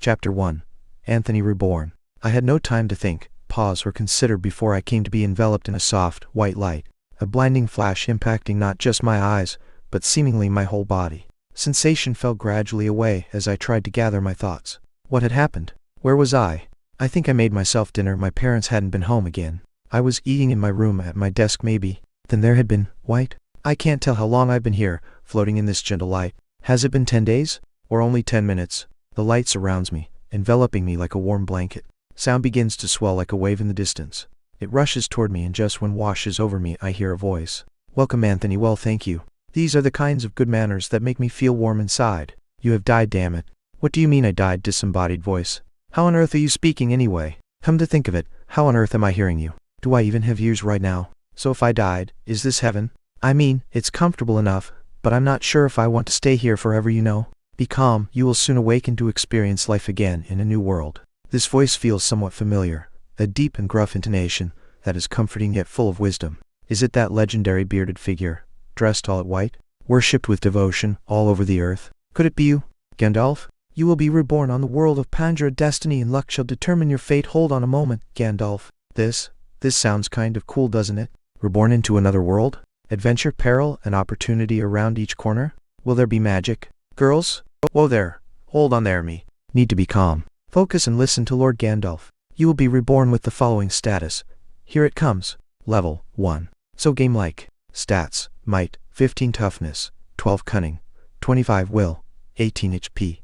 Chapter 1. Anthony Reborn. I had no time to think, pause, or consider before I came to be enveloped in a soft, white light, a blinding flash impacting not just my eyes, but seemingly my whole body. Sensation fell gradually away as I tried to gather my thoughts. What had happened? Where was I? I think I made myself dinner. My parents hadn't been home again. I was eating in my room at my desk maybe. Then there had been, white? I can't tell how long I've been here, floating in this gentle light. Has it been 10 days? Or only 10 minutes? The light surrounds me, enveloping me like a warm blanket. Sound begins to swell like a wave in the distance. It rushes toward me, and just when washes over me I hear a voice. Welcome, Anthony. Well, thank you. These are the kinds of good manners that make me feel warm inside. You have died, damn it. What do you mean I died? Disembodied voice. How on earth are you speaking anyway? Come to think of it, how on earth am I hearing you? Do I even have ears right now? So if I died, is this heaven? I mean, it's comfortable enough, but I'm not sure if I want to stay here forever, you know. Be calm, you will soon awaken to experience life again in a new world. This voice feels somewhat familiar, a deep and gruff intonation that is comforting yet full of wisdom. Is it that legendary bearded figure, dressed all in white, worshipped with devotion all over the earth? Could it be you, Gandalf? You will be reborn on the world of Pangera. Destiny and luck shall determine your fate. Hold on a moment, Gandalf. This sounds kind of cool, doesn't it? Reborn into another world? Adventure, peril, and opportunity around each corner? Will there be magic? Girls? Whoa there. Hold on there, me. Need to be calm. Focus and listen to Lord Gandalf. You will be reborn with the following status. Here it comes. Level 1. So game-like. Stats. Might, 15 toughness, 12 cunning, 25 will, 18 HP,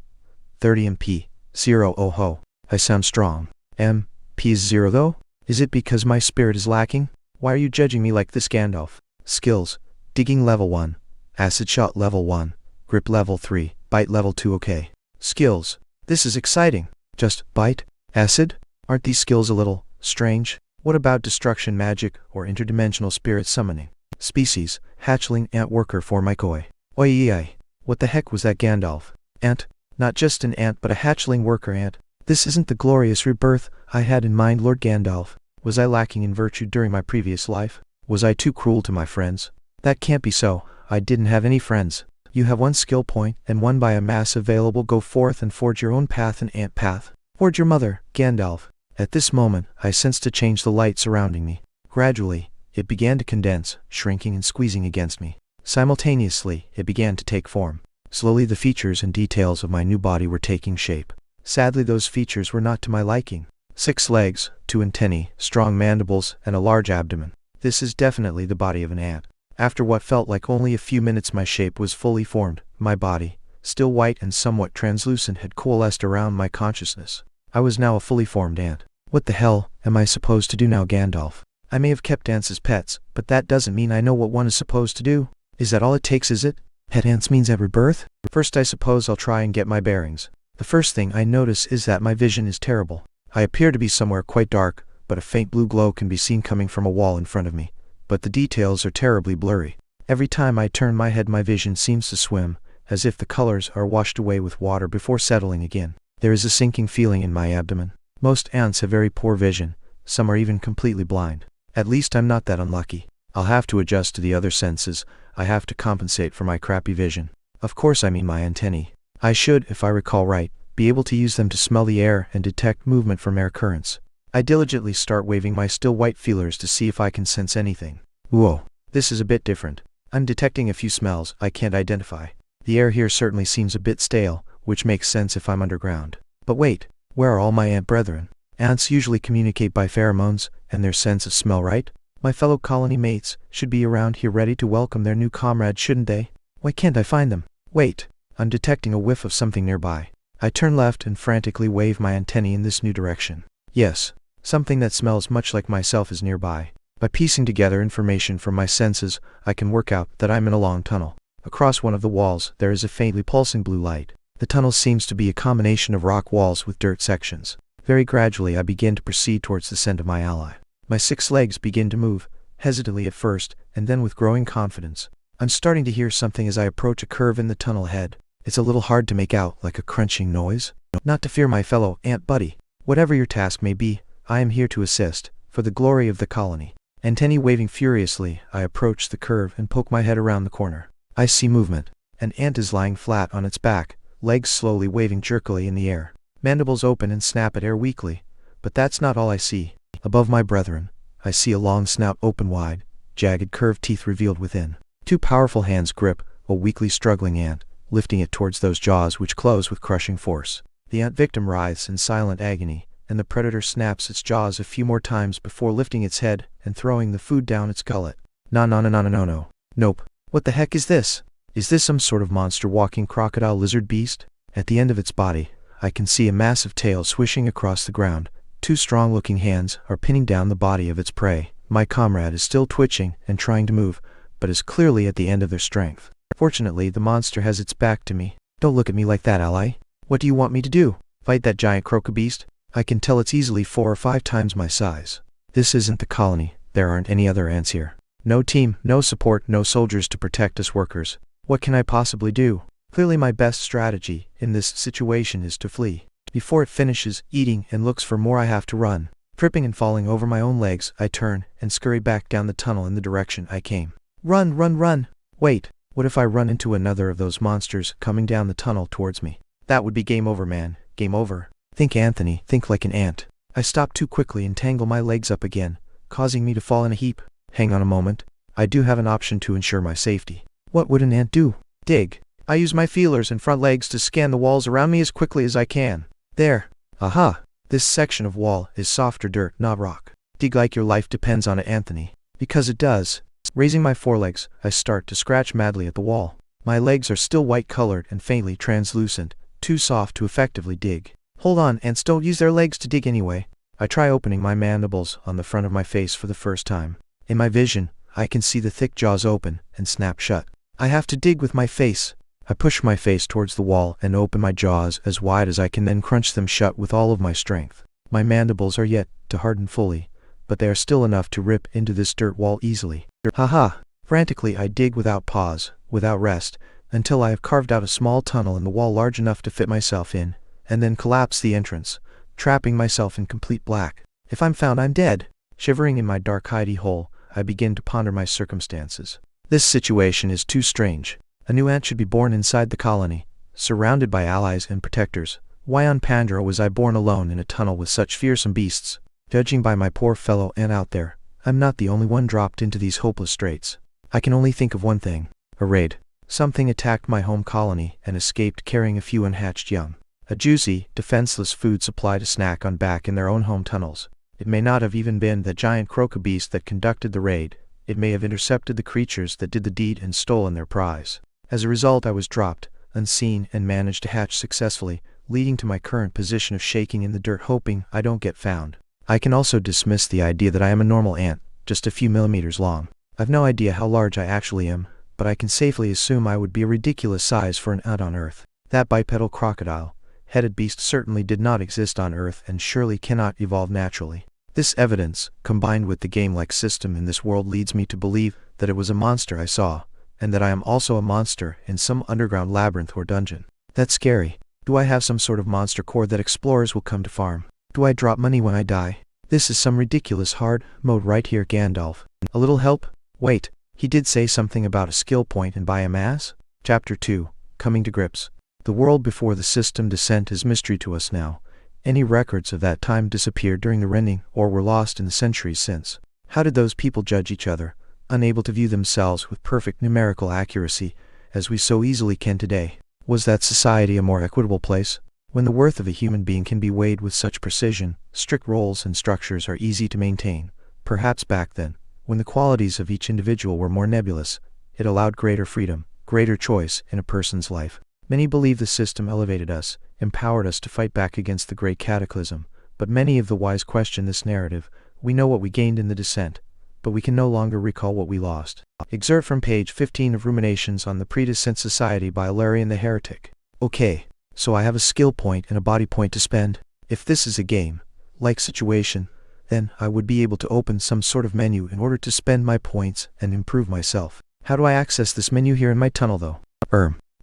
30 MP, 0 oh ho. I sound strong. MP is 0 though? Is it because my spirit is lacking? Why are you judging me like this, Gandalf? Skills. Digging level 1. Acid shot level 1. Grip level 3. Bite level 2. Okay. Skills. This is exciting. Just bite? Acid? Aren't these skills a little strange? What about destruction magic or interdimensional spirit summoning? Species. Hatchling ant worker for Mycoi. Oi. What the heck was that, Gandalf? Ant? Not just an ant but a hatchling worker ant. This isn't the glorious rebirth I had in mind, Lord Gandalf. Was I lacking in virtue during my previous life? Was I too cruel to my friends? That can't be so. I didn't have any friends. You have one skill point, and one biomass available. Go forth and forge your own path, an ant path. Forge your mother, Gandalf. At this moment, I sensed a change. The light surrounding me. Gradually, it began to condense, shrinking and squeezing against me. Simultaneously, it began to take form. Slowly the features and details of my new body were taking shape. Sadly, those features were not to my liking. 6 legs, 2 antennae, strong mandibles, and a large abdomen. This is definitely the body of an ant. After what felt like only a few minutes, my shape was fully formed. My body, still white and somewhat translucent, had coalesced around my consciousness. I was now a fully formed ant. What the hell am I supposed to do now, Gandalf? I may have kept ants as pets, but that doesn't mean I know what one is supposed to do. Is that all it takes, is it? Pet ants means every birth? First, I suppose I'll try and get my bearings. The first thing I notice is that my vision is terrible. I appear to be somewhere quite dark, but a faint blue glow can be seen coming from a wall in front of me. But the details are terribly blurry. Every time I turn my head, my vision seems to swim, as if the colors are washed away with water before settling again. There is a sinking feeling in my abdomen. Most ants have very poor vision. Some are even completely blind. At least I'm not that unlucky. I'll have to adjust to the other senses. I have to compensate for my crappy vision. Of course I mean my antennae. I should, if I recall right, be able to use them to smell the air and detect movement from air currents. I diligently start waving my still white feelers to see if I can sense anything. Whoa, this is a bit different. I'm detecting a few smells I can't identify. The air here certainly seems a bit stale, which makes sense if I'm underground. But wait, where are all my ant brethren? Ants usually communicate by pheromones and their sense of smell, right? My fellow colony mates should be around here ready to welcome their new comrade, shouldn't they? Why can't I find them? Wait, I'm detecting a whiff of something nearby. I turn left and frantically wave my antennae in this new direction. Yes, something that smells much like myself is nearby. By piecing together information from my senses, I can work out that I'm in a long tunnel. Across one of the walls, there is a faintly pulsing blue light. The tunnel seems to be a combination of rock walls with dirt sections. Very gradually I begin to proceed towards the scent of my ally. My 6 legs begin to move, hesitantly at first, and then with growing confidence. I'm starting to hear something as I approach a curve in the tunnel ahead. It's a little hard to make out, like a crunching noise. Not to fear, my fellow ant buddy. Whatever your task may be, I am here to assist, for the glory of the colony. Antennae waving furiously, I approach the curve and poke my head around the corner. I see movement. An ant is lying flat on its back, legs slowly waving jerkily in the air. Mandibles open and snap at air weakly. But that's not all I see. Above my brethren, I see a long snout open wide, jagged curved teeth revealed within. Two powerful hands grip a weakly struggling ant, lifting it towards those jaws which close with crushing force. The ant victim writhes in silent agony, and the predator snaps its jaws a few more times before lifting its head and throwing the food down its gullet. No. Nope. What the heck is this? Is this some sort of monster walking crocodile lizard beast? At the end of its body, I can see a massive tail swishing across the ground. Two strong-looking hands are pinning down the body of its prey. My comrade is still twitching and trying to move, but is clearly at the end of their strength. Fortunately, the monster has its back to me. Don't look at me like that, ally. What do you want me to do? Fight that giant crocobeast? I can tell it's easily 4 or 5 times my size. This isn't the colony. There aren't any other ants here. No team, no support, no soldiers to protect us workers. What can I possibly do? Clearly my best strategy in this situation is to flee. Before it finishes eating and looks for more, I have to run. Tripping and falling over my own legs, I turn and scurry back down the tunnel in the direction I came. Run! Wait, what if I run into another of those monsters coming down the tunnel towards me? That would be game over, man. Game over. Think, Anthony, think like an ant. I stop too quickly and tangle my legs up again, causing me to fall in a heap. Hang on a moment. I do have an option to ensure my safety. What would an ant do? Dig. I use my feelers and front legs to scan the walls around me as quickly as I can. There. Aha! This section of wall is softer dirt, not rock. Dig like your life depends on it, Anthony. Because it does. Raising my forelegs, I start to scratch madly at the wall. My legs are still white-colored and faintly translucent, too soft to effectively dig. Hold on, ants don't use their legs to dig anyway. I try opening my mandibles on the front of my face for the first time. In my vision, I can see the thick jaws open and snap shut. I have to dig with my face. I push my face towards the wall and open my jaws as wide as I can, then crunch them shut with all of my strength. My mandibles are yet to harden fully, but they are still enough to rip into this dirt wall easily. Haha! Frantically I dig without pause, without rest, until I have carved out a small tunnel in the wall large enough to fit myself in, and then collapse the entrance, trapping myself in complete black. If I'm found, I'm dead. Shivering in my dark hidey hole, I begin to ponder my circumstances. This situation is too strange. A new ant should be born inside the colony, surrounded by allies and protectors. Why on Pangera was I born alone in a tunnel with such fearsome beasts? Judging by my poor fellow ant out there, I'm not the only one dropped into these hopeless straits. I can only think of one thing. A raid. Something attacked my home colony and escaped carrying a few unhatched young. A juicy, defenseless food supply to snack on back in their own home tunnels. It may not have even been the giant crocobeast that conducted the raid. It may have intercepted the creatures that did the deed and stolen their prize. As a result, I was dropped, unseen, and managed to hatch successfully, leading to my current position of shaking in the dirt, hoping I don't get found. I can also dismiss the idea that I am a normal ant, just a few millimeters long. I've no idea how large I actually am, but I can safely assume I would be a ridiculous size for an ant on Earth. That bipedal crocodile-headed beast certainly did not exist on Earth and surely cannot evolve naturally. This evidence, combined with the game-like system in this world, leads me to believe that it was a monster I saw, and that I am also a monster in some underground labyrinth or dungeon. That's scary. Do I have some sort of monster core that explorers will come to farm? Do I drop money when I die? This is some ridiculous hard mode right here, Gandalf. A little help? Wait, he did say something about a skill point and biomass? Chapter 2, Coming to Grips. The world before the system descent is mystery to us now. Any records of that time disappeared during the rending or were lost in the centuries since. How did those people judge each other, unable to view themselves with perfect numerical accuracy, as we so easily can today? Was that society a more equitable place? When the worth of a human being can be weighed with such precision, strict roles and structures are easy to maintain. Perhaps back then, when the qualities of each individual were more nebulous, it allowed greater freedom, greater choice in a person's life. Many believe the system elevated us, empowered us to fight back against the great cataclysm, but many of the wise question this narrative. We know what we gained in the descent, but we can no longer recall what we lost. Excerpt from page 15 of Ruminations on the Pre-Descent Society by Ilarion the Heretic. Okay, so I have a skill point and a body point to spend. If this is a game-like situation, then I would be able to open some sort of menu in order to spend my points and improve myself. How do I access this menu here in my tunnel though?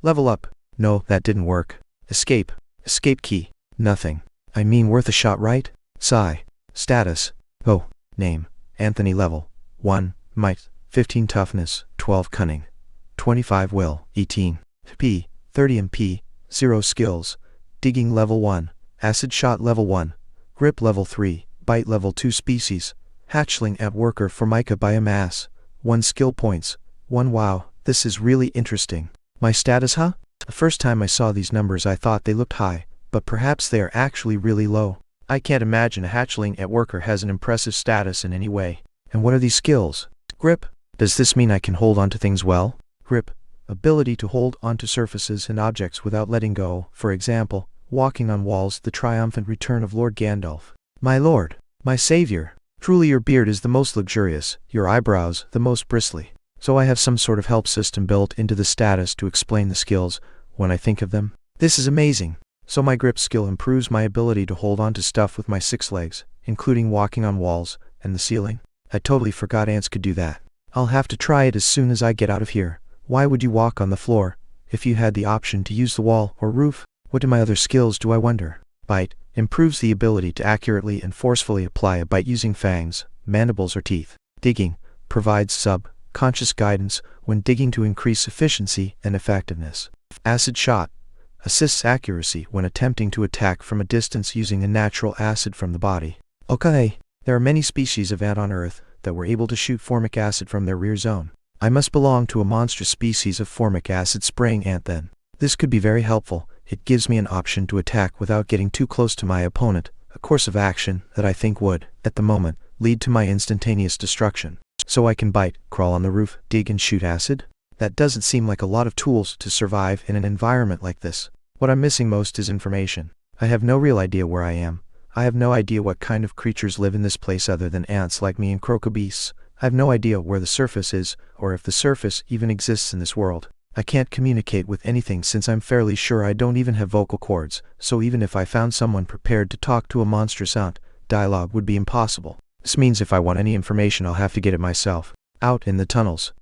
Level up. No, that didn't work. Escape. Escape key. Nothing. I mean, worth a shot, right? Sigh. Status. Oh. Name. Anthony. Level 1. Might. 15 Toughness. 12 Cunning. 25 Will. 18 P. 30 MP. 0 Skills. Digging level 1. Acid shot level 1. Grip level 3. Bite level 2 species. Hatchling at worker Formica biomass. 1 skill points. 1 Wow, this is really interesting. My status huh? The first time I saw these numbers I thought they looked high, but perhaps they are actually really low. I can't imagine a hatchling at worker has an impressive status in any way. And what are these skills? Grip. Does this mean I can hold onto things well? Grip. Ability to hold onto surfaces and objects without letting go, for example, walking on walls. The triumphant return of Lord Gandalf. My lord, my savior, truly your beard is the most luxurious, your eyebrows the most bristly. So I have some sort of help system built into the status to explain the skills when I think of them. This is amazing. So my grip skill improves my ability to hold on to stuff with my 6 legs, including walking on walls and the ceiling. I totally forgot ants could do that. I'll have to try it as soon as I get out of here. Why would you walk on the floor if you had the option to use the wall or roof? What do my other skills do, I wonder? Bite. Improves the ability to accurately and forcefully apply a bite using fangs, mandibles or teeth. Digging. Provides subconscious guidance when digging to increase efficiency and effectiveness. Acid shot. Assists accuracy when attempting to attack from a distance using a natural acid from the body. Okay, there are many species of ant on Earth that were able to shoot formic acid from their rear zone. I must belong to a monstrous species of formic acid spraying ant then. This could be very helpful. It gives me an option to attack without getting too close to my opponent, a course of action that I think would, at the moment, lead to my instantaneous destruction. So I can bite, crawl on the roof, dig and shoot acid? That doesn't seem like a lot of tools to survive in an environment like this. What I'm missing most is information. I have no real idea where I am. I have no idea what kind of creatures live in this place other than ants like me and crocobeasts. I have no idea where the surface is, or if the surface even exists in this world. I can't communicate with anything since I'm fairly sure I don't even have vocal cords, so even if I found someone prepared to talk to a monstrous ant, dialogue would be impossible. This means if I want any information I'll have to get it myself. Out in the tunnels.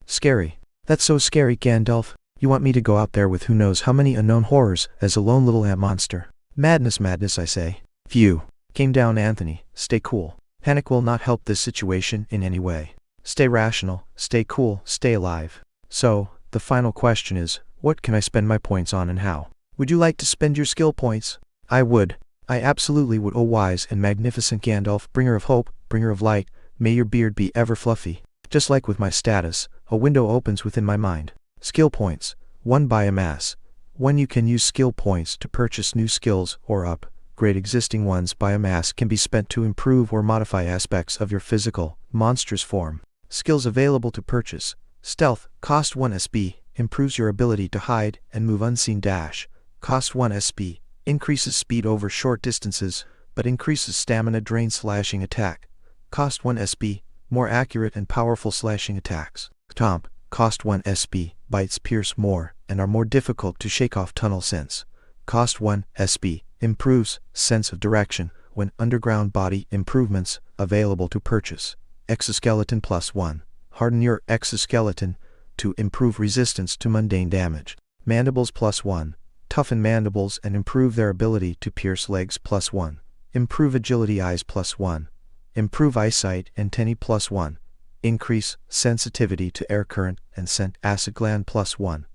Scary. That's so scary, Gandalf. You want me to go out there with who knows how many unknown horrors as a lone little ant monster? Madness, madness, I say. Phew. Came down, Anthony. Stay cool. Panic will not help this situation in any way. Stay rational, stay cool, stay alive. So, the final question is, what can I spend my points on and how? Would you like to spend your skill points? I would. I absolutely would. O wise and magnificent Gandalf, bringer of hope, bringer of light, may your beard be ever fluffy. Just like with my status, a window opens within my mind. Skill points. 1 biomass. 1 You can use skill points to purchase new skills or upgrade existing ones. Biomass can be spent to improve or modify aspects of your physical, monstrous form. Skills available to purchase. Stealth, cost 1 SB, improves your ability to hide and move unseen. Dash, cost 1 SB, increases speed over short distances, but increases stamina drain. Slashing attack, cost 1 SB, more accurate and powerful slashing attacks. Stomp, cost 1 SB, bites pierce more and are more difficult to shake off. Tunnel sense, cost 1 SB, improves sense of direction when underground. Body improvements available to purchase. Exoskeleton plus 1. Harden your exoskeleton to improve resistance to mundane damage. Mandibles plus 1. Toughen mandibles and improve their ability to pierce. Legs plus 1. Improve agility. Eyes plus 1. Improve eyesight. Antennae plus 1. Increase sensitivity to air current and scent. Acid gland plus 1.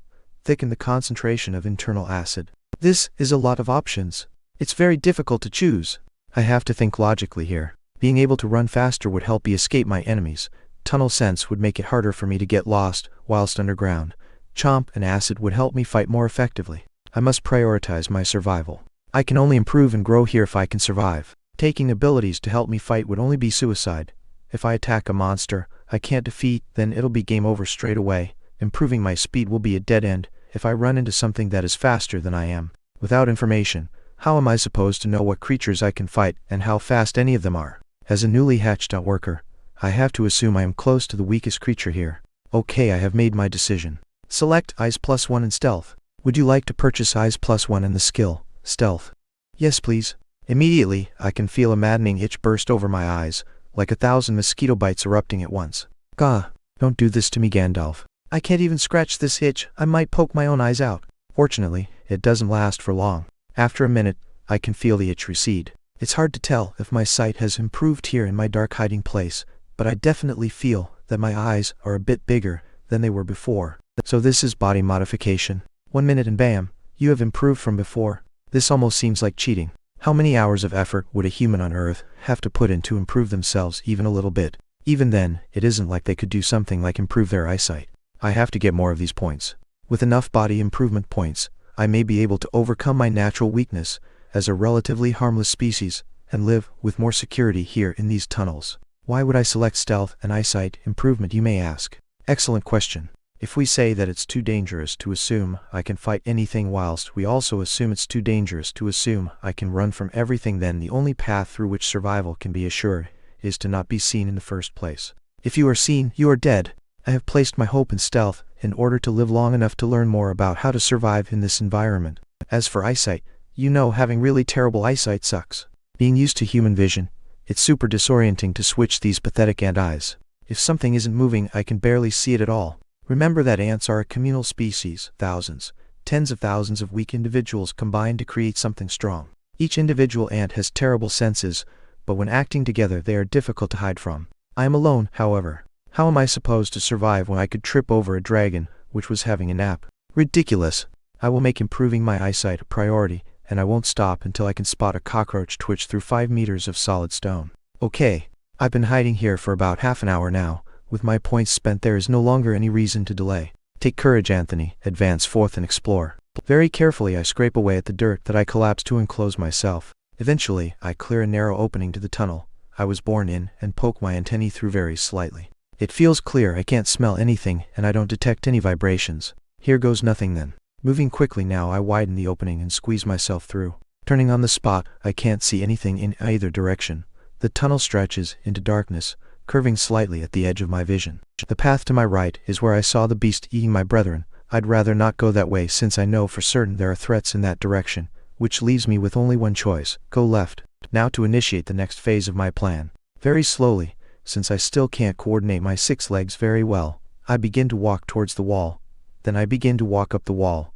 Thicken the concentration of internal acid. This is a lot of options. It's very difficult to choose. I have to think logically here. Being able to run faster would help me escape my enemies. Tunnel sense would make it harder for me to get lost whilst underground. Chomp and acid would help me fight more effectively. I must prioritize my survival. I can only improve and grow here if I can survive. Taking abilities to help me fight would only be suicide. If I attack a monster I can't defeat, then it'll be game over straight away. Improving my speed will be a dead end if I run into something that is faster than I am. Without information, how am I supposed to know what creatures I can fight and how fast any of them are? As a newly hatched out worker, I have to assume I am close to the weakest creature here. Okay, I have made my decision. Select Eyes plus 1 and Stealth. Would you like to purchase Eyes plus 1 and the skill, Stealth? Yes, please. Immediately, I can feel a maddening itch burst over my eyes, like 1,000 mosquito bites erupting at once. Gah! Don't do this to me, Gandalf. I can't even scratch this itch. I might poke my own eyes out. Fortunately, it doesn't last for long. After a minute, I can feel the itch recede. It's hard to tell if my sight has improved here in my dark hiding place, but I definitely feel that my eyes are a bit bigger than they were before. So this is body modification. 1 minute and bam, you have improved from before. This almost seems like cheating. How many hours of effort would a human on Earth have to put in to improve themselves even a little bit? Even then, it isn't like they could do something like improve their eyesight. I have to get more of these points. With enough body improvement points, I may be able to overcome my natural weakness as a relatively harmless species and live with more security here in these tunnels. Why would I select stealth and eyesight improvement, you may ask? Excellent question. If we say that it's too dangerous to assume I can fight anything whilst we also assume it's too dangerous to assume I can run from everything, then the only path through which survival can be assured is to not be seen in the first place. If you are seen, you are dead. I have placed my hope in stealth in order to live long enough to learn more about how to survive in this environment. As for eyesight, you know, having really terrible eyesight sucks. Being used to human vision, it's super disorienting to switch these pathetic ant eyes. If something isn't moving, I can barely see it at all. Remember that ants are a communal species, thousands, tens of thousands of weak individuals combined to create something strong. Each individual ant has terrible senses, but when acting together they are difficult to hide from. I am alone, however. How am I supposed to survive when I could trip over a dragon, which was having a nap? Ridiculous. I will make improving my eyesight a priority, and I won't stop until I can spot a cockroach twitch through 5 meters of solid stone. Okay. I've been hiding here for about half an hour now. With my points spent, there is no longer any reason to delay. Take courage, Anthony. Advance forth and explore. Very carefully I scrape away at the dirt that I collapse to enclose myself. Eventually, I clear a narrow opening to the tunnel I was born in and poke my antennae through very slightly. It feels clear. I can't smell anything and I don't detect any vibrations. Here goes nothing then. Moving quickly now, I widen the opening and squeeze myself through. Turning on the spot, I can't see anything in either direction. The tunnel stretches into darkness, curving slightly at the edge of my vision. The path to my right is where I saw the beast eating my brethren. I'd rather not go that way since I know for certain there are threats in that direction, which leaves me with only one choice: go left. Now to initiate the next phase of my plan. Very slowly, since I still can't coordinate my 6 legs very well, I begin to walk towards the wall. Then I begin to walk up the wall.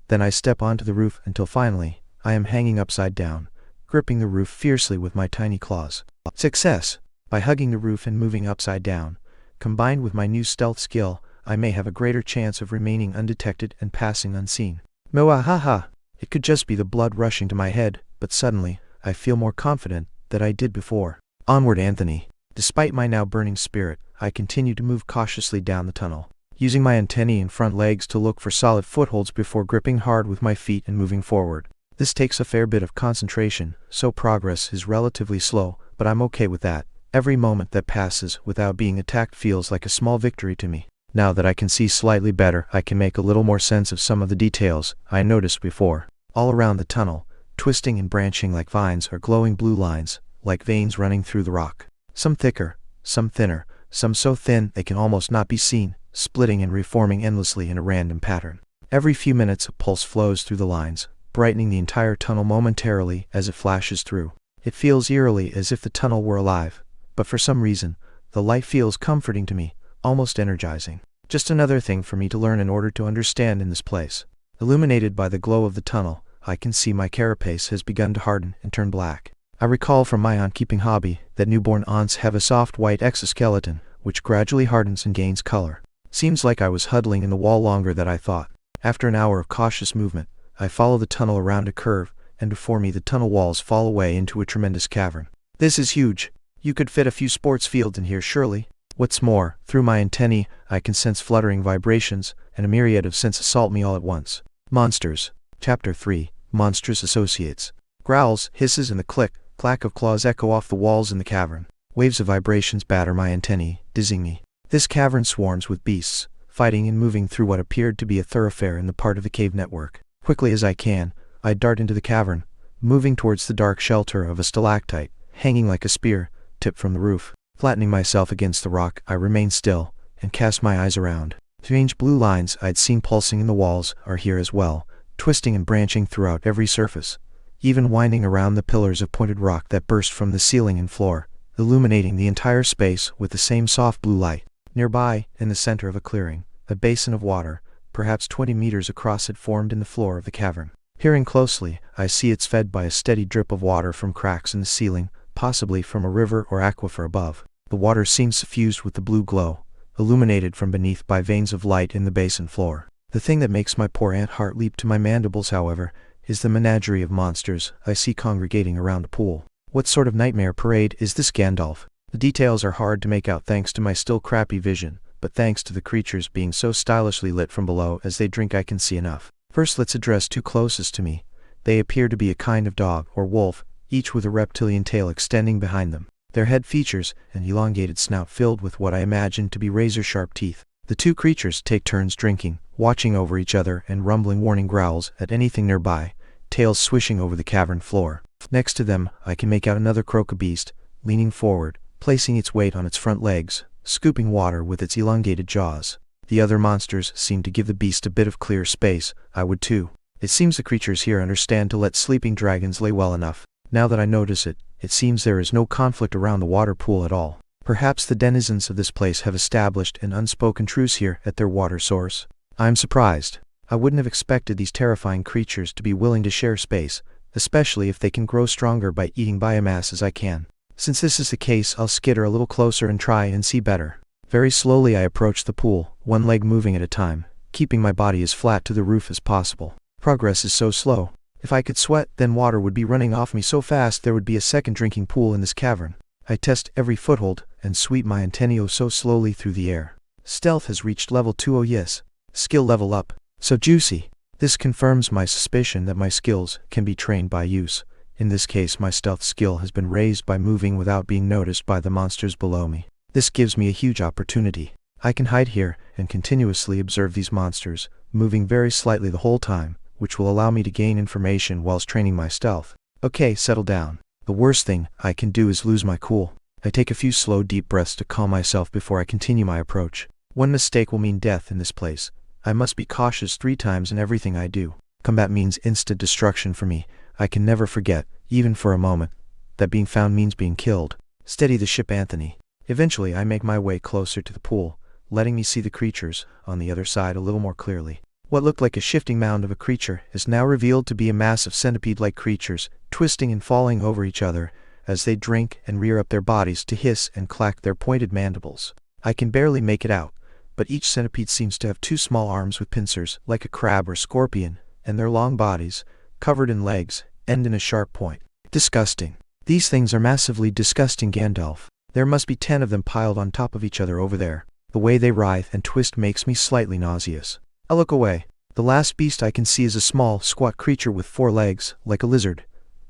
Then I step onto the roof until finally, I am hanging upside down, gripping the roof fiercely with my tiny claws. Success! By hugging the roof and moving upside down, combined with my new stealth skill, I may have a greater chance of remaining undetected and passing unseen. Moahaha! It could just be the blood rushing to my head, but suddenly, I feel more confident than I did before. Onward, Anthony! Despite my now burning spirit, I continue to move cautiously down the tunnel, using my antennae and front legs to look for solid footholds before gripping hard with my feet and moving forward. This takes a fair bit of concentration, so progress is relatively slow, but I'm okay with that. Every moment that passes without being attacked feels like a small victory to me. Now that I can see slightly better, I can make a little more sense of some of the details I noticed before. All around the tunnel, twisting and branching like vines, are glowing blue lines, like veins running through the rock. Some thicker, some thinner, some so thin they can almost not be seen, splitting and reforming endlessly in a random pattern. Every few minutes a pulse flows through the lines, brightening the entire tunnel momentarily as it flashes through. It feels eerily as if the tunnel were alive, but for some reason, the light feels comforting to me, almost energizing. Just another thing for me to learn in order to understand in this place. Illuminated by the glow of the tunnel, I can see my carapace has begun to harden and turn black. I recall from my ant-keeping hobby that newborn ants have a soft white exoskeleton, which gradually hardens and gains color. Seems like I was huddling in the wall longer than I thought. After an hour of cautious movement, I follow the tunnel around a curve, and before me the tunnel walls fall away into a tremendous cavern. This is huge. You could fit a few sports fields in here, surely. What's more, through my antennae, I can sense fluttering vibrations, and a myriad of scents assault me all at once. Monsters. Chapter 3. Monstrous Associates. Growls, hisses, and the clack of claws echo off the walls in the cavern. Waves of vibrations batter my antennae, dizzying me. This cavern swarms with beasts, fighting and moving through what appeared to be a thoroughfare in the part of the cave network. Quickly as I can, I dart into the cavern, moving towards the dark shelter of a stalactite, hanging like a spear, tipped from the roof. Flattening myself against the rock, I remain still, and cast my eyes around. Strange blue lines I'd seen pulsing in the walls are here as well, twisting and branching throughout every surface, even winding around the pillars of pointed rock that burst from the ceiling and floor, illuminating the entire space with the same soft blue light. Nearby, in the center of a clearing, a basin of water, perhaps 20 meters across, had formed in the floor of the cavern. Peering closely, I see it's fed by a steady drip of water from cracks in the ceiling, possibly from a river or aquifer above. The water seems suffused with the blue glow, illuminated from beneath by veins of light in the basin floor. The thing that makes my poor ant heart leap to my mandibles, however, is the menagerie of monsters I see congregating around the pool. What sort of nightmare parade is this, Gandalf? The details are hard to make out thanks to my still crappy vision, but thanks to the creatures being so stylishly lit from below as they drink I can see enough. First let's address two closest to me. They appear to be a kind of dog or wolf, each with a reptilian tail extending behind them. Their head features an elongated snout filled with what I imagine to be razor-sharp teeth. The two creatures take turns drinking, watching over each other and rumbling warning growls at anything nearby, tails swishing over the cavern floor. Next to them, I can make out another crocobeast, leaning forward, placing its weight on its front legs, scooping water with its elongated jaws. The other monsters seem to give the beast a bit of clear space. I would too. It seems the creatures here understand to let sleeping dragons lay well enough. Now that I notice it, it seems there is no conflict around the water pool at all. Perhaps the denizens of this place have established an unspoken truce here at their water source. I'm surprised. I wouldn't have expected these terrifying creatures to be willing to share space, especially if they can grow stronger by eating biomass as I can. Since this is the case, I'll skitter a little closer and try and see better. Very slowly I approach the pool, one leg moving at a time, keeping my body as flat to the roof as possible. Progress is so slow. If I could sweat, then water would be running off me so fast there would be a second drinking pool in this cavern. I test every foothold, and sweep my antennae so slowly through the air. Stealth has reached level 2. Oh yes. Skill level up. So juicy. This confirms my suspicion that my skills can be trained by use. In this case my stealth skill has been raised by moving without being noticed by the monsters below me. This gives me a huge opportunity. I can hide here and continuously observe these monsters, moving very slightly the whole time, which will allow me to gain information whilst training my stealth. Okay, settle down. The worst thing I can do is lose my cool. I take a few slow deep breaths to calm myself before I continue my approach. One mistake will mean death in this place. I must be cautious 3 times in everything I do. Combat means instant destruction for me. I can never forget, even for a moment, that being found means being killed. Steady the ship, Anthony. Eventually I make my way closer to the pool, letting me see the creatures on the other side a little more clearly. What looked like a shifting mound of a creature is now revealed to be a mass of centipede-like creatures, twisting and falling over each other as they drink and rear up their bodies to hiss and clack their pointed mandibles. I can barely make it out, but each centipede seems to have 2 small arms with pincers, like a crab or scorpion, and their long bodies, covered in legs, end in a sharp point. Disgusting. These things are massively disgusting, Gandalf. There must be 10 of them piled on top of each other over there. The way they writhe and twist makes me slightly nauseous. I look away. The last beast I can see is a small, squat creature with 4 legs, like a lizard,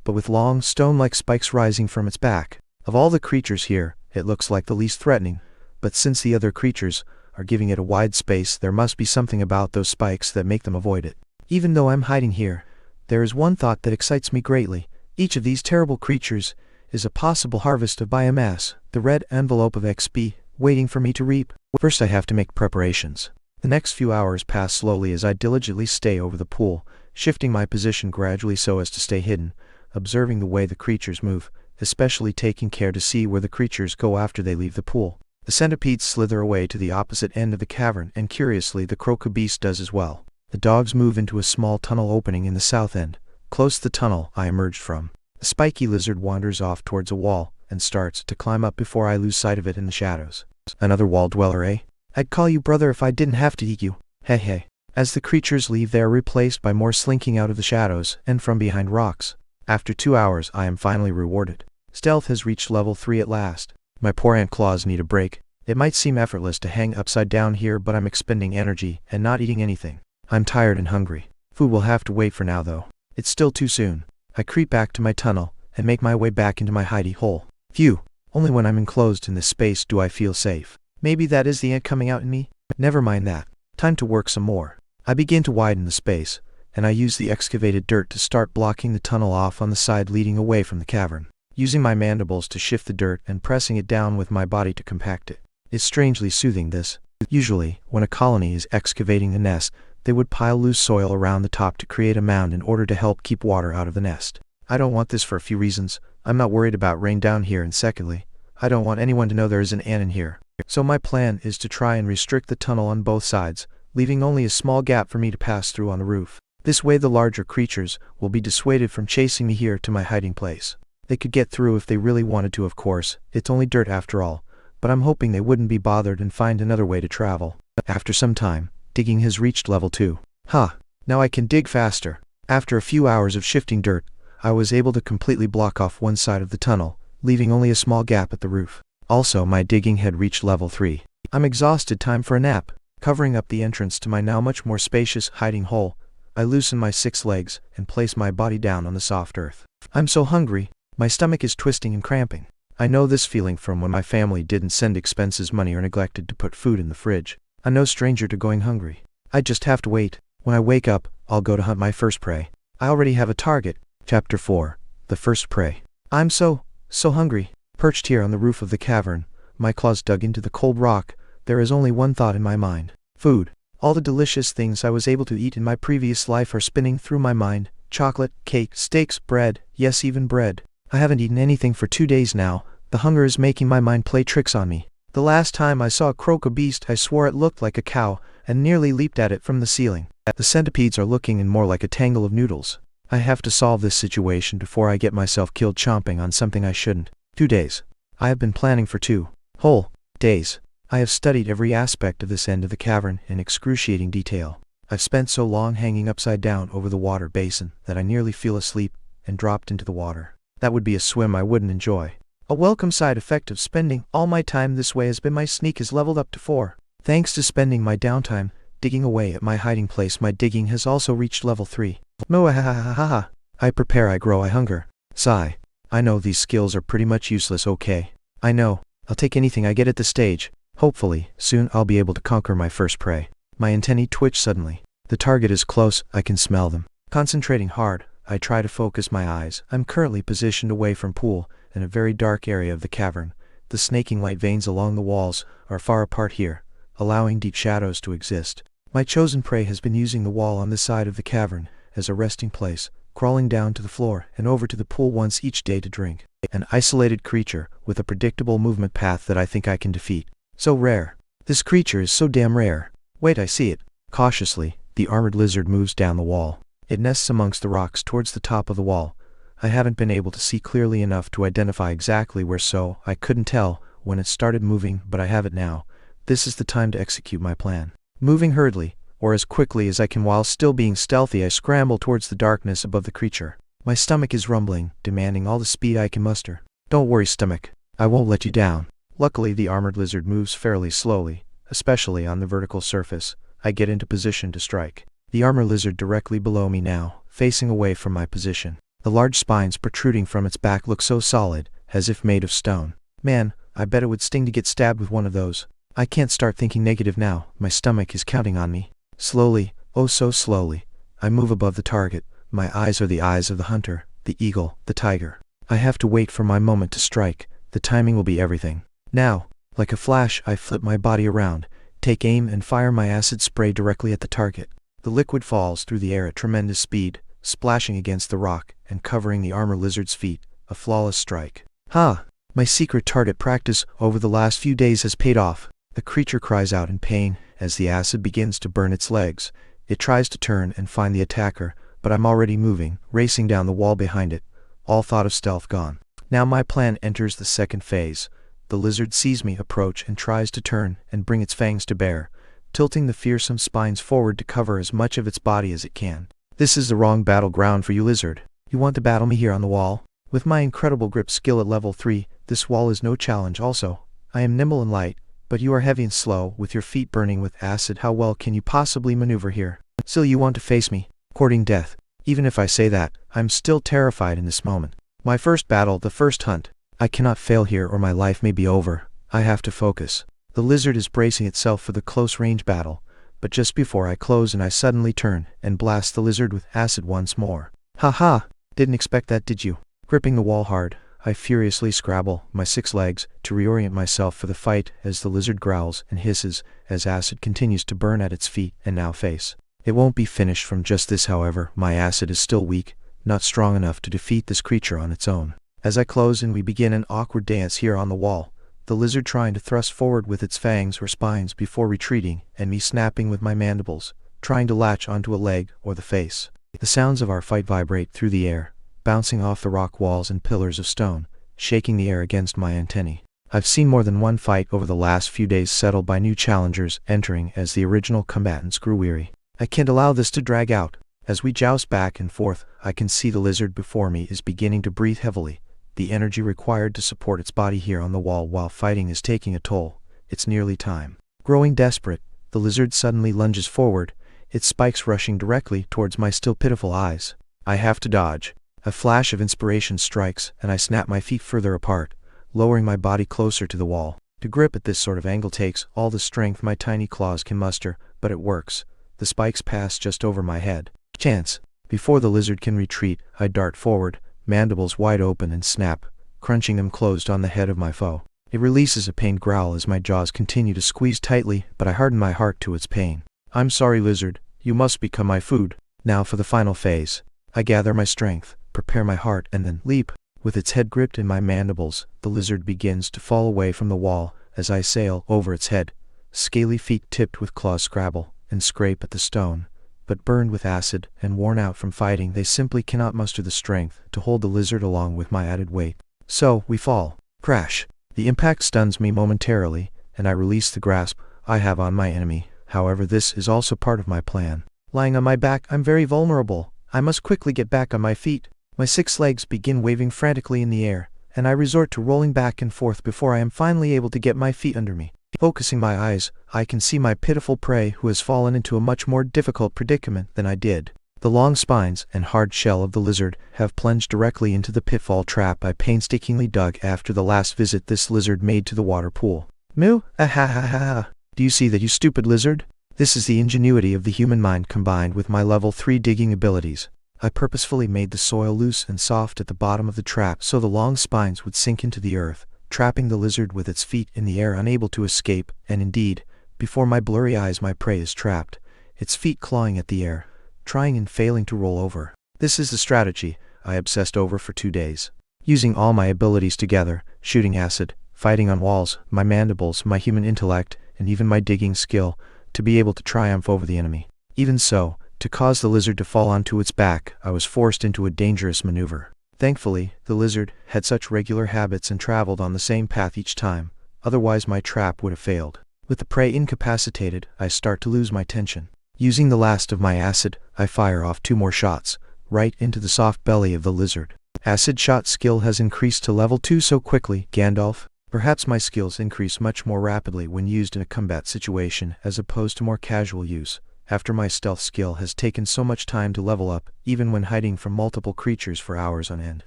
but with long, stone-like spikes rising from its back. Of all the creatures here, it looks like the least threatening, but since the other creatures are giving it a wide space, there must be something about those spikes that make them avoid it. Even though I'm hiding here, there is one thought that excites me greatly. Each of these terrible creatures is a possible harvest of biomass, the red envelope of XP, waiting for me to reap. First I have to make preparations. The next few hours pass slowly as I diligently stay over the pool, shifting my position gradually so as to stay hidden, observing the way the creatures move, especially taking care to see where the creatures go after they leave the pool. The centipedes slither away to the opposite end of the cavern, and curiously the crocobeast does as well. The dogs move into a small tunnel opening in the south end, close to the tunnel I emerged from. The spiky lizard wanders off towards a wall, and starts to climb up before I lose sight of it in the shadows. Another wall dweller, eh? I'd call you brother if I didn't have to eat you. Hey hey. As the creatures leave, they are replaced by more slinking out of the shadows and from behind rocks. After 2 hours I am finally rewarded. Stealth has reached level 3 at last. My poor ant claws need a break. It might seem effortless to hang upside down here, but I'm expending energy and not eating anything. I'm tired and hungry. Food will have to wait for now though. It's still too soon. I creep back to my tunnel and make my way back into my hidey hole. Phew. Only when I'm enclosed in this space do I feel safe. Maybe that is the ant coming out in me? Never mind that. Time to work some more. I begin to widen the space, and I use the excavated dirt to start blocking the tunnel off on the side leading away from the cavern. Using my mandibles to shift the dirt and pressing it down with my body to compact it. It's strangely soothing, this. Usually, when a colony is excavating a nest, they would pile loose soil around the top to create a mound in order to help keep water out of the nest. I don't want this for a few reasons. I'm not worried about rain down here, and secondly, I don't want anyone to know there is an ant in here. So my plan is to try and restrict the tunnel on both sides, leaving only a small gap for me to pass through on the roof. This way the larger creatures will be dissuaded from chasing me here to my hiding place. They could get through if they really wanted to, of course. It's only dirt after all, but I'm hoping they wouldn't be bothered and find another way to travel. After some time, digging has reached level 2. Now I can dig faster. After a few hours of shifting dirt, I was able to completely block off one side of the tunnel, leaving only a small gap at the roof. Also, my digging had reached level 3. I'm exhausted, time for a nap. Covering up the entrance to my now much more spacious hiding hole, I loosen my 6 legs and place my body down on the soft earth. I'm so hungry, my stomach is twisting and cramping. I know this feeling from when my family didn't send expenses money or neglected to put food in the fridge. I'm no stranger to going hungry. I just have to wait. When I wake up, I'll go to hunt my first prey. I already have a target. Chapter 4. The First Prey. I'm so hungry. Perched here on the roof of the cavern, my claws dug into the cold rock, there is only one thought in my mind. Food. All the delicious things I was able to eat in my previous life are spinning through my mind. Chocolate, cake, steaks, bread, yes, even bread. I haven't eaten anything for 2 days now. The hunger is making my mind play tricks on me. The last time I saw a croco beast, I swore it looked like a cow, and nearly leaped at it from the ceiling. The centipedes are looking more like a tangle of noodles. I have to solve this situation before I get myself killed chomping on something I shouldn't. 2 days. I have been planning for 2 whole days. I have studied every aspect of this end of the cavern in excruciating detail. I've spent so long hanging upside down over the water basin that I nearly fell asleep and dropped into the water. That would be a swim I wouldn't enjoy. A welcome side effect of spending all my time this way has been my sneak has leveled up to 4. Thanks to spending my downtime digging away at my hiding place, my digging has also reached level 3. Moahahahaha. I prepare, I grow, I hunger. Sigh. I know these skills are pretty much useless, okay. I know. I'll take anything I get at this stage. Hopefully, soon I'll be able to conquer my first prey. My antennae twitch suddenly. The target is close, I can smell them. Concentrating hard, I try to focus my eyes. I'm currently positioned away from pool, in a very dark area of the cavern. The snaking light veins along the walls are far apart here, allowing deep shadows to exist. My chosen prey has been using the wall on this side of the cavern as a resting place, crawling down to the floor and over to the pool once each day to drink. An isolated creature with a predictable movement path that I think I can defeat. So rare. This creature is so damn rare. Wait, I see it. Cautiously, the armored lizard moves down the wall. It nests amongst the rocks towards the top of the wall. I haven't been able to see clearly enough to identify exactly where, so I couldn't tell when it started moving, but I have it now. This is the time to execute my plan. Moving hurriedly, or as quickly as I can while still being stealthy, I scramble towards the darkness above the creature. My stomach is rumbling, demanding all the speed I can muster. Don't worry, stomach. I won't let you down. Luckily, the armored lizard moves fairly slowly, especially on the vertical surface. I get into position to strike. The armor lizard directly below me now, facing away from my position. The large spines protruding from its back look so solid, as if made of stone. Man, I bet it would sting to get stabbed with one of those. I can't start thinking negative now, my stomach is counting on me. Slowly, oh so slowly, I move above the target. My eyes are the eyes of the hunter, the eagle, the tiger. I have to wait for my moment to strike. The timing will be everything. Now, like a flash, I flip my body around, take aim and fire my acid spray directly at the target. The liquid falls through the air at tremendous speed, splashing against the rock and covering the armor lizard's feet. A flawless strike. Ha! My secret target practice over the last few days has paid off. The creature cries out in pain as the acid begins to burn its legs. It tries to turn and find the attacker, but I'm already moving, racing down the wall behind it. All thought of stealth gone. Now my plan enters the second phase. The lizard sees me approach and tries to turn and bring its fangs to bear, tilting the fearsome spines forward to cover as much of its body as it can. This is the wrong battleground for you, lizard. You want to battle me here on the wall? With my incredible grip skill at level 3, this wall is no challenge also. I am nimble and light, but you are heavy and slow, with your feet burning with acid. How well can you possibly maneuver here? Still you want to face me, courting death. Even if I say that, I'm still terrified in this moment. My first battle, the first hunt. I cannot fail here or my life may be over. I have to focus. The lizard is bracing itself for the close-range battle, but just before I close and I suddenly turn and blast the lizard with acid once more. Ha ha! Didn't expect that, did you? Gripping the wall hard, I furiously scrabble my 6 legs to reorient myself for the fight as the lizard growls and hisses as acid continues to burn at its feet and now face. It won't be finished from just this, however. My acid is still weak, not strong enough to defeat this creature on its own. As I close and we begin an awkward dance here on the wall, the lizard trying to thrust forward with its fangs or spines before retreating, and me snapping with my mandibles, trying to latch onto a leg or the face. The sounds of our fight vibrate through the air, bouncing off the rock walls and pillars of stone, shaking the air against my antennae. I've seen more than one fight over the last few days settled by new challengers entering as the original combatants grew weary. I can't allow this to drag out. As we joust back and forth, I can see the lizard before me is beginning to breathe heavily. The energy required to support its body here on the wall while fighting is taking a toll. It's nearly time. Growing desperate, the lizard suddenly lunges forward, its spikes rushing directly towards my still pitiful eyes. I have to dodge. A flash of inspiration strikes, and I snap my feet further apart, lowering my body closer to the wall. To grip at this sort of angle takes all the strength my tiny claws can muster, but it works. The spikes pass just over my head. Chance. Before the lizard can retreat, I dart forward, mandibles wide open, and snap, crunching them closed on the head of my foe. It releases a pained growl as my jaws continue to squeeze tightly, but I harden my heart to its pain. I'm sorry, lizard. You must become my food. Now for the final phase. I gather my strength, prepare my heart, and then leap. With its head gripped in my mandibles, the lizard begins to fall away from the wall as I sail over its head. Scaly feet tipped with claws scrabble and scrape at the stone, but burned with acid and worn out from fighting, they simply cannot muster the strength to hold the lizard along with my added weight. So, we fall. Crash. The impact stuns me momentarily, and I release the grasp I have on my enemy. However, this is also part of my plan. Lying on my back, I'm very vulnerable. I must quickly get back on my feet. My 6 legs begin waving frantically in the air, and I resort to rolling back and forth before I am finally able to get my feet under me. Focusing my eyes, I can see my pitiful prey who has fallen into a much more difficult predicament than I did. The long spines and hard shell of the lizard have plunged directly into the pitfall trap I painstakingly dug after the last visit this lizard made to the water pool. Moo! Ah-ha-ha-ha! Do you see that, you stupid lizard? This is the ingenuity of the human mind combined with my level 3 digging abilities. I purposefully made the soil loose and soft at the bottom of the trap so the long spines would sink into the earth, trapping the lizard with its feet in the air, unable to escape, and indeed, before my blurry eyes my prey is trapped, its feet clawing at the air, trying and failing to roll over. This is the strategy I obsessed over for 2 days. Using all my abilities together, shooting acid, fighting on walls, my mandibles, my human intellect, and even my digging skill, to be able to triumph over the enemy. Even so, to cause the lizard to fall onto its back, I was forced into a dangerous maneuver. Thankfully, the lizard had such regular habits and traveled on the same path each time, otherwise my trap would have failed. With the prey incapacitated, I start to lose my tension. Using the last of my acid, I fire off 2 more shots, right into the soft belly of the lizard. Acid shot skill has increased to level 2 so quickly, Gandalf. Perhaps my skills increase much more rapidly when used in a combat situation as opposed to more casual use, after my stealth skill has taken so much time to level up, even when hiding from multiple creatures for hours on end.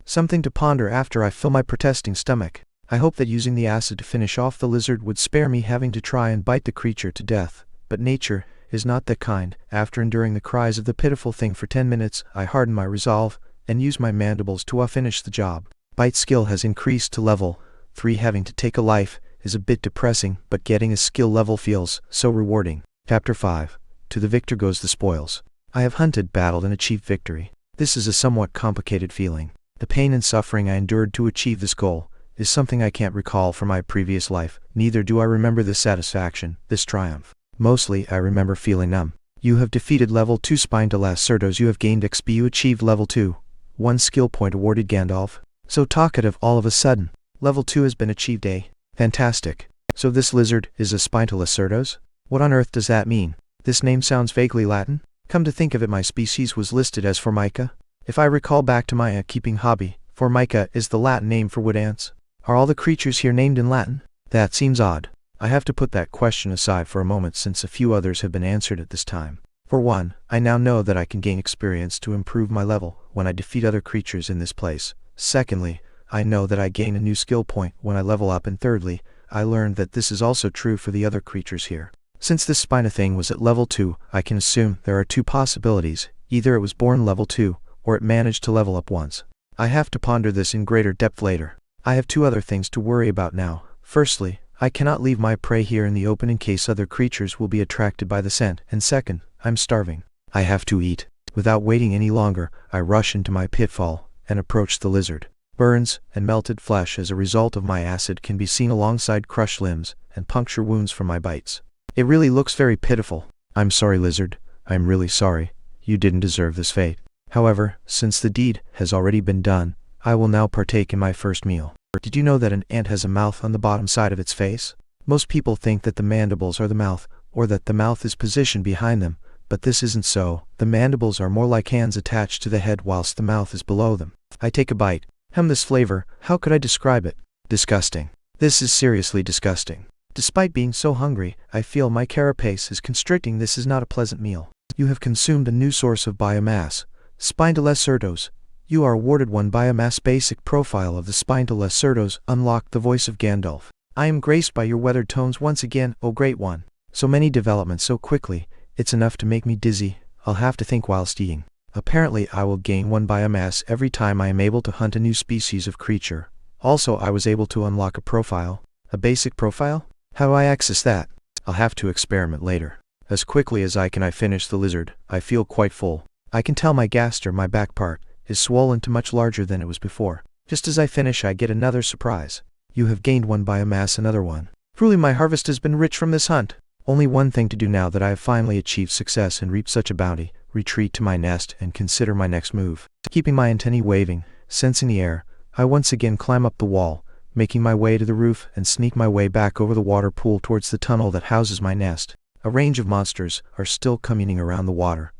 Something to ponder after I fill my protesting stomach. I hope that using the acid to finish off the lizard would spare me having to try and bite the creature to death, but nature is not that kind. After enduring the cries of the pitiful thing for 10 minutes, I harden my resolve and use my mandibles to finish the job. Bite skill has increased to level 3. Having to take a life is a bit depressing, but getting a skill level feels so rewarding. Chapter 5. To the victor goes the spoils. I have hunted, battled, and achieved victory. This is a somewhat complicated feeling. The pain and suffering I endured to achieve this goal is something I can't recall from my previous life. Neither do I remember this satisfaction, this triumph. Mostly, I remember feeling numb. You have defeated level 2 Spinetalacerdos. You have gained XP. You achieved level 2. 1 skill point awarded, Gandalf. So talkative all of a sudden. Level 2 has been achieved, eh? Fantastic. So this lizard is a Spinetalacerdos? What on earth does that mean? This name sounds vaguely Latin. Come to think of it, my species was listed as Formica. If I recall back to my keeping hobby, Formica is the Latin name for wood ants. Are all the creatures here named in Latin? That seems odd. I have to put that question aside for a moment since a few others have been answered at this time. For one, I now know that I can gain experience to improve my level when I defeat other creatures in this place. Secondly, I know that I gain a new skill point when I level up, and thirdly, I learned that this is also true for the other creatures here. Since this Spina thing was at level 2, I can assume there are 2 possibilities. Either it was born level 2, or it managed to level up once. I have to ponder this in greater depth later. I have 2 other things to worry about now. Firstly, I cannot leave my prey here in the open in case other creatures will be attracted by the scent, and second, I'm starving. I have to eat. Without waiting any longer, I rush into my pitfall and approach the lizard. Burns and melted flesh as a result of my acid can be seen alongside crushed limbs and puncture wounds from my bites. It really looks very pitiful. I'm sorry, lizard. I'm really sorry. You didn't deserve this fate. However, since the deed has already been done, I will now partake in my first meal. Did you know that an ant has a mouth on the bottom side of its face? Most people think that the mandibles are the mouth, or that the mouth is positioned behind them, But this isn't so. The mandibles are more like hands attached to the head whilst the mouth is below them. I take a bite. This flavor, how could I describe it? Disgusting. This is seriously disgusting. Despite being so hungry, I feel my carapace is constricting. This is not a pleasant meal. You have consumed a new source of biomass. Spinolacertos. You are awarded one biomass. Basic profile of the Spinolacertos. Unlock the voice of Gandalf. I am graced by your weathered tones once again, O Great One. So many developments so quickly, it's enough to make me dizzy. I'll have to think whilst eating. Apparently I will gain one biomass every time I am able to hunt a new species of creature. Also I was able to unlock a profile. A basic profile? How do I access that? I'll have to experiment later. As quickly as I can I finish the lizard. I feel quite full. I can tell my gaster, my back part, is swollen to much larger than it was before. Just as I finish I get another surprise. You have gained one biomass, another one. Truly my harvest has been rich from this hunt. Only one thing to do now that I have finally achieved success and reaped such a bounty. Retreat to my nest and consider my next move. Keeping my antennae waving, sensing the air, I once again climb up the wall, making my way to the roof and sneak my way back over the water pool towards the tunnel that houses my nest. A range of monsters are still communing around the water,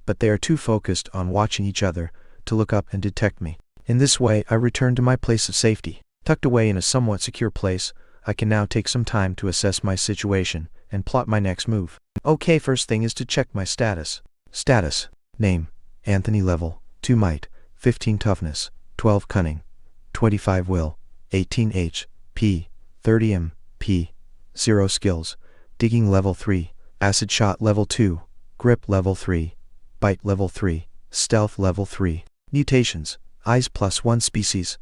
but they are too focused on watching each other to look up and detect me. In this way I return to my place of safety. Tucked away in a somewhat secure place, I can now take some time to assess my situation and plot my next move. Okay, first thing is to check my status. Status. Name. Anthony. Level. 2 Might. 15 Toughness. 12 Cunning. 25 Will. 18 HP. 30 MP. 0 Skills. Digging Level 3. Acid Shot Level 2. Grip Level 3. Bite Level 3. Stealth Level 3. Mutations. Eyes +1 species.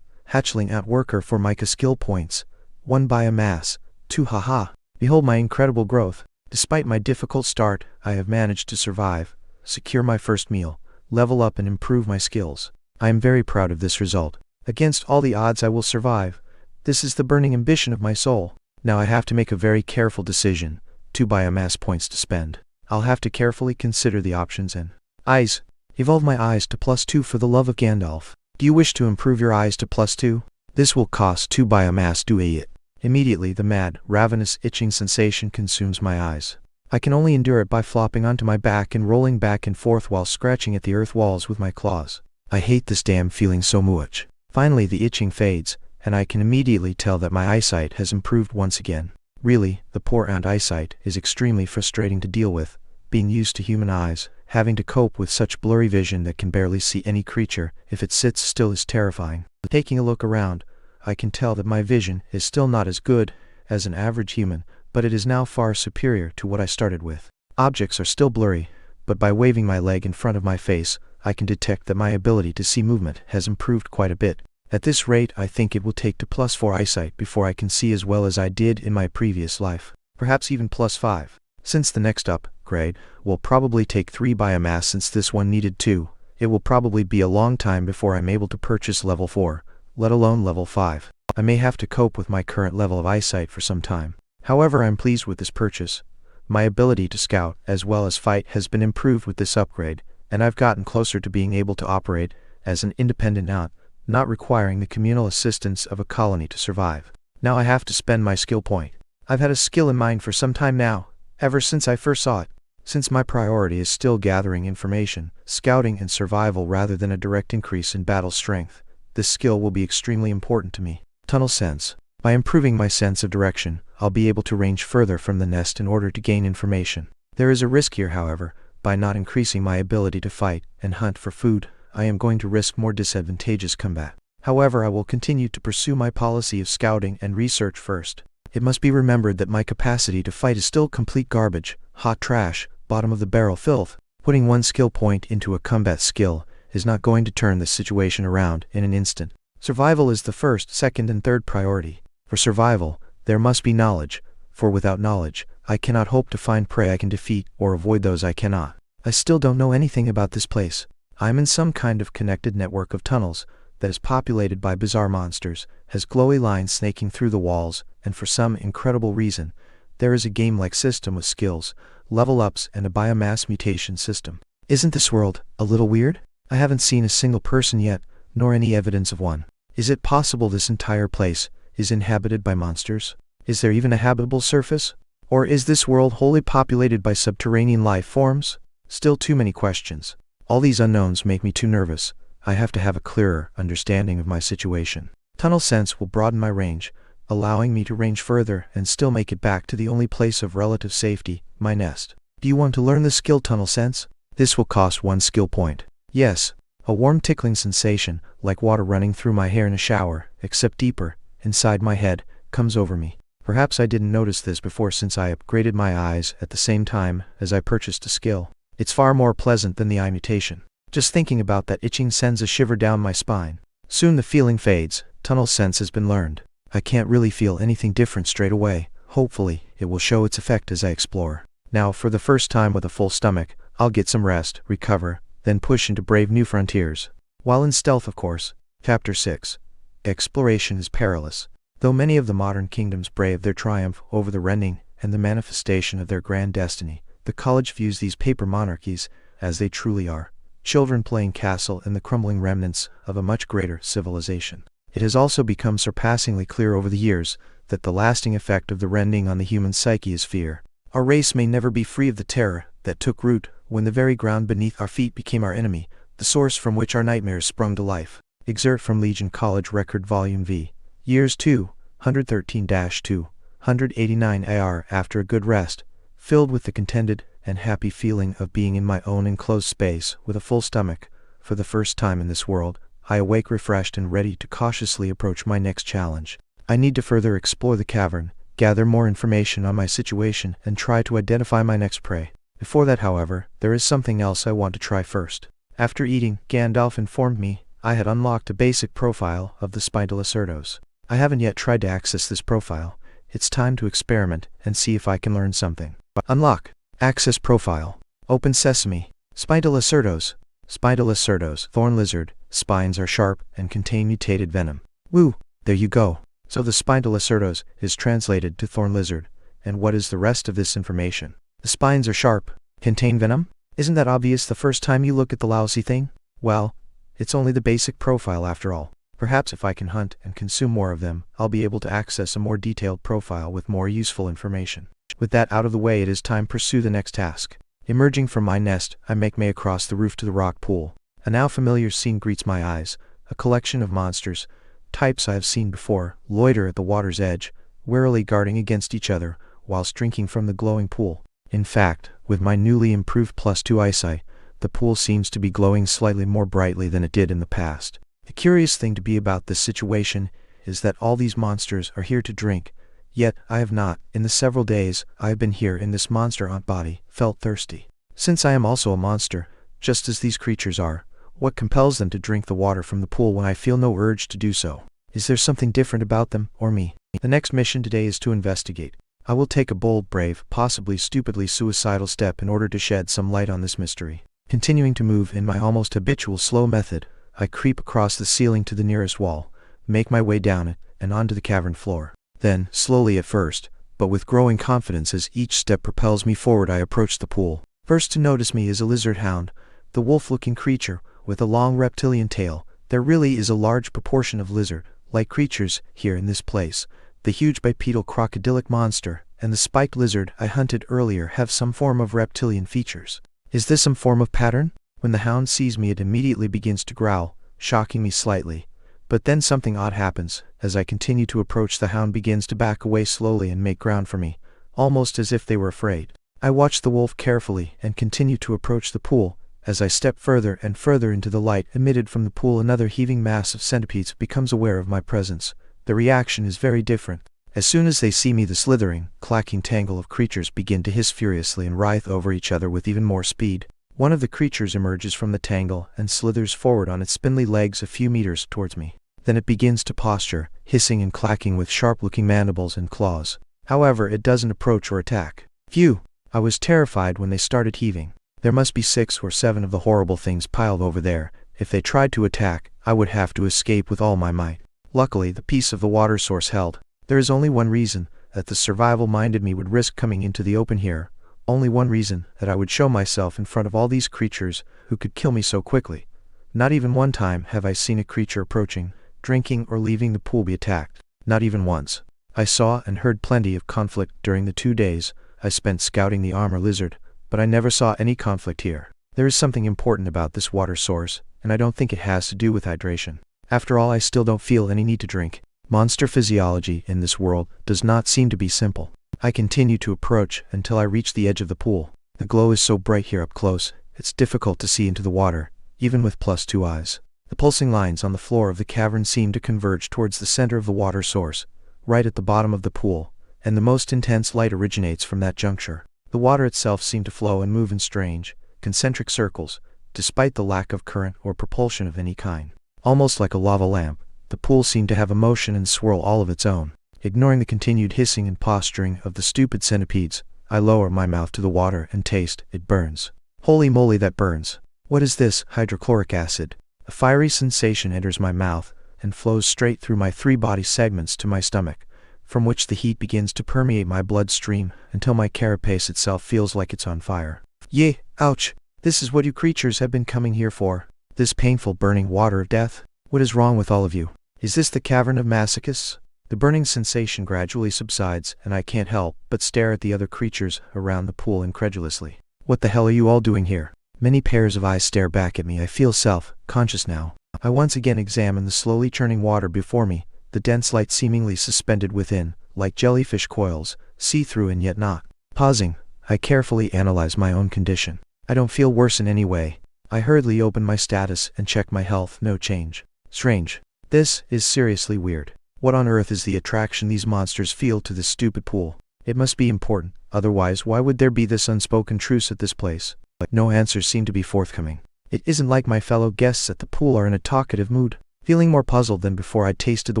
Hatchling Outworker for Micah skill points. 1 biomass. 2 Haha. Behold my incredible growth. Despite my difficult start, I have managed to survive, secure my first meal, level up and improve my skills. I am very proud of this result. Against all the odds I will survive. This is the burning ambition of my soul. Now I have to make a very careful decision. 2 biomass points to spend. I'll have to carefully consider the options and eyes. Evolve my eyes to +2 for the love of Gandalf. Do you wish to improve your eyes to +2? This will cost 2 biomass. Do it. Immediately the mad, ravenous itching sensation consumes my eyes. I can only endure it by flopping onto my back and rolling back and forth while scratching at the earth walls with my claws. I hate this damn feeling so much. Finally the itching fades, and I can immediately tell that my eyesight has improved once again. Really, the poor aunt eyesight is extremely frustrating to deal with, being used to human eyes, having to cope with such blurry vision that can barely see any creature if it sits still is terrifying. Taking a look around, I can tell that my vision is still not as good as an average human, but it is now far superior to what I started with. Objects are still blurry, but by waving my leg in front of my face, I can detect that my ability to see movement has improved quite a bit. At this rate I think it will take to +4 eyesight before I can see as well as I did in my previous life. Perhaps even +5. Since the next upgrade will probably take 3 biomass since this one needed 2, it will probably be a long time before I'm able to purchase level 4. Let alone level 5. I may have to cope with my current level of eyesight for some time. However, I'm pleased with this purchase. My ability to scout as well as fight has been improved with this upgrade, and I've gotten closer to being able to operate as an independent aunt, not requiring the communal assistance of a colony to survive. Now I have to spend my skill point. I've had a skill in mind for some time now, ever since I first saw it. Since my priority is still gathering information, scouting and survival rather than a direct increase in battle strength, this skill will be extremely important to me. Tunnel Sense. By improving my sense of direction, I'll be able to range further from the nest in order to gain information. There is a risk here, however. By not increasing my ability to fight and hunt for food, I am going to risk more disadvantageous combat. However, I will continue to pursue my policy of scouting and research first. It must be remembered that my capacity to fight is still complete garbage, hot trash, bottom of the barrel filth. Putting one skill point into a combat skill is not going to turn this situation around in an instant. Survival is the first, second, and third priority. For survival, there must be knowledge, for without knowledge, I cannot hope to find prey I can defeat or avoid those I cannot. I still don't know anything about this place. I am in some kind of connected network of tunnels that is populated by bizarre monsters, has glowy lines snaking through the walls, and for some incredible reason, there is a game-like system with skills, level ups, and a biomass mutation system. Isn't this world a little weird? I haven't seen a single person yet, nor any evidence of one. Is it possible this entire place is inhabited by monsters? Is there even a habitable surface? Or is this world wholly populated by subterranean life forms? Still too many questions. All these unknowns make me too nervous. I have to have a clearer understanding of my situation. Tunnel sense will broaden my range, allowing me to range further and still make it back to the only place of relative safety, my nest. Do you want to learn the skill tunnel sense? This will cost 1 skill point. Yes. A warm tickling sensation, like water running through my hair in a shower, except deeper, inside my head, comes over me. Perhaps I didn't notice this before since I upgraded my eyes at the same time as I purchased a skill. It's far more pleasant than the eye mutation. Just thinking about that itching sends a shiver down my spine. Soon the feeling fades. Tunnel sense has been learned. I can't really feel anything different straight away. Hopefully, it will show its effect as I explore. Now, for the first time with a full stomach, I'll get some rest, recover, then push into brave new frontiers. While in stealth, of course. Chapter 6. Exploration is perilous. Though many of the modern kingdoms brave their triumph over the rending and the manifestation of their grand destiny, the college views these paper monarchies as they truly are. Children playing castle in the crumbling remnants of a much greater civilization. It has also become surpassingly clear over the years that the lasting effect of the rending on the human psyche is fear. Our race may never be free of the terror that took root when the very ground beneath our feet became our enemy, the source from which our nightmares sprung to life. Excerpt from Legion College Record Volume V. Years 2, 113-2, 189 AR. After a good rest, filled with the contented and happy feeling of being in my own enclosed space with a full stomach, for the first time in this world, I awake refreshed and ready to cautiously approach my next challenge. I need to further explore the cavern, gather more information on my situation, and try to identify my next prey. Before that, however, there is something else I want to try first. After eating, Gandalf informed me I had unlocked a basic profile of the Spindylocertos. I haven't yet tried to access this profile. It's time to experiment and see if I can learn something. Unlock. Access profile. Open sesame. Spindylocertos. Spindylocertos, thorn lizard, spines are sharp and contain mutated venom. Woo! There you go. So the Spindylocertos is translated to thorn lizard. And what is the rest of this information? The spines are sharp. Contain venom? Isn't that obvious the first time you look at the lousy thing? Well, it's only the basic profile after all. Perhaps if I can hunt and consume more of them, I'll be able to access a more detailed profile with more useful information. With that out of the way, it is time to pursue the next task. Emerging from my nest, I make my way across the roof to the rock pool. A now familiar scene greets my eyes. A collection of monsters, types I have seen before, loiter at the water's edge, warily guarding against each other, whilst drinking from the glowing pool. In fact, with my newly improved +2 eyesight, the pool seems to be glowing slightly more brightly than it did in the past. The curious thing to be about this situation is that all these monsters are here to drink, yet I have not, in the several days I have been here in this monster-aunt body, felt thirsty. Since I am also a monster, just as these creatures are, what compels them to drink the water from the pool when I feel no urge to do so? Is there something different about them, or me? The next mission today is to investigate. I will take a bold, brave, possibly stupidly suicidal step in order to shed some light on this mystery. Continuing to move in my almost habitual slow method, I creep across the ceiling to the nearest wall, make my way down it, and onto the cavern floor. Then, slowly at first, but with growing confidence as each step propels me forward, I approach the pool. First to notice me is a lizard hound, the wolf-looking creature, with a long reptilian tail. There really is a large proportion of lizard-like creatures here in this place. The huge bipedal crocodilic monster and the spiked lizard I hunted earlier have some form of reptilian features. Is this some form of pattern? When the hound sees me, it immediately begins to growl, shocking me slightly. But then something odd happens. As I continue to approach, the hound begins to back away slowly and make ground for me, almost as if they were afraid. I watch the wolf carefully and continue to approach the pool. As I step further and further into the light emitted from the pool, another heaving mass of centipedes becomes aware of my presence. The reaction is very different. As soon as they see me, the slithering, clacking tangle of creatures begin to hiss furiously and writhe over each other with even more speed. One of the creatures emerges from the tangle and slithers forward on its spindly legs a few meters towards me. Then it begins to posture, hissing and clacking with sharp-looking mandibles and claws. However, it doesn't approach or attack. Phew! I was terrified when they started heaving. There must be 6 or 7 of the horrible things piled over there. If they tried to attack, I would have to escape with all my might. Luckily, the piece of the water source held. There is only one reason that the survival-minded me would risk coming into the open here. Only one reason that I would show myself in front of all these creatures who could kill me so quickly. Not even one time have I seen a creature approaching, drinking, or leaving the pool be attacked. Not even once. I saw and heard plenty of conflict during the 2 days I spent scouting the armor lizard, but I never saw any conflict here. There is something important about this water source, and I don't think it has to do with hydration. After all, I still don't feel any need to drink. Monster physiology in this world does not seem to be simple. I continue to approach until I reach the edge of the pool. The glow is so bright here up close, it's difficult to see into the water, even with +2 eyes. The pulsing lines on the floor of the cavern seem to converge towards the center of the water source, right at the bottom of the pool, and the most intense light originates from that juncture. The water itself seemed to flow and move in strange, concentric circles, despite the lack of current or propulsion of any kind. Almost like a lava lamp, the pool seemed to have a motion and swirl all of its own. Ignoring the continued hissing and posturing of the stupid centipedes, I lower my mouth to the water and taste. It burns. Holy moly, that burns. What is this? Hydrochloric acid. A fiery sensation enters my mouth and flows straight through my 3 body segments to my stomach, from which the heat begins to permeate my bloodstream until my carapace itself feels like it's on fire. Yeh! Ouch! This is what you creatures have been coming here for. This painful burning water of death? What is wrong with all of you? Is this the cavern of masochists? The burning sensation gradually subsides, and I can't help but stare at the other creatures around the pool incredulously. What the hell are you all doing here? Many pairs of eyes stare back at me. I feel self-conscious now. I once again examine the slowly churning water before me, the dense light seemingly suspended within, like jellyfish coils, see-through and yet not. Pausing, I carefully analyze my own condition. I don't feel worse in any way. I hurriedly open my status and check my health. No change. Strange. This is seriously weird. What on earth is the attraction these monsters feel to this stupid pool? It must be important, otherwise why would there be this unspoken truce at this place? But no answers seem to be forthcoming. It isn't like my fellow guests at the pool are in a talkative mood. Feeling more puzzled than before I'd tasted the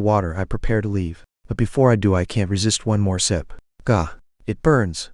water, I prepare to leave. But before I do, I can't resist one more sip. Gah! It burns.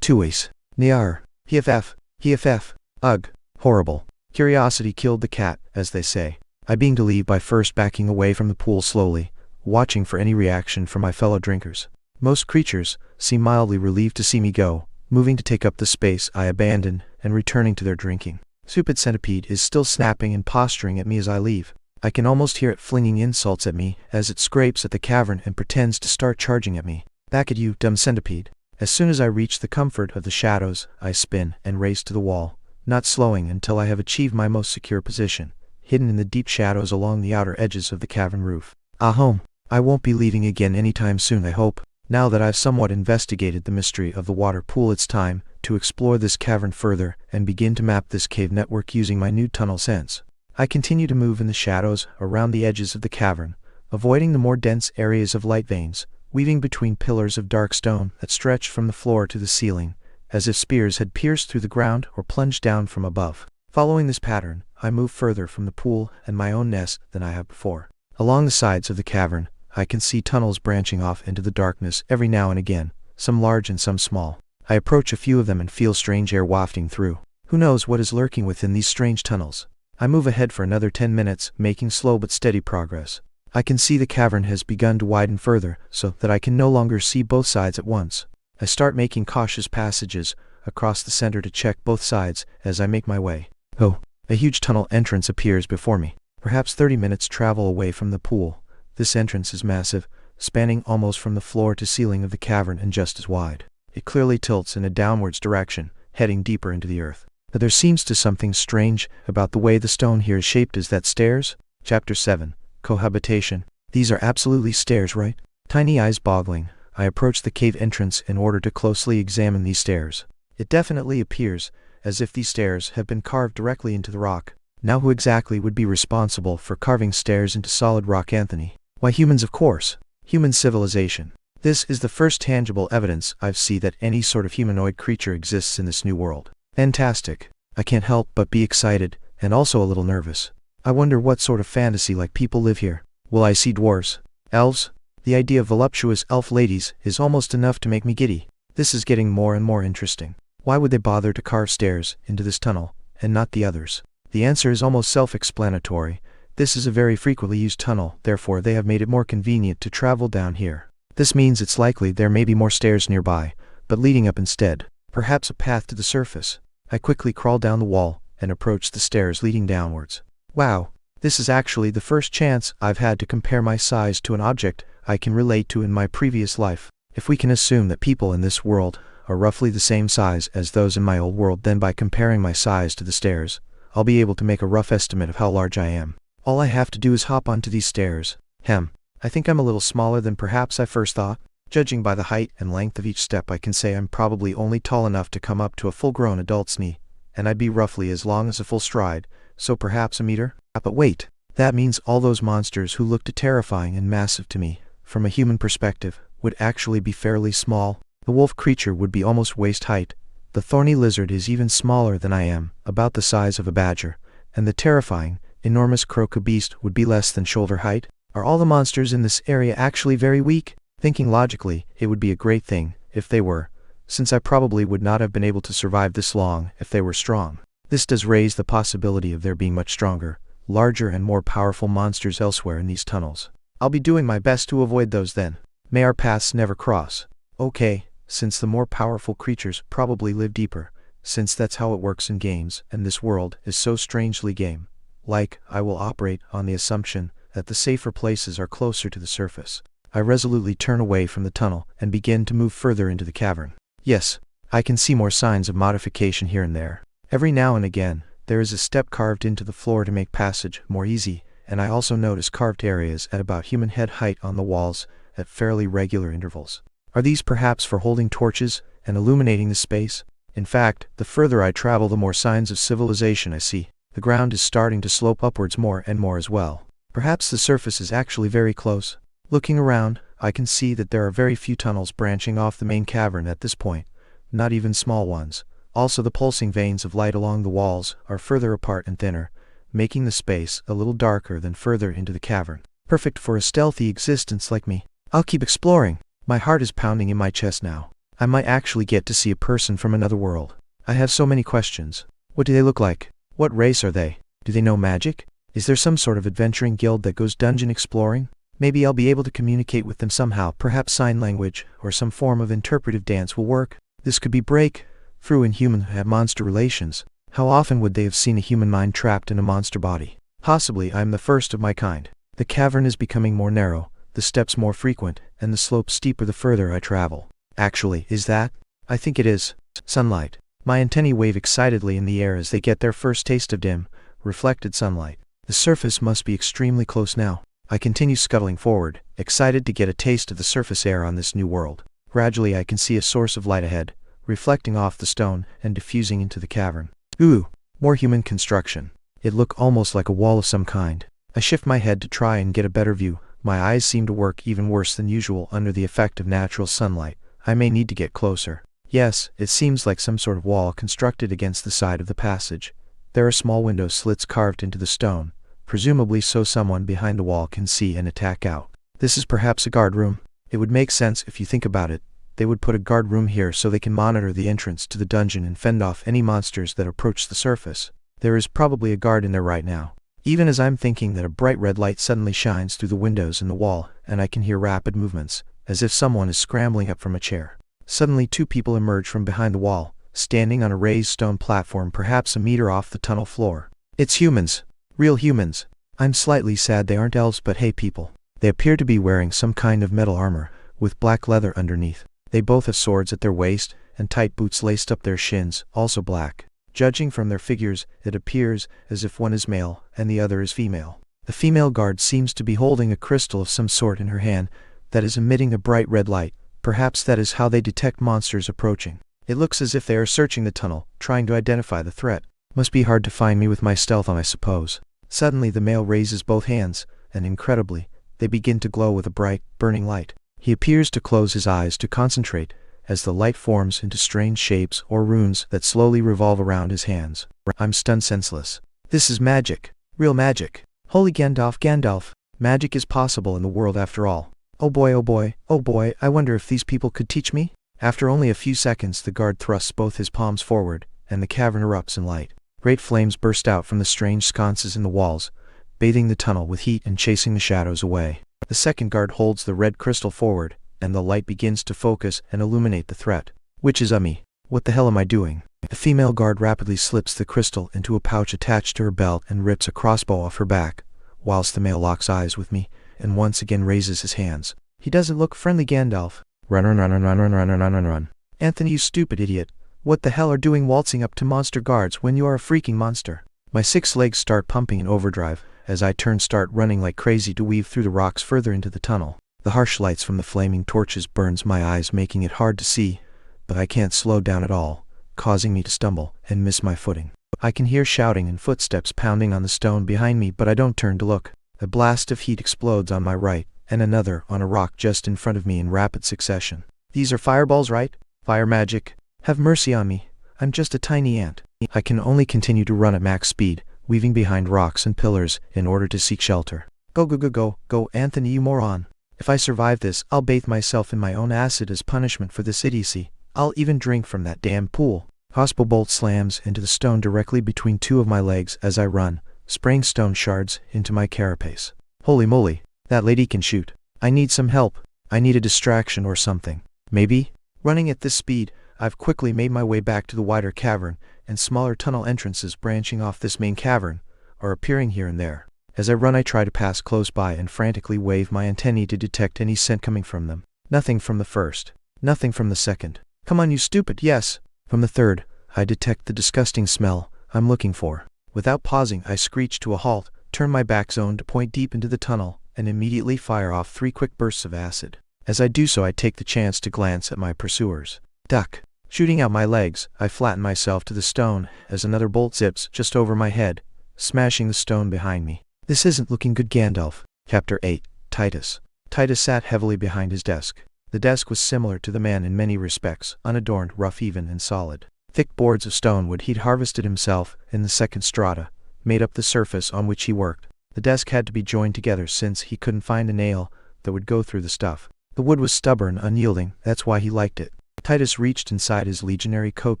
Tuis. Niar. Hff. Ugh. Horrible. Curiosity killed the cat, as they say. I began to leave by first backing away from the pool slowly, watching for any reaction from my fellow drinkers. Most creatures seem mildly relieved to see me go, moving to take up the space I abandoned and returning to their drinking. Stupid centipede is still snapping and posturing at me as I leave. I can almost hear it flinging insults at me as it scrapes at the cavern and pretends to start charging at me. Back at you, dumb centipede. As soon as I reach the comfort of the shadows, I spin and race to the wall, not slowing until I have achieved my most secure position, hidden in the deep shadows along the outer edges of the cavern roof. Home. I won't be leaving again anytime soon, I hope. Now that I've somewhat investigated the mystery of the water pool, it's time to explore this cavern further and begin to map this cave network using my new tunnel sense. I continue to move in the shadows around the edges of the cavern, avoiding the more dense areas of light veins, weaving between pillars of dark stone that stretch from the floor to the ceiling, as if spears had pierced through the ground or plunged down from above. Following this pattern, I move further from the pool and my own nest than I have before. Along the sides of the cavern, I can see tunnels branching off into the darkness every now and again, some large and some small. I approach a few of them and feel strange air wafting through. Who knows what is lurking within these strange tunnels? I move ahead for another 10 minutes, making slow but steady progress. I can see the cavern has begun to widen further, so that I can no longer see both sides at once. I start making cautious passages across the center to check both sides as I make my way. Oh, a huge tunnel entrance appears before me. Perhaps 30 minutes travel away from the pool. This entrance is massive, spanning almost from the floor to ceiling of the cavern and just as wide. It clearly tilts in a downwards direction, heading deeper into the earth. But there seems to something strange about the way the stone here is shaped. Is that stairs? Chapter 7. Cohabitation. These are absolutely stairs, right? Tiny eyes boggling, I approach the cave entrance in order to closely examine these stairs. It definitely appears as if these stairs have been carved directly into the rock. Now who exactly would be responsible for carving stairs into solid rock, Anthony? Why, humans, of course. Human civilization. This is the first tangible evidence I've seen that any sort of humanoid creature exists in this new world. Fantastic. I can't help but be excited, and also a little nervous. I wonder what sort of fantasy-like people live here. Will I see dwarves? Elves? The idea of voluptuous elf ladies is almost enough to make me giddy. This is getting more and more interesting. Why would they bother to carve stairs into this tunnel, and not the others? The answer is almost self-explanatory. This is a very frequently used tunnel, therefore they have made it more convenient to travel down here. This means it's likely there may be more stairs nearby, but leading up instead. Perhaps a path to the surface. I quickly crawl down the wall and approach the stairs leading downwards. Wow, this is actually the first chance I've had to compare my size to an object I can relate to in my previous life. If we can assume that people in this world are roughly the same size as those in my old world. Then by comparing my size to the stairs, I'll be able to make a rough estimate of how large I am. All I have to do is hop onto these stairs. I think I'm a little smaller than perhaps I first thought. Judging by the height and length of each step, I can say I'm probably only tall enough to come up to a full-grown adult's knee, and I'd be roughly as long as a full stride, so perhaps a meter? But wait, that means all those monsters who looked terrifying and massive to me, from a human perspective, would actually be fairly small. The wolf creature would be almost waist height, the thorny lizard is even smaller than I am, about the size of a badger, and the terrifying, enormous croco beast would be less than shoulder height. Are all the monsters in this area actually very weak? Thinking logically, it would be a great thing if they were, since I probably would not have been able to survive this long if they were strong. This does raise the possibility of there being much stronger, larger and more powerful monsters elsewhere in these tunnels. I'll be doing my best to avoid those then. May our paths never cross. Okay, since the more powerful creatures probably live deeper, since that's how it works in games, and this world is so strangely game-like, I will operate on the assumption that the safer places are closer to the surface. I resolutely turn away from the tunnel and begin to move further into the cavern. Yes, I can see more signs of modification here and there. Every now and again, there is a step carved into the floor to make passage more easy, and I also notice carved areas at about human head height on the walls at fairly regular intervals. Are these perhaps for holding torches and illuminating the space? In fact, the further I travel, the more signs of civilization I see. The ground is starting to slope upwards more and more as well. Perhaps the surface is actually very close. Looking around, I can see that there are very few tunnels branching off the main cavern at this point, not even small ones. Also, the pulsing veins of light along the walls are further apart and thinner, making the space a little darker than further into the cavern. Perfect for a stealthy existence like me. I'll keep exploring. My heart is pounding in my chest now. I might actually get to see a person from another world. I have so many questions. What do they look like? What race are they? Do they know magic? Is there some sort of adventuring guild that goes dungeon exploring? Maybe I'll be able to communicate with them somehow. Perhaps sign language or some form of interpretive dance will work. This could be breakthrough in human have monster relations. How often would they have seen a human mind trapped in a monster body? Possibly I am the first of my kind. The cavern is becoming more narrow, the steps more frequent, and the slope steeper the further I travel. Actually, is that? I think it is. Sunlight. My antennae wave excitedly in the air as they get their first taste of dim, reflected sunlight. The surface must be extremely close now. I continue scuttling forward, excited to get a taste of the surface air on this new world. Gradually I can see a source of light ahead, reflecting off the stone and diffusing into the cavern. Ooh, more human construction. It looked almost like a wall of some kind. I shift my head to try and get a better view. My eyes seem to work even worse than usual under the effect of natural sunlight. I may need to get closer. Yes, it seems like some sort of wall constructed against the side of the passage. There are small window slits carved into the stone, presumably so someone behind the wall can see and attack out. This is perhaps a guard room. It would make sense if you think about it. They would put a guard room here so they can monitor the entrance to the dungeon and fend off any monsters that approach the surface. There is probably a guard in there right now. Even as I'm thinking that, a bright red light suddenly shines through the windows in the wall, and I can hear rapid movements, as if someone is scrambling up from a chair. Suddenly 2 people emerge from behind the wall, standing on a raised stone platform perhaps a meter off the tunnel floor. It's humans. Real humans. I'm slightly sad they aren't elves, but hey people. They appear to be wearing some kind of metal armor, with black leather underneath. They both have swords at their waist, and tight boots laced up their shins, also black. Judging from their figures, it appears as if one is male and the other is female. The female guard seems to be holding a crystal of some sort in her hand that is emitting a bright red light. Perhaps that is how they detect monsters approaching. It looks as if they are searching the tunnel, trying to identify the threat. Must be hard to find me with my stealth on, I suppose. Suddenly the male raises both hands, and incredibly, they begin to glow with a bright, burning light. He appears to close his eyes to concentrate, as the light forms into strange shapes or runes that slowly revolve around his hands. I'm stunned senseless. This is magic. Real magic. Holy Gandalf. Magic is possible in the world after all. Oh boy, oh boy, oh boy, I wonder if these people could teach me? After only a few seconds, the guard thrusts both his palms forward, and the cavern erupts in light. Great flames burst out from the strange sconces in the walls, bathing the tunnel with heat and chasing the shadows away. The second guard holds the red crystal forward, and the light begins to focus and illuminate the threat. Which is me. What the hell am I doing? The female guard rapidly slips the crystal into a pouch attached to her belt and rips a crossbow off her back, whilst the male locks eyes with me, and once again raises his hands. He doesn't look friendly, Gandalf. Run. Anthony, you stupid idiot. What the hell are doing waltzing up to monster guards when you are a freaking monster? My 6 legs start pumping in overdrive, as I start running like crazy to weave through the rocks further into the tunnel. The harsh lights from the flaming torches burns my eyes, making it hard to see, but I can't slow down at all, causing me to stumble and miss my footing. I can hear shouting and footsteps pounding on the stone behind me, but I don't turn to look. A blast of heat explodes on my right, and another on a rock just in front of me in rapid succession. These are fireballs, right? Fire magic. Have mercy on me. I'm just a tiny ant. I can only continue to run at max speed, weaving behind rocks and pillars in order to seek shelter. Go, Anthony, you moron. If I survive this, I'll bathe myself in my own acid as punishment for this idiocy. I'll even drink from that damn pool. Crossbow bolt slams into the stone directly between 2 of my legs as I run, spraying stone shards into my carapace. Holy moly, that lady can shoot. I need some help. I need a distraction or something. Maybe? Running at this speed, I've quickly made my way back to the wider cavern, and smaller tunnel entrances branching off this main cavern are appearing here and there. As I run, I try to pass close by and frantically wave my antennae to detect any scent coming from them. Nothing from the first. Nothing from the second. Come on, you stupid, yes! From the third, I detect the disgusting smell I'm looking for. Without pausing, I screech to a halt, turn my back zone to point deep into the tunnel, and immediately fire off 3 quick bursts of acid. As I do so, I take the chance to glance at my pursuers. Duck! Shooting out my legs, I flatten myself to the stone as another bolt zips just over my head, smashing the stone behind me. This isn't looking good, Gandalf. Chapter 8. Titus. Titus sat heavily behind his desk. The desk was similar to the man in many respects, unadorned, rough, even, and solid. Thick boards of stone wood he'd harvested himself in the second strata made up the surface on which he worked. The desk had to be joined together since he couldn't find a nail that would go through the stuff. The wood was stubborn, unyielding, that's why he liked it. Titus reached inside his legionary coat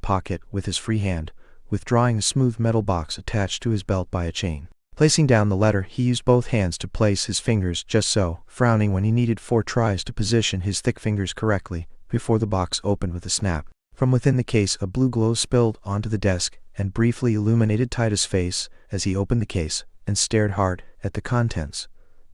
pocket with his free hand, withdrawing a smooth metal box attached to his belt by a chain. Placing down the letter, he used both hands to place his fingers just so, frowning when he needed 4 tries to position his thick fingers correctly, before the box opened with a snap. From within the case, a blue glow spilled onto the desk and briefly illuminated Titus' face as he opened the case and stared hard at the contents,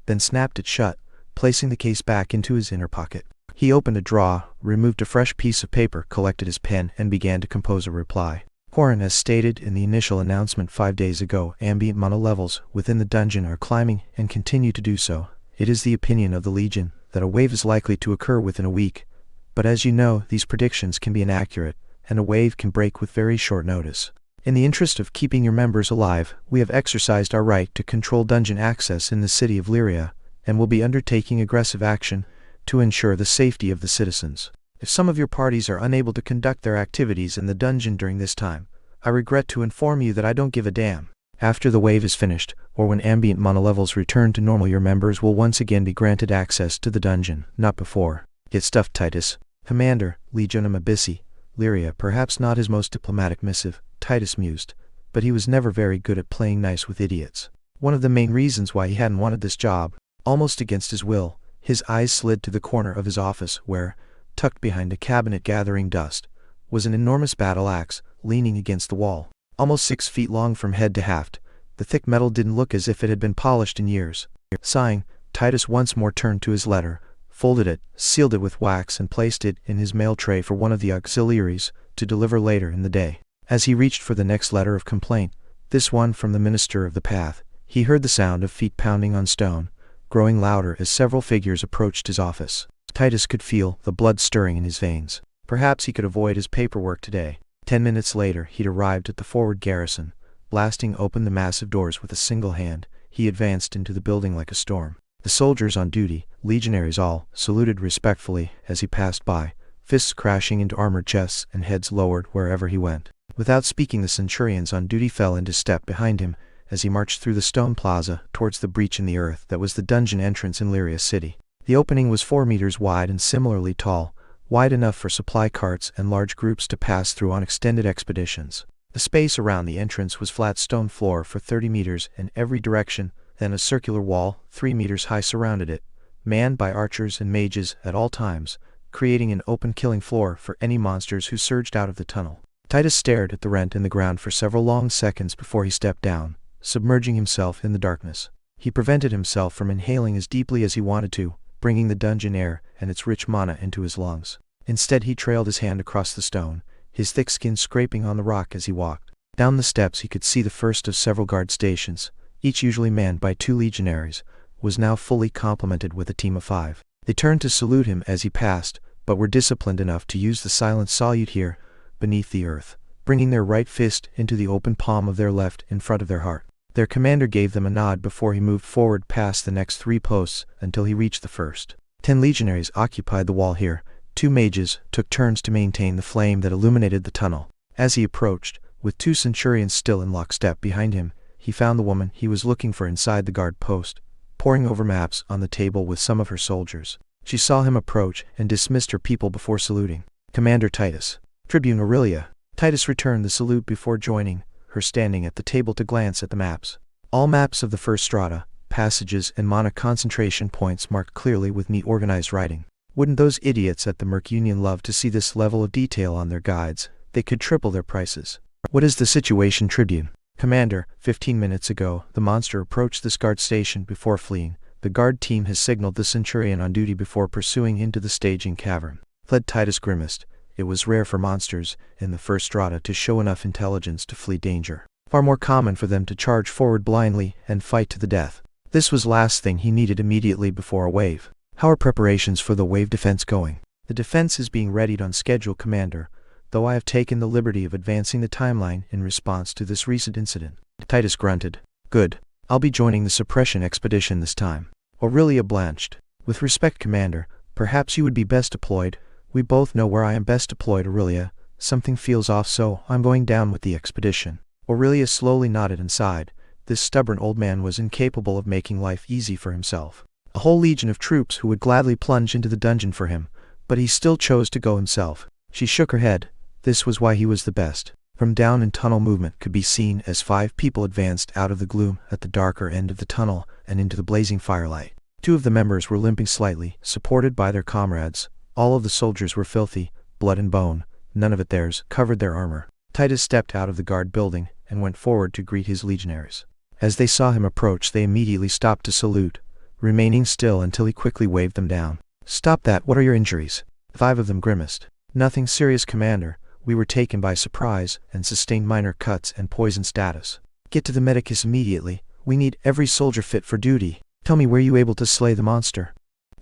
then snapped it shut, placing the case back into his inner pocket. He opened a drawer, removed a fresh piece of paper, collected his pen, and began to compose a reply. Corin, as stated in the initial announcement 5 days ago, ambient mana levels within the dungeon are climbing and continue to do so. It is the opinion of the Legion that a wave is likely to occur within a week, but as you know, these predictions can be inaccurate, and a wave can break with very short notice. In the interest of keeping your members alive, we have exercised our right to control dungeon access in the city of Lyria, and will be undertaking aggressive action to ensure the safety of the citizens. If some of your parties are unable to conduct their activities in the dungeon during this time, I regret to inform you that I don't give a damn. After the wave is finished, or when ambient mana levels return to normal, your members will once again be granted access to the dungeon, not before. Get stuffed, Titus. Commander, Legionum Abyssi, Lyria. Perhaps not his most diplomatic missive, Titus mused, but he was never very good at playing nice with idiots. One of the main reasons why he hadn't wanted this job, almost against his will, his eyes slid to the corner of his office where, tucked behind a cabinet gathering dust, was an enormous battle axe, leaning against the wall. Almost 6 feet long from head to haft, the thick metal didn't look as if it had been polished in years. Sighing, Titus once more turned to his letter, folded it, sealed it with wax, and placed it in his mail tray for one of the auxiliaries to deliver later in the day. As he reached for the next letter of complaint, this one from the Minister of the Path, he heard the sound of feet pounding on stone, growing louder as several figures approached his office. Titus could feel the blood stirring in his veins. Perhaps he could avoid his paperwork today. 10 minutes later, he'd arrived at the forward garrison. Blasting open the massive doors with a single hand, he advanced into the building like a storm. The soldiers on duty, legionaries all, saluted respectfully as he passed by, fists crashing into armored chests and heads lowered wherever he went. Without speaking, the centurions on duty fell into step behind him as he marched through the stone plaza towards the breach in the earth that was the dungeon entrance in Lyria City. The opening was 4 meters wide and similarly tall, wide enough for supply carts and large groups to pass through on extended expeditions. The space around the entrance was flat stone floor for 30 meters in every direction, then a circular wall, 3 meters high, surrounded it, manned by archers and mages at all times, creating an open killing floor for any monsters who surged out of the tunnel. Titus stared at the rent in the ground for several long seconds before he stepped down, submerging himself in the darkness. He prevented himself from inhaling as deeply as he wanted to, bringing the dungeon air and its rich mana into his lungs. Instead he trailed his hand across the stone, his thick skin scraping on the rock as he walked. Down the steps he could see the first of several guard stations, each usually manned by 2 legionaries, was now fully complemented with a team of 5. They turned to salute him as he passed, but were disciplined enough to use the silent salute here, beneath the earth, bringing their right fist into the open palm of their left in front of their heart. Their commander gave them a nod before he moved forward past the next 3 posts until he reached the first. 10 legionaries occupied the wall here. 2 mages took turns to maintain the flame that illuminated the tunnel. As he approached, with 2 centurions still in lockstep behind him, he found the woman he was looking for inside the guard post, poring over maps on the table with some of her soldiers. She saw him approach and dismissed her people before saluting. Commander Titus. Tribune Aurelia. Titus returned the salute before joining her standing at the table to glance at the maps. All maps of the first strata, passages and mono-concentration points marked clearly with neat organized writing. Wouldn't those idiots at the Merc Union love to see this level of detail on their guides? They could triple their prices. What is the situation, Tribune? Commander, 15 minutes ago, the monster approached this guard station before fleeing. The guard team has signaled the centurion on duty before pursuing into the staging cavern. Fled. Titus grimaced. It was rare for monsters in the first strata to show enough intelligence to flee danger. Far more common for them to charge forward blindly and fight to the death. This was last thing he needed immediately before a wave. How are preparations for the wave defense going? The defense is being readied on schedule, Commander, though I have taken the liberty of advancing the timeline in response to this recent incident. Titus grunted. Good. I'll be joining the suppression expedition this time. Aurelia blanched. With respect, Commander, perhaps you would be best deployed. We both know where I am best deployed, Aurelia. Something feels off, so I'm going down with the expedition. Aurelia slowly nodded and sighed. This stubborn old man was incapable of making life easy for himself. A whole legion of troops who would gladly plunge into the dungeon for him, but he still chose to go himself. She shook her head. This was why he was the best. From down in tunnel, movement could be seen as 5 people advanced out of the gloom at the darker end of the tunnel and into the blazing firelight. 2 of the members were limping slightly, supported by their comrades. All of the soldiers were filthy, blood and bone, none of it theirs, covered their armor. Titus stepped out of the guard building and went forward to greet his legionaries. As they saw him approach, they immediately stopped to salute, remaining still until he quickly waved them down. Stop that, what are your injuries? 5 of them grimaced. Nothing serious, Commander. We were taken by surprise and sustained minor cuts and poison status. Get to the medicus immediately. We need every soldier fit for duty. Tell me, were you able to slay the monster?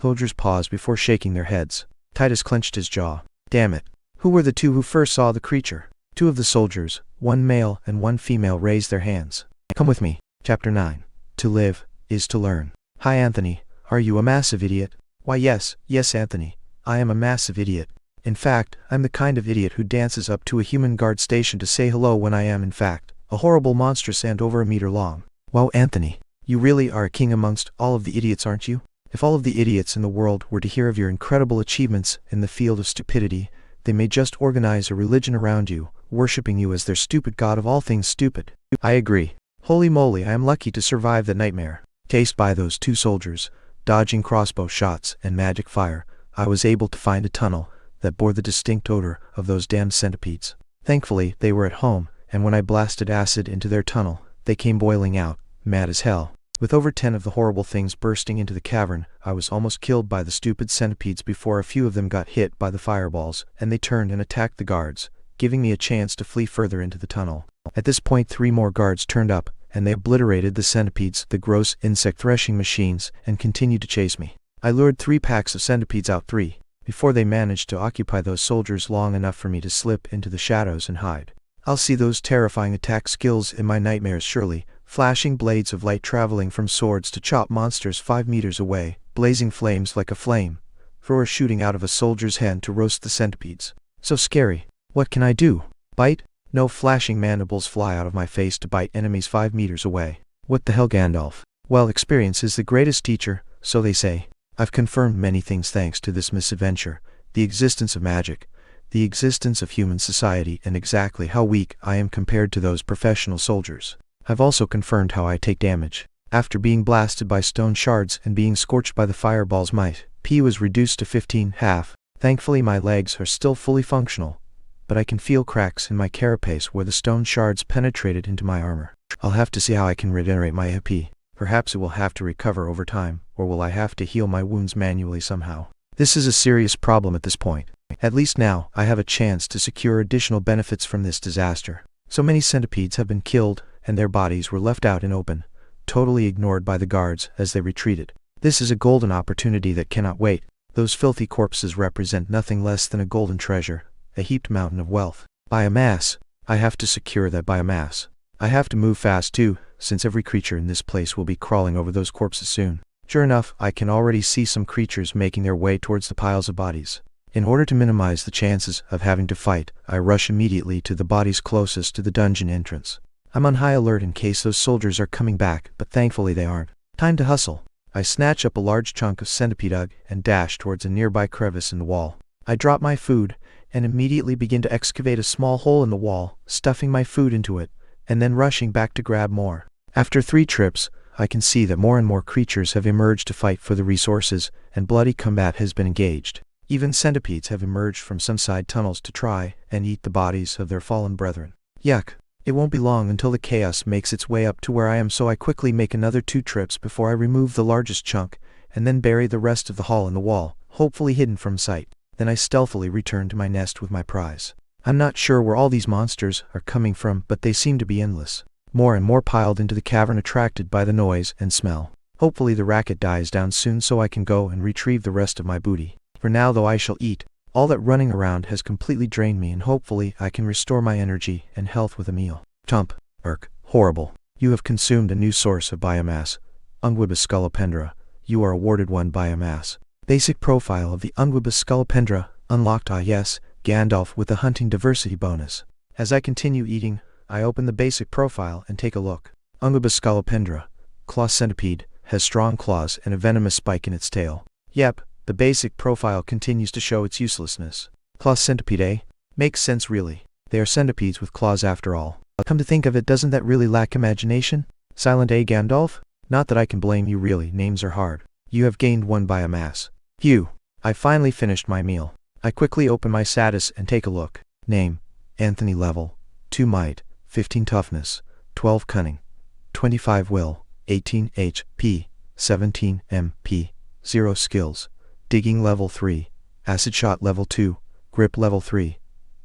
Soldiers paused before shaking their heads. Titus clenched his jaw. Damn it. Who were the 2 who first saw the creature? 2 of the soldiers, 1 male and 1 female, raised their hands. Come with me. Chapter 9. To live is to learn. Hi, Anthony. Are you a massive idiot? Why, yes, Anthony. I am a massive idiot. In fact, I'm the kind of idiot who dances up to a human guard station to say hello when I am, in fact, a horrible monstrous and over a meter long. Wow, Anthony. You really are a king amongst all of the idiots, aren't you? If all of the idiots in the world were to hear of your incredible achievements in the field of stupidity, they may just organize a religion around you, worshipping you as their stupid god of all things stupid. I agree. Holy moly, I am lucky to survive the nightmare. Chased by those 2 soldiers, dodging crossbow shots and magic fire, I was able to find a tunnel that bore the distinct odor of those damned centipedes. Thankfully, they were at home, and when I blasted acid into their tunnel, they came boiling out, mad as hell. With over 10 of the horrible things bursting into the cavern, I was almost killed by the stupid centipedes before a few of them got hit by the fireballs, and they turned and attacked the guards, giving me a chance to flee further into the tunnel. At this point, 3 more guards turned up, and they obliterated the centipedes, the gross insect threshing machines, and continued to chase me. I lured 3 packs of centipedes out before they managed to occupy those soldiers long enough for me to slip into the shadows and hide. I'll see those terrifying attack skills in my nightmares surely, flashing blades of light traveling from swords to chop monsters 5 meters away, blazing flames like a flame thrower shooting out of a soldier's hand to roast the centipedes. So scary. What can I do? Bite? No, flashing mandibles fly out of my face to bite enemies 5 meters away. What the hell, Gandalf? Well, experience is the greatest teacher, so they say. I've confirmed many things thanks to this misadventure, the existence of magic, the existence of human society, and exactly how weak I am compared to those professional soldiers. I've also confirmed how I take damage. After being blasted by stone shards and being scorched by the fireball's might, P was reduced to 15.5. Thankfully my legs are still fully functional, but I can feel cracks in my carapace where the stone shards penetrated into my armor. I'll have to see how I can regenerate my AP. Perhaps it will have to recover over time, or will I have to heal my wounds manually somehow? This is a serious problem at this point. At least now, I have a chance to secure additional benefits from this disaster. So many centipedes have been killed, and their bodies were left out in open, totally ignored by the guards as they retreated. This is a golden opportunity that cannot wait. Those filthy corpses represent nothing less than a golden treasure, a heaped mountain of wealth. Biomass. I have to secure that biomass. I have to move fast too, since every creature in this place will be crawling over those corpses soon. Sure enough, I can already see some creatures making their way towards the piles of bodies. In order to minimize the chances of having to fight, I rush immediately to the bodies closest to the dungeon entrance. I'm on high alert in case those soldiers are coming back, but thankfully they aren't. Time to hustle. I snatch up a large chunk of centipede egg and dash towards a nearby crevice in the wall. I drop my food, and immediately begin to excavate a small hole in the wall, stuffing my food into it, and then rushing back to grab more. After 3 trips, I can see that more and more creatures have emerged to fight for the resources, and bloody combat has been engaged. Even centipedes have emerged from some side tunnels to try and eat the bodies of their fallen brethren. Yuck. It won't be long until the chaos makes its way up to where I am, so I quickly make another 2 trips before I remove the largest chunk, and then bury the rest of the haul in the wall, hopefully hidden from sight. Then I stealthily return to my nest with my prize. I'm not sure where all these monsters are coming from, but they seem to be endless. More and more piled into the cavern, attracted by the noise and smell. Hopefully the racket dies down soon so I can go and retrieve the rest of my booty. For now though, I shall eat. All that running around has completely drained me, and hopefully I can restore my energy and health with a meal. Tump. Horrible. You have consumed a new source of biomass. Unguibus scolopendra. You are awarded 1 biomass. Basic profile of the Unguibus scolopendra. Unlocked. Ah yes, Gandalf with the hunting diversity bonus. As I continue eating, I open the basic profile and take a look. Unguibus scolopendra. Claw centipede. Has strong claws and a venomous spike in its tail. Yep. The basic profile continues to show its uselessness. Claw centipede, eh? Makes sense really. They are centipedes with claws after all. Come to think of it, doesn't that really lack imagination? Silent A Gandalf? Not that I can blame you really, names are hard. You have gained 1 biomass. Phew. I finally finished my meal. I quickly open my status and take a look. Name. Anthony level. 2 might, 15 toughness, 12 cunning, 25 will, 18 HP, 17 MP, 0 skills. Digging level 3, acid shot level 2, grip level 3,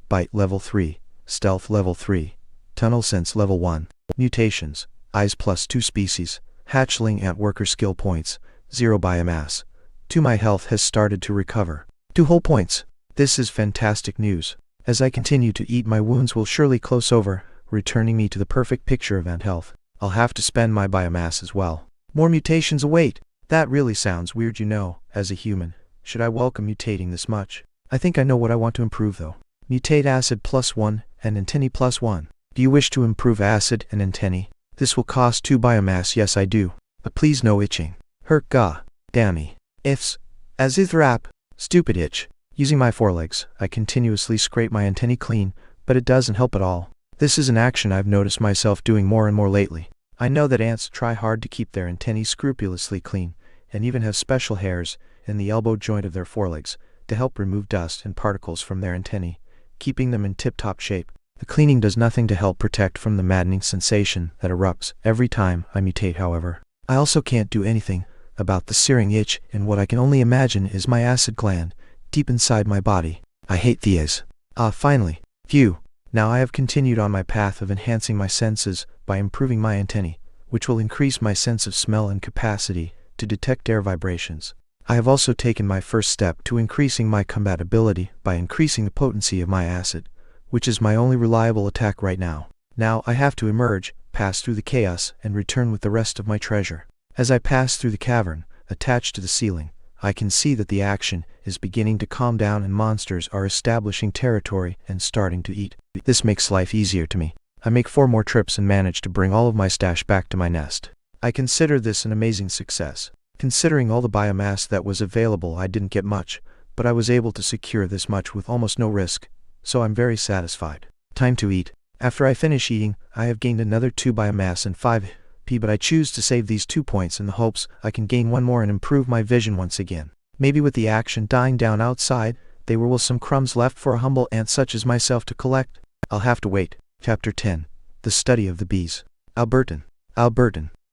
bite level 3, stealth level 3, tunnel sense level 1. Mutations, eyes +2 species, hatchling ant worker skill points, 0 biomass. 2 my health has started to recover. 2 whole points. This is fantastic news. As I continue to eat, my wounds will surely close over, returning me to the perfect picture of ant health. I'll have to spend my biomass as well. More mutations await. That really sounds weird, you know, as a human. Should I welcome mutating this much? I think I know what I want to improve though. Mutate acid +1 and antennae +1. Do you wish to improve acid and antennae? This will cost 2 biomass. Yes I do. But please no itching. Hurt ga. Dammy. Ifs. As if rap. Stupid itch. Using my forelegs, I continuously scrape my antennae clean, but it doesn't help at all. This is an action I've noticed myself doing more and more lately. I know that ants try hard to keep their antennae scrupulously clean, and even have special hairs in the elbow joint of their forelegs to help remove dust and particles from their antennae, keeping them in tip-top shape. The cleaning does nothing to help protect from the maddening sensation that erupts every time I mutate, however. I also can't do anything about the searing itch in what I can only imagine is my acid gland, deep inside my body. I hate these. Finally. Phew. Now I have continued on my path of enhancing my senses by improving my antennae, which will increase my sense of smell and capacity to detect air vibrations. I have also taken my first step to increasing my combat ability by increasing the potency of my acid, which is my only reliable attack right now. Now I have to emerge, pass through the chaos, and return with the rest of my treasure. As I pass through the cavern, attached to the ceiling, I can see that the action is beginning to calm down and monsters are establishing territory and starting to eat. This makes life easier to me. I make 4 more trips and manage to bring all of my stash back to my nest. I consider this an amazing success. Considering all the biomass that was available, I didn't get much, but I was able to secure this much with almost no risk, so I'm very satisfied. Time to eat. After I finish eating, I have gained another 2 biomass and 5 HP, but I choose to save these 2 points in the hopes I can gain 1 more and improve my vision once again. Maybe with the action dying down outside, there will some crumbs left for a humble ant such as myself to collect. I'll have to wait. Chapter 10. The Study of the Bees. Albertan.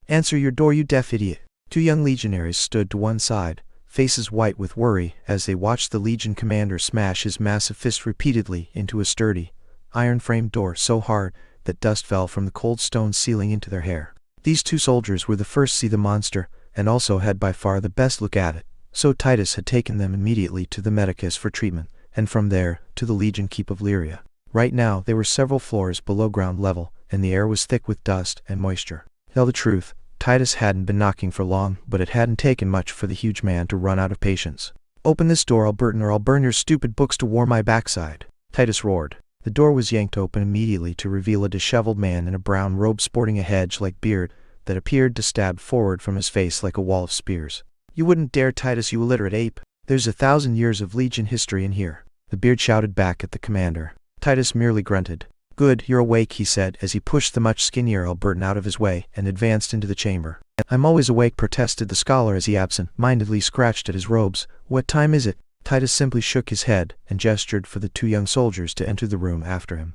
Answer your door, you deaf idiot. 2 young legionaries stood to one side, faces white with worry as they watched the Legion commander smash his massive fist repeatedly into a sturdy, iron-framed door so hard that dust fell from the cold stone ceiling into their hair. These two soldiers were the first to see the monster, and also had by far the best look at it, so Titus had taken them immediately to the medicus for treatment, and from there, to the Legion Keep of Lyria. Right now they were several floors below ground level, and the air was thick with dust and moisture. To tell the truth, Titus hadn't been knocking for long, but it hadn't taken much for the huge man to run out of patience. "Open this door, Albertan, or I'll burn your stupid books to warm my backside," Titus roared. The door was yanked open immediately to reveal a disheveled man in a brown robe sporting a hedge-like beard that appeared to stab forward from his face like a wall of spears. "You wouldn't dare, Titus, you illiterate ape. There's 1,000 years of Legion history in here," the beard shouted back at the commander. Titus merely grunted. "Good, you're awake," he said as he pushed the much skinnier Albertan out of his way and advanced into the chamber. "I'm always awake," protested the scholar as he absent-mindedly scratched at his robes. "What time is it?" Titus simply shook his head and gestured for the two young soldiers to enter the room after him,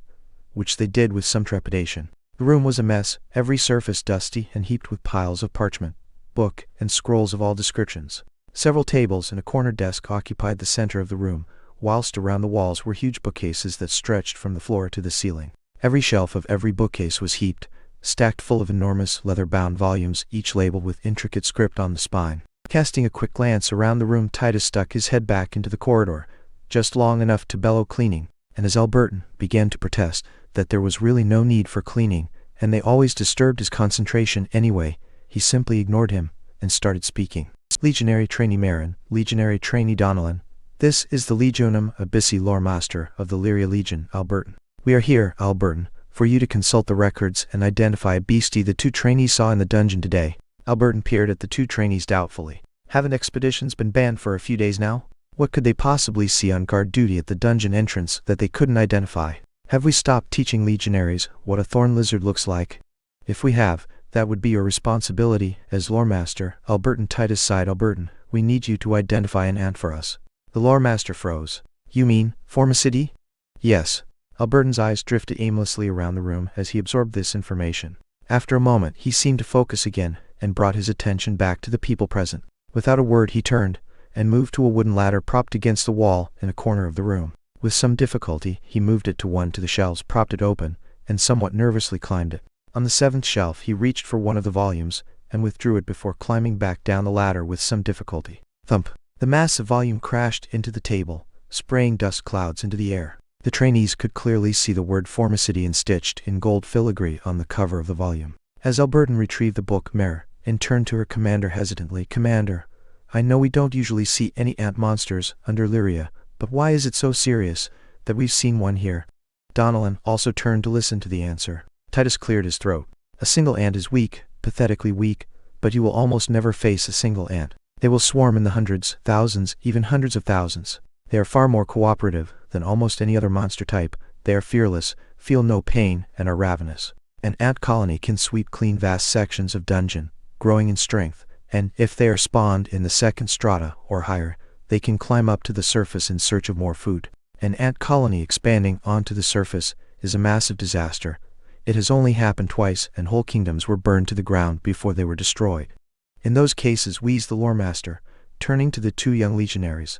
which they did with some trepidation. The room was a mess, every surface dusty and heaped with piles of parchment, book, and scrolls of all descriptions. Several tables and a corner desk occupied the center of the room, whilst around the walls were huge bookcases that stretched from the floor to the ceiling. Every shelf of every bookcase was heaped, stacked full of enormous leather-bound volumes, each labeled with intricate script on the spine. Casting a quick glance around the room, Titus stuck his head back into the corridor, just long enough to bellow cleaning, and as Albertan began to protest that there was really no need for cleaning, and they always disturbed his concentration anyway, he simply ignored him and started speaking. "Legionary Trainee Marin, Legionary Trainee Donnellan, this is the Legionum Abyssi Lore Master of the Lyria Legion, Albertan. We are here, Albertan, for you to consult the records and identify a beastie the two trainees saw in the dungeon today." Albertan peered at the two trainees doubtfully. "Haven't expeditions been banned for a few days now? What could they possibly see on guard duty at the dungeon entrance that they couldn't identify? Have we stopped teaching legionaries what a thorn lizard looks like? If we have, that would be your responsibility as lore master." Albertan Titus sighed. "Albertan, we need you to identify an ant for us." The lore master froze. "You mean Formicity?" "Yes." Albertan's eyes drifted aimlessly around the room as he absorbed this information. After a moment he seemed to focus again and brought his attention back to the people present. Without a word he turned and moved to a wooden ladder propped against the wall in a corner of the room. With some difficulty he moved it to one of the shelves, propped it open, and somewhat nervously climbed it. On the 7th shelf he reached for one of the volumes and withdrew it before climbing back down the ladder with some difficulty. Thump! The massive volume crashed into the table, spraying dust clouds into the air. The trainees could clearly see the word Formicity stitched in gold filigree on the cover of the volume. As Albertan retrieved the book, Mer, and turned to her commander hesitantly, "Commander, I know we don't usually see any ant monsters under Lyria, but why is it so serious that we've seen one here?" Donnellan also turned to listen to the answer. Titus cleared his throat. "A single ant is weak, pathetically weak, but you will almost never face a single ant. They will swarm in the hundreds, thousands, even hundreds of thousands. They are far more cooperative than almost any other monster type. They are fearless, feel no pain, and are ravenous. An ant colony can sweep clean vast sections of dungeon, growing in strength, and if they are spawned in the second strata or higher, they can climb up to the surface in search of more food. An ant colony expanding onto the surface is a massive disaster. It has only happened twice, and whole kingdoms were burned to the ground before they were destroyed. In those cases," wheezed the lore master, turning to the two young legionaries,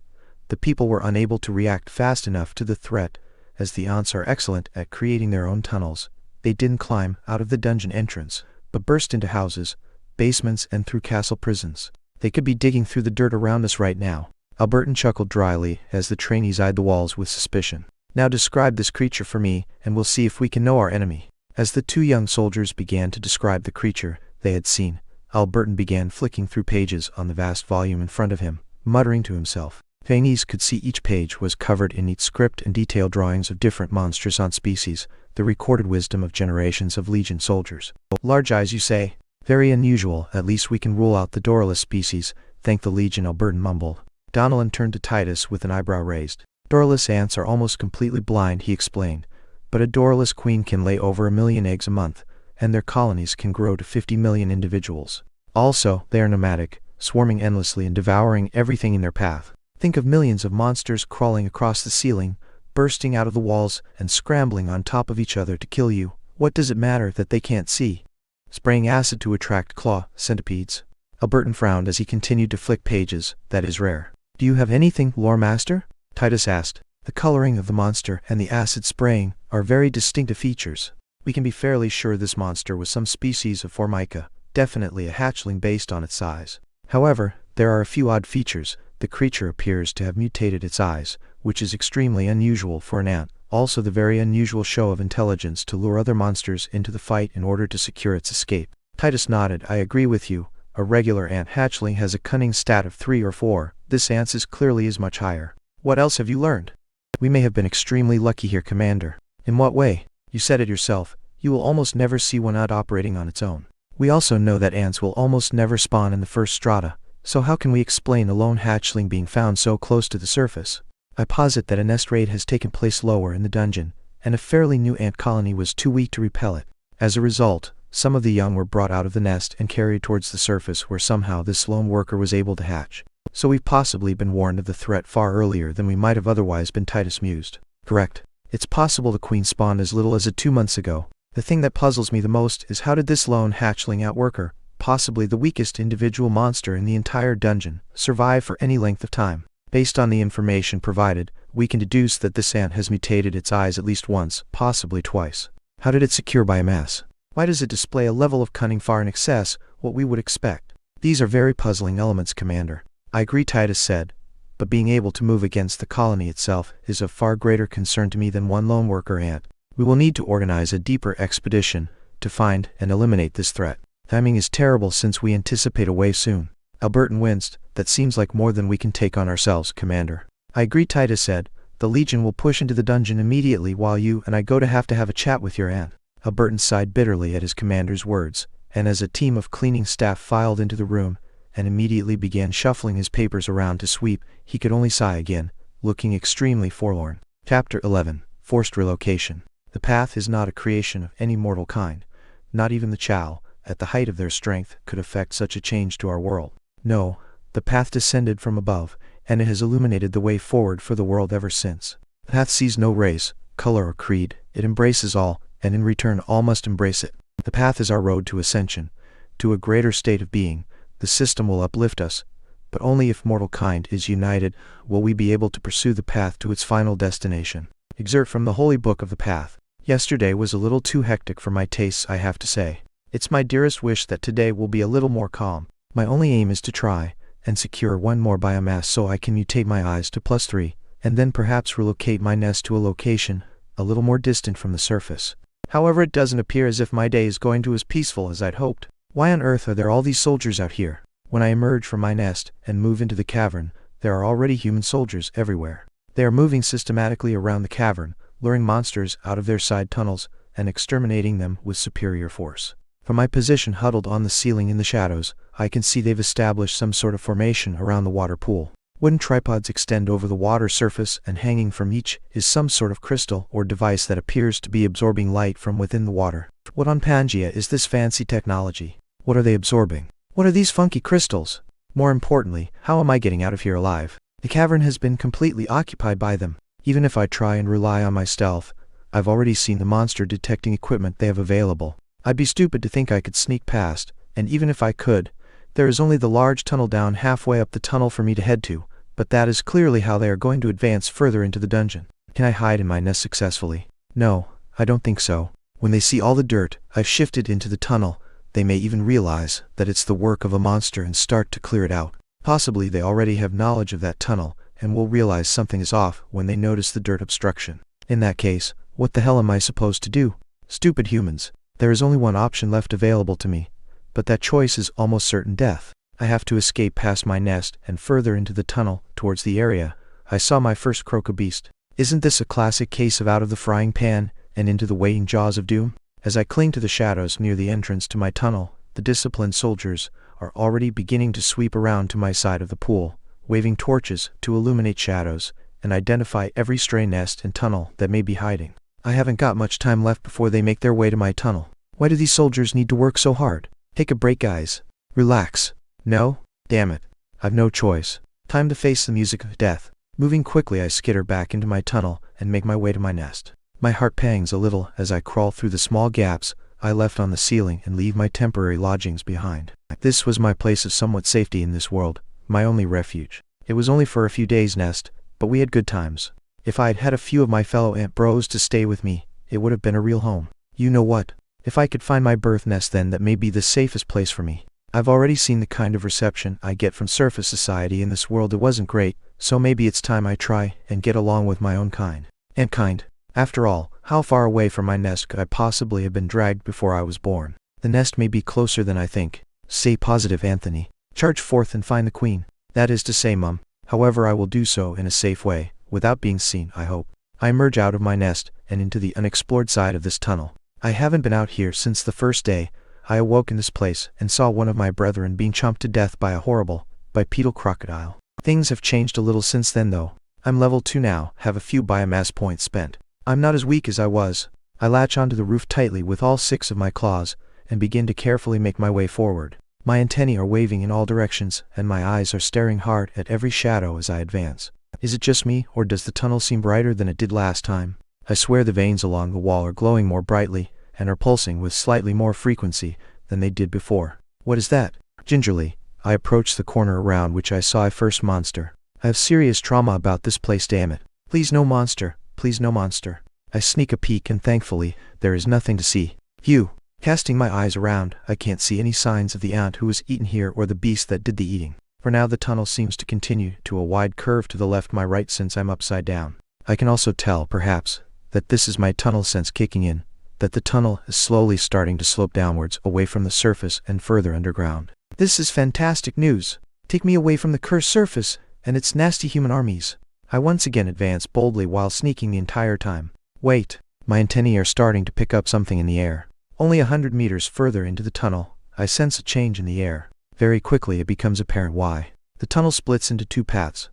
"the people were unable to react fast enough to the threat. As the ants are excellent at creating their own tunnels, they didn't climb out of the dungeon entrance, but burst into houses, basements, and through castle prisons. They could be digging through the dirt around us right now." Albertan chuckled dryly as the trainees eyed the walls with suspicion. "Now describe this creature for me, and we'll see if we can know our enemy." As the two young soldiers began to describe the creature they had seen, Albertan began flicking through pages on the vast volume in front of him, muttering to himself. Trainees could see each page was covered in neat script and detailed drawings of different monsters on species, the recorded wisdom of generations of Legion soldiers. "Large eyes, you say? Very unusual. At least we can rule out the Doralus species, thank the Legion," Albertan mumbled. Donnellan turned to Titus with an eyebrow raised. "Doralus ants are almost completely blind," he explained, "but a Doralus queen can lay over 1,000,000 eggs a month, and their colonies can grow to 50 million individuals. Also, they are nomadic, swarming endlessly and devouring everything in their path. Think of millions of monsters crawling across the ceiling, bursting out of the walls, and scrambling on top of each other to kill you. What does it matter that they can't see? Spraying acid to attract claw centipedes. Albertan frowned as he continued to flick pages. That is rare. Do you have anything, Lore Master? Titus asked. The coloring of the monster and the acid spraying are very distinctive features. We can be fairly sure this monster was some species of Formica, definitely a hatchling based on its size. However, there are a few odd features. The creature appears to have mutated its eyes, which is extremely unusual for an ant. Also the very unusual show of intelligence to lure other monsters into the fight in order to secure its escape. Titus nodded. I agree with you. A regular ant hatchling has a cunning stat of 3 or 4. This ant's clearly is much higher. What else have you learned? We may have been extremely lucky here, Commander. In what way? You said it yourself. You will almost never see one ant operating on its own. We also know that ants will almost never spawn in the first strata, so how can we explain a lone hatchling being found so close to the surface? I posit that a nest raid has taken place lower in the dungeon, and a fairly new ant colony was too weak to repel it. As a result, some of the young were brought out of the nest and carried towards the surface where somehow this lone worker was able to hatch. So we've possibly been warned of the threat far earlier than we might have otherwise been, Titus mused. Correct. It's possible the queen spawned as little as 2 months ago. The thing that puzzles me the most is how did this lone hatchling outworker, possibly the weakest individual monster in the entire dungeon, survive for any length of time? Based on the information provided, we can deduce that this ant has mutated its eyes at least once, possibly twice. How did it secure biomass? Why does it display a level of cunning far in excess what we would expect? These are very puzzling elements, Commander. I agree, Titus said, but being able to move against the colony itself is of far greater concern to me than one lone worker ant. We will need to organize a deeper expedition to find and eliminate this threat. Timing is terrible since we anticipate a wave soon. Albertan winced. That seems like more than we can take on ourselves, Commander. I agree, Titus said. The Legion will push into the dungeon immediately while you and I go to have a chat with your ant. Albertan sighed bitterly at his commander's words, and as a team of cleaning staff filed into the room and immediately began shuffling his papers around to sweep, he could only sigh again, looking extremely forlorn. Chapter 11. Forced Relocation. The path is not a creation of any mortal kind. Not even the Chow, at the height of their strength, could effect such a change to our world. No, the path descended from above, and it has illuminated the way forward for the world ever since. The path sees no race, color or creed. It embraces all, and in return all must embrace it. The path is our road to ascension, to a greater state of being. The system will uplift us, but only if mortal kind is united will we be able to pursue the path to its final destination. Excerpt from the Holy Book of the Path. Yesterday was a little too hectic for my tastes, I have to say. It's my dearest wish that today will be a little more calm. My only aim is to try and secure one more biomass so I can mutate my eyes to +3, and then perhaps relocate my nest to a location a little more distant from the surface. However, it doesn't appear as if my day is going to as peaceful as I'd hoped. Why on earth are there all these soldiers out here? When I emerge from my nest and move into the cavern, there are already human soldiers everywhere. They are moving systematically around the cavern, luring monsters out of their side tunnels and exterminating them with superior force. From my position huddled on the ceiling in the shadows, I can see they've established some sort of formation around the water pool. Wooden tripods extend over the water surface, and hanging from each is some sort of crystal or device that appears to be absorbing light from within the water. What on Pangea is this fancy technology? What are they absorbing? What are these funky crystals? More importantly, how am I getting out of here alive? The cavern has been completely occupied by them. Even if I try and rely on my stealth, I've already seen the monster detecting equipment they have available. I'd be stupid to think I could sneak past, and even if I could, there is only the large tunnel down halfway up the tunnel for me to head to, but that is clearly how they are going to advance further into the dungeon. Can I hide in my nest successfully? No, I don't think so. When they see all the dirt I've shifted into the tunnel, they may even realize that it's the work of a monster and start to clear it out. Possibly they already have knowledge of that tunnel, and will realize something is off when they notice the dirt obstruction. In that case, what the hell am I supposed to do? Stupid humans. There is only one option left available to me, but that choice is almost certain death. I have to escape past my nest and further into the tunnel towards the area I saw my first crocobeast. Isn't this a classic case of out of the frying pan and into the waiting jaws of doom? As I cling to the shadows near the entrance to my tunnel, the disciplined soldiers are already beginning to sweep around to my side of the pool, waving torches to illuminate shadows and identify every stray nest and tunnel that may be hiding. I haven't got much time left before they make their way to my tunnel. Why do these soldiers need to work so hard? Take a break, guys. Relax. No? Damn it. I've no choice. Time to face the music of death. Moving quickly, I skitter back into my tunnel and make my way to my nest. My heart pangs a little as I crawl through the small gaps I left on the ceiling and leave my temporary lodgings behind. This was my place of somewhat safety in this world, my only refuge. It was only for a few days' nest, but we had good times. If I had had a few of my fellow ant bros to stay with me, it would have been a real home. You know what? If I could find my birth nest, then that may be the safest place for me. I've already seen the kind of reception I get from surface society in this world. It wasn't great, so maybe it's time I try and get along with my own kind. Ant kind. After all, how far away from my nest could I possibly have been dragged before I was born? The nest may be closer than I think. Stay positive, Anthony. Charge forth and find the queen. That is to say, Mum. However, I will do so in a safe way, without being seen, I hope. I emerge out of my nest and into the unexplored side of this tunnel. I haven't been out here since the first day I awoke in this place and saw one of my brethren being chomped to death by a horrible, bipedal crocodile. Things have changed a little since then though. I'm level 2 now, have a few biomass points spent. I'm not as weak as I was. I latch onto the roof tightly with all 6 of my claws, and begin to carefully make my way forward. My antennae are waving in all directions, and my eyes are staring hard at every shadow as I advance. Is it just me, or does the tunnel seem brighter than it did last time? I swear the veins along the wall are glowing more brightly, and are pulsing with slightly more frequency than they did before. What is that? Gingerly, I approach the corner around which I saw a first monster. I have serious trauma about this place, damn it. Please no monster, please no monster. I sneak a peek and thankfully, there is nothing to see. Phew. Casting my eyes around, I can't see any signs of the ant who was eaten here or the beast that did the eating. For now the tunnel seems to continue to a wide curve to the left my right since I'm upside down. I can also tell, perhaps, that this is my tunnel sense kicking in, that the tunnel is slowly starting to slope downwards away from the surface and further underground. This is fantastic news. Take me away from the cursed surface and its nasty human armies. I once again advance boldly while sneaking the entire time. Wait, my antennae are starting to pick up something in the air. Only 100 meters further into the tunnel, I sense a change in the air. Very quickly it becomes apparent why. The tunnel splits into 2 paths.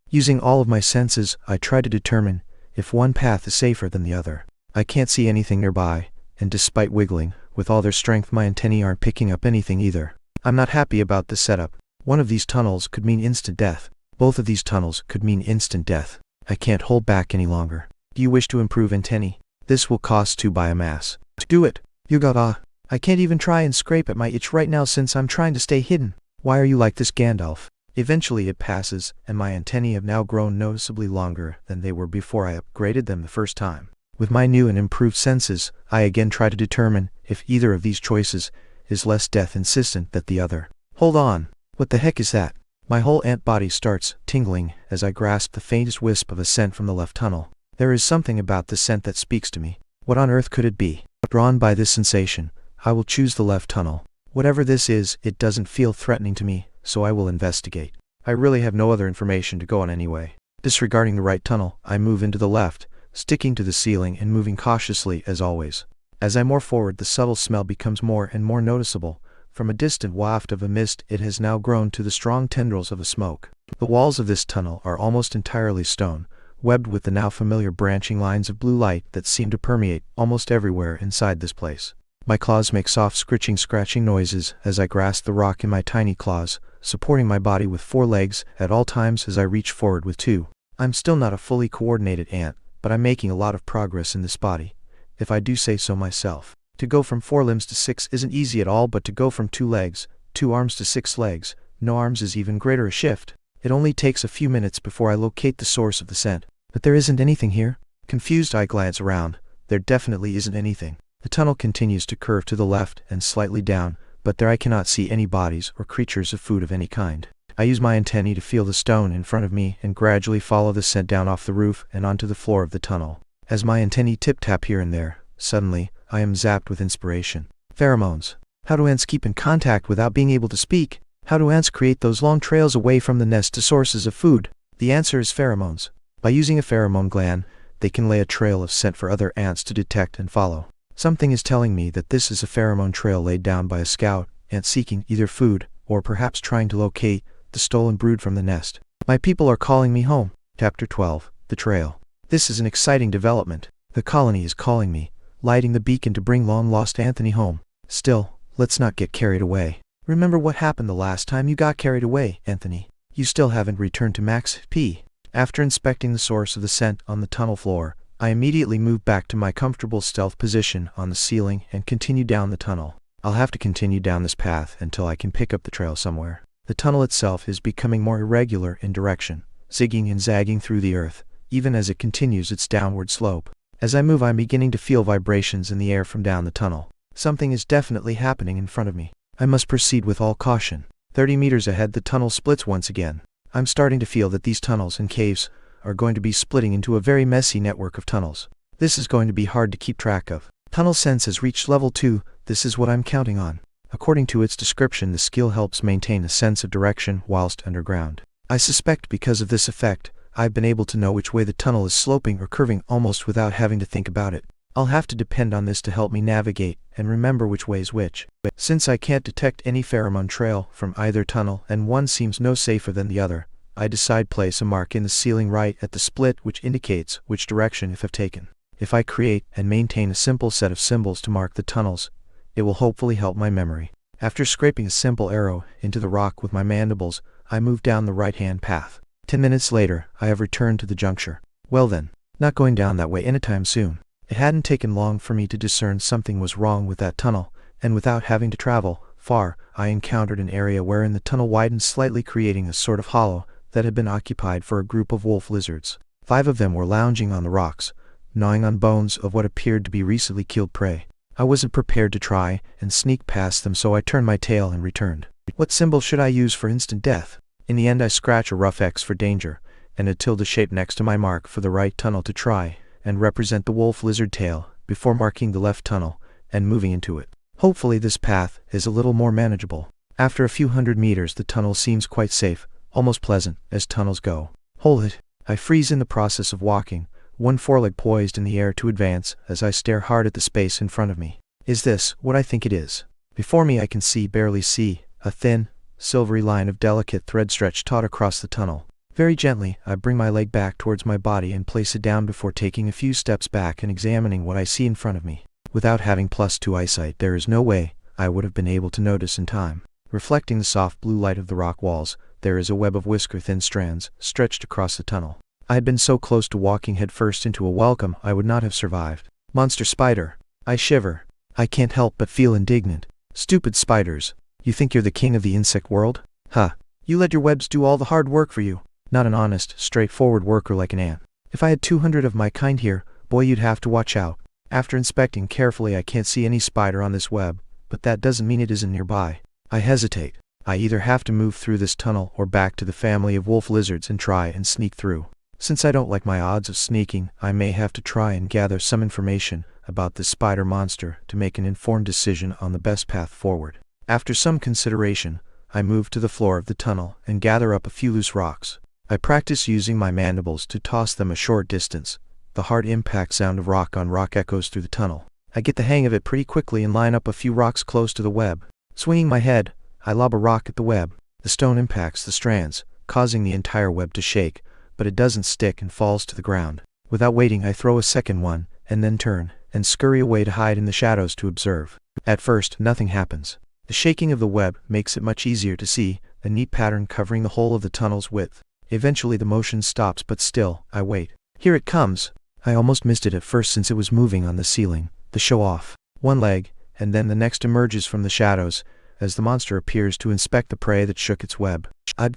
Using all of my senses, I try to determine if one path is safer than the other. I can't see anything nearby, and despite wiggling with all their strength, my antennae aren't picking up anything either. I'm not happy about this setup. One of these tunnels could mean instant death. Both of these tunnels could mean instant death. I can't hold back any longer. Do you wish to improve antennae? This will cost 2 biomass. To do it, you gotta. I can't even try and scrape at my itch right now since I'm trying to stay hidden. Why are you like this, Gandalf? Eventually it passes, and my antennae have now grown noticeably longer than they were before I upgraded them the first time. With my new and improved senses, I again try to determine if either of these choices is less death insistent than the other. Hold on. What the heck is that? My whole ant body starts tingling as I grasp the faintest wisp of a scent from the left tunnel. There is something about the scent that speaks to me. What on earth could it be? Drawn by this sensation, I will choose the left tunnel. Whatever this is, it doesn't feel threatening to me, so I will investigate. I really have no other information to go on anyway. Disregarding the right tunnel, I move into the left, sticking to the ceiling and moving cautiously as always. As I move forward, the subtle smell becomes more and more noticeable. From a distant waft of a mist, it has now grown to the strong tendrils of a smoke. The walls of this tunnel are almost entirely stone, webbed with the now familiar branching lines of blue light that seem to permeate almost everywhere inside this place. My claws make soft scratching noises as I grasp the rock in my tiny claws, supporting my body with 4 legs at all times as I reach forward with 2. I'm still not a fully coordinated ant, but I'm making a lot of progress in this body, if I do say so myself. To go from 4 limbs to 6 isn't easy at all, but to go from 2 legs, 2 arms to 6 legs, no arms is even greater a shift. It only takes a few minutes before I locate the source of the scent. But there isn't anything here. Confused, I glance around. There definitely isn't anything. The tunnel continues to curve to the left and slightly down, but there I cannot see any bodies or creatures of food of any kind. I use my antennae to feel the stone in front of me and gradually follow the scent down off the roof and onto the floor of the tunnel. As my antennae tip-tap here and there, suddenly, I am zapped with inspiration. Pheromones. How do ants keep in contact without being able to speak? How do ants create those long trails away from the nest to sources of food? The answer is pheromones. By using a pheromone gland, they can lay a trail of scent for other ants to detect and follow. Something is telling me that this is a pheromone trail laid down by a scout ant seeking either food or perhaps trying to locate the stolen brood from the nest. My people are calling me home. Chapter 12. The Trail. This is an exciting development. The colony is calling me, lighting the beacon to bring long-lost Anthony home. Still, let's not get carried away. Remember what happened the last time you got carried away, Anthony. You still haven't returned to Max P. After inspecting the source of the scent on the tunnel floor, I immediately moved back to my comfortable stealth position on the ceiling and continued down the tunnel. I'll have to continue down this path until I can pick up the trail somewhere. The tunnel itself is becoming more irregular in direction, zigging and zagging through the earth, even as it continues its downward slope. As I move, I'm beginning to feel vibrations in the air from down the tunnel. Something is definitely happening in front of me. I must proceed with all caution. 30 meters ahead, the tunnel splits once again. I'm starting to feel that these tunnels and caves are going to be splitting into a very messy network of tunnels. This is going to be hard to keep track of. Tunnel sense has reached level 2, this is what I'm counting on. According to its description, the skill helps maintain a sense of direction whilst underground. I suspect because of this effect, I've been able to know which way the tunnel is sloping or curving almost without having to think about it. I'll have to depend on this to help me navigate and remember which way is which. Since I can't detect any pheromone trail from either tunnel and one seems no safer than the other, I decide place a mark in the ceiling right at the split which indicates which direction I've taken. If I create and maintain a simple set of symbols to mark the tunnels, it will hopefully help my memory. After scraping a simple arrow into the rock with my mandibles, I move down the right-hand path. 10 minutes later, I have returned to the juncture. Well then, not going down that way anytime soon. It hadn't taken long for me to discern something was wrong with that tunnel, and without having to travel far, I encountered an area wherein the tunnel widened slightly, creating a sort of hollow that had been occupied for a group of wolf lizards. 5 of them were lounging on the rocks, gnawing on bones of what appeared to be recently killed prey. I wasn't prepared to try and sneak past them, so I turned my tail and returned. What symbol should I use for instant death? In the end, I scratch a rough X for danger, and a tilde shape next to my mark for the right tunnel to try and represent the wolf lizard tail, before marking the left tunnel and moving into it. Hopefully this path is a little more manageable. After a few hundred meters, the tunnel seems quite safe, almost pleasant, as tunnels go. Hold it. I freeze in the process of walking, one foreleg poised in the air to advance as I stare hard at the space in front of me. Is this what I think it is? Before me I can barely see, a thin, silvery line of delicate thread stretched taut across the tunnel. Very gently, I bring my leg back towards my body and place it down before taking a few steps back and examining what I see in front of me. Without having +2 eyesight, there is no way I would have been able to notice in time. Reflecting the soft blue light of the rock walls, there is a web of whisker-thin strands stretched across the tunnel. I had been so close to walking headfirst into a welcome I would not have survived. Monster spider. I shiver. I can't help but feel indignant. Stupid spiders. You think you're the king of the insect world? Huh. You let your webs do all the hard work for you. Not an honest, straightforward worker like an ant. If I had 200 of my kind here, boy, you'd have to watch out. After inspecting carefully, I can't see any spider on this web, but that doesn't mean it isn't nearby. I hesitate. I either have to move through this tunnel or back to the family of wolf lizards and try and sneak through. Since I don't like my odds of sneaking, I may have to try and gather some information about this spider monster to make an informed decision on the best path forward. After some consideration, I move to the floor of the tunnel and gather up a few loose rocks. I practice using my mandibles to toss them a short distance. The hard impact sound of rock on rock echoes through the tunnel. I get the hang of it pretty quickly and line up a few rocks close to the web. Swinging my head, I lob a rock at the web. The stone impacts the strands, causing the entire web to shake, but it doesn't stick and falls to the ground. Without waiting, I throw a second one, and then turn and scurry away to hide in the shadows to observe. At first, nothing happens. The shaking of the web makes it much easier to see a neat pattern covering the whole of the tunnel's width. Eventually the motion stops, but still, I wait. Here it comes. I almost missed it at first since it was moving on the ceiling. The show off. One leg, and then the next emerges from the shadows, as the monster appears to inspect the prey that shook its web.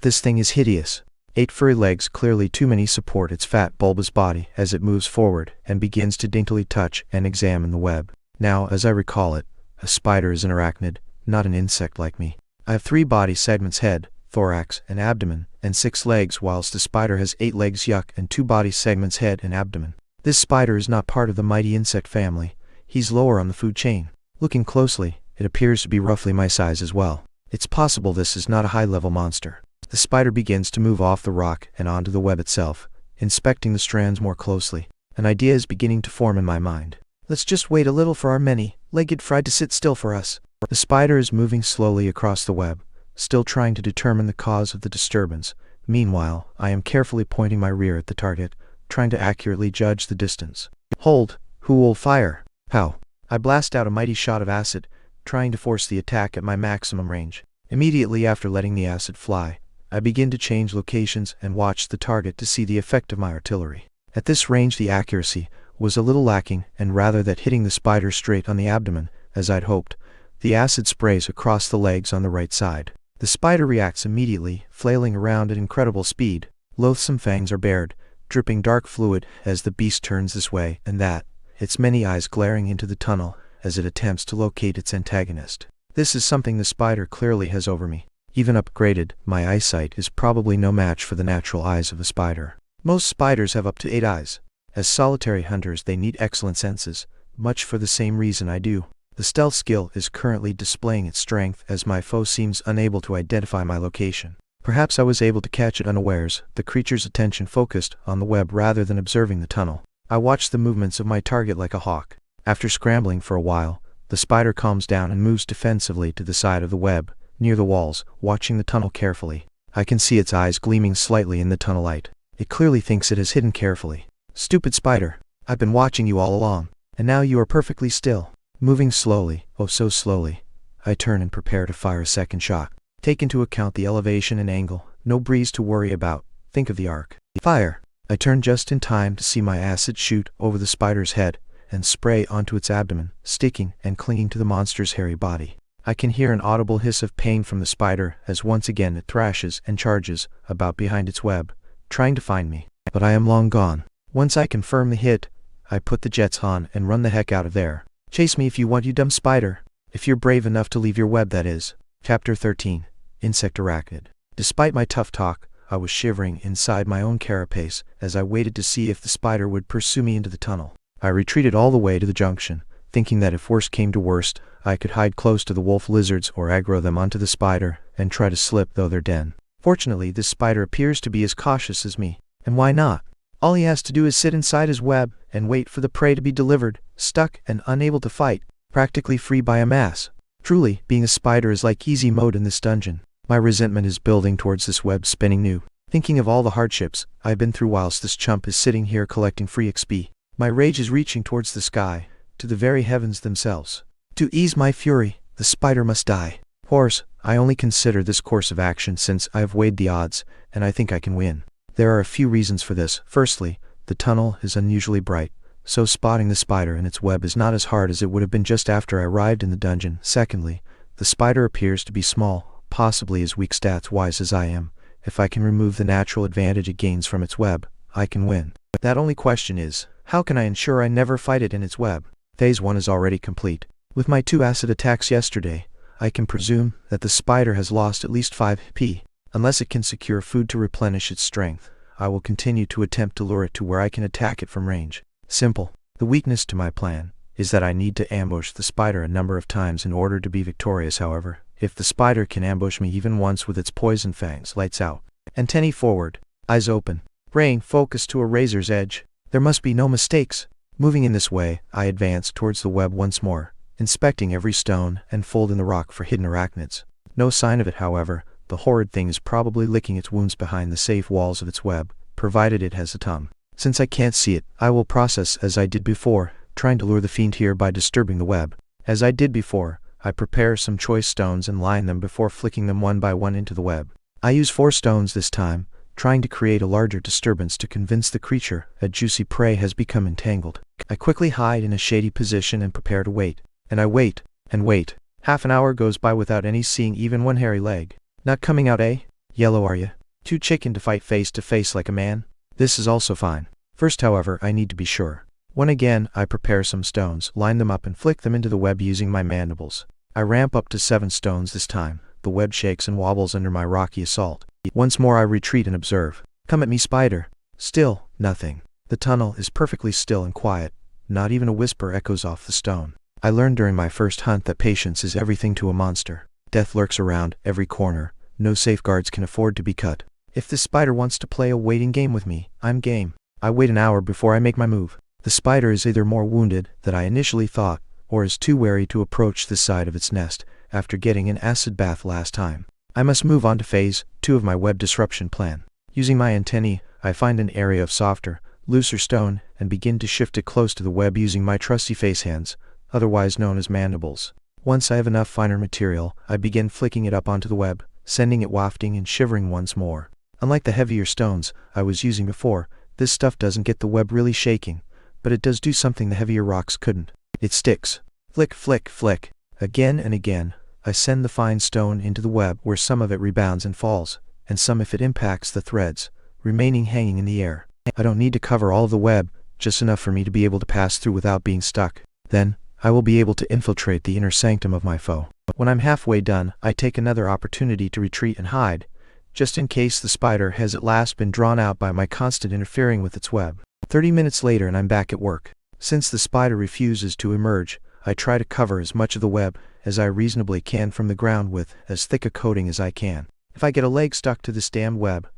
This thing is hideous. 8 furry legs, clearly too many, support its fat, bulbous body as it moves forward and begins to daintily touch and examine the web. Now, as I recall it, a spider is an arachnid, not an insect like me. I have 3 body segments: head, thorax, and abdomen, and 6 legs, whilst the spider has 8 legs, yuck, and 2 body segments: head and abdomen. This spider is not part of the mighty insect family. He's lower on the food chain. Looking closely, it appears to be roughly my size as well. It's possible this is not a high-level monster. The spider begins to move off the rock and onto the web itself, inspecting the strands more closely. An idea is beginning to form in my mind. Let's just wait a little for our many-legged friend to sit still for us. The spider is moving slowly across the web, still trying to determine the cause of the disturbance. Meanwhile, I am carefully pointing my rear at the target, trying to accurately judge the distance. Hold! Who will fire? How? I blast out a mighty shot of acid, trying to force the attack at my maximum range. Immediately after letting the acid fly, I begin to change locations and watch the target to see the effect of my artillery. At this range, the accuracy, was a little lacking, and rather than hitting the spider straight on the abdomen, as I'd hoped, the acid sprays across the legs on the right side. The spider reacts immediately, flailing around at incredible speed. Loathsome fangs are bared, dripping dark fluid as the beast turns this way and that, its many eyes glaring into the tunnel as it attempts to locate its antagonist. This is something the spider clearly has over me. Even upgraded, my eyesight is probably no match for the natural eyes of a spider. Most spiders have up to 8 eyes. As solitary hunters, they need excellent senses, much for the same reason I do. The stealth skill is currently displaying its strength as my foe seems unable to identify my location. Perhaps I was able to catch it unawares, the creature's attention focused on the web rather than observing the tunnel. I watched the movements of my target like a hawk. After scrambling for a while, the spider calms down and moves defensively to the side of the web, near the walls, watching the tunnel carefully. I can see its eyes gleaming slightly in the tunnel light. It clearly thinks it is hidden carefully. Stupid spider! I've been watching you all along, and now you are perfectly still. Moving slowly, oh so slowly, I turn and prepare to fire a second shot. Take into account the elevation and angle, no breeze to worry about, think of the arc. Fire! I turn just in time to see my acid shoot over the spider's head and spray onto its abdomen, sticking and clinging to the monster's hairy body. I can hear an audible hiss of pain from the spider as once again it thrashes and charges about behind its web, trying to find me. But I am long gone. Once I confirm the hit, I put the jets on and run the heck out of there. Chase me if you want, you dumb spider. If you're brave enough to leave your web, that is. Chapter 13. Insect Arachnid. Despite my tough talk, I was shivering inside my own carapace as I waited to see if the spider would pursue me into the tunnel. I retreated all the way to the junction, thinking that if worst came to worst, I could hide close to the wolf lizards or aggro them onto the spider and try to slip through their den. Fortunately, this spider appears to be as cautious as me. And why not? All he has to do is sit inside his web and wait for the prey to be delivered, stuck and unable to fight, practically free by a mass. Truly, being a spider is like easy mode in this dungeon. My resentment is building towards this web spinning new. Thinking of all the hardships I've been through whilst this chump is sitting here collecting free XP. My rage is reaching towards the sky, to the very heavens themselves. To ease my fury, the spider must die. Of course, I only consider this course of action since I have weighed the odds, and I think I can win. There are a few reasons for this. Firstly, the tunnel is unusually bright, so spotting the spider and its web is not as hard as it would have been just after I arrived in the dungeon. Secondly, the spider appears to be small, possibly as weak stats-wise as I am. If I can remove the natural advantage it gains from its web, I can win. That only question is, how can I ensure I never fight it in its web? Phase 1 is already complete. With my 2 acid attacks yesterday, I can presume that the spider has lost at least 5 HP. Unless it can secure food to replenish its strength, I will continue to attempt to lure it to where I can attack it from range. Simple. The weakness to my plan is that I need to ambush the spider a number of times in order to be victorious. However, if the spider can ambush me even once with its poison fangs, lights out. Antennae forward, eyes open, brain focused to a razor's edge. There must be no mistakes. Moving in this way, I advance towards the web once more, inspecting every stone and fold in the rock for hidden arachnids. No sign of it, however. The horrid thing is probably licking its wounds behind the safe walls of its web, provided it has a tongue. Since I can't see it, I will process as I did before, trying to lure the fiend here by disturbing the web. As I did before, I prepare some choice stones and line them before flicking them one by one into the web. I use 4 stones this time, trying to create a larger disturbance to convince the creature that juicy prey has become entangled. I quickly hide in a shady position and prepare to wait. And I wait, and wait. Half an hour goes by without any seeing even one hairy leg. Not coming out, eh? Yellow, are you? Too chicken to fight face to face like a man? This is also fine. First, however, I need to be sure. When again, I prepare some stones, line them up and flick them into the web using my mandibles. I ramp up to 7 stones this time. The web shakes and wobbles under my rocky assault. Once more I retreat and observe. Come at me, spider. Still, nothing. The tunnel is perfectly still and quiet. Not even a whisper echoes off the stone. I learned during my first hunt that patience is everything to a monster. Death lurks around every corner. No safeguards can afford to be cut. If this spider wants to play a waiting game with me, I'm game. I wait an hour before I make my move. The spider is either more wounded than I initially thought, or is too wary to approach this side of its nest after getting an acid bath last time. I must move on to phase 2 of my web disruption plan. Using my antennae, I find an area of softer, looser stone and begin to shift it close to the web using my trusty face hands, otherwise known as mandibles. Once I have enough finer material, I begin flicking it up onto the web, sending it wafting and shivering once more. Unlike the heavier stones I was using before, this stuff doesn't get the web really shaking, but it does do something the heavier rocks couldn't. It sticks. Flick, flick, flick. Again and again, I send the fine stone into the web where some of it rebounds and falls, and some if it impacts the threads, remaining hanging in the air. I don't need to cover all of the web, just enough for me to be able to pass through without being stuck. Then, I will be able to infiltrate the inner sanctum of my foe. When I'm halfway done, I take another opportunity to retreat and hide, just in case the spider has at last been drawn out by my constant interfering with its web. 30 minutes later and I'm back at work. Since the spider refuses to emerge, I try to cover as much of the web as I reasonably can from the ground with as thick a coating as I can. If I get a leg stuck to this damned web,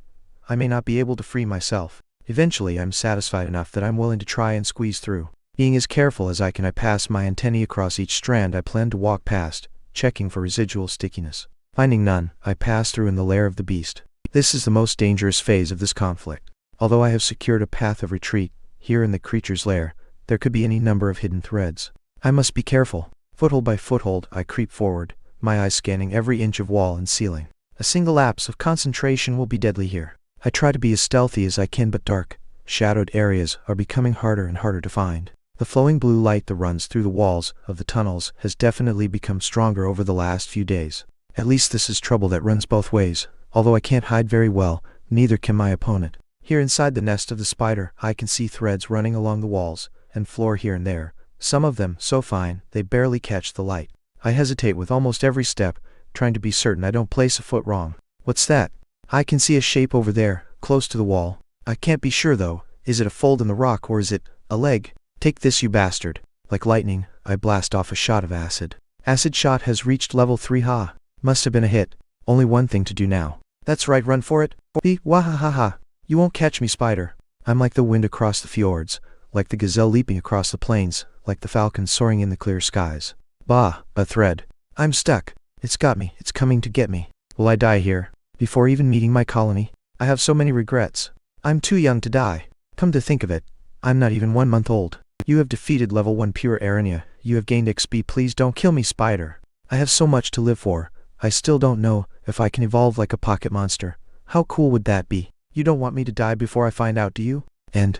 I may not be able to free myself. Eventually I'm satisfied enough that I'm willing to try and squeeze through. Being as careful as I can, I pass my antennae across each strand I plan to walk past, checking for residual stickiness. Finding none, I pass through in the lair of the beast. This is the most dangerous phase of this conflict. Although I have secured a path of retreat, here in the creature's lair, there could be any number of hidden threads. I must be careful. Foothold by foothold, I creep forward, my eyes scanning every inch of wall and ceiling. A single lapse of concentration will be deadly here. I try to be as stealthy as I can, but dark, shadowed areas are becoming harder and harder to find. The flowing blue light that runs through the walls of the tunnels has definitely become stronger over the last few days. At least this is trouble that runs both ways. Although I can't hide very well, neither can my opponent. Here inside the nest of the spider, I can see threads running along the walls and floor here and there, some of them so fine they barely catch the light. I hesitate with almost every step, trying to be certain I don't place a foot wrong. What's that? I can see a shape over there, close to the wall. I can't be sure though. Is it a fold in the rock or is it a leg? Take this, you bastard. Like lightning, I blast off a shot of acid. Acid shot has reached level 3. Ha. Must have been a hit. Only one thing to do now. That's right, run for it. Wahahaha. You won't catch me, spider. I'm like the wind across the fjords, like the gazelle leaping across the plains, like the falcon soaring in the clear skies. Bah, a thread. I'm stuck. It's got me. It's coming to get me. Will I die here? Before even meeting my colony? I have so many regrets. I'm too young to die. Come to think of it, I'm not even 1 month old. You have defeated level 1 pure Arania. You have gained XP. Please don't kill me, spider. I have so much to live for. I still don't know if I can evolve like a pocket monster. How cool would that be? You don't want me to die before I find out, do you? And,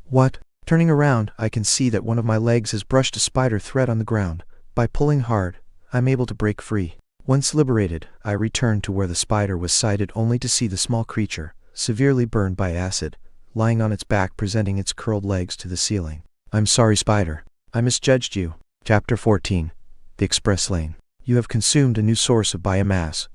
what? Turning around, I can see that one of my legs has brushed a spider thread on the ground. By pulling hard, I'm able to break free. Once liberated, I return to where the spider was sighted only to see the small creature, severely burned by acid, lying on its back presenting its curled legs to the ceiling. I'm sorry, spider. I misjudged you. Chapter 14. The Express Lane. You have consumed a new source of biomass.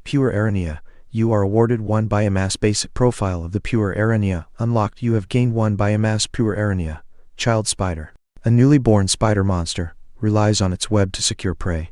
Pure Arania. You are awarded 1 biomass. Basic profile of the pure Arania unlocked. You have gained 1 biomass. Pure Arania. Child spider. A newly born spider monster, relies on its web to secure prey.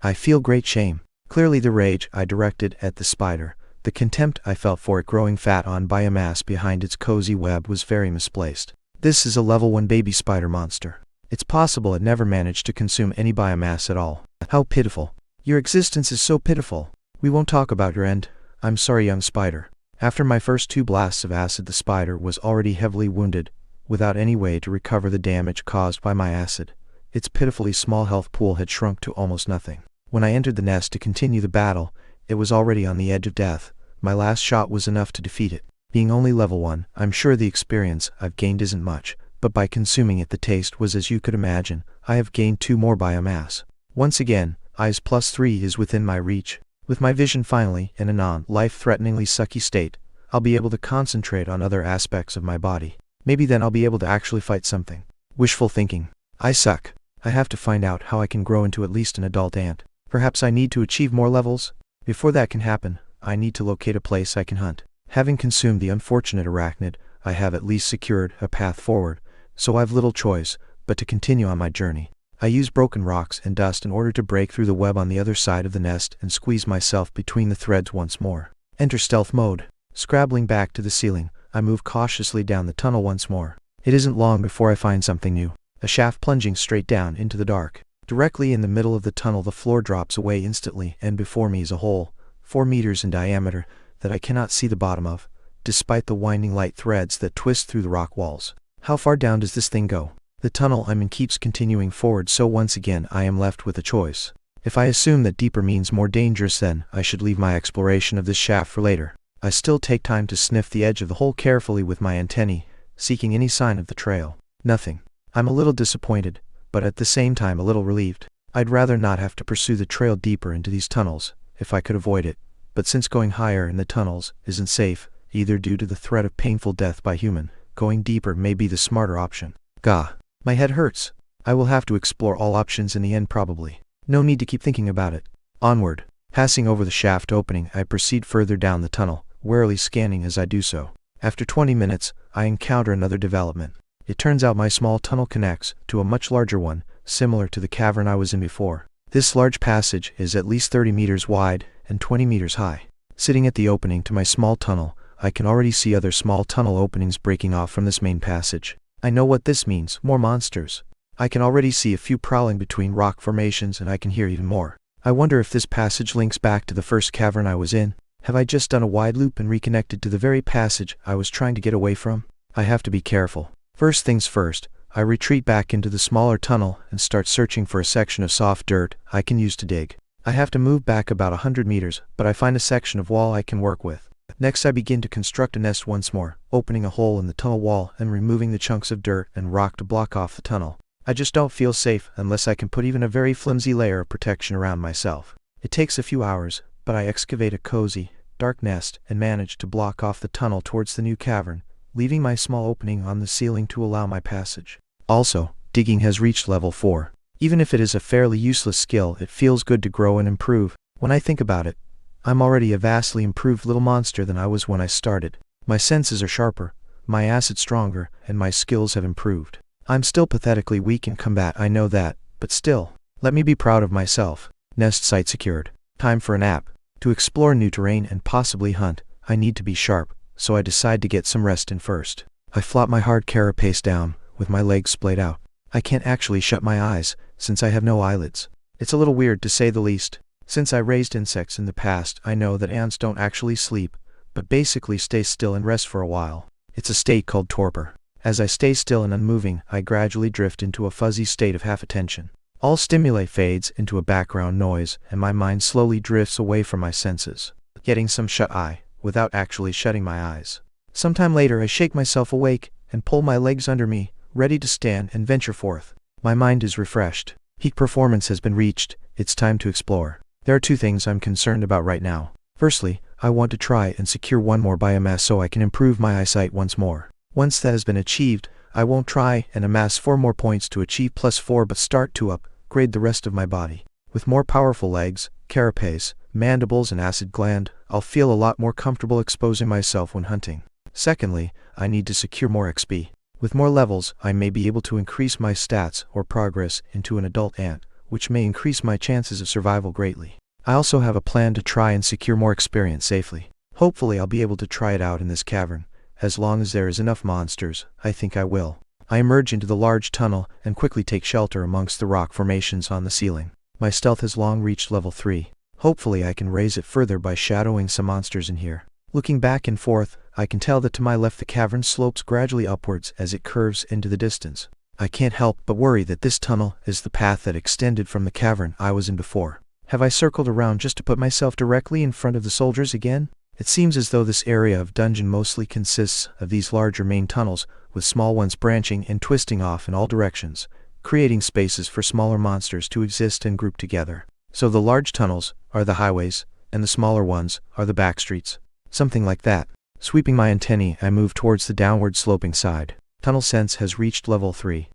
I feel great shame. Clearly the rage I directed at the spider, the contempt I felt for it growing fat on biomass behind its cozy web was very misplaced. This is a level 1 baby spider monster. It's possible it never managed to consume any biomass at all. How pitiful. Your existence is so pitiful. We won't talk about your end. I'm sorry, young spider. After my first 2 blasts of acid, the spider was already heavily wounded, without any way to recover the damage caused by my acid. Its pitifully small health pool had shrunk to almost nothing. When I entered the nest to continue the battle, it was already on the edge of death. My last shot was enough to defeat it. Being only level 1, I'm sure the experience I've gained isn't much, but by consuming it the taste was as you could imagine. I have gained 2 more biomass. Once again, eyes +3 is within my reach. With my vision finally in a non-life-threateningly sucky state, I'll be able to concentrate on other aspects of my body. Maybe then I'll be able to actually fight something. Wishful thinking. I suck. I have to find out how I can grow into at least an adult ant. Perhaps I need to achieve more levels? Before that can happen, I need to locate a place I can hunt. Having consumed the unfortunate arachnid, I have at least secured a path forward, so I've little choice but to continue on my journey. I use broken rocks and dust in order to break through the web on the other side of the nest and squeeze myself between the threads once more. Enter stealth mode. Scrabbling back to the ceiling, I move cautiously down the tunnel once more. It isn't long before I find something new. A shaft plunging straight down into the dark. Directly in the middle of the tunnel the floor drops away instantly, and before me is a hole, 4 meters in diameter, that I cannot see the bottom of, despite the winding light threads that twist through the rock walls. How far down does this thing go? The tunnel I'm in keeps continuing forward, so once again I am left with a choice. If I assume that deeper means more dangerous, then I should leave my exploration of this shaft for later. I still take time to sniff the edge of the hole carefully with my antennae, seeking any sign of the trail. Nothing. I'm a little disappointed, but at the same time a little relieved. I'd rather not have to pursue the trail deeper into these tunnels, if I could avoid it, but since going higher in the tunnels isn't safe, either due to the threat of painful death by human, going deeper may be the smarter option. Gah. My head hurts. I will have to explore all options in the end probably. No need to keep thinking about it. Onward. Passing over the shaft opening, I proceed further down the tunnel, warily scanning as I do so. After 20 minutes, I encounter another development. It turns out my small tunnel connects to a much larger one, similar to the cavern I was in before. This large passage is at least 30 meters wide and 20 meters high. Sitting at the opening to my small tunnel, I can already see other small tunnel openings breaking off from this main passage. I know what this means, more monsters. I can already see a few prowling between rock formations and I can hear even more. I wonder if this passage links back to the first cavern I was in. Have I just done a wide loop and reconnected to the very passage I was trying to get away from? I have to be careful. First things first, I retreat back into the smaller tunnel and start searching for a section of soft dirt I can use to dig. I have to move back about 100 meters, but I find a section of wall I can work with. Next I begin to construct a nest once more, opening a hole in the tunnel wall and removing the chunks of dirt and rock to block off the tunnel. I just don't feel safe unless I can put even a very flimsy layer of protection around myself. It takes a few hours, but I excavate a cozy, dark nest and manage to block off the tunnel towards the new cavern, leaving my small opening on the ceiling to allow my passage. Also, digging has reached level 4. Even if it is a fairly useless skill, it feels good to grow and improve. When I think about it, I'm already a vastly improved little monster than I was when I started. My senses are sharper, my acid stronger, and my skills have improved. I'm still pathetically weak in combat, I know that, but still, let me be proud of myself. Nest site secured. Time for a nap. To explore new terrain and possibly hunt, I need to be sharp, so I decide to get some rest in first. I flop my hard carapace down, with my legs splayed out. I can't actually shut my eyes, since I have no eyelids. It's a little weird to say the least. Since I raised insects in the past, I know that ants don't actually sleep, but basically stay still and rest for a while. It's a state called torpor. As I stay still and unmoving, I gradually drift into a fuzzy state of half-attention. All stimuli fades into a background noise, and my mind slowly drifts away from my senses, getting some shut-eye, without actually shutting my eyes. Sometime later I shake myself awake, and pull my legs under me, ready to stand and venture forth. My mind is refreshed. Peak performance has been reached, it's time to explore. There are two things I'm concerned about right now. Firstly, I want to try and secure one more biomass so I can improve my eyesight once more. Once that has been achieved, I won't try and amass 4 more points to achieve +4 but start to upgrade the rest of my body. With more powerful legs, carapace, mandibles and acid gland, I'll feel a lot more comfortable exposing myself when hunting. Secondly, I need to secure more XP. With more levels, I may be able to increase my stats or progress into an adult ant, which may increase my chances of survival greatly. I also have a plan to try and secure more experience safely. Hopefully I'll be able to try it out in this cavern. As long as there is enough monsters, I think I will. I emerge into the large tunnel and quickly take shelter amongst the rock formations on the ceiling. My stealth has long reached level 3. Hopefully I can raise it further by shadowing some monsters in here. Looking back and forth, I can tell that to my left the cavern slopes gradually upwards as it curves into the distance. I can't help but worry that this tunnel is the path that extended from the cavern I was in before. Have I circled around just to put myself directly in front of the soldiers again? It seems as though this area of dungeon mostly consists of these larger main tunnels, with small ones branching and twisting off in all directions, creating spaces for smaller monsters to exist and group together. So the large tunnels are the highways, and the smaller ones are the back streets. Something like that. Sweeping my antennae, I move towards the downward sloping side. Tunnel sense has reached level 3.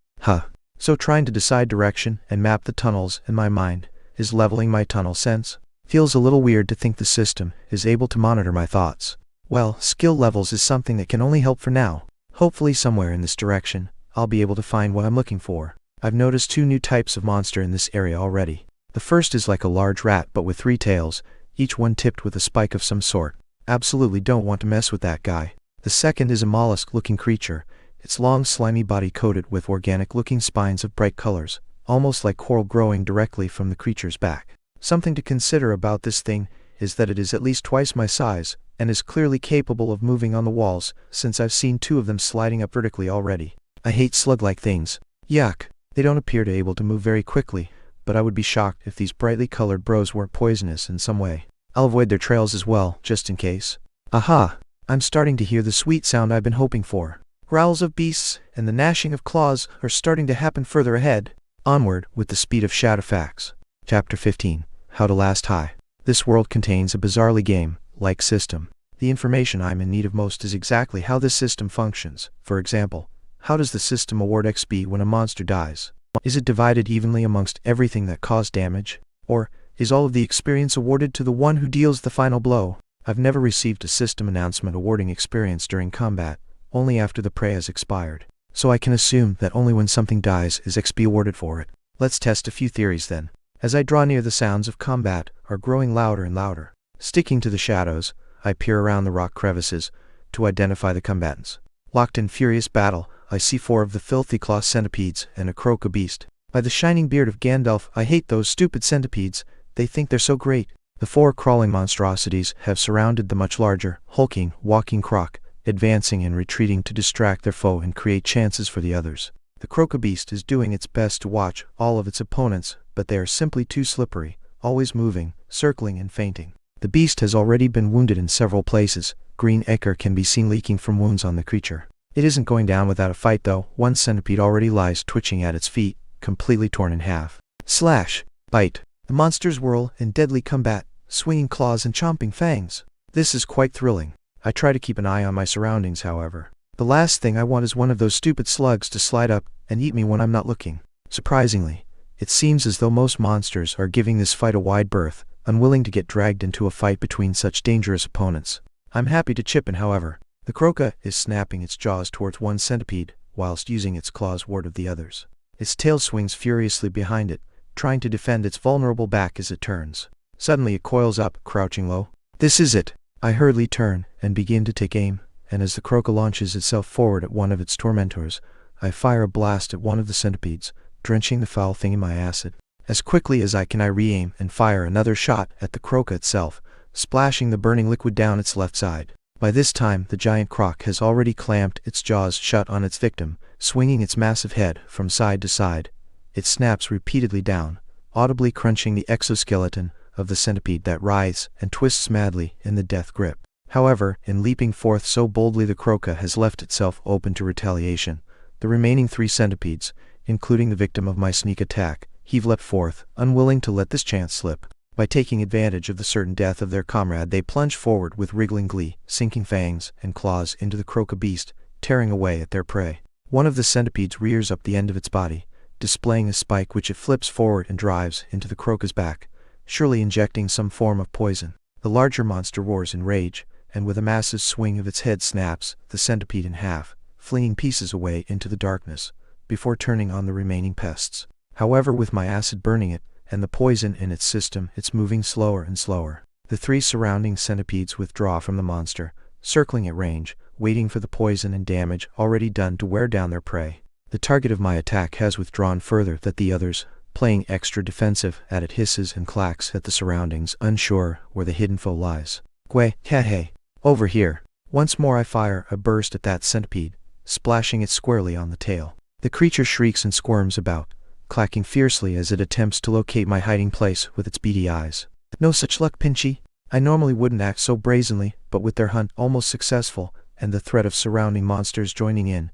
So trying to decide direction and map the tunnels in my mind is leveling my tunnel sense. Feels a little weird to think the system is able to monitor my thoughts. Well, skill levels is something that can only help for now. Hopefully somewhere in this direction, I'll be able to find what I'm looking for. I've noticed 2 new types of monster in this area already. The first is like a large rat but with 3 tails, each one tipped with a spike of some sort. Absolutely don't want to mess with that guy. The second is a mollusk-looking creature, its long slimy body coated with organic-looking spines of bright colors, almost like coral growing directly from the creature's back. Something to consider about this thing is that it is at least twice my size, and is clearly capable of moving on the walls, since I've seen 2 of them sliding up vertically already. I hate slug-like things. Yuck. They don't appear to able to move very quickly, but I would be shocked if these brightly colored bros weren't poisonous in some way. I'll avoid their trails as well, just in case. Aha! I'm starting to hear the sweet sound I've been hoping for. Growls of beasts and the gnashing of claws are starting to happen further ahead. Onward with the speed of Shadowfax. Chapter 15. How to Last High. This world contains a bizarrely game-like system. The information I'm in need of most is exactly how this system functions. For example, how does the system award XP when a monster dies? Is it divided evenly amongst everything that caused damage? Or is all of the experience awarded to the one who deals the final blow? I've never received a system announcement awarding experience during combat, only after the prey has expired. So I can assume that only when something dies is XP awarded for it. Let's test a few theories then. As I draw near, the sounds of combat are growing louder and louder. Sticking to the shadows, I peer around the rock crevices to identify the combatants. Locked in furious battle, I see 4 of the filthy claw centipedes and a croca beast. By the shining beard of Gandalf, I hate those stupid centipedes. They think they're so great. The 4 crawling monstrosities have surrounded the much larger, hulking, walking croc, advancing and retreating to distract their foe and create chances for the others. The croca beast is doing its best to watch all of its opponents, but they are simply too slippery, always moving, circling and feinting. The beast has already been wounded in several places. Green ichor can be seen leaking from wounds on the creature. It isn't going down without a fight though. One centipede already lies twitching at its feet, completely torn in half. Slash! Bite! The monsters whirl in deadly combat, swinging claws and chomping fangs. This is quite thrilling. I try to keep an eye on my surroundings, however. The last thing I want is one of those stupid slugs to slide up and eat me when I'm not looking. Surprisingly, it seems as though most monsters are giving this fight a wide berth, unwilling to get dragged into a fight between such dangerous opponents. I'm happy to chip in, however. The croca is snapping its jaws towards one centipede, whilst using its claws ward of the others. Its tail swings furiously behind it, trying to defend its vulnerable back as it turns. Suddenly it coils up, crouching low. This is it! I hurriedly turn and begin to take aim, and as the croca launches itself forward at one of its tormentors, I fire a blast at one of the centipedes, drenching the foul thing in my acid. As quickly as I can, I re-aim and fire another shot at the croca itself, splashing the burning liquid down its left side. By this time, the giant croc has already clamped its jaws shut on its victim, swinging its massive head from side to side. It snaps repeatedly down, audibly crunching the exoskeleton of the centipede that writhes and twists madly in the death grip. However, in leaping forth so boldly, the croca has left itself open to retaliation. The remaining 3 centipedes, including the victim of my sneak attack, heave leapt forth, unwilling to let this chance slip. By taking advantage of the certain death of their comrade, they plunge forward with wriggling glee, sinking fangs and claws into the croca beast, tearing away at their prey. One of the centipedes rears up the end of its body, displaying a spike which it flips forward and drives into the croca's back, surely injecting some form of poison. The larger monster roars in rage, and with a massive swing of its head snaps the centipede in half, flinging pieces away into the darkness, before turning on the remaining pests. However, with my acid burning it, and the poison in its system, it's moving slower and slower. The 3 surrounding centipedes withdraw from the monster, circling at range, waiting for the poison and damage already done to wear down their prey. The target of my attack has withdrawn further than the others, playing extra defensive at it hisses and clacks at the surroundings, unsure where the hidden foe lies. Gwe, hey, over here. Once more I fire a burst at that centipede, splashing it squarely on the tail. The creature shrieks and squirms about, clacking fiercely as it attempts to locate my hiding place with its beady eyes. No such luck, Pinchy. I normally wouldn't act so brazenly, but with their hunt almost successful, and the threat of surrounding monsters joining in,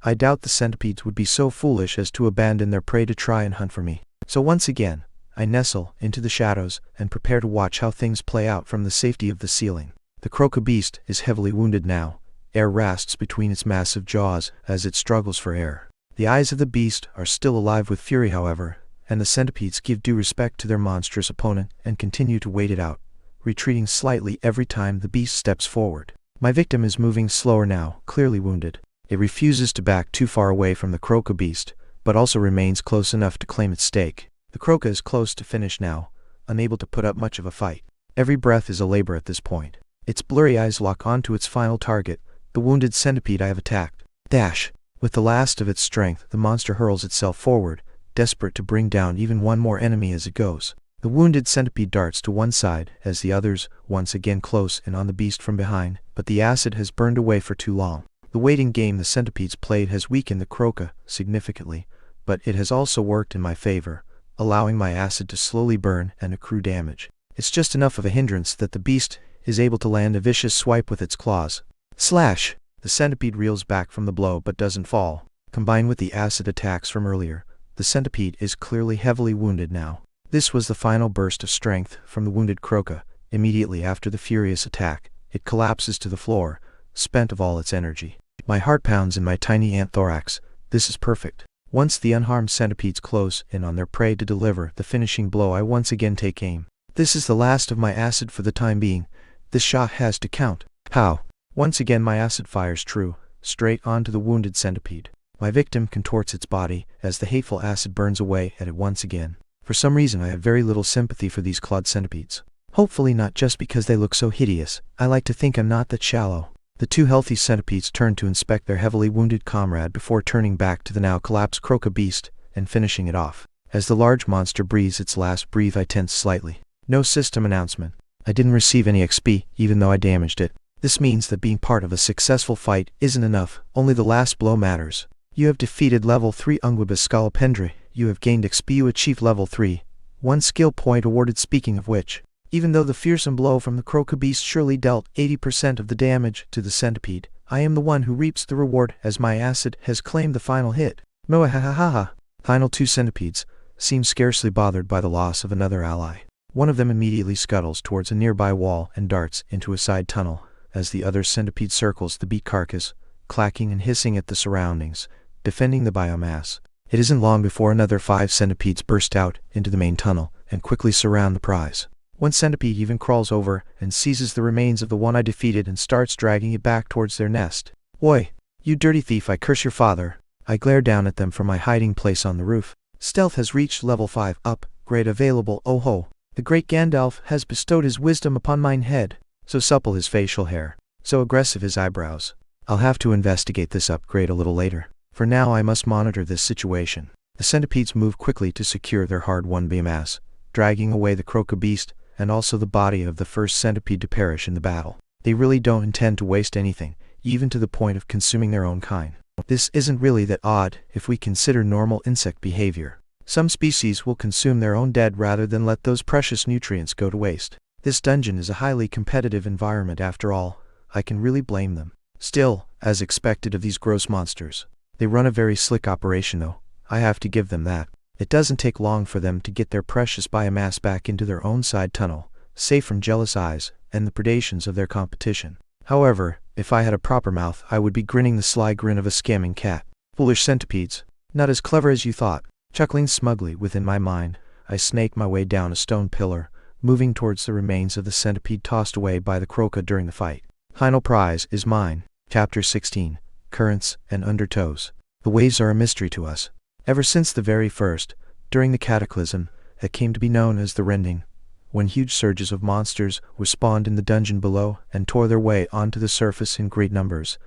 I doubt the centipedes would be so foolish as to abandon their prey to try and hunt for me. So once again, I nestle into the shadows and prepare to watch how things play out from the safety of the ceiling. The croca beast is heavily wounded now. Air rasps between its massive jaws as it struggles for air. The eyes of the beast are still alive with fury, however, and the centipedes give due respect to their monstrous opponent and continue to wait it out, retreating slightly every time the beast steps forward. My victim is moving slower now, clearly wounded. It refuses to back too far away from the croca beast, but also remains close enough to claim its stake. The croca is close to finish now, unable to put up much of a fight. Every breath is a labor at this point. Its blurry eyes lock onto its final target, the wounded centipede I have attacked. Dash! With the last of its strength, the monster hurls itself forward, desperate to bring down even one more enemy as it goes. The wounded centipede darts to one side as the others once again close in on the beast from behind, but the acid has burned away for too long. The waiting game the centipedes played has weakened the croca significantly, but it has also worked in my favor, allowing my acid to slowly burn and accrue damage. It's just enough of a hindrance that the beast is able to land a vicious swipe with its claws. Slash! The The centipede reels back from the blow but doesn't fall. Combined with the acid attacks from earlier, the centipede is clearly heavily wounded now. This was the final burst of strength from the wounded croca. Immediately after the furious attack, it collapses to the floor, spent of all its energy. My heart pounds in my tiny ant thorax. This is perfect. Once the unharmed centipedes close in on their prey to deliver the finishing blow, I once again take aim. This is the last of my acid for the time being. This shot has to count. How? Once again my acid fires true, straight onto the wounded centipede. My victim contorts its body as the hateful acid burns away at it once again. For some reason I have very little sympathy for these clawed centipedes. Hopefully not just because they look so hideous. I like to think I'm not that shallow. The two healthy centipedes turn to inspect their heavily wounded comrade before turning back to the now collapsed croca beast and finishing it off. As the large monster breathes its last breath, I tense slightly. No system announcement. I didn't receive any XP, even though I damaged it. This means that being part of a successful fight isn't enough. Only the last blow matters. You have defeated level 3 Unguibus Scolopendra. You have gained XP. You achieved level 3. 1 skill point awarded. Speaking of which, even though the fearsome blow from the croca beast surely dealt 80% of the damage to the centipede, I am the one who reaps the reward as my acid has claimed the final hit. Moahahaha. Final two centipedes seem scarcely bothered by the loss of another ally. One of them immediately scuttles towards a nearby wall and darts into a side tunnel, as the other centipede circles the beat carcass, clacking and hissing at the surroundings, defending the biomass. It isn't long before another 5 centipedes burst out into the main tunnel and quickly surround the prize. One centipede even crawls over and seizes the remains of the one I defeated and starts dragging it back towards their nest. Oi, you dirty thief, I curse your father. I glare down at them from my hiding place on the roof. Stealth has reached level 5, upgrade available. Oh ho. The great Gandalf has bestowed his wisdom upon mine head. So supple his facial hair, so aggressive his eyebrows. I'll have to investigate this upgrade a little later. For now I must monitor this situation. The centipedes move quickly to secure their hard-won biomass, dragging away the croca beast and also the body of the first centipede to perish in the battle. They really don't intend to waste anything, even to the point of consuming their own kind. This isn't really that odd if we consider normal insect behavior. Some species will consume their own dead rather than let those precious nutrients go to waste. This dungeon is a highly competitive environment after all. I can really blame them. Still, as expected of these gross monsters, they run a very slick operation though. I have to give them that. It doesn't take long for them to get their precious biomass back into their own side tunnel, safe from jealous eyes and the predations of their competition. However, if I had a proper mouth, I would be grinning the sly grin of a scamming cat. Foolish centipedes, not as clever as you thought. Chuckling smugly within my mind, I snake my way down a stone pillar, moving towards the remains of the centipede tossed away by the croca during the fight. Final prize is mine. Chapter 16. Currents and Undertows. The waves are a mystery to us. Ever since the very first, during the cataclysm, that came to be known as the Rending, when huge surges of monsters were spawned in the dungeon below and tore their way onto the surface in great numbers,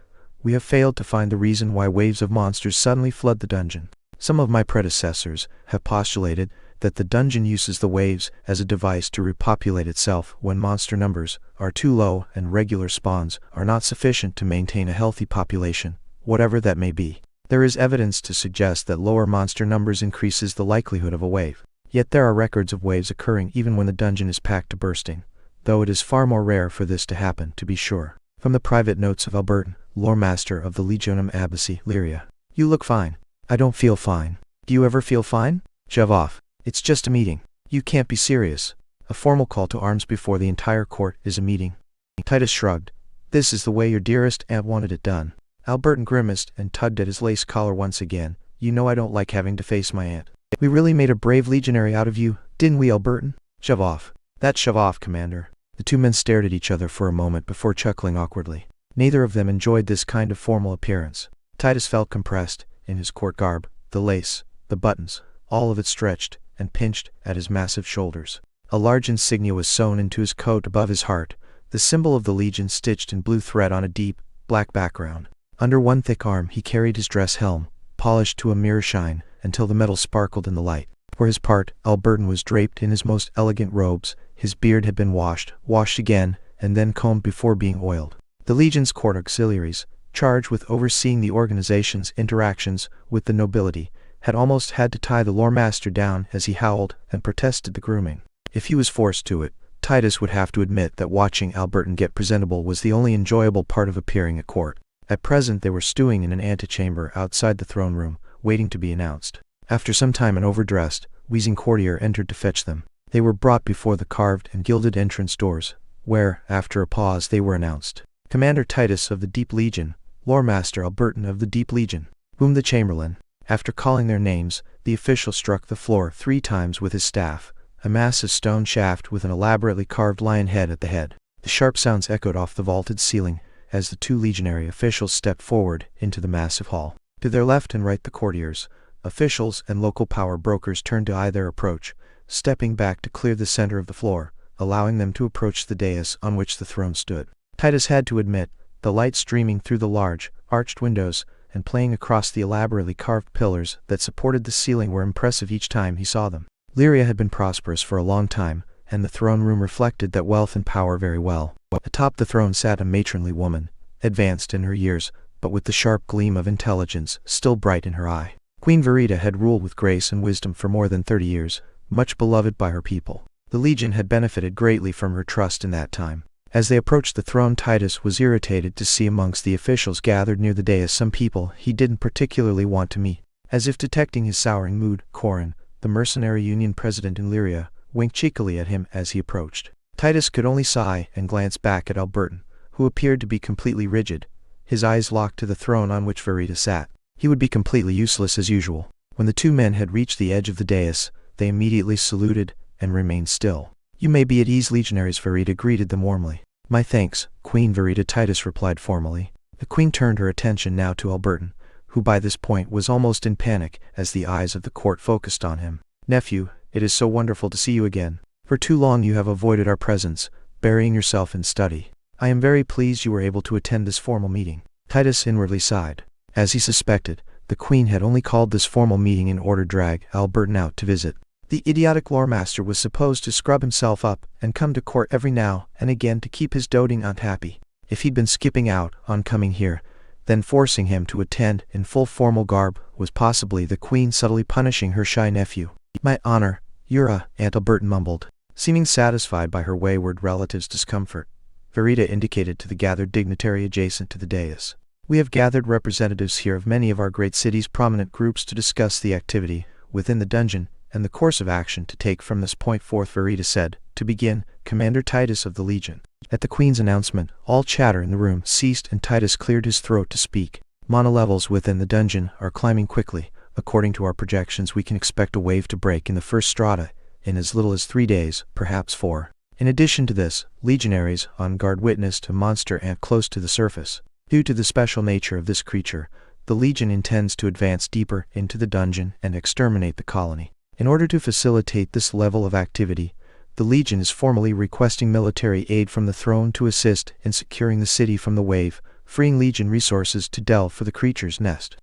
we have failed to find the reason why waves of monsters suddenly flood the dungeon. Some of my predecessors have postulated that the dungeon uses the waves as a device to repopulate itself when monster numbers are too low and regular spawns are not sufficient to maintain a healthy population, whatever that may be. There is evidence to suggest that lower monster numbers increases the likelihood of a wave. Yet there are records of waves occurring even when the dungeon is packed to bursting, though it is far more rare for this to happen, to be sure. From the private notes of Albertan, lore master of the Legionum Abbacy, Lyria. You look fine. I don't feel fine. Do you ever feel fine? Shove off. It's just a meeting. You can't be serious. A formal call to arms before the entire court is a meeting. Titus shrugged. This is the way your dearest aunt wanted it done. Albertan grimaced and tugged at his lace collar once again. You know I don't like having to face my aunt. We really made a brave legionary out of you, didn't we, Albertan? Shove off. That's shove off, Commander. The two men stared at each other for a moment before chuckling awkwardly. Neither of them enjoyed this kind of formal appearance. Titus felt compressed in his court garb, the lace, the buttons, all of it stretched and pinched at his massive shoulders. A large insignia was sewn into his coat above his heart, the symbol of the Legion stitched in blue thread on a deep, black background. Under one thick arm he carried his dress helm, polished to a mirror shine until the metal sparkled in the light. For his part, Albertan was draped in his most elegant robes. His beard had been washed again, and then combed before being oiled. The Legion's court auxiliaries, charged with overseeing the organization's interactions with the nobility, had almost had to tie the lore master down as he howled and protested the grooming. If he was forced to it, Titus would have to admit that watching Albertan get presentable was the only enjoyable part of appearing at court. At present they were stewing in an antechamber outside the throne room, waiting to be announced. After some time an overdressed, wheezing courtier entered to fetch them. They were brought before the carved and gilded entrance doors, where, after a pause, they were announced. Commander Titus of the Deep Legion, Lore Master Albertan of the Deep Legion, Boom the Chamberlain. After calling their names, the official struck the floor 3 times with his staff, a massive stone shaft with an elaborately carved lion head at the head. The sharp sounds echoed off the vaulted ceiling as the 2 legionary officials stepped forward into the massive hall. To their left and right the courtiers, officials and local power brokers turned to eye their approach, stepping back to clear the center of the floor, allowing them to approach the dais on which the throne stood. Titus had to admit, the light streaming through the large, arched windows and playing across the elaborately carved pillars that supported the ceiling were impressive each time he saw them. Lyria had been prosperous for a long time, and the throne room reflected that wealth and power very well. Atop the throne sat a matronly woman, advanced in her years, but with the sharp gleam of intelligence still bright in her eye. Queen Verita had ruled with grace and wisdom for more than 30 years, much beloved by her people. The Legion had benefited greatly from her trust in that time. As they approached the throne, Titus was irritated to see amongst the officials gathered near the dais some people he didn't particularly want to meet. As if detecting his souring mood, Corin, the mercenary union president in Lyria, winked cheekily at him as he approached. Titus could only sigh and glance back at Albertan, who appeared to be completely rigid, his eyes locked to the throne on which Verita sat. He would be completely useless as usual. When the 2 men had reached the edge of the dais, they immediately saluted and remained still. "You may be at ease, legionaries," Verita greeted them warmly. "My thanks, Queen Verita," Titus replied formally. The queen turned her attention now to Albertan, who by this point was almost in panic as the eyes of the court focused on him. "Nephew, it is so wonderful to see you again. For too long you have avoided our presence, burying yourself in study. I am very pleased you were able to attend this formal meeting." Titus inwardly sighed. As he suspected, the queen had only called this formal meeting in order to drag Albertan out to visit. The idiotic lore master was supposed to scrub himself up and come to court every now and again to keep his doting aunt happy. If he'd been skipping out on coming here, then forcing him to attend in full formal garb was possibly the queen subtly punishing her shy nephew. "My honor, Aunt Albertan mumbled. Seeming satisfied by her wayward relative's discomfort, Verita indicated to the gathered dignitary adjacent to the dais. "We have gathered representatives here of many of our great cities' prominent groups to discuss the activity within the dungeon and the course of action to take from this point forth," Verita said. "To begin, Commander Titus of the Legion." At the queen's announcement, all chatter in the room ceased and Titus cleared his throat to speak. "Monolevels within the dungeon are climbing quickly. According to our projections, we can expect a wave to break in the first strata in as little as 3 days, perhaps 4. In addition to this, legionaries on guard witnessed a monster ant close to the surface. Due to the special nature of this creature, the Legion intends to advance deeper into the dungeon and exterminate the colony. In order to facilitate this level of activity, the Legion is formally requesting military aid from the throne to assist in securing the city from the wave, freeing Legion resources to delve for the creature's nest.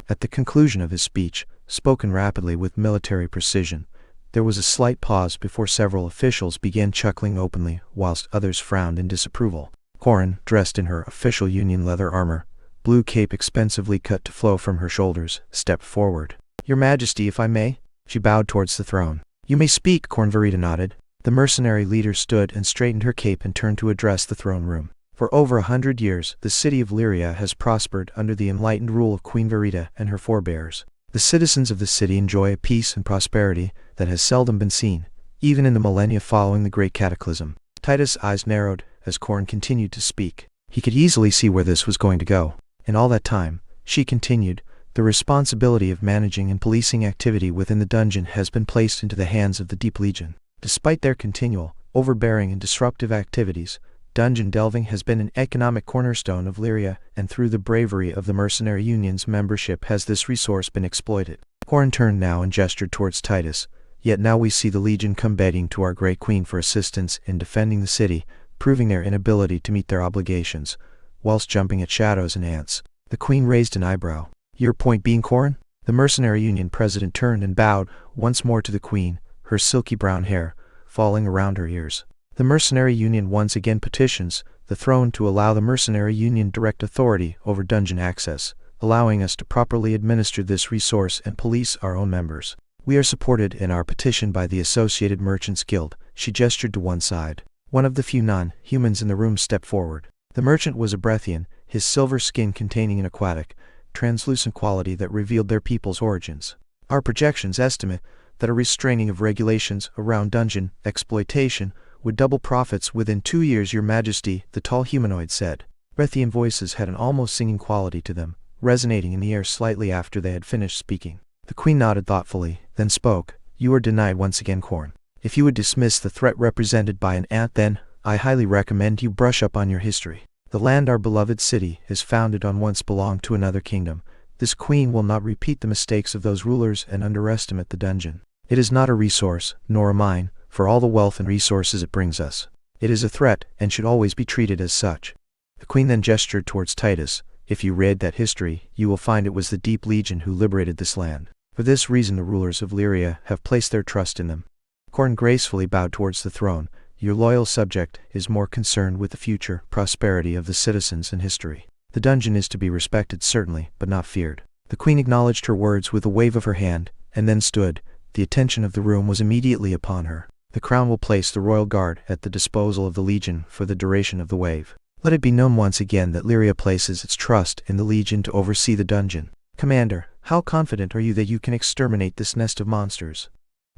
At the conclusion of his speech, spoken rapidly with military precision, there was a slight pause before several officials began chuckling openly, whilst others frowned in disapproval. Corin, dressed in her official Union leather armor, blue cape expensively cut to flow from her shoulders, stepped forward. "Your Majesty, if I may?" She bowed towards the throne. "You may speak," Verita nodded. The mercenary leader stood and straightened her cape and turned to address the throne room. For over 100 years, the city of Lyria has prospered under the enlightened rule of Queen Verita and her forebears. The citizens of the city enjoy a peace and prosperity that has seldom been seen, even in the millennia following the Great Cataclysm. Titus' eyes narrowed as Corin continued to speak. He could easily see where this was going to go. In all that time, she continued, the responsibility of managing and policing activity within the dungeon has been placed into the hands of the Deep Legion. Despite their continual, overbearing and disruptive activities, dungeon delving has been an economic cornerstone of Lyria, and through the bravery of the Mercenary Union's membership has this resource been exploited. Corin turned now and gestured towards Titus. "Yet now we see the Legion come begging to our great queen for assistance in defending the city, proving their inability to meet their obligations, whilst jumping at shadows and ants." The queen raised an eyebrow. "Your point being, Corin?" The Mercenary Union president turned and bowed once more to the queen, her silky brown hair falling around her ears. "The Mercenary Union once again petitions the throne to allow the Mercenary Union direct authority over dungeon access, allowing us to properly administer this resource and police our own members. We are supported in our petition by the Associated Merchants Guild." She gestured to one side. One of the few non-humans in the room stepped forward. The merchant was a Breathian, his silver skin containing an aquatic, translucent quality that revealed their people's origins. Our projections estimate that a restraining of regulations around dungeon exploitation would double profits within 2 years, Your Majesty, the tall humanoid said. Breathian voices had an almost singing quality to them, resonating in the air slightly after they had finished speaking. The queen nodded thoughtfully, then spoke. You are denied once again, Corn. If you would dismiss the threat represented by an ant, then I highly recommend you brush up on your history. The land our beloved city is founded on once belonged to another kingdom. This queen will not repeat the mistakes of those rulers and underestimate the dungeon. It is not a resource, nor a mine, for all the wealth and resources it brings us. It is a threat, and should always be treated as such. The queen then gestured towards Titus. If you read that history, you will find it was the Deep Legion who liberated this land. For this reason the rulers of Lyria have placed their trust in them. Corn gracefully bowed towards the throne. Your loyal subject is more concerned with the future prosperity of the citizens and history. The dungeon is to be respected certainly, but not feared. The queen acknowledged her words with a wave of her hand, and then stood. The attention of the room was immediately upon her. The crown will place the royal guard at the disposal of the Legion for the duration of the wave. Let it be known once again that Lyria places its trust in the Legion to oversee the dungeon. Commander, how confident are you that you can exterminate this nest of monsters?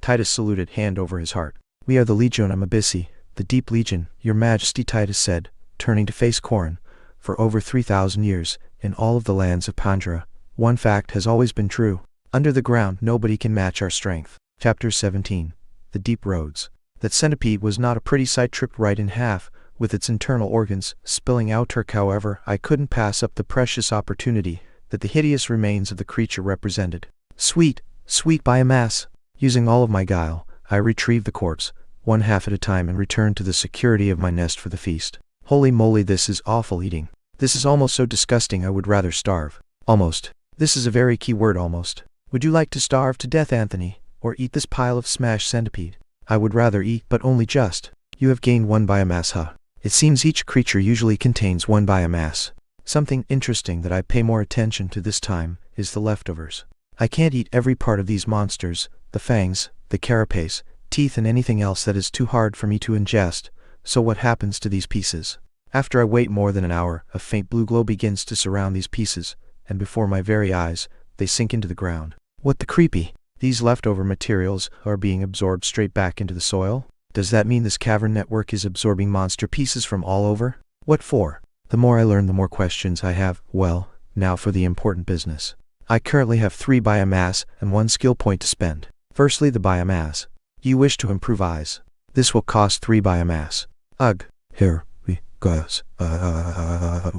Titus saluted, hand over his heart. We are the Legionum Abyssi, the Deep Legion, Your Majesty, Titus said, turning to face Corrin. For over 3,000 years, in all of the lands of Pangera, one fact has always been true. Under the ground nobody can match our strength. Chapter 17. The Deep Roads. That centipede was not a pretty sight, tripped right in half, with its internal organs spilling out turk. However, I couldn't pass up the precious opportunity that the hideous remains of the creature represented. Sweet biomass. Using all of my guile, I retrieved the corpse, one half at a time, and returned to the security of my nest for the feast. Holy moly, this is awful eating. This is almost so disgusting I would rather starve. Almost. This is a very key word, almost. Would you like to starve to death, Anthony, or eat this pile of smashed centipede? I would rather eat, but only just. You have gained 1 biomass, huh? It seems each creature usually contains 1 biomass. Something interesting that I pay more attention to this time is the leftovers. I can't eat every part of these monsters, the fangs, the carapace, teeth, and anything else that is too hard for me to ingest. So what happens to these pieces? After I wait more than an hour, a faint blue glow begins to surround these pieces, and before my very eyes, they sink into the ground. What the creepy? These leftover materials are being absorbed straight back into the soil? Does that mean this cavern network is absorbing monster pieces from all over? What for? The more I learn, the more questions I have. Well, now for the important business. I currently have 3 biomass and 1 skill point to spend. Firstly, the biomass. You wish to improve eyes. This will cost 3 biomass. Ugh. Here we goes. The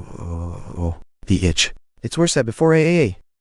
itch. It's worse than before.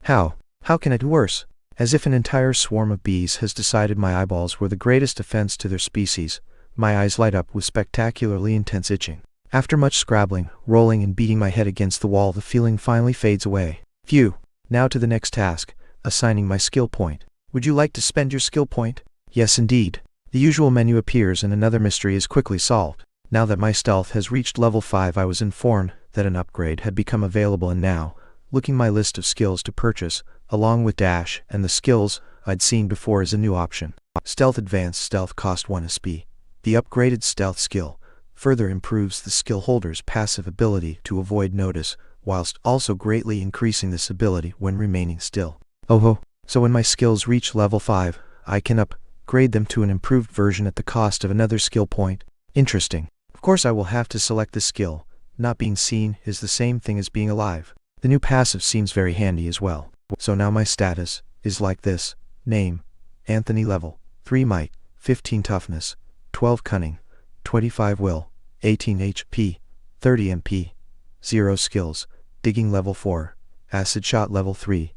How? How can it be worse? As if an entire swarm of bees has decided my eyeballs were the greatest offense to their species, my eyes light up with spectacularly intense itching. After much scrabbling, rolling, and beating my head against the wall, the feeling finally fades away. Phew. Now to the next task, assigning my skill point. Would you like to spend your skill point? Yes, indeed. The usual menu appears and another mystery is quickly solved. Now that my stealth has reached level 5, I was informed that an upgrade had become available, and now, looking my list of skills to purchase, along with dash and the skills I'd seen before, is a new option. Stealth Advanced. Stealth cost 1 SP. The upgraded stealth skill further improves the skill holder's passive ability to avoid notice, whilst also greatly increasing this ability when remaining still. Oh, so when my skills reach level 5, I can upgrade them to an improved version at the cost of another skill point. Interesting. Of course I will have to select this skill. Not being seen is the same thing as being alive. The new passive seems very handy as well. So now my status is like this. Name: Anthony. Level 3 might, 15 toughness, 12 cunning, 25 will, 18 HP, 30 MP, 0 skills. Digging level 4, acid shot level 3,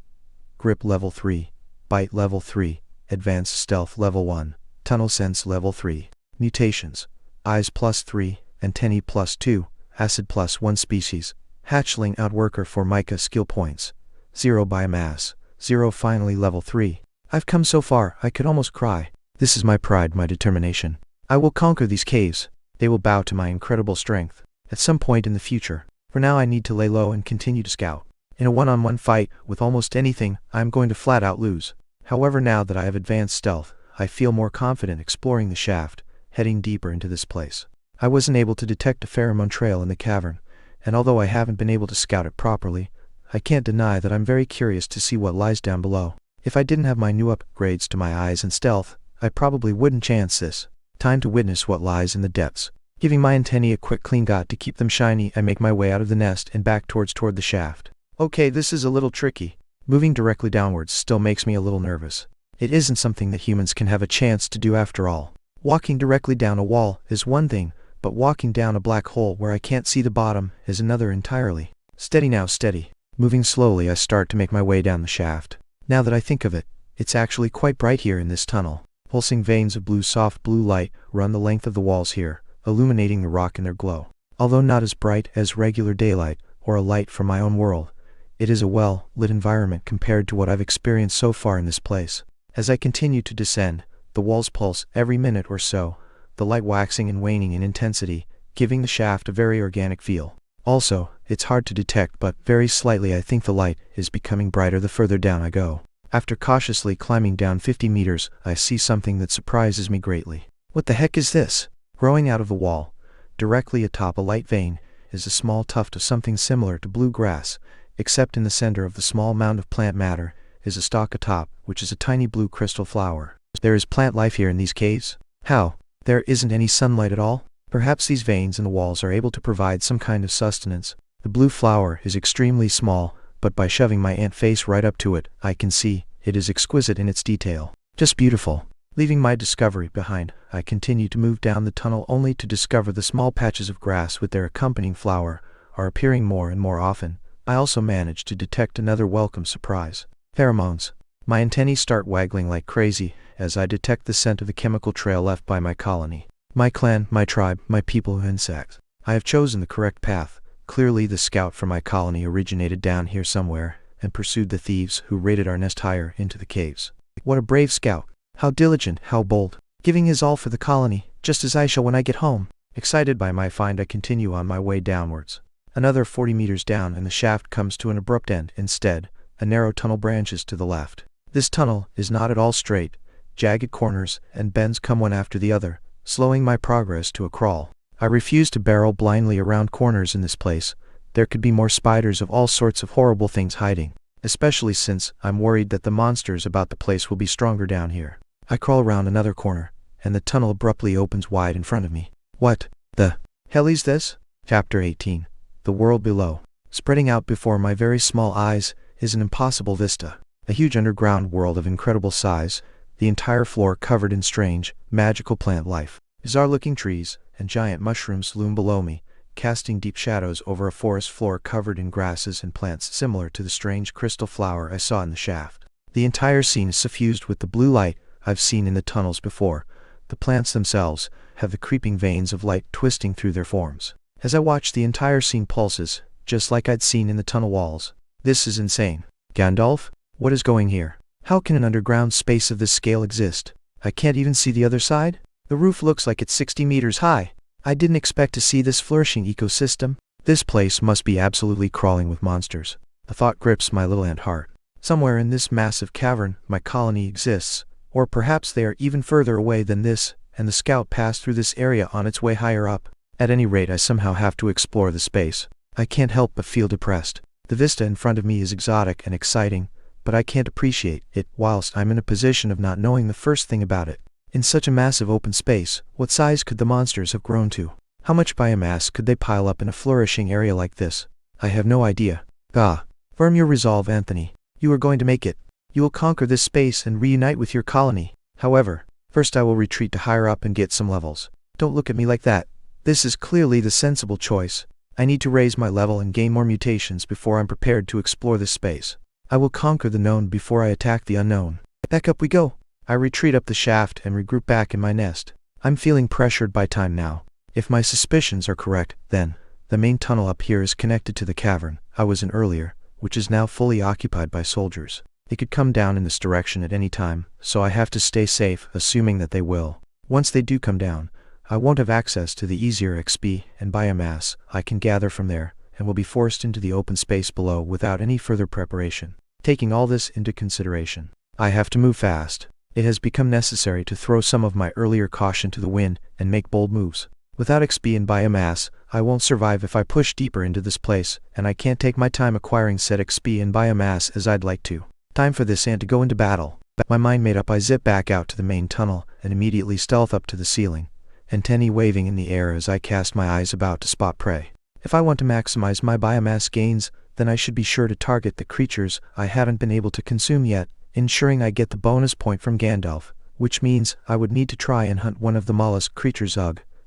grip level 3, bite level 3, advanced stealth level 1, tunnel sense level 3. Mutations: eyes +3, antennae +2, acid +1 species, hatchling outworker for Micah. Skill points: 0 biomass, 0. Finally level 3. I've come so far, I could almost cry. This is my pride, my determination. I will conquer these caves. They will bow to my incredible strength. At some point in the future. For now I need to lay low and continue to scout. In a one-on-one fight, with almost anything, I am going to flat out lose. However, now that I have advanced stealth, I feel more confident exploring the shaft, heading deeper into this place. I wasn't able to detect a pheromone trail in the cavern, and although I haven't been able to scout it properly, I can't deny that I'm very curious to see what lies down below. If I didn't have my new upgrades to my eyes and stealth, I probably wouldn't chance this. Time to witness what lies in the depths. Giving my antennae a quick clean got to keep them shiny, I make my way out of the nest and back toward the shaft. Okay, this is a little tricky. Moving directly downwards still makes me a little nervous. It isn't something that humans can have a chance to do after all. Walking directly down a wall is one thing, but walking down a black hole where I can't see the bottom is another entirely. Steady now, steady. Moving slowly, I start to make my way down the shaft. Now that I think of it, it's actually quite bright here in this tunnel. Pulsing veins of soft blue light run the length of the walls here, illuminating the rock in their glow. Although not as bright as regular daylight or a light from my own world, it is a well-lit environment compared to what I've experienced so far in this place. As I continue to descend, the walls pulse every minute or so, the light waxing and waning in intensity, giving the shaft a very organic feel. Also, it's hard to detect, but very slightly I think the light is becoming brighter the further down I go. After cautiously climbing down 50 meters, I see something that surprises me greatly. What the heck is this? Growing out of the wall, directly atop a light vein, is a small tuft of something similar to blue grass, except in the center of the small mound of plant matter is a stalk atop, which is a tiny blue crystal flower. There is plant life here in these caves? How? There isn't any sunlight at all? Perhaps these veins in the walls are able to provide some kind of sustenance. The blue flower is extremely small, but by shoving my ant face right up to it, I can see it is exquisite in its detail. Just beautiful. Leaving my discovery behind, I continue to move down the tunnel only to discover the small patches of grass with their accompanying flower are appearing more and more often. I also manage to detect another welcome surprise. Pheromones. My antennae start waggling like crazy as I detect the scent of the chemical trail left by my colony. My clan, my tribe, my people of insects. I have chosen the correct path. Clearly the scout from my colony originated down here somewhere and pursued the thieves who raided our nest higher into the caves. What a brave scout. How diligent, how bold. Giving his all for the colony, just as I shall when I get home. Excited by my find, I continue on my way downwards. Another 40 meters down and the shaft comes to an abrupt end. Instead, a narrow tunnel branches to the left. This tunnel is not at all straight. Jagged corners and bends come one after the other, slowing my progress to a crawl. I refuse to barrel blindly around corners in this place. There could be more spiders of all sorts of horrible things hiding, especially since I'm worried that the monsters about the place will be stronger down here. I crawl around another corner, and the tunnel abruptly opens wide in front of me. What the hell is this? Chapter 18. The World Below. Spreading out before my very small eyes is an impossible vista. A huge underground world of incredible size, the entire floor covered in strange, magical plant life. Bizarre-looking trees and giant mushrooms loom below me, casting deep shadows over a forest floor covered in grasses and plants similar to the strange crystal flower I saw in the shaft. The entire scene is suffused with the blue light I've seen in the tunnels before. The plants themselves have the creeping veins of light twisting through their forms. As I watch, the entire scene pulses, just like I'd seen in the tunnel walls. This is insane. Gandalf? What is going here? How can an underground space of this scale exist? I can't even see the other side? The roof looks like it's 60 meters high. I didn't expect to see this flourishing ecosystem. This place must be absolutely crawling with monsters. The thought grips my little ant heart. Somewhere in this massive cavern, my colony exists, or perhaps they are even further away than this, and the scout passed through this area on its way higher up. At any rate, I somehow have to explore the space. I can't help but feel depressed. The vista in front of me is exotic and exciting, but I can't appreciate it whilst I'm in a position of not knowing the first thing about it. In such a massive open space, what size could the monsters have grown to? How much biomass could they pile up in a flourishing area like this? I have no idea. Firm your resolve, Anthony. You are going to make it. You will conquer this space and reunite with your colony. However, first I will retreat to higher up and get some levels. Don't look at me like that. This is clearly the sensible choice. I need to raise my level and gain more mutations before I'm prepared to explore this space. I will conquer the known before I attack the unknown. Back up we go. I retreat up the shaft and regroup back in my nest. I'm feeling pressured by time now. If my suspicions are correct, then the main tunnel up here is connected to the cavern I was in earlier, which is now fully occupied by soldiers. They could come down in this direction at any time, so I have to stay safe, assuming that they will. Once they do come down, I won't have access to the easier XP and biomass I can gather from there, and will be forced into the open space below without any further preparation. Taking all this into consideration, I have to move fast. It has become necessary to throw some of my earlier caution to the wind and make bold moves. Without XP and biomass, I won't survive if I push deeper into this place, and I can't take my time acquiring said XP and biomass as I'd like to. Time for this and to go into battle. My mind made up, I zip back out to the main tunnel and immediately stealth up to the ceiling, antennae waving in the air as I cast my eyes about to spot prey. If I want to maximize my biomass gains, then I should be sure to target the creatures I haven't been able to consume yet, ensuring I get the bonus point from Gandalf, which means I would need to try and hunt one of the mollusk creatures,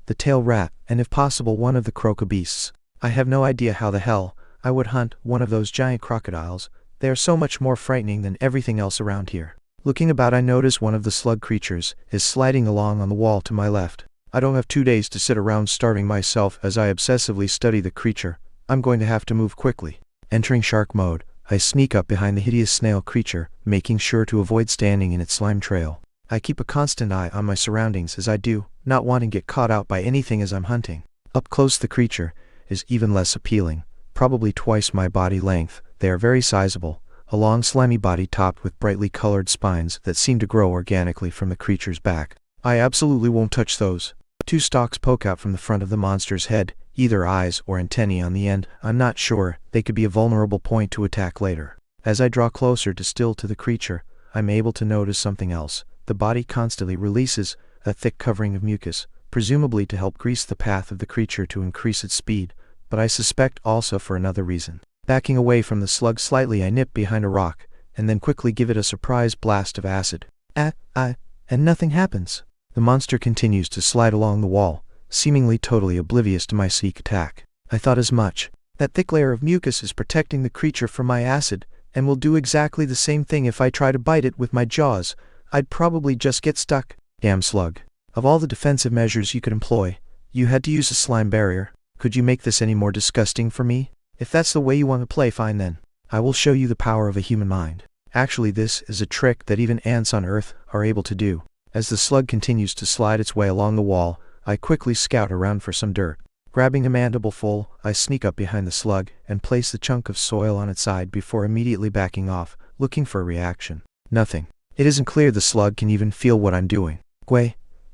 the tail rat, and if possible one of the crocobeasts. I have no idea how the hell I would hunt one of those giant crocodiles. They are so much more frightening than everything else around here. Looking about, I notice one of the slug creatures is sliding along on the wall to my left. I don't have 2 days to sit around starving myself as I obsessively study the creature. I'm going to have to move quickly. Entering shark mode, I sneak up behind the hideous snail creature, making sure to avoid standing in its slime trail. I keep a constant eye on my surroundings as I do, not wanting to get caught out by anything as I'm hunting. Up close, the creature is even less appealing, probably twice my body length. They are very sizable, a long slimy body topped with brightly colored spines that seem to grow organically from the creature's back. I absolutely won't touch those. 2 stalks poke out from the front of the monster's head, either eyes or antennae on the end. I'm not sure, they could be a vulnerable point to attack later. As I draw closer to the creature, I'm able to notice something else. The body constantly releases a thick covering of mucus, presumably to help grease the path of the creature to increase its speed, but I suspect also for another reason. Backing away from the slug slightly, I nip behind a rock, and then quickly give it a surprise blast of acid. And nothing happens. The monster continues to slide along the wall, seemingly totally oblivious to my sneak attack. I thought as much. That thick layer of mucus is protecting the creature from my acid, and will do exactly the same thing if I try to bite it with my jaws. I'd probably just get stuck. Damn slug. Of all the defensive measures you could employ, you had to use a slime barrier. Could you make this any more disgusting for me? If that's the way you want to play, fine then. I will show you the power of a human mind. Actually, this is a trick that even ants on Earth are able to do. As the slug continues to slide its way along the wall, I quickly scout around for some dirt. Grabbing a mandible full, I sneak up behind the slug and place the chunk of soil on its side before immediately backing off, looking for a reaction. Nothing. It isn't clear the slug can even feel what I'm doing.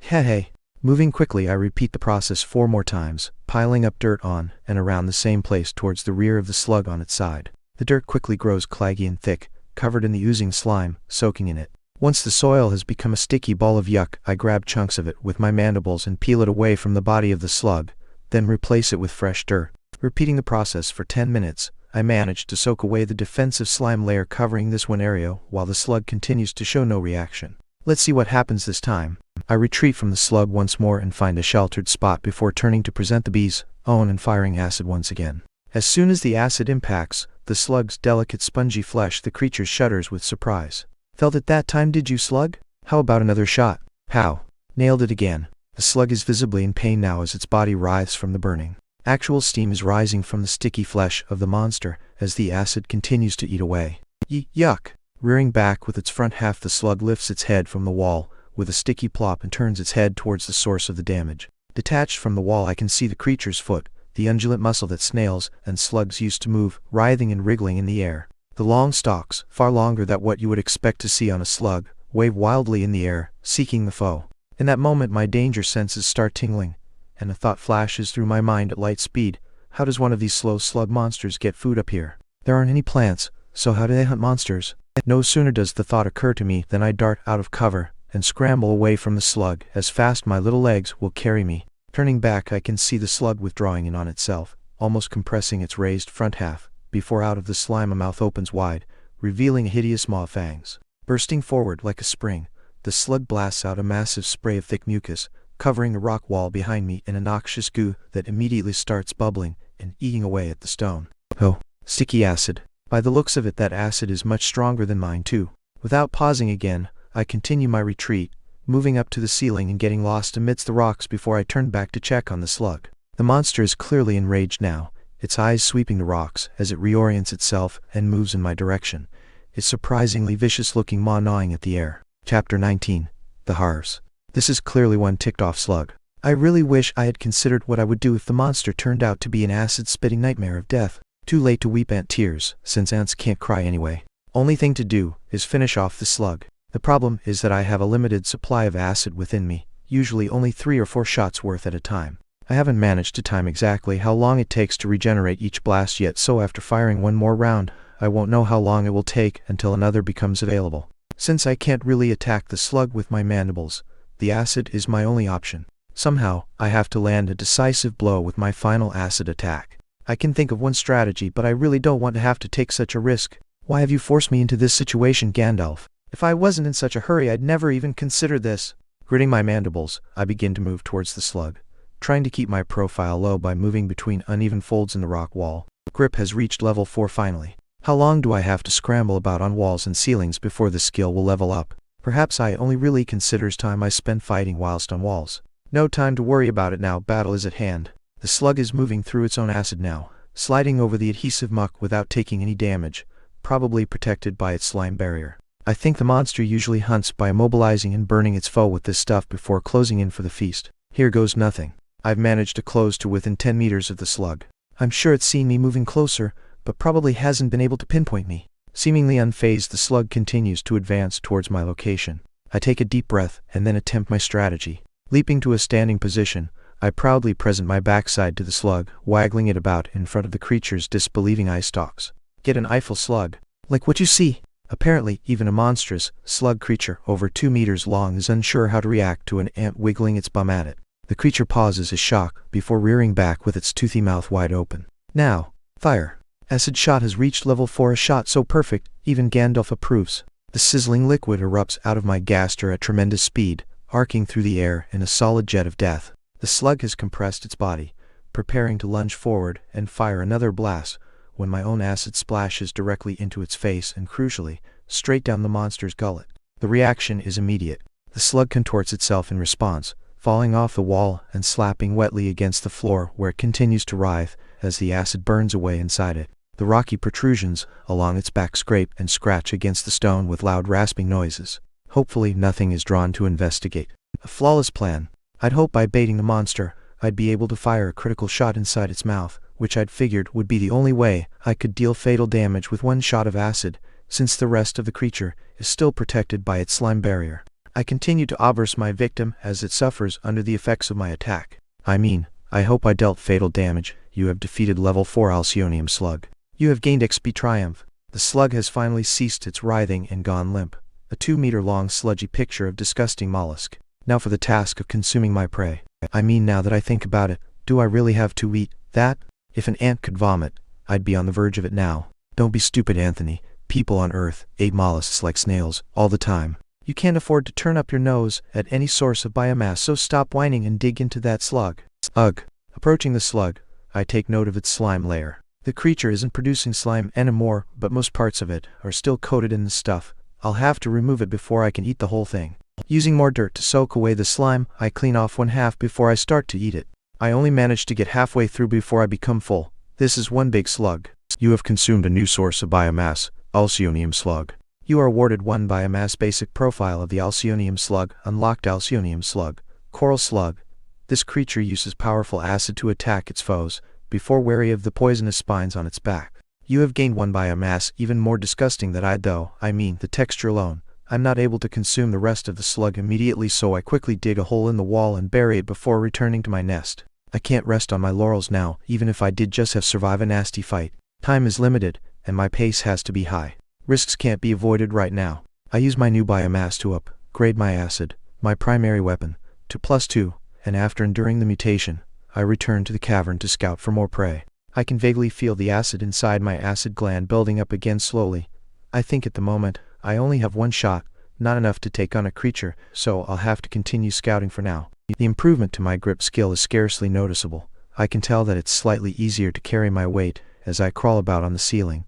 Hey. Moving quickly, I repeat the process 4 more times, piling up dirt on and around the same place towards the rear of the slug on its side. The dirt quickly grows claggy and thick, covered in the oozing slime, soaking in it. Once the soil has become a sticky ball of yuck, I grab chunks of it with my mandibles and peel it away from the body of the slug, then replace it with fresh dirt. Repeating the process for 10 minutes, I manage to soak away the defensive slime layer covering this one area while the slug continues to show no reaction. Let's see what happens this time. I retreat from the slug once more and find a sheltered spot before turning to present the bees, and firing acid once again. As soon as the acid impacts the slug's delicate spongy flesh, the creature shudders with surprise. Felt it that time, did you, slug? How about another shot? Pow! Nailed it again. The slug is visibly in pain now as its body writhes from the burning. Actual steam is rising from the sticky flesh of the monster as the acid continues to eat away. Yuck! Rearing back with its front half, the slug lifts its head from the wall with a sticky plop and turns its head towards the source of the damage. Detached from the wall, I can see the creature's foot, the undulate muscle that snails and slugs used to move, writhing and wriggling in the air. The long stalks, far longer than what you would expect to see on a slug, wave wildly in the air, seeking the foe. In that moment, my danger senses start tingling, and a thought flashes through my mind at light speed. How does one of these slow slug monsters get food up here? There aren't any plants, so how do they hunt monsters? No sooner does the thought occur to me than I dart out of cover and scramble away from the slug as fast my little legs will carry me. Turning back, I can see the slug withdrawing in on itself, almost compressing its raised front half, before out of the slime a mouth opens wide, revealing a hideous maw of fangs. Bursting forward like a spring, the slug blasts out a massive spray of thick mucus, covering the rock wall behind me in a noxious goo that immediately starts bubbling and eating away at the stone. Oh, sticky acid. By the looks of it, that acid is much stronger than mine too. Without pausing again, I continue my retreat, moving up to the ceiling and getting lost amidst the rocks before I turn back to check on the slug. The monster is clearly enraged now, its eyes sweeping the rocks as it reorients itself and moves in my direction, its surprisingly vicious-looking maw gnawing at the air. Chapter 19. The Harves. This is clearly one ticked-off slug. I really wish I had considered what I would do if the monster turned out to be an acid-spitting nightmare of death. Too late to weep ant tears, since ants can't cry anyway. Only thing to do is finish off the slug. The problem is that I have a limited supply of acid within me, usually only 3 or 4 shots worth at a time. I haven't managed to time exactly how long it takes to regenerate each blast yet, so after firing one more round, I won't know how long it will take until another becomes available. Since I can't really attack the slug with my mandibles, the acid is my only option. Somehow, I have to land a decisive blow with my final acid attack. I can think of one strategy, but I really don't want to have to take such a risk. Why have you forced me into this situation, Gandalf? If I wasn't in such a hurry, I'd never even consider this. Gritting my mandibles, I begin to move towards the slug, trying to keep my profile low by moving between uneven folds in the rock wall. Grip has reached level 4 finally. How long do I have to scramble about on walls and ceilings before the skill will level up? Perhaps I only really considers time I spend fighting whilst on walls. No time to worry about it now, battle is at hand. The slug is moving through its own acid now, sliding over the adhesive muck without taking any damage, probably protected by its slime barrier. I think the monster usually hunts by immobilizing and burning its foe with this stuff before closing in for the feast. Here goes nothing. I've managed to close to within 10 meters of the slug. I'm sure it's seen me moving closer, but probably hasn't been able to pinpoint me. Seemingly unfazed, the slug continues to advance towards my location. I take a deep breath and then attempt my strategy. Leaping to a standing position, I proudly present my backside to the slug, waggling it about in front of the creature's disbelieving eye stalks. Get an Eiffel slug. Like what you see. Apparently, even a monstrous, slug creature over 2 meters long is unsure how to react to an ant wiggling its bum at it. The creature pauses in shock before rearing back with its toothy mouth wide open. Now, fire. Acid shot has reached level 4, a shot so perfect, even Gandalf approves. The sizzling liquid erupts out of my gaster at tremendous speed, arcing through the air in a solid jet of death. The slug has compressed its body, preparing to lunge forward and fire another blast, when my own acid splashes directly into its face and, crucially, straight down the monster's gullet. The reaction is immediate. The slug contorts itself in response, falling off the wall and slapping wetly against the floor, where it continues to writhe as the acid burns away inside it. The rocky protrusions along its back scrape and scratch against the stone with loud rasping noises. Hopefully nothing is drawn to investigate. A flawless plan. I'd hoped by baiting the monster, I'd be able to fire a critical shot inside its mouth, which I'd figured would be the only way I could deal fatal damage with one shot of acid, since the rest of the creature is still protected by its slime barrier. I continue to obverse my victim as it suffers under the effects of my attack. I hope I dealt fatal damage. You have defeated level 4 Alcyonium slug. You have gained XP triumph. The slug has finally ceased its writhing and gone limp, a 2-meter-long sludgy picture of disgusting mollusk. Now for the task of consuming my prey. Now that I think about it, do I really have to eat that? If an ant could vomit, I'd be on the verge of it now. Don't be stupid, Anthony. People on Earth ate mollusks like snails, all the time. You can't afford to turn up your nose at any source of biomass, so stop whining and dig into that slug. Ugh. Approaching the slug, I take note of its slime layer. The creature isn't producing slime anymore, but most parts of it are still coated in the stuff. I'll have to remove it before I can eat the whole thing. Using more dirt to soak away the slime, I clean off one half before I start to eat it. I only manage to get halfway through before I become full. This is one big slug. You have consumed a new source of biomass, Alcyonium slug. You are awarded 1 biomass. Basic profile of the Alcyonium slug. Unlocked Alcyonium slug. Coral slug. This creature uses powerful acid to attack its foes, before wary of the poisonous spines on its back. You have gained 1 biomass. Even more disgusting than the texture alone. I'm not able to consume the rest of the slug immediately, so I quickly dig a hole in the wall and bury it before returning to my nest. I can't rest on my laurels now, even if I did just survive a nasty fight. Time is limited, and my pace has to be high. Risks can't be avoided right now. I use my new biomass to upgrade my acid, my primary weapon, to +2, and after enduring the mutation, I return to the cavern to scout for more prey. I can vaguely feel the acid inside my acid gland building up again slowly. I think at the moment, I only have 1 shot, not enough to take on a creature, so I'll have to continue scouting for now. The improvement to my grip skill is scarcely noticeable. I can tell that it's slightly easier to carry my weight as I crawl about on the ceiling,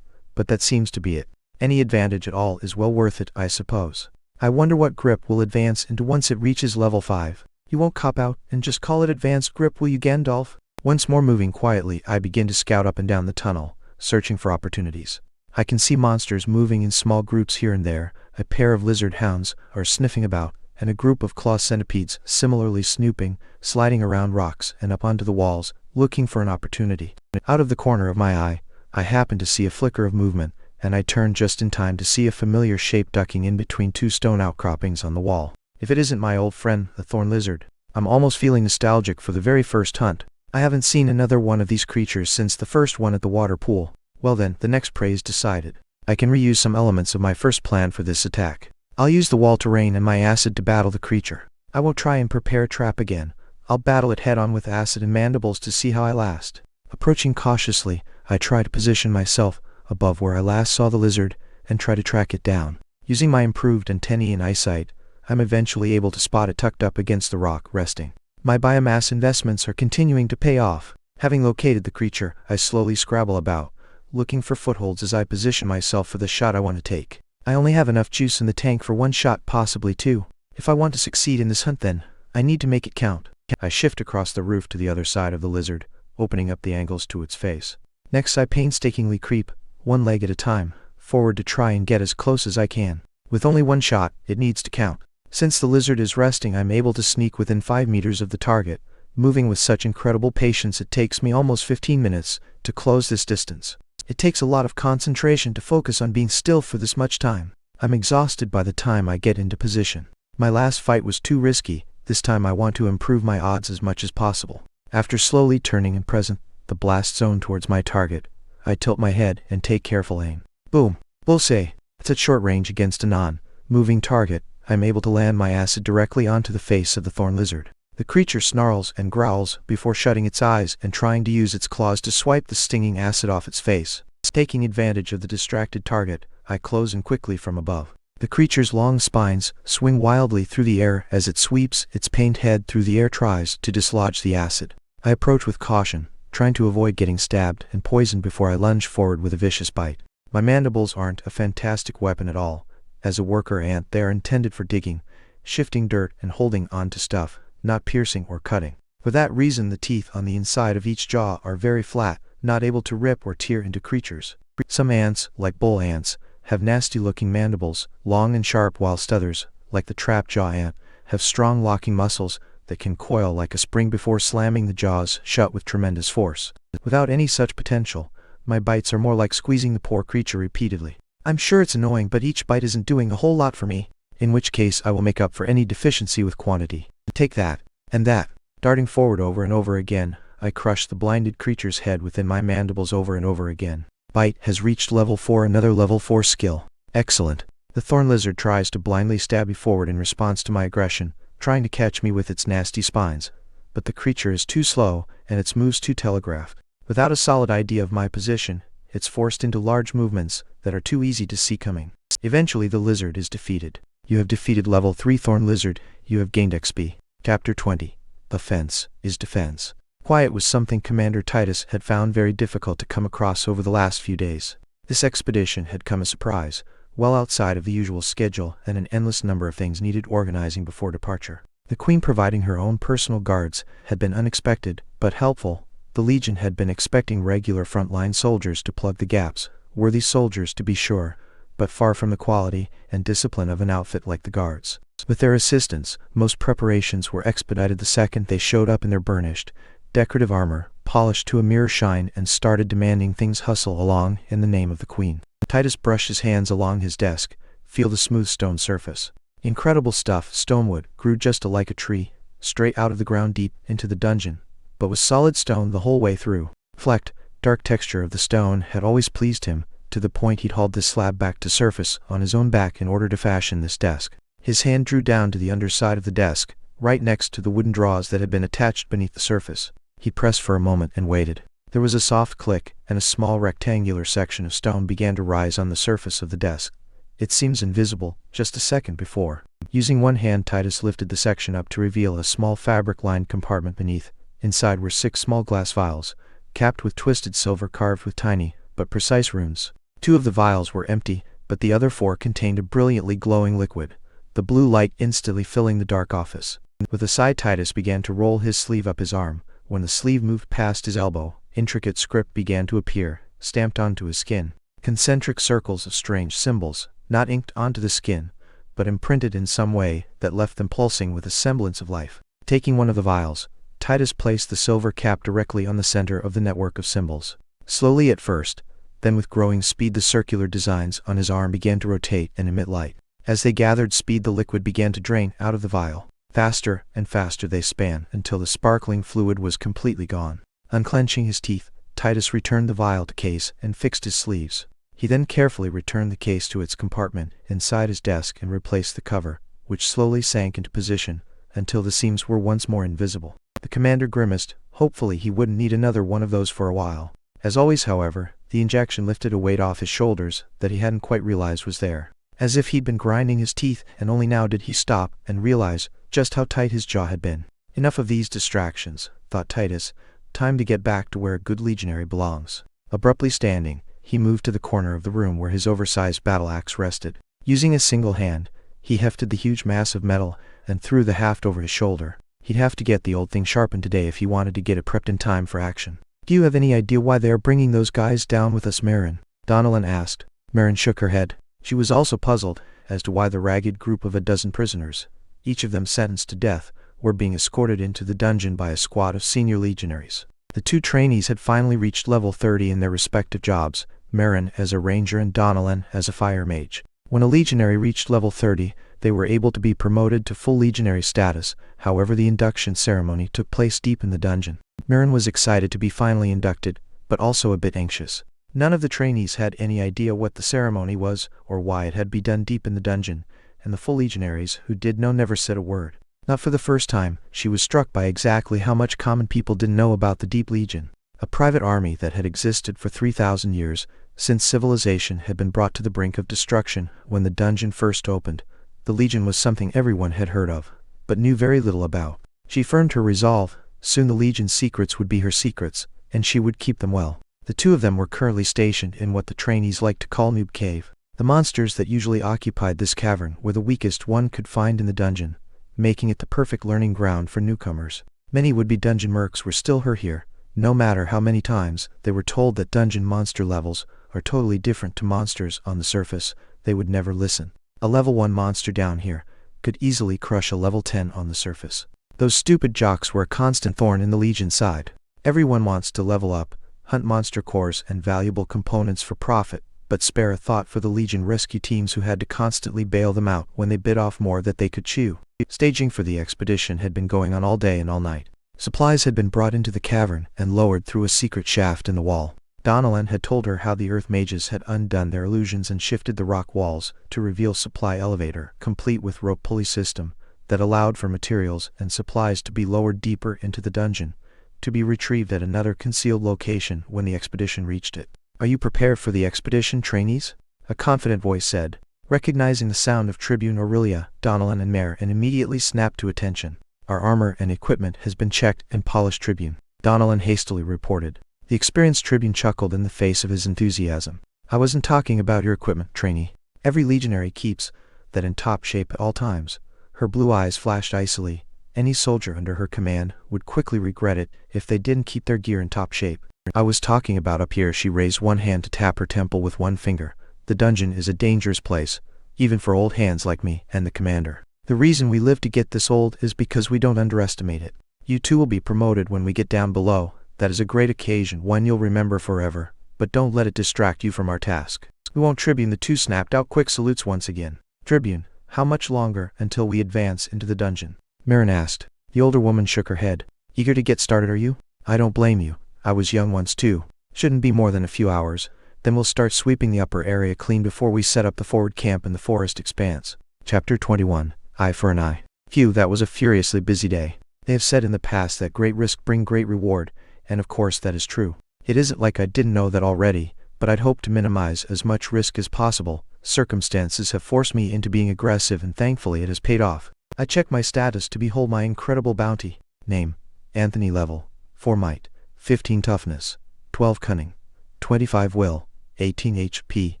but that seems to be it. Any advantage at all is well worth it, I suppose. I wonder what grip will advance into once it reaches level 5. You won't cop out and just call it advanced grip, will you, Gandalf? Once more moving quietly, I begin to scout up and down the tunnel, searching for opportunities. I can see monsters moving in small groups here and there. A pair of lizard hounds are sniffing about, and a group of claw centipedes similarly snooping, sliding around rocks and up onto the walls, looking for an opportunity. Out of the corner of my eye, I happen to see a flicker of movement, and I turn just in time to see a familiar shape ducking in between 2 stone outcroppings on the wall. If it isn't my old friend, the thorn lizard, I'm almost feeling nostalgic for the very first hunt. I haven't seen another one of these creatures since the first one at the water pool. Well then, the next prey is decided. I can reuse some elements of my first plan for this attack. I'll use the wall terrain and my acid to battle the creature. I won't try and prepare a trap again. I'll battle it head on with acid and mandibles to see how I last. Approaching cautiously, I try to position myself above where I last saw the lizard and try to track it down. Using my improved antennae and eyesight, I'm eventually able to spot it tucked up against the rock, resting. My biomass investments are continuing to pay off. Having located the creature, I slowly scrabble about, looking for footholds as I position myself for the shot I want to take. I only have enough juice in the tank for one shot, possibly two. If I want to succeed in this hunt then, I need to make it count. I shift across the roof to the other side of the lizard, opening up the angles to its face. Next I painstakingly creep, one leg at a time, forward to try and get as close as I can. With only one shot, it needs to count. Since the lizard is resting, I'm able to sneak within 5 meters of the target, moving with such incredible patience it takes me almost 15 minutes to close this distance. It takes a lot of concentration to focus on being still for this much time. I'm exhausted by the time I get into position. My last fight was too risky. This time I want to improve my odds as much as possible. After slowly turning and present the blast zone towards my target, I tilt my head and take careful aim. Boom! Bullseye! It's at short range against a non-moving target. I'm able to land my acid directly onto the face of the thorn lizard. The creature snarls and growls before shutting its eyes and trying to use its claws to swipe the stinging acid off its face. Taking advantage of the distracted target, I close in quickly from above. The creature's long spines swing wildly through the air as it sweeps its pained head through the air, tries to dislodge the acid. I approach with caution, trying to avoid getting stabbed and poisoned before I lunge forward with a vicious bite. My mandibles aren't a fantastic weapon at all. As a worker ant, they are intended for digging, shifting dirt and holding on to stuff, not piercing or cutting. For that reason the teeth on the inside of each jaw are very flat, not able to rip or tear into creatures. Some ants, like bull ants, have nasty-looking mandibles, long and sharp, whilst others, like the trap-jaw ant, have strong locking muscles that can coil like a spring before slamming the jaws shut with tremendous force. Without any such potential, my bites are more like squeezing the poor creature repeatedly. I'm sure it's annoying, but each bite isn't doing a whole lot for me, in which case I will make up for any deficiency with quantity. Take that, and that. Darting forward over and over again, I crush the blinded creature's head within my mandibles over and over again. Bite has reached level 4, another level 4 skill. Excellent. The thorn lizard tries to blindly stab me forward in response to my aggression, trying to catch me with its nasty spines. But the creature is too slow, and its moves too telegraphed. Without a solid idea of my position, it's forced into large movements that are too easy to see coming. Eventually the lizard is defeated. You have defeated level 3 thorn lizard. You have gained XP. Chapter 20. Offense is defense. Quiet was something Commander Titus had found very difficult to come across over the last few days. This expedition had come as a surprise, well outside of the usual schedule, and an endless number of things needed organizing before departure. The Queen providing her own personal guards had been unexpected, but helpful. The Legion had been expecting regular frontline soldiers to plug the gaps, worthy soldiers to be sure, but far from the quality and discipline of an outfit like the Guards. With their assistance, most preparations were expedited the second they showed up in their burnished, decorative armor, polished to a mere shine, and started demanding things hustle along in the name of the Queen. Titus brushed his hands along his desk, feel the smooth stone surface. Incredible stuff. Stonewood grew just like a tree, straight out of the ground deep into the dungeon, but was solid stone the whole way through. Flecked, dark texture of the stone had always pleased him, to the point he'd hauled this slab back to surface on his own back in order to fashion this desk. His hand drew down to the underside of the desk, right next to the wooden drawers that had been attached beneath the surface. He pressed for a moment and waited. There was a soft click, and a small rectangular section of stone began to rise on the surface of the desk. It seems invisible, just a second before. Using one hand, Titus lifted the section up to reveal a small fabric-lined compartment beneath. Inside were 6 small glass vials, capped with twisted silver carved with tiny, but precise runes. 2 of the vials were empty, but the other 4 contained a brilliantly glowing liquid, the blue light instantly filling the dark office. With a sigh, Titus began to roll his sleeve up his arm. When the sleeve moved past his elbow, intricate script began to appear, stamped onto his skin. Concentric circles of strange symbols, not inked onto the skin, but imprinted in some way that left them pulsing with a semblance of life. Taking one of the vials, Titus placed the silver cap directly on the center of the network of symbols. Slowly at first, then with growing speed, the circular designs on his arm began to rotate and emit light. As they gathered speed, the liquid began to drain out of the vial. Faster and faster they span until the sparkling fluid was completely gone. Unclenching his teeth, Titus returned the vial to case and fixed his sleeves. He then carefully returned the case to its compartment inside his desk and replaced the cover, which slowly sank into position until the seams were once more invisible. The commander grimaced. Hopefully he wouldn't need another one of those for a while. As always, however, the injection lifted a weight off his shoulders that he hadn't quite realized was there. As if he'd been grinding his teeth, and only now did he stop and realize just how tight his jaw had been. Enough of these distractions, thought Titus. Time to get back to where a good legionary belongs. Abruptly standing, he moved to the corner of the room where his oversized battle axe rested. Using a single hand, he hefted the huge mass of metal and threw the haft over his shoulder. He'd have to get the old thing sharpened today if he wanted to get it prepped in time for action. "Do you have any idea why they are bringing those guys down with us, Marin?" Donnellan asked. Marin shook her head. She was also puzzled as to why the ragged group of a dozen prisoners, each of them sentenced to death, were being escorted into the dungeon by a squad of senior legionaries. The two trainees had finally reached level 30 in their respective jobs, Marin as a ranger and Donnellan as a fire mage. When a legionary reached level 30, they were able to be promoted to full legionary status. However, the induction ceremony took place deep in the dungeon. Marin was excited to be finally inducted, but also a bit anxious. None of the trainees had any idea what the ceremony was or why it had to be done deep in the dungeon, and the full legionaries who did know never said a word. Not for the first time, she was struck by exactly how much common people didn't know about the Deep Legion, a private army that had existed for 3,000 years, since civilization had been brought to the brink of destruction. When the dungeon first opened, the Legion was something everyone had heard of, but knew very little about. She firmed her resolve. Soon the Legion's secrets would be her secrets, and she would keep them well. The two of them were currently stationed in what the trainees liked to call Noob Cave. The monsters that usually occupied this cavern were the weakest one could find in the dungeon, making it the perfect learning ground for newcomers. Many would-be dungeon mercs were still here. No matter how many times they were told that dungeon monster levels are totally different to monsters on the surface, they would never listen. A level 1 monster down here could easily crush a level 10 on the surface. Those stupid jocks were a constant thorn in the Legion's side. Everyone wants to level up, hunt monster cores and valuable components for profit, but spare a thought for the Legion rescue teams who had to constantly bail them out when they bit off more than they could chew. Staging for the expedition had been going on all day and all night. Supplies had been brought into the cavern and lowered through a secret shaft in the wall. Donnellan had told her how the Earth mages had undone their illusions and shifted the rock walls to reveal supply elevator, complete with rope pulley system, that allowed for materials and supplies to be lowered deeper into the dungeon, to be retrieved at another concealed location when the expedition reached it. "Are you prepared for the expedition, trainees?" a confident voice said. Recognizing the sound of Tribune Aurelia, Donnellan and Marin immediately snapped to attention. "Our armor and equipment has been checked and polished, Tribune," Donnellan hastily reported. The experienced Tribune chuckled in the face of his enthusiasm. "I wasn't talking about your equipment, trainee. Every legionary keeps that in top shape at all times." Her blue eyes flashed icily. Any soldier under her command would quickly regret it if they didn't keep their gear in top shape. "I was talking about up here." She raised one hand to tap her temple with one finger. "The dungeon is a dangerous place, even for old hands like me and the commander. The reason we live to get this old is because we don't underestimate it. You two will be promoted when we get down below. That is a great occasion, one you'll remember forever, but don't let it distract you from our task." "We won't, Tribune." The two snapped out quick salutes once again. "Tribune, how much longer until we advance into the dungeon?" Marin asked. The older woman shook her head. "Eager to get started, are you?" "I don't blame you. I was young once too. Shouldn't be more than a few hours. Then we'll start sweeping the upper area clean before we set up the forward camp in the forest expanse." Chapter 21. Eye for an eye. Phew, that was a furiously busy day. They have said in the past that great risk bring great reward, and of course that is true. It isn't like I didn't know that already, but I'd hoped to minimize as much risk as possible. Circumstances have forced me into being aggressive, and thankfully it has paid off. I checked my status to behold my incredible bounty. Name: Anthony. Level: 4 might, 15 toughness, 12 cunning, 25 will, 18 HP,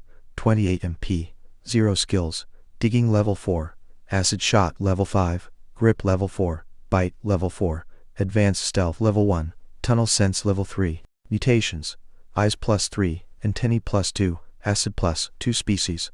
28 MP, 0 skills. Digging level 4, acid shot level 5, grip level 4, bite level 4, advanced stealth level 1, tunnel sense level 3. Mutations: eyes +3, antennae +2, acid +2 species.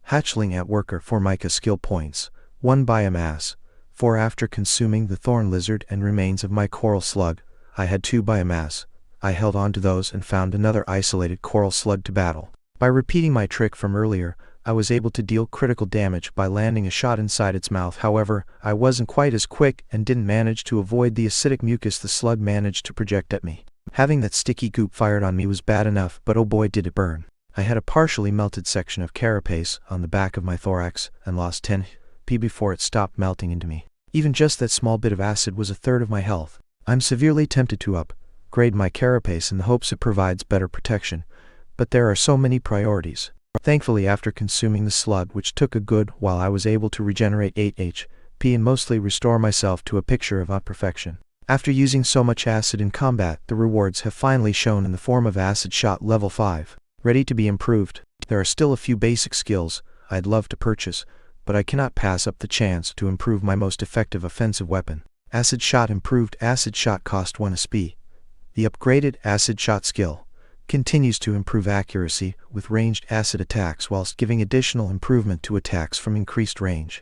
Hatchling at worker 4 mica skill points, 1 biomass, 4 after consuming the thorn lizard and remains of my coral slug. I had 2 biomass. I held on to those and found another isolated coral slug to battle. By repeating my trick from earlier, I was able to deal critical damage by landing a shot inside its mouth. However, I wasn't quite as quick and didn't manage to avoid the acidic mucus the slug managed to project at me. Having that sticky goop fired on me was bad enough, but oh boy did it burn. I had a partially melted section of carapace on the back of my thorax and lost 10 before it stopped melting into me. Even just that small bit of acid was a third of my health. I'm severely tempted to upgrade my carapace in the hopes it provides better protection, but there are so many priorities. Thankfully, after consuming the slug, which took a good while, I was able to regenerate 8 HP and mostly restore myself to a picture of perfection. After using so much acid in combat, the rewards have finally shown in the form of acid shot level 5, ready to be improved. There are still a few basic skills I'd love to purchase, but I cannot pass up the chance to improve my most effective offensive weapon. Acid shot improved. Acid shot cost 1 SP. The upgraded acid shot skill continues to improve accuracy with ranged acid attacks whilst giving additional improvement to attacks from increased range.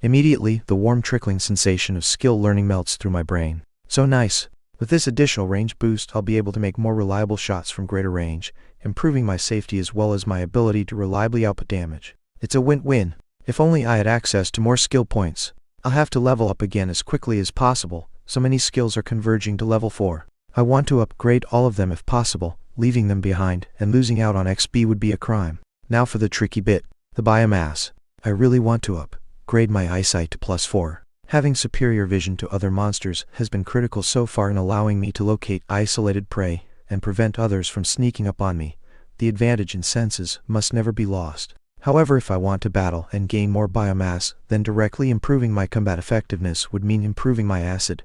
Immediately, the warm trickling sensation of skill learning melts through my brain. So nice. With this additional range boost, I'll be able to make more reliable shots from greater range, improving my safety as well as my ability to reliably output damage. It's a win-win. If only I had access to more skill points. I'll have to level up again as quickly as possible. So many skills are converging to level 4. I want to upgrade all of them if possible. Leaving them behind and losing out on XP would be a crime. Now for the tricky bit, the biomass. I really want to upgrade my eyesight to +4. Having superior vision to other monsters has been critical so far in allowing me to locate isolated prey and prevent others from sneaking up on me. The advantage in senses must never be lost. However, if I want to battle and gain more biomass, then directly improving my combat effectiveness would mean improving my acid.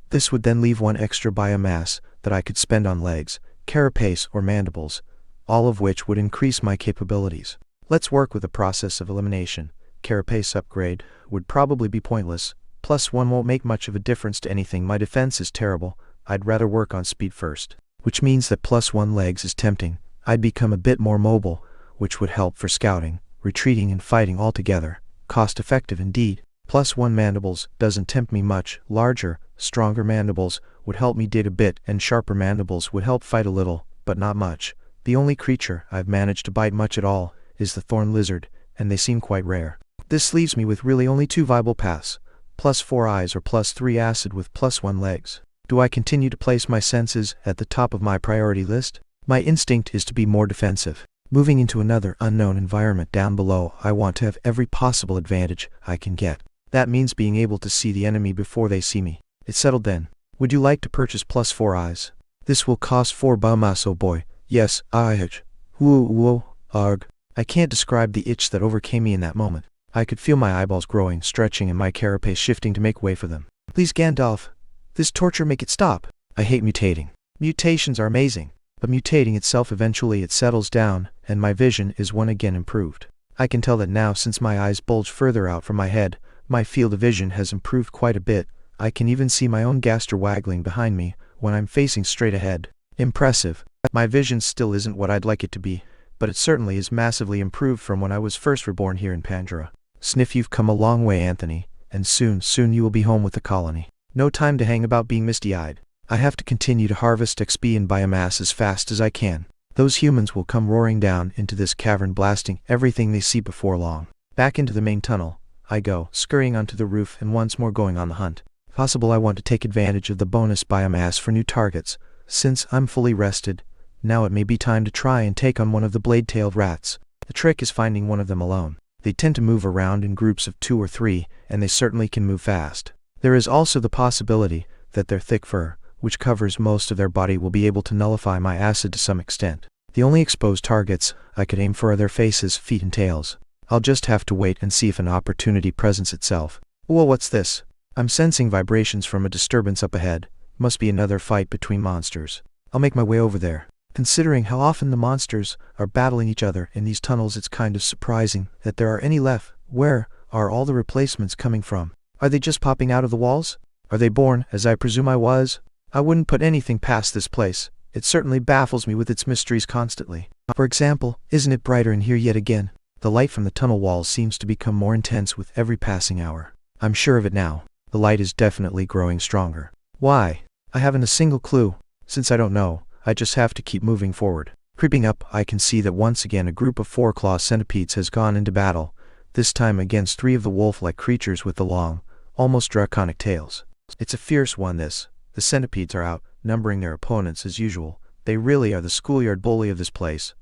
This would then leave 1 extra biomass that I could spend on legs, carapace or mandibles, all of which would increase my capabilities. Let's work with the process of elimination. Carapace upgrade would probably be pointless. +1 won't make much of a difference to anything. My defense is terrible. I'd rather work on speed first. Which means that +1 legs is tempting. I'd become a bit more mobile, which would help for scouting, retreating and fighting altogether. Cost effective indeed. +1 mandibles doesn't tempt me much. Larger, stronger mandibles would help me dig a bit, and sharper mandibles would help fight a little, but not much. The only creature I've managed to bite much at all is the thorn lizard, and they seem quite rare. This leaves me with really only 2 viable paths. +4 eyes or +3 acid with +1 legs. Do I continue to place my senses at the top of my priority list? My instinct is to be more defensive. Moving into another unknown environment down below, I want to have every possible advantage I can get. That means being able to see the enemy before they see me. It's settled then. Would you like to purchase +4 eyes? This will cost 4 biomass. Oh boy. Yes, whoa, arg. I can't describe the itch that overcame me in that moment. I could feel my eyeballs growing, stretching, and my carapace shifting to make way for them. Please, Gandalf. This torture, make it stop. I hate mutating. Mutations are amazing, but mutating itself eventually it settles down, and my vision is once again improved. I can tell that now since my eyes bulge further out from my head, my field of vision has improved quite a bit. I can even see my own gaster waggling behind me when I'm facing straight ahead. Impressive. My vision still isn't what I'd like it to be, but it certainly is massively improved from when I was first reborn here in Pangera. Sniff, you've come a long way, Anthony, and soon you will be home with the colony. No time to hang about being misty-eyed. I have to continue to harvest XP and biomass as fast as I can. Those humans will come roaring down into this cavern, blasting everything they see before long. Back into the main tunnel I go, scurrying onto the roof and once more going on the hunt. Possible I want to take advantage of the bonus biomass for new targets. Since I'm fully rested, now it may be time to try and take on one of the blade-tailed rats. The trick is finding one of them alone. They tend to move around in groups of 2 or 3, and they certainly can move fast. There is also the possibility that their thick fur, which covers most of their body, will be able to nullify my acid to some extent. The only exposed targets I could aim for are their faces, feet, and tails. I'll just have to wait and see if an opportunity presents itself. Whoa, what's this? I'm sensing vibrations from a disturbance up ahead. Must be another fight between monsters. I'll make my way over there. Considering how often the monsters are battling each other in these tunnels, it's kind of surprising that there are any left. Where are all the replacements coming from? Are they just popping out of the walls? Are they born, as I presume I was? I wouldn't put anything past this place. It certainly baffles me with its mysteries constantly. For example, isn't it brighter in here yet again? The light from the tunnel walls seems to become more intense with every passing hour. I'm sure of it now. The light is definitely growing stronger. Why? I haven't a single clue. Since I don't know, I just have to keep moving forward. Creeping up, I can see that once again a group of 4-claw centipedes has gone into battle, this time against 3 of the wolf-like creatures with the long, almost draconic tails. It's a fierce one this. The centipedes are out, numbering their opponents as usual. They really are the schoolyard bully of this place.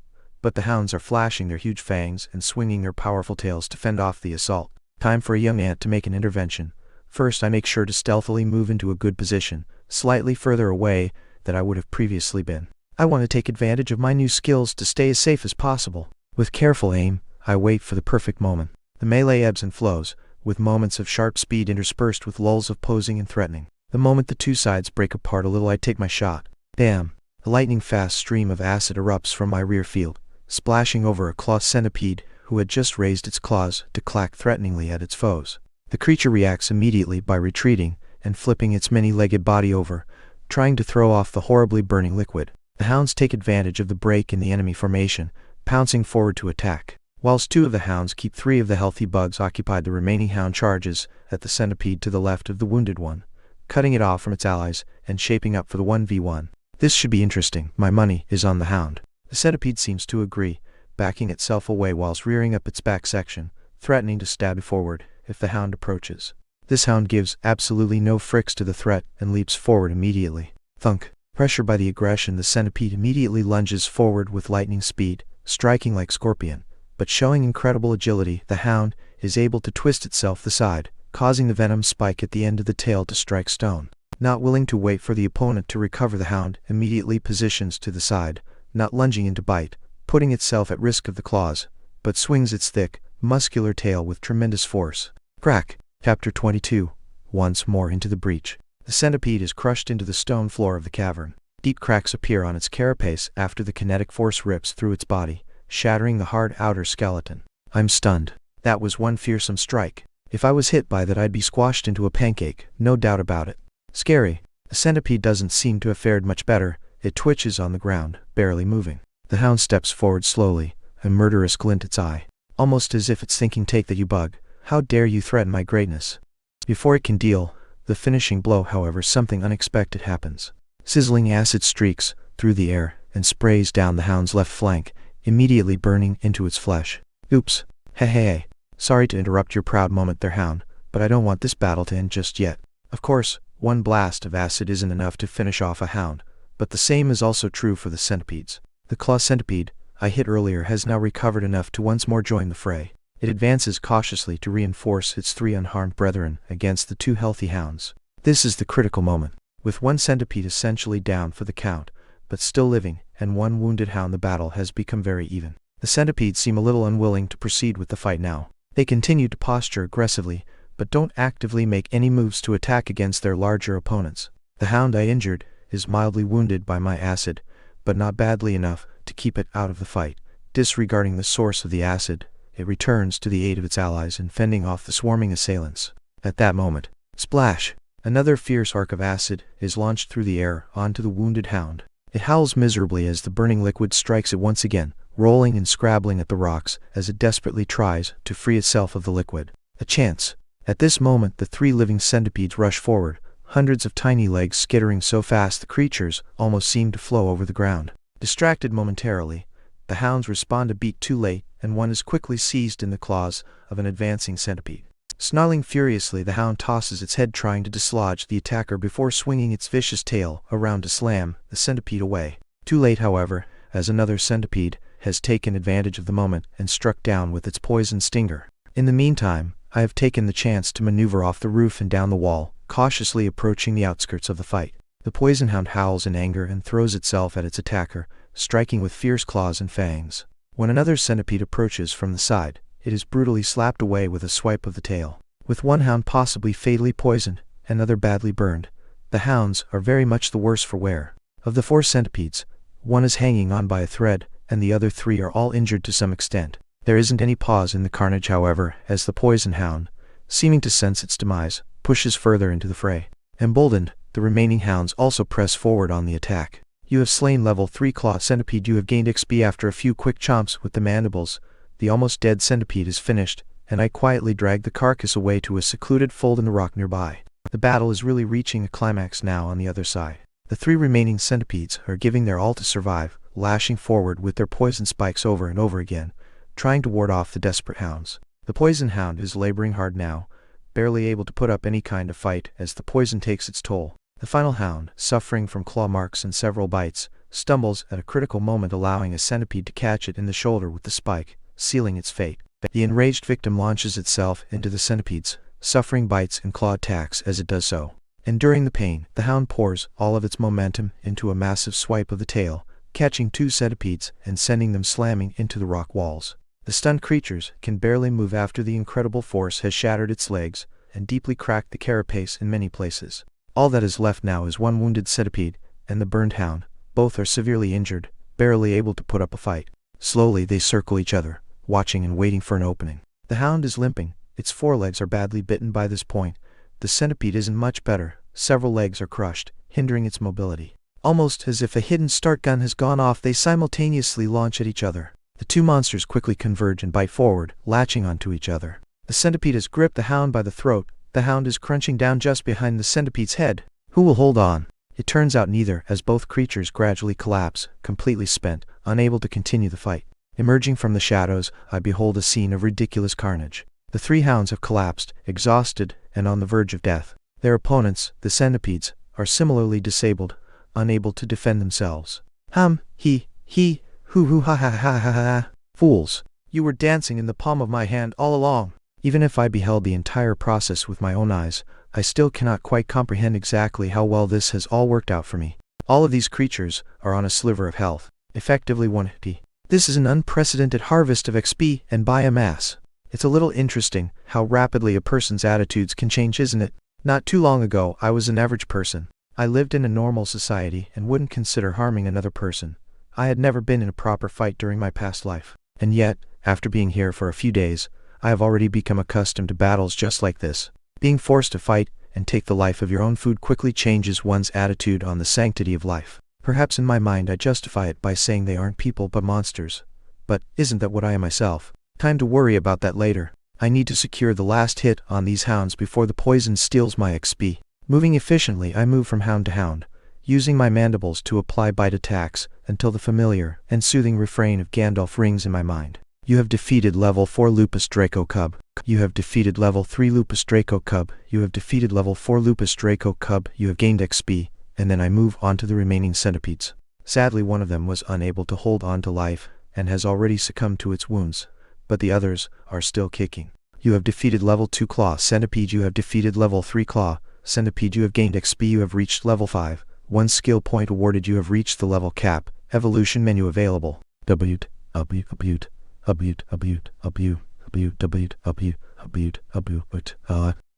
But the hounds are flashing their huge fangs and swinging their powerful tails to fend off the assault. Time for a young ant to make an intervention. First, I make sure to stealthily move into a good position, slightly further away than I would have previously been. I want to take advantage of my new skills to stay as safe as possible. With careful aim, I wait for the perfect moment. The melee ebbs and flows, with moments of sharp speed interspersed with lulls of posing and threatening. The moment the two sides break apart a little, I take my shot. Bam! A lightning-fast stream of acid erupts from my rear field, splashing over a claw centipede who had just raised its claws to clack threateningly at its foes. The creature reacts immediately by retreating and flipping its many-legged body over, trying to throw off the horribly burning liquid. The hounds take advantage of the break in the enemy formation, pouncing forward to attack. Whilst 2 of the hounds keep 3 of the healthy bugs occupied, the remaining hound charges at the centipede to the left of the wounded one, cutting it off from its allies and shaping up for the 1v1. This should be interesting. My money is on the hound. The centipede seems to agree, backing itself away whilst rearing up its back section, threatening to stab forward if the hound approaches. This hound gives absolutely no fricks to the threat and leaps forward immediately. Thunk. Pressured by the aggression, the centipede immediately lunges forward with lightning speed, striking like scorpion. But showing incredible agility, the hound is able to twist itself the side, causing the venom spike at the end of the tail to strike stone. Not willing to wait for the opponent to recover, the hound immediately positions to the side, not lunging in to bite, putting itself at risk of the claws, but swings its thick, muscular tail with tremendous force. Crack! Chapter 22. Once more into the breach. The centipede is crushed into the stone floor of the cavern. Deep cracks appear on its carapace after the kinetic force rips through its body, shattering the hard outer skeleton. I'm stunned. That was one fearsome strike. If I was hit by that, I'd be squashed into a pancake, no doubt about it. Scary. The centipede doesn't seem to have fared much better. It twitches on the ground, barely moving. The hound steps forward slowly, a murderous glint its eye, almost as if it's thinking, "Take that, you bug. How dare you threaten my greatness?" Before it can deal the finishing blow, however, something unexpected happens. Sizzling acid streaks through the air and sprays down the hound's left flank, immediately burning into its flesh. Oops. Hey. Sorry to interrupt your proud moment there, hound, but I don't want this battle to end just yet. Of course, one blast of acid isn't enough to finish off a hound, but the same is also true for the centipedes. The claw centipede I hit earlier has now recovered enough to once more join the fray. It advances cautiously to reinforce its 3 unharmed brethren against the 2 healthy hounds. This is the critical moment. With 1 centipede essentially down for the count, but still living, and 1 wounded hound, the battle has become very even. The centipedes seem a little unwilling to proceed with the fight now. They continue to posture aggressively, but don't actively make any moves to attack against their larger opponents. The hound I injured is mildly wounded by my acid, but not badly enough to keep it out of the fight. Disregarding the source of the acid, it returns to the aid of its allies in fending off the swarming assailants. At that moment, splash! Another fierce arc of acid is launched through the air onto the wounded hound. It howls miserably as the burning liquid strikes it once again, rolling and scrabbling at the rocks as it desperately tries to free itself of the liquid. A chance. At this moment, the 3 living centipedes rush forward, hundreds of tiny legs skittering so fast the creatures almost seem to flow over the ground. Distracted momentarily, the hounds respond a beat too late, and one is quickly seized in the claws of an advancing centipede. Snarling furiously, the hound tosses its head, trying to dislodge the attacker before swinging its vicious tail around to slam the centipede away. Too late, however, as another centipede has taken advantage of the moment and struck down with its poison stinger. In the meantime, I have taken the chance to maneuver off the roof and down the wall, cautiously approaching the outskirts of the fight. The poison hound howls in anger and throws itself at its attacker, striking with fierce claws and fangs. When another centipede approaches from the side, it is brutally slapped away with a swipe of the tail. With 1 hound possibly fatally poisoned, and another badly burned, the hounds are very much the worse for wear. Of the 4 centipedes, 1 is hanging on by a thread, and the other 3 are all injured to some extent. There isn't any pause in the carnage, however, as the poison hound, seeming to sense its demise, pushes further into the fray. Emboldened, the remaining hounds also press forward on the attack. You have slain level 3 claw centipede. You have gained XP after a few quick chomps with the mandibles. The almost dead centipede is finished, and I quietly drag the carcass away to a secluded fold in the rock nearby. The battle is really reaching a climax now on the other side. The 3 remaining centipedes are giving their all to survive, lashing forward with their poison spikes over and over again, trying to ward off the desperate hounds. The poison hound is laboring hard now, barely able to put up any kind of fight as the poison takes its toll. The final hound, suffering from claw marks and several bites, stumbles at a critical moment, allowing a centipede to catch it in the shoulder with the spike, sealing its fate. The enraged victim launches itself into the centipedes, suffering bites and claw attacks as it does so. Enduring the pain, the hound pours all of its momentum into a massive swipe of the tail, catching 2 centipedes and sending them slamming into the rock walls. The stunned creatures can barely move after the incredible force has shattered its legs and deeply cracked the carapace in many places. All that is left now is 1 wounded centipede and the burned hound. Both are severely injured, barely able to put up a fight. Slowly they circle each other, watching and waiting for an opening. The hound is limping, its forelegs are badly bitten by this point. The centipede isn't much better, several legs are crushed, hindering its mobility. Almost as if a hidden start gun has gone off, they simultaneously launch at each other. The 2 monsters quickly converge and bite forward, latching onto each other. The centipede has gripped the hound by the throat. The hound is crunching down just behind the centipede's head. Who will hold on? It turns out neither, as both creatures gradually collapse, completely spent, unable to continue the fight. Emerging from the shadows, I behold a scene of ridiculous carnage. The 3 hounds have collapsed, exhausted, and on the verge of death. Their opponents, the centipedes, are similarly disabled, unable to defend themselves. Hoo ha ha ha ha ha. Fools! You were dancing in the palm of my hand all along. Even if I beheld the entire process with my own eyes, I still cannot quite comprehend exactly how well this has all worked out for me. All of these creatures are on a sliver of health, effectively 1 HP. This is an unprecedented harvest of XP and biomass. It's a little interesting how rapidly a person's attitudes can change, isn't it? Not too long ago, I was an average person. I lived in a normal society and wouldn't consider harming another person. I had never been in a proper fight during my past life. And yet, after being here for a few days, I have already become accustomed to battles just like this. Being forced to fight and take the life of your own food quickly changes one's attitude on the sanctity of life. Perhaps in my mind I justify it by saying they aren't people but monsters. But isn't that what I am myself? Time to worry about that later. I need to secure the last hit on these hounds before the poison steals my XP. Moving efficiently, I move from hound to hound, using my mandibles to apply bite attacks until the familiar and soothing refrain of Gandalf rings in my mind. You have defeated level 4 Lupus Draco Cub. You have defeated level 3 Lupus Draco Cub. You have defeated level 4 Lupus Draco Cub. You have gained XP, and then I move on to the remaining centipedes. Sadly, one of them was unable to hold on to life and has already succumbed to its wounds, but the others are still kicking. You have defeated level 2 Claw Centipede. You have defeated level 3 Claw Centipede. You have gained XP. You have reached level 5. 1 skill point awarded. You have reached the level cap. Evolution menu available.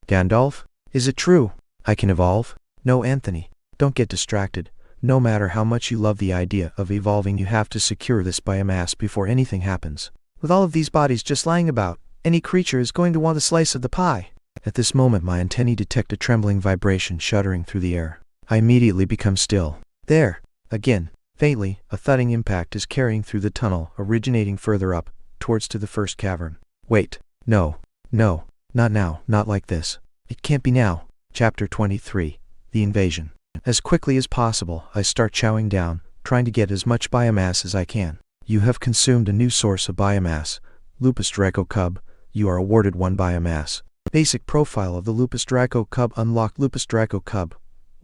Gandalf? Is it true? I can evolve? No, Anthony. Don't get distracted. No matter how much you love the idea of evolving, you have to secure this biomass before anything happens. With all of these bodies just lying about, any creature is going to want a slice of the pie. At this moment my antennae detect a trembling vibration shuddering through the air. I immediately become still. There! Again, faintly, a thudding impact is carrying through the tunnel, originating further up, towards to the first cavern. Wait. No. No. Not now. Not like this. It can't be now. Chapter 23. The Invasion. As quickly as possible, I start chowing down, trying to get as much biomass as I can. You have consumed a new source of biomass. Lupus Draco Cub. You are awarded 1 biomass. Basic profile of the Lupus Draco Cub unlocked. Lupus Draco Cub.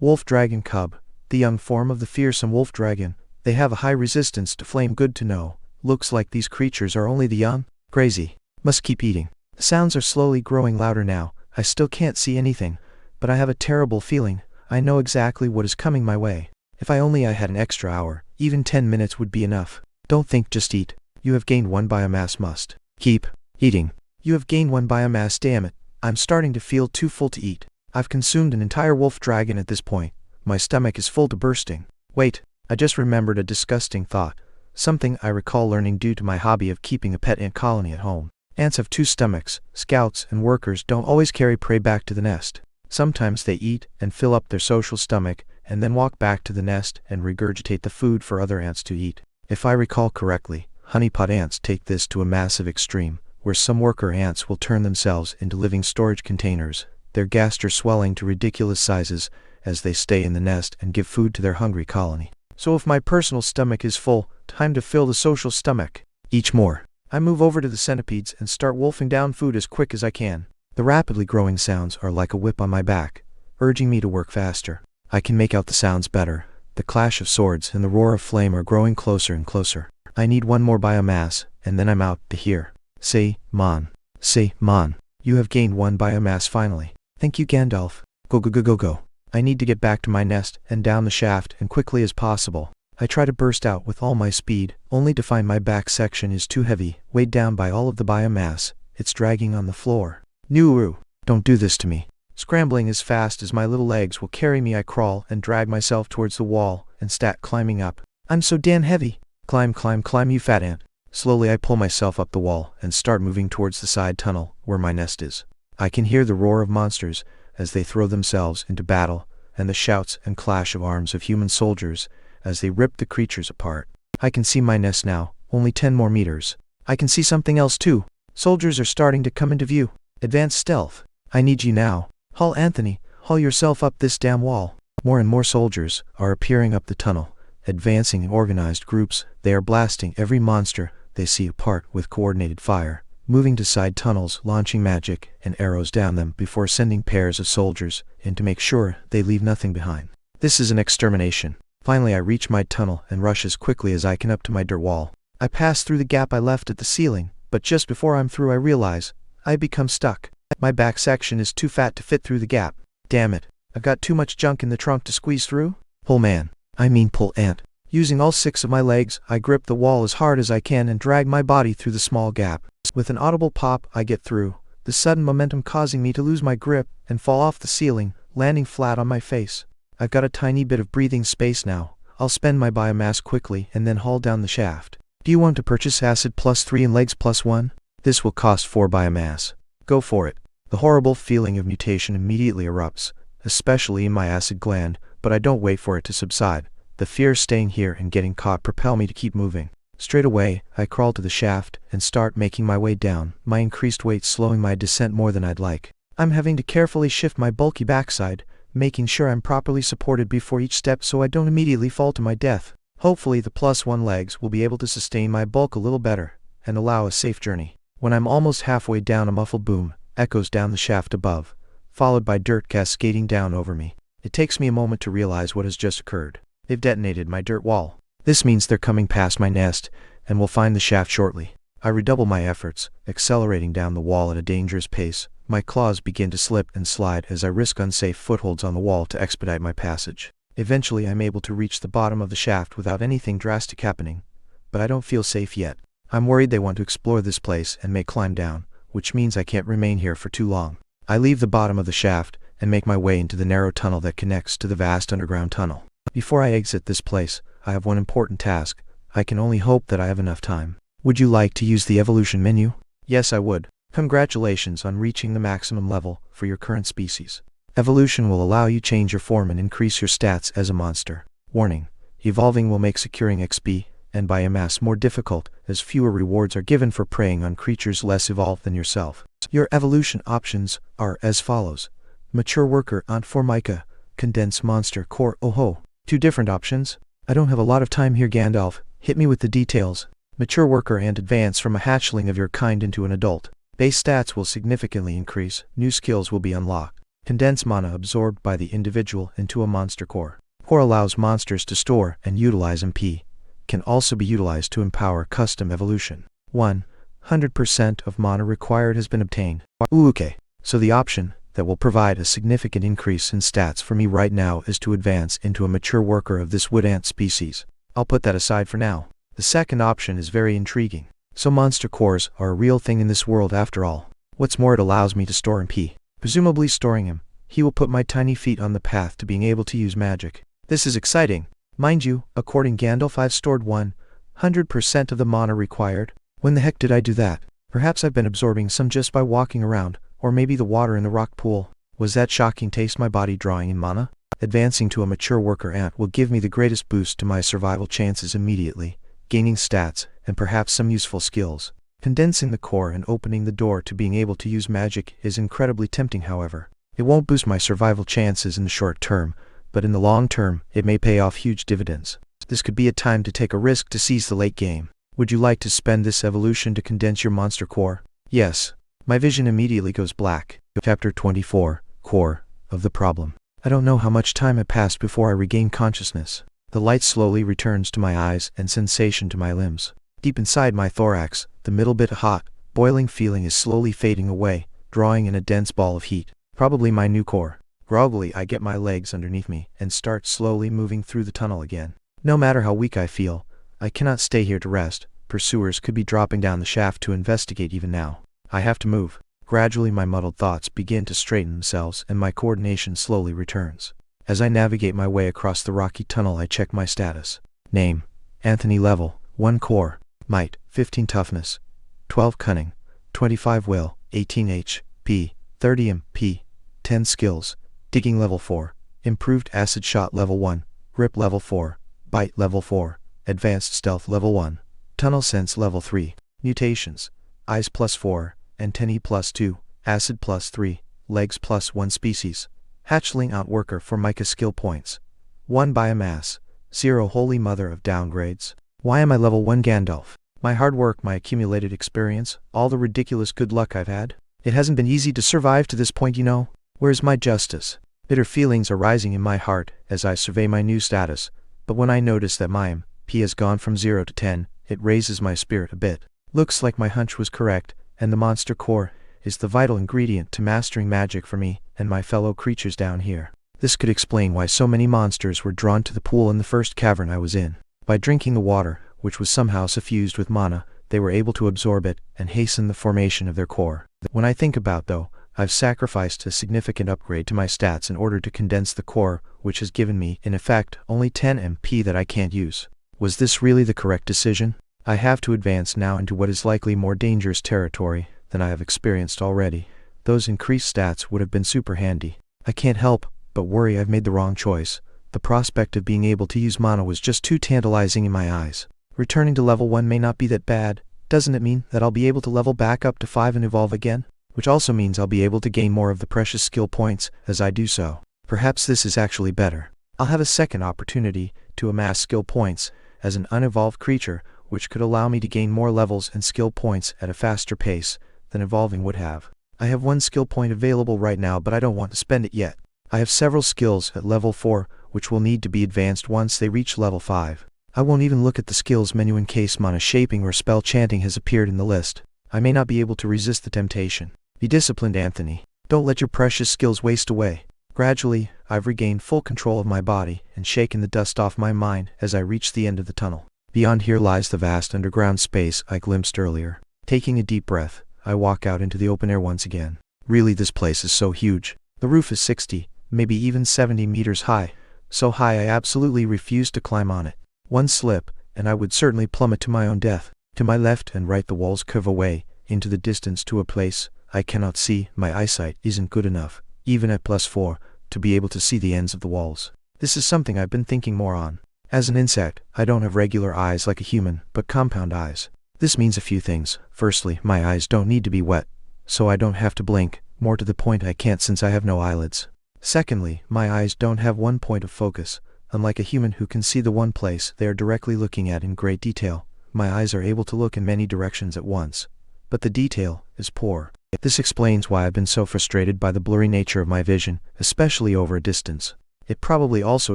Wolf Dragon Cub. The young form of the fearsome wolf dragon. They have a high resistance to flame. Good to know. Looks like these creatures are only the young. Crazy. Must keep eating. The sounds are slowly growing louder now. I still can't see anything, but I have a terrible feeling. I know exactly what is coming my way. If I had an extra hour, even 10 minutes would be enough. Don't think, just eat. You have gained 1 biomass. Must keep eating. You have gained 1 biomass. Damn it. I'm starting to feel too full to eat. I've consumed an entire wolf dragon at this point. My stomach is full to bursting. Wait, I just remembered a disgusting thought. Something I recall learning due to my hobby of keeping a pet ant colony at home. Ants have 2 stomachs. Scouts and workers don't always carry prey back to the nest. Sometimes they eat and fill up their social stomach, and then walk back to the nest and regurgitate the food for other ants to eat. If I recall correctly, honeypot ants take this to a massive extreme, where some worker ants will turn themselves into living storage containers, their gaster swelling to ridiculous sizes as they stay in the nest and give food to their hungry colony. So if my personal stomach is full, time to fill the social stomach. Each more. I move over to the centipedes and start wolfing down food as quick as I can. The rapidly growing sounds are like a whip on my back, urging me to work faster. I can make out the sounds better. The clash of swords and the roar of flame are growing closer and closer. I need one more biomass, and then I'm out to here. Say, Mon. Say, Mon. You have gained one biomass finally. Thank you, Gandalf. Go go go go go. I need to get back to my nest and down the shaft and quickly as possible. I try to burst out with all my speed, only to find my back section is too heavy, weighed down by all of the biomass. It's dragging on the floor. Nuru, don't do this to me. Scrambling as fast as my little legs will carry me, I crawl and drag myself towards the wall and start climbing up. I'm so damn heavy. Climb, climb, climb, you fat ant. Slowly I pull myself up the wall and start moving towards the side tunnel where my nest is. I can hear the roar of monsters as they throw themselves into battle, and the shouts and clash of arms of human soldiers as they rip the creatures apart. I can see my nest now, only 10 more meters. I can see something else too. Soldiers are starting to come into view. Advanced stealth. I need you now. Haul Anthony, haul yourself up this damn wall. More and more soldiers are appearing up the tunnel, advancing in organized groups. They are blasting every monster they see apart with coordinated fire, moving to side tunnels, launching magic and arrows down them before sending pairs of soldiers in to make sure they leave nothing behind. This is an extermination. Finally I reach my tunnel and rush as quickly as I can up to my dirt wall. I pass through the gap I left at the ceiling, but just before I'm through I realize I become stuck. My back section is too fat to fit through the gap. Damn it, I've got too much junk in the trunk to squeeze through. Pull man. I mean pull ant. Using all 6 of my legs, I grip the wall as hard as I can and drag my body through the small gap. With an audible pop, I get through, the sudden momentum causing me to lose my grip and fall off the ceiling, landing flat on my face. I've got a tiny bit of breathing space now. I'll spend my biomass quickly and then haul down the shaft. Do you want to purchase acid +3 and legs +1? This will cost 4 biomass. Go for it. The horrible feeling of mutation immediately erupts, especially in my acid gland, but I don't wait for it to subside. The fear of staying here and getting caught propel me to keep moving. Straight away, I crawl to the shaft and start making my way down, my increased weight slowing my descent more than I'd like. I'm having to carefully shift my bulky backside, making sure I'm properly supported before each step so I don't immediately fall to my death. Hopefully the +1 legs will be able to sustain my bulk a little better and allow a safe journey. When I'm almost halfway down, a muffled boom echoes down the shaft above, followed by dirt cascading down over me. It takes me a moment to realize what has just occurred. They've detonated my dirt wall. This means they're coming past my nest and will find the shaft shortly. I redouble my efforts, accelerating down the wall at a dangerous pace. My claws begin to slip and slide as I risk unsafe footholds on the wall to expedite my passage. Eventually I'm able to reach the bottom of the shaft without anything drastic happening, but I don't feel safe yet. I'm worried they want to explore this place and may climb down, which means I can't remain here for too long. I leave the bottom of the shaft and make my way into the narrow tunnel that connects to the vast underground tunnel. Before I exit this place, I have one important task. I can only hope that I have enough time. Would you like to use the evolution menu? Yes, I would. Congratulations on reaching the maximum level for your current species. Evolution will allow you change your form and increase your stats as a monster. Warning: evolving will make securing XP and biomass more difficult, as fewer rewards are given for preying on creatures less evolved than yourself. Your evolution options are as follows: Mature Worker Ant Formica, Condensed Monster Core. Oh ho! 2 different options. I don't have a lot of time here, Gandalf. Hit me with the details. Mature Worker and advance from a hatchling of your kind into an adult. Base stats will significantly increase. New skills will be unlocked. Condense mana absorbed by the individual into a monster core. Core allows monsters to store and utilize MP. Can also be utilized to empower custom evolution. 100% of mana required has been obtained. Ooh, okay. So the option that will provide a significant increase in stats for me right now is to advance into a mature worker of this wood ant species. I'll put that aside for now. The second option is very intriguing. So monster cores are a real thing in this world after all. What's more, it allows me to store MP. Presumably storing him, he will put my tiny feet on the path to being able to use magic. This is exciting. Mind you, according Gandalf, I've stored 100% of the mana required. When the heck did I do that? Perhaps I've been absorbing some just by walking around, or maybe the water in the rock pool. Was that shocking taste my body drawing in mana? Advancing to a mature worker ant will give me the greatest boost to my survival chances immediately, gaining stats, and perhaps some useful skills. Condensing the core and opening the door to being able to use magic is incredibly tempting, however. It won't boost my survival chances in the short term, but in the long term, it may pay off huge dividends. This could be a time to take a risk to seize the late game. Would you like to spend this evolution to condense your monster core? Yes. My vision immediately goes black. Chapter 24, Core of the Problem. I don't know how much time had passed before I regained consciousness. The light slowly returns to my eyes and sensation to my limbs. Deep inside my thorax, the middle bit hot, boiling feeling is slowly fading away, drawing in a dense ball of heat. Probably my new core. Groggily, I get my legs underneath me and start slowly moving through the tunnel again. No matter how weak I feel, I cannot stay here to rest. Pursuers could be dropping down the shaft to investigate even now. I have to move. Gradually my muddled thoughts begin to straighten themselves and my coordination slowly returns. As I navigate my way across the rocky tunnel, I check my status. Name: Anthony. Level: 1 core. Might: 15 toughness, 12 cunning, 25 will, 18 HP, 30 MP, 10 skills. Digging level 4. Improved acid shot level 1. Grip level 4. Bite level 4. Advanced stealth level 1. Tunnel sense level 3. Mutations: eyes +4, antennae +2, acid +3, legs +1 species. Hatchling outworker for Micah skill points. 1 biomass, 0 holy mother of downgrades. Why am I level 1 Gandalf? My hard work, my accumulated experience, all the ridiculous good luck I've had. It hasn't been easy to survive to this point, you know. Where's my justice? Bitter feelings are rising in my heart as I survey my new status, but when I notice that my MP has gone from 0 to 10, it raises my spirit a bit. Looks like my hunch was correct, and the monster core is the vital ingredient to mastering magic for me and my fellow creatures down here. This could explain why so many monsters were drawn to the pool in the first cavern I was in. By drinking the water, which was somehow suffused with mana, they were able to absorb it and hasten the formation of their core. When I think about, though, I've sacrificed a significant upgrade to my stats in order to condense the core, which has given me, in effect, only 10 MP that I can't use. Was this really the correct decision? I have to advance now into what is likely more dangerous territory than I have experienced already. Those increased stats would have been super handy. I can't help but worry I've made the wrong choice. The prospect of being able to use mana was just too tantalizing in my eyes. Returning to level 1 may not be that bad. Doesn't it mean that I'll be able to level back up to 5 and evolve again? Which also means I'll be able to gain more of the precious skill points as I do so. Perhaps this is actually better. I'll have a second opportunity to amass skill points as an unevolved creature, which could allow me to gain more levels and skill points at a faster pace than evolving would have. I have 1 skill point available right now, but I don't want to spend it yet. I have several skills at level 4, which will need to be advanced once they reach level 5. I won't even look at the skills menu in case mana shaping or spell chanting has appeared in the list. I may not be able to resist the temptation. Be disciplined, Anthony. Don't let your precious skills waste away. Gradually, I've regained full control of my body and shaken the dust off my mind as I reach the end of the tunnel. Beyond here lies the vast underground space I glimpsed earlier. Taking a deep breath, I walk out into the open air once again. Really, this place is so huge. The roof is 60, maybe even 70 meters high. So high I absolutely refuse to climb on it. One slip, and I would certainly plummet to my own death. To my left and right the walls curve away into the distance to a place I cannot see. My eyesight isn't good enough, even at +4, to be able to see the ends of the walls. This is something I've been thinking more on. As an insect, I don't have regular eyes like a human, but compound eyes. This means a few things. Firstly, my eyes don't need to be wet, so I don't have to blink. More to the point, I can't since I have no eyelids. Secondly, my eyes don't have one point of focus. Unlike a human who can see the one place they are directly looking at in great detail, my eyes are able to look in many directions at once. But the detail is poor. This explains why I've been so frustrated by the blurry nature of my vision, especially over a distance. It probably also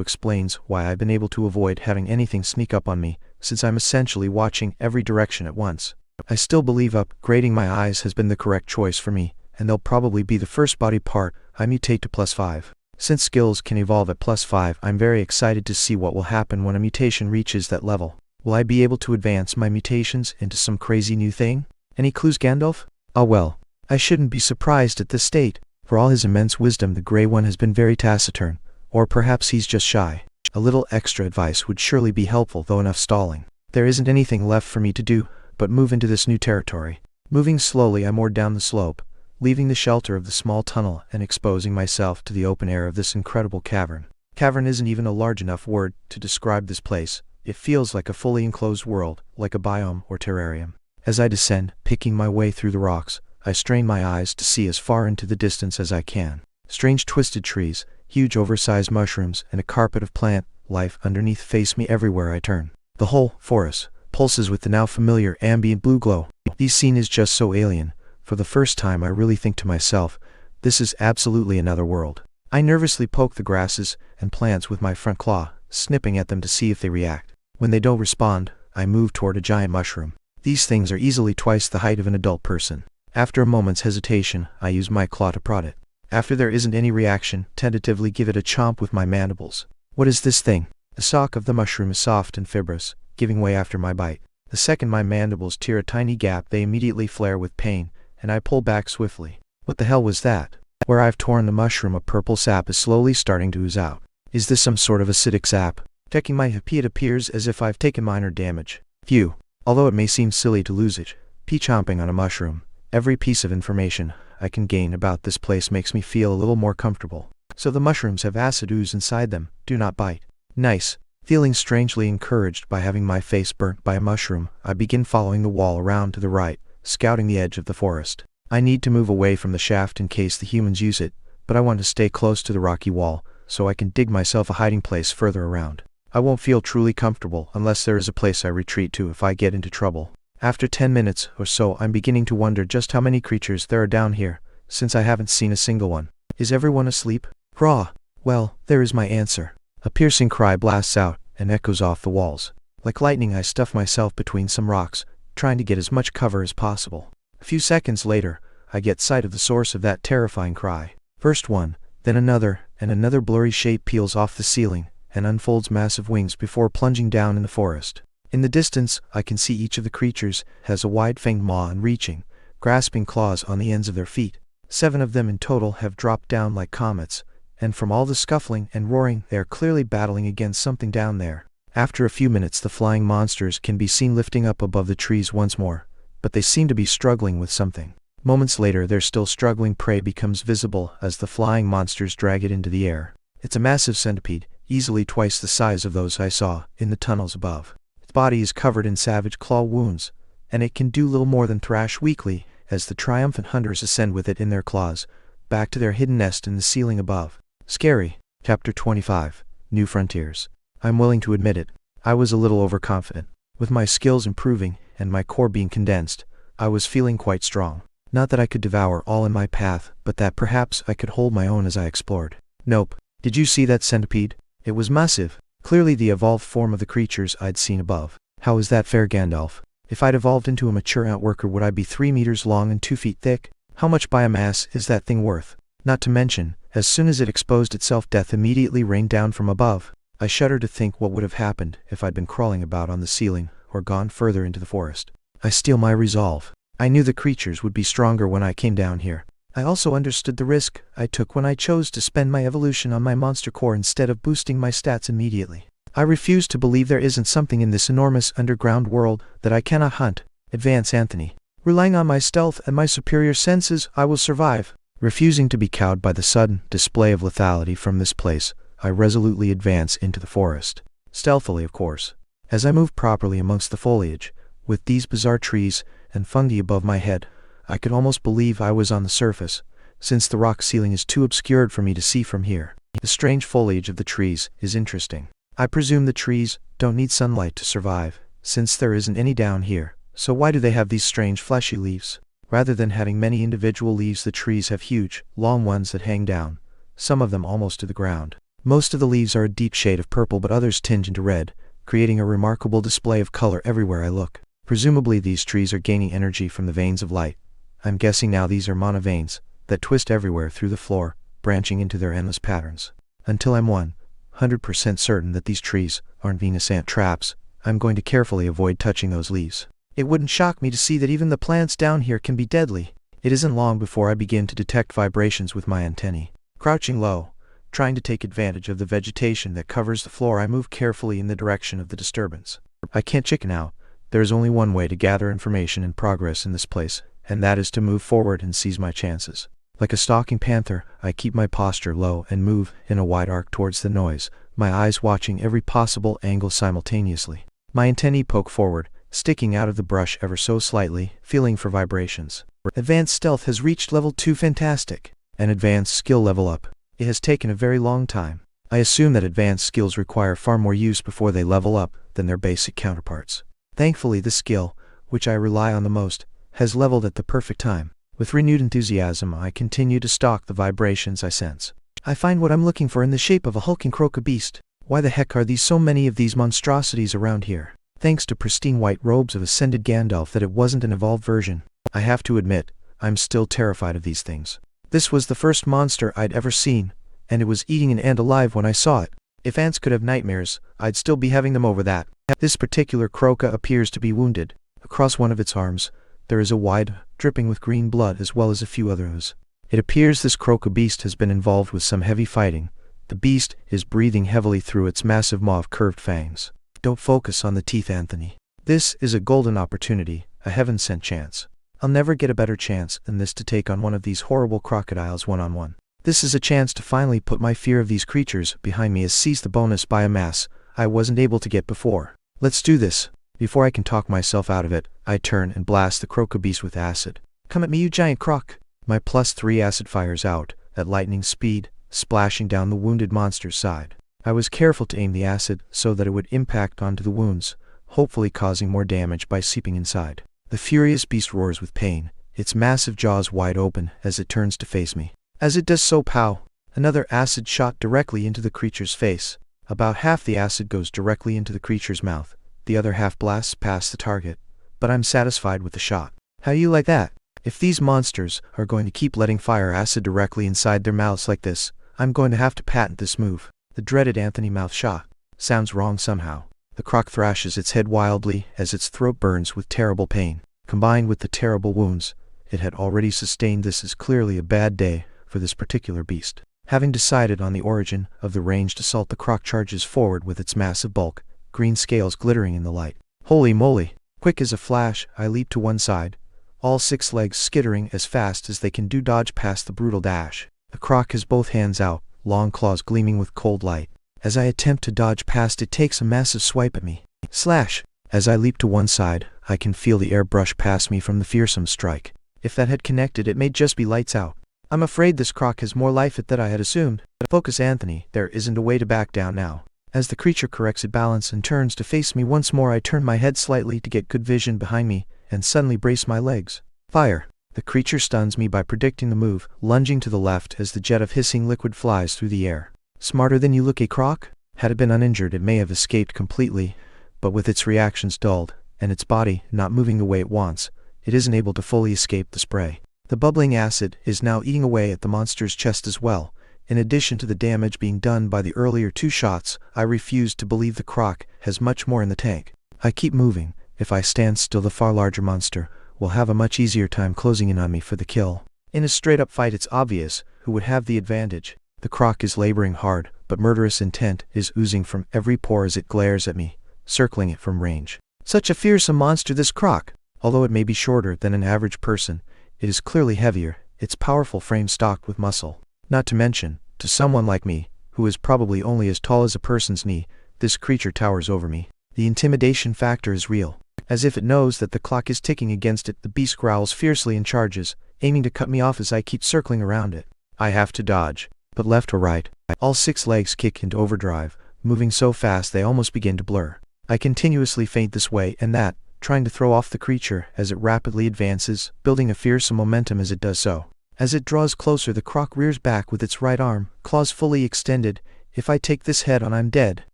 explains why I've been able to avoid having anything sneak up on me, since I'm essentially watching every direction at once. I still believe upgrading my eyes has been the correct choice for me, and they'll probably be the first body part I mutate to +5. Since skills can evolve at +5, I'm very excited to see what will happen when a mutation reaches that level. Will I be able to advance my mutations into some crazy new thing? Any clues, Gandalf? Ah well, I shouldn't be surprised at this state. For all his immense wisdom, the Grey One has been very taciturn. Or perhaps he's just shy. A little extra advice would surely be helpful, though enough stalling. There isn't anything left for me to do but move into this new territory. Moving slowly, I moored down the slope, leaving the shelter of the small tunnel and exposing myself to the open air of this incredible cavern. Cavern isn't even a large enough word to describe this place. It feels like a fully enclosed world, like a biome or terrarium. As I descend, picking my way through the rocks, I strain my eyes to see as far into the distance as I can. Strange twisted trees, huge oversized mushrooms, and a carpet of plant life underneath face me everywhere I turn. The whole forest pulses with the now familiar ambient blue glow. The scene is just so alien. For the first time I really think to myself, this is absolutely another world. I nervously poke the grasses and plants with my front claw, snipping at them to see if they react. When they don't respond, I move toward a giant mushroom. These things are easily twice the height of an adult person. After a moment's hesitation, I use my claw to prod it. After there isn't any reaction, tentatively give it a chomp with my mandibles. What is this thing? The stalk of the mushroom is soft and fibrous, giving way after my bite. The second my mandibles tear a tiny gap, they immediately flare with pain, and I pull back swiftly. What the hell was that? Where I've torn the mushroom, a purple sap is slowly starting to ooze out. Is this some sort of acidic sap? Checking my HP, it appears as if I've taken minor damage. Phew. Although it may seem silly to lose it, chomping on a mushroom, every piece of information I can gain about this place makes me feel a little more comfortable. So the mushrooms have acid ooze inside them, do not bite. Nice. Feeling strangely encouraged by having my face burnt by a mushroom, I begin following the wall around to the right, scouting the edge of the forest. I need to move away from the shaft in case the humans use it, but I want to stay close to the rocky wall, so I can dig myself a hiding place further around. I won't feel truly comfortable unless there is a place I retreat to if I get into trouble. After 10 minutes or so, I'm beginning to wonder just how many creatures there are down here, since I haven't seen a single one. Is everyone asleep? Raw. Well, there is my answer. A piercing cry blasts out and echoes off the walls. Like lightning, I stuff myself between some rocks, trying to get as much cover as possible. A few seconds later, I get sight of the source of that terrifying cry. First one, then another, and another blurry shape peels off the ceiling and unfolds massive wings before plunging down in the forest. In the distance, I can see each of the creatures has a wide-fanged maw and reaching, grasping claws on the ends of their feet. 7 of them in total have dropped down like comets, and from all the scuffling and roaring, they are clearly battling against something down there. After a few minutes, the flying monsters can be seen lifting up above the trees once more, but they seem to be struggling with something. Moments later, their still struggling prey becomes visible as the flying monsters drag it into the air. It's a massive centipede, easily twice the size of those I saw in the tunnels above. Its body is covered in savage claw wounds, and it can do little more than thrash weakly as the triumphant hunters ascend with it in their claws, back to their hidden nest in the ceiling above. Scary. Chapter 25. New Frontiers. I'm willing to admit it. I was a little overconfident. With my skills improving and my core being condensed, I was feeling quite strong. Not that I could devour all in my path, but that perhaps I could hold my own as I explored. Nope. Did you see that centipede? It was massive. Clearly the evolved form of the creatures I'd seen above. How is that fair, Gandalf? If I'd evolved into a mature outworker, would I be 3 meters long and 2 feet thick? How much biomass is that thing worth? Not to mention, as soon as it exposed itself, death immediately rained down from above. I shudder to think what would have happened if I'd been crawling about on the ceiling or gone further into the forest. I steel my resolve. I knew the creatures would be stronger when I came down here. I also understood the risk I took when I chose to spend my evolution on my monster core instead of boosting my stats immediately. I refuse to believe there isn't something in this enormous underground world that I cannot hunt. Advance, Anthony. Relying on my stealth and my superior senses, I will survive. Refusing to be cowed by the sudden display of lethality from this place, I resolutely advance into the forest. Stealthily, of course. As I move properly amongst the foliage, with these bizarre trees and fungi above my head, I could almost believe I was on the surface, since the rock ceiling is too obscured for me to see from here. The strange foliage of the trees is interesting. I presume the trees don't need sunlight to survive, since there isn't any down here, so why do they have these strange fleshy leaves? Rather than having many individual leaves, the trees have huge, long ones that hang down, some of them almost to the ground. Most of the leaves are a deep shade of purple, but others tinge into red, creating a remarkable display of color everywhere I look. Presumably these trees are gaining energy from the veins of light. I'm guessing now these are mana veins that twist everywhere through the floor, branching into their endless patterns. Until I'm 100% certain that these trees aren't Venus ant traps, I'm going to carefully avoid touching those leaves. It wouldn't shock me to see that even the plants down here can be deadly. It isn't long before I begin to detect vibrations with my antennae. Crouching low, trying to take advantage of the vegetation that covers the floor, I move carefully in the direction of the disturbance. I can't chicken out. There is only one way to gather information and progress in this place, and that is to move forward and seize my chances. Like a stalking panther, I keep my posture low and move in a wide arc towards the noise, my eyes watching every possible angle simultaneously. My antennae poke forward, sticking out of the brush ever so slightly, feeling for vibrations. Advanced stealth has reached level 2. Fantastic. An advanced skill level up. It has taken a very long time. I assume that advanced skills require far more use before they level up than their basic counterparts. Thankfully, this skill, which I rely on the most, has leveled at the perfect time. With renewed enthusiasm, I continue to stalk the vibrations I sense. I find what I'm looking for in the shape of a hulking croca beast. Why the heck are so many of these monstrosities around here? Thanks to pristine white robes of ascended Gandalf that it wasn't an evolved version. I have to admit, I'm still terrified of these things. This was the first monster I'd ever seen, and it was eating an ant alive when I saw it. If ants could have nightmares, I'd still be having them over that. This particular croca appears to be wounded. Across one of its arms, there is a wide, dripping with green blood as well as a few others. It appears this croca beast has been involved with some heavy fighting. The beast is breathing heavily through its massive maw of curved fangs. Don't focus on the teeth, Anthony. This is a golden opportunity, a heaven-sent chance. I'll never get a better chance than this to take on one of these horrible crocodiles one-on-one. This is a chance to finally put my fear of these creatures behind me as seize the bonus by a mass I wasn't able to get before. Let's do this. Before I can talk myself out of it, I turn and blast the croca beast with acid. Come at me, you giant croc! My +3 acid fires out, at lightning speed, splashing down the wounded monster's side. I was careful to aim the acid so that it would impact onto the wounds, hopefully causing more damage by seeping inside. The furious beast roars with pain, its massive jaws wide open as it turns to face me. As it does so, pow! Another acid shot directly into the creature's face. About half the acid goes directly into the creature's mouth. The other half blasts past the target. But I'm satisfied with the shot. How you like that? If these monsters are going to keep letting fire acid directly inside their mouths like this, I'm going to have to patent this move. The dreaded Anthony mouth shot. Sounds wrong somehow. The croc thrashes its head wildly as its throat burns with terrible pain. Combined with the terrible wounds it had already sustained, this is clearly a bad day for this particular beast. Having decided on the origin of the ranged assault, the croc charges forward with its massive bulk, green scales glittering in the light. Holy moly! Quick as a flash, I leap to one side, all 6 legs skittering as fast as they can dodge past the brutal dash. The croc has both hands out, long claws gleaming with cold light. As I attempt to dodge past, it takes a massive swipe at me. Slash! As I leap to one side, I can feel the air brush past me from the fearsome strike. If that had connected, it may just be lights out. I'm afraid this croc has more life than I had assumed. Focus, Anthony, there isn't a way to back down now. As the creature corrects its balance and turns to face me once more, I turn my head slightly to get good vision behind me, and suddenly brace my legs. Fire! The creature stuns me by predicting the move, lunging to the left as the jet of hissing liquid flies through the air. Smarter than you look, a croc? Had it been uninjured, it may have escaped completely, but with its reactions dulled, and its body not moving the way it wants, it isn't able to fully escape the spray. The bubbling acid is now eating away at the monster's chest as well. In addition to the damage being done by the earlier 2 shots, I refuse to believe the croc has much more in the tank. I keep moving. If I stand still, the far larger monster will have a much easier time closing in on me for the kill. In a straight-up fight, it's obvious who would have the advantage. The croc is laboring hard, but murderous intent is oozing from every pore as it glares at me, circling it from range. Such a fearsome monster, this croc! Although it may be shorter than an average person, it is clearly heavier, its powerful frame stocked with muscle. Not to mention, to someone like me, who is probably only as tall as a person's knee, this creature towers over me. The intimidation factor is real. As if it knows that the clock is ticking against it, the beast growls fiercely and charges, aiming to cut me off as I keep circling around it. I have to dodge. But left or right, all 6 legs kick into overdrive, moving so fast they almost begin to blur. I continuously feint this way and that, trying to throw off the creature as it rapidly advances, building a fearsome momentum as it does so. As it draws closer, the croc rears back with its right arm, claws fully extended. If I take this head on, I'm dead.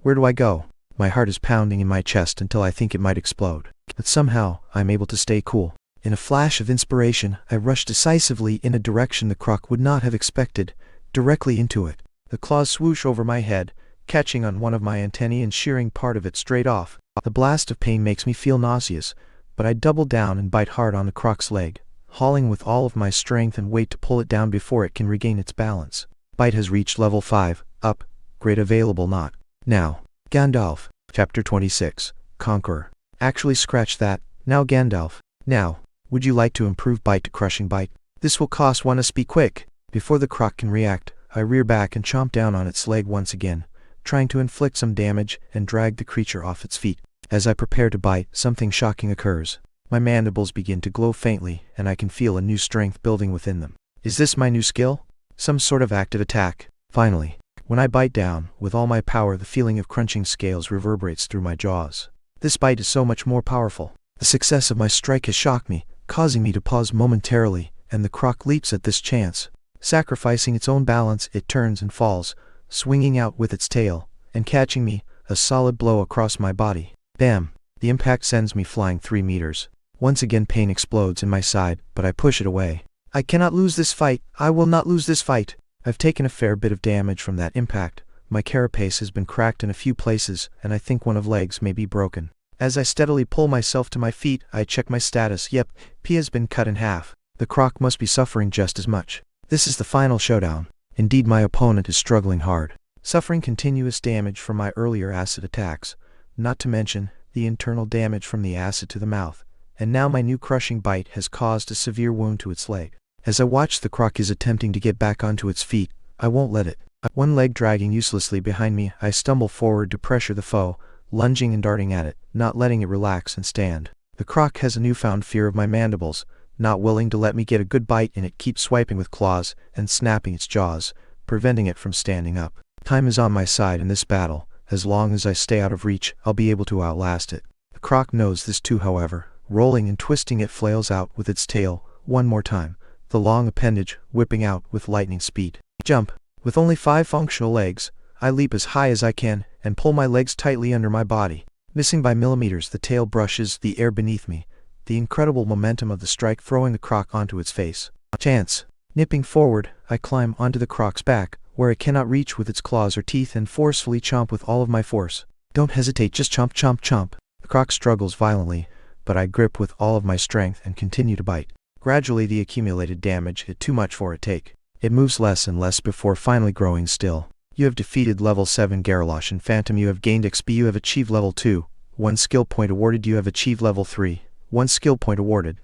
Where do I go? My heart is pounding in my chest until I think it might explode. But somehow, I'm able to stay cool. In a flash of inspiration, I rush decisively in a direction the croc would not have expected, directly into it. The claws swoosh over my head, catching on one of my antennae and shearing part of it straight off. The blast of pain makes me feel nauseous, but I double down and bite hard on the croc's leg, hauling with all of my strength and weight to pull it down before it can regain its balance. Bite has reached level 5, up, grade available not. Now. Gandalf. Chapter 26. Conqueror. Actually, scratch that. Now Gandalf. Now, would you like to improve bite to crushing bite? This will cost 1 SP quick. Before the croc can react, I rear back and chomp down on its leg once again, trying to inflict some damage and drag the creature off its feet. As I prepare to bite, something shocking occurs. My mandibles begin to glow faintly, and I can feel a new strength building within them. Is this my new skill? Some sort of active attack? Finally. When I bite down, with all my power, the feeling of crunching scales reverberates through my jaws. This bite is so much more powerful. The success of my strike has shocked me, causing me to pause momentarily, and the croc leaps at this chance. Sacrificing its own balance, it turns and falls, swinging out with its tail, and catching me, a solid blow across my body. Bam! The impact sends me flying 3 meters. Once again pain explodes in my side, but I push it away. I cannot lose this fight. I will not lose this fight. I've taken a fair bit of damage from that impact. My carapace has been cracked in a few places, and I think one of legs may be broken. As I steadily pull myself to my feet, I check my status. Yep, P has been cut in half. The croc must be suffering just as much. This is the final showdown. Indeed, my opponent is struggling hard, suffering continuous damage from my earlier acid attacks, not to mention the internal damage from the acid to the mouth. And now my new crushing bite has caused a severe wound to its leg. As I watch, the croc is attempting to get back onto its feet. I won't let it. One leg dragging uselessly behind me, I stumble forward to pressure the foe, lunging and darting at it, not letting it relax and stand. The croc has a newfound fear of my mandibles, not willing to let me get a good bite, and it keeps swiping with claws and snapping its jaws, preventing it from standing up. Time is on my side in this battle. As long as I stay out of reach, I'll be able to outlast it. The croc knows this too, however. Rolling and twisting, it flails out with its tail one more time, the long appendage whipping out with lightning speed. Jump! With only 5 functional legs, I leap as high as I can and pull my legs tightly under my body. Missing by millimeters, the tail brushes the air beneath me, the incredible momentum of the strike throwing the croc onto its face. Chance! Nipping forward, I climb onto the croc's back, where it cannot reach with its claws or teeth, and forcefully chomp with all of my force. Don't hesitate, just chomp, chomp, chomp. The croc struggles violently, but I grip with all of my strength and continue to bite. Gradually, the accumulated damage is too much for it to take. It moves less and less before finally growing still. You have defeated level 7 Garruloshan Phantom. You have gained XP. You have achieved level 2. 1 skill point awarded. You have achieved level 3. 1 skill point awarded.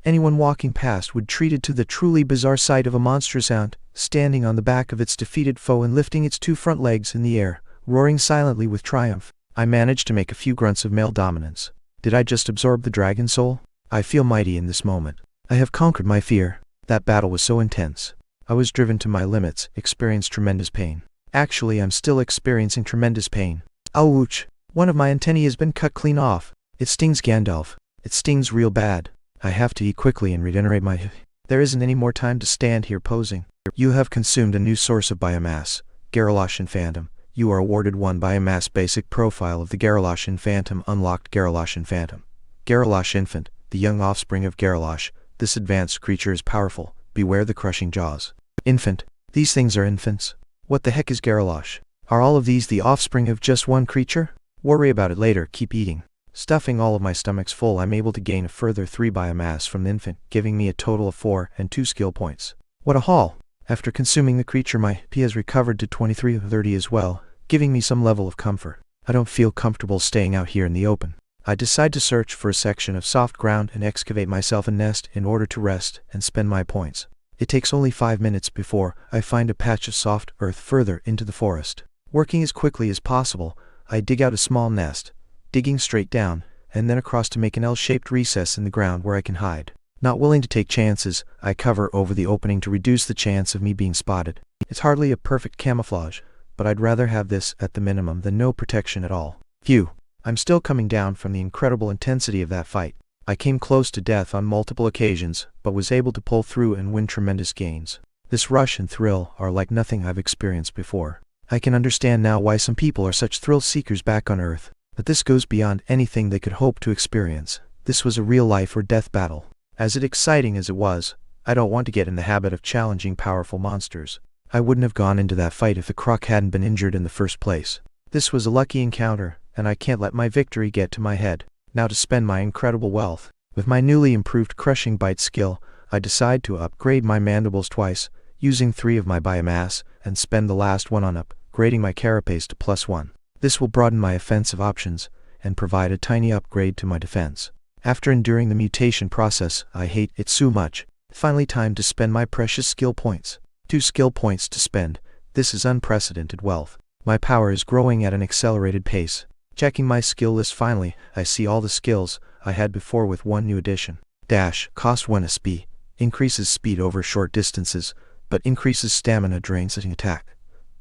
Anyone walking past would treat it to the truly bizarre sight of a monstrous ant, standing on the back of its defeated foe and lifting its 2 front legs in the air, roaring silently with triumph. I managed to make a few grunts of male dominance. Did I just absorb the dragon soul? I feel mighty in this moment. I have conquered my fear. That battle was so intense. I was driven to my limits, experienced tremendous pain. Actually, I'm still experiencing tremendous pain. Ouch! One of my antennae has been cut clean off. It stings, Gandalf. It stings real bad. I have to eat quickly and regenerate my... There isn't any more time to stand here posing. You have consumed a new source of biomass, Garruloshan Phantom. You are awarded 1 biomass. Basic profile of the Garruloshan Phantom unlocked. Garruloshan Phantom. Garrulosh Infant, the young offspring of Garrulosh. This advanced creature is powerful. Beware the crushing jaws. Infant. These things are infants. What the heck is Garrulosh? Are all of these the offspring of just one creature? Worry about it later. Keep eating. Stuffing all of my stomachs full, I'm able to gain a further 3 biomass from the infant, giving me a total of 4 and 2 skill points. What a haul! After consuming the creature, my P has recovered to 23 of 30 as well, giving me some level of comfort. I don't feel comfortable staying out here in the open. I decide to search for a section of soft ground and excavate myself a nest in order to rest and spend my points. It takes only 5 minutes before I find a patch of soft earth further into the forest. Working as quickly as possible, I dig out a small nest, digging straight down, and then across to make an L-shaped recess in the ground where I can hide. Not willing to take chances, I cover over the opening to reduce the chance of me being spotted. It's hardly a perfect camouflage, but I'd rather have this at the minimum than no protection at all. Phew. I'm still coming down from the incredible intensity of that fight. I came close to death on multiple occasions, but was able to pull through and win tremendous gains. This rush and thrill are like nothing I've experienced before. I can understand now why some people are such thrill seekers back on Earth, but this goes beyond anything they could hope to experience. This was a real life or death battle. As exciting as it was, I don't want to get in the habit of challenging powerful monsters. I wouldn't have gone into that fight if the croc hadn't been injured in the first place. This was a lucky encounter, and I can't let my victory get to my head. Now to spend my incredible wealth. With my newly improved crushing bite skill, I decide to upgrade my mandibles twice, using 3 of my biomass, and spend the last one on upgrading my carapace to +1. This will broaden my offensive options, and provide a tiny upgrade to my defense. After enduring the mutation process, I hate it so much. Finally, time to spend my precious skill points. 2 skill points to spend. This is unprecedented wealth. My power is growing at an accelerated pace. Checking my skill list, finally, I see all the skills I had before with one new addition. Dash, cost 1 SP, increases speed over short distances, but increases stamina during such an attack.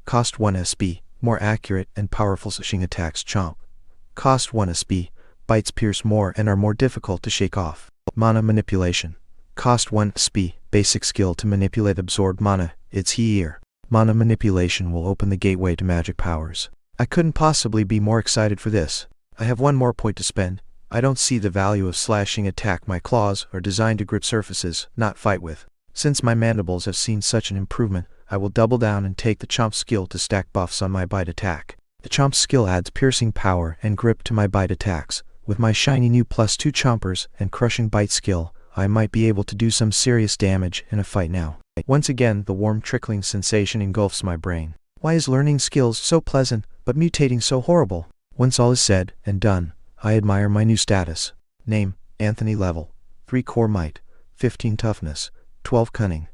Cost 1 SB, more accurate and powerful slashing attacks. Chomp. Cost 1 SB, bites pierce more and are more difficult to shake off. Mana manipulation. Cost 1 SB, basic skill to manipulate absorbed mana. It's here. Mana manipulation will open the gateway to magic powers. I couldn't possibly be more excited for this. I have one more point to spend. I don't see the value of slashing attack. My claws are designed to grip surfaces, not fight with. Since my mandibles have seen such an improvement, I will double down and take the chomp skill to stack buffs on my bite attack. The chomp skill adds piercing power and grip to my bite attacks. With my shiny new +2 chompers and crushing bite skill, I might be able to do some serious damage in a fight now. Once again, the warm trickling sensation engulfs my brain. Why is learning skills so pleasant, but mutating so horrible? Once all is said and done, I admire my new status. Name, Anthony. Level, 3 core might, 15 toughness, 12 cunning,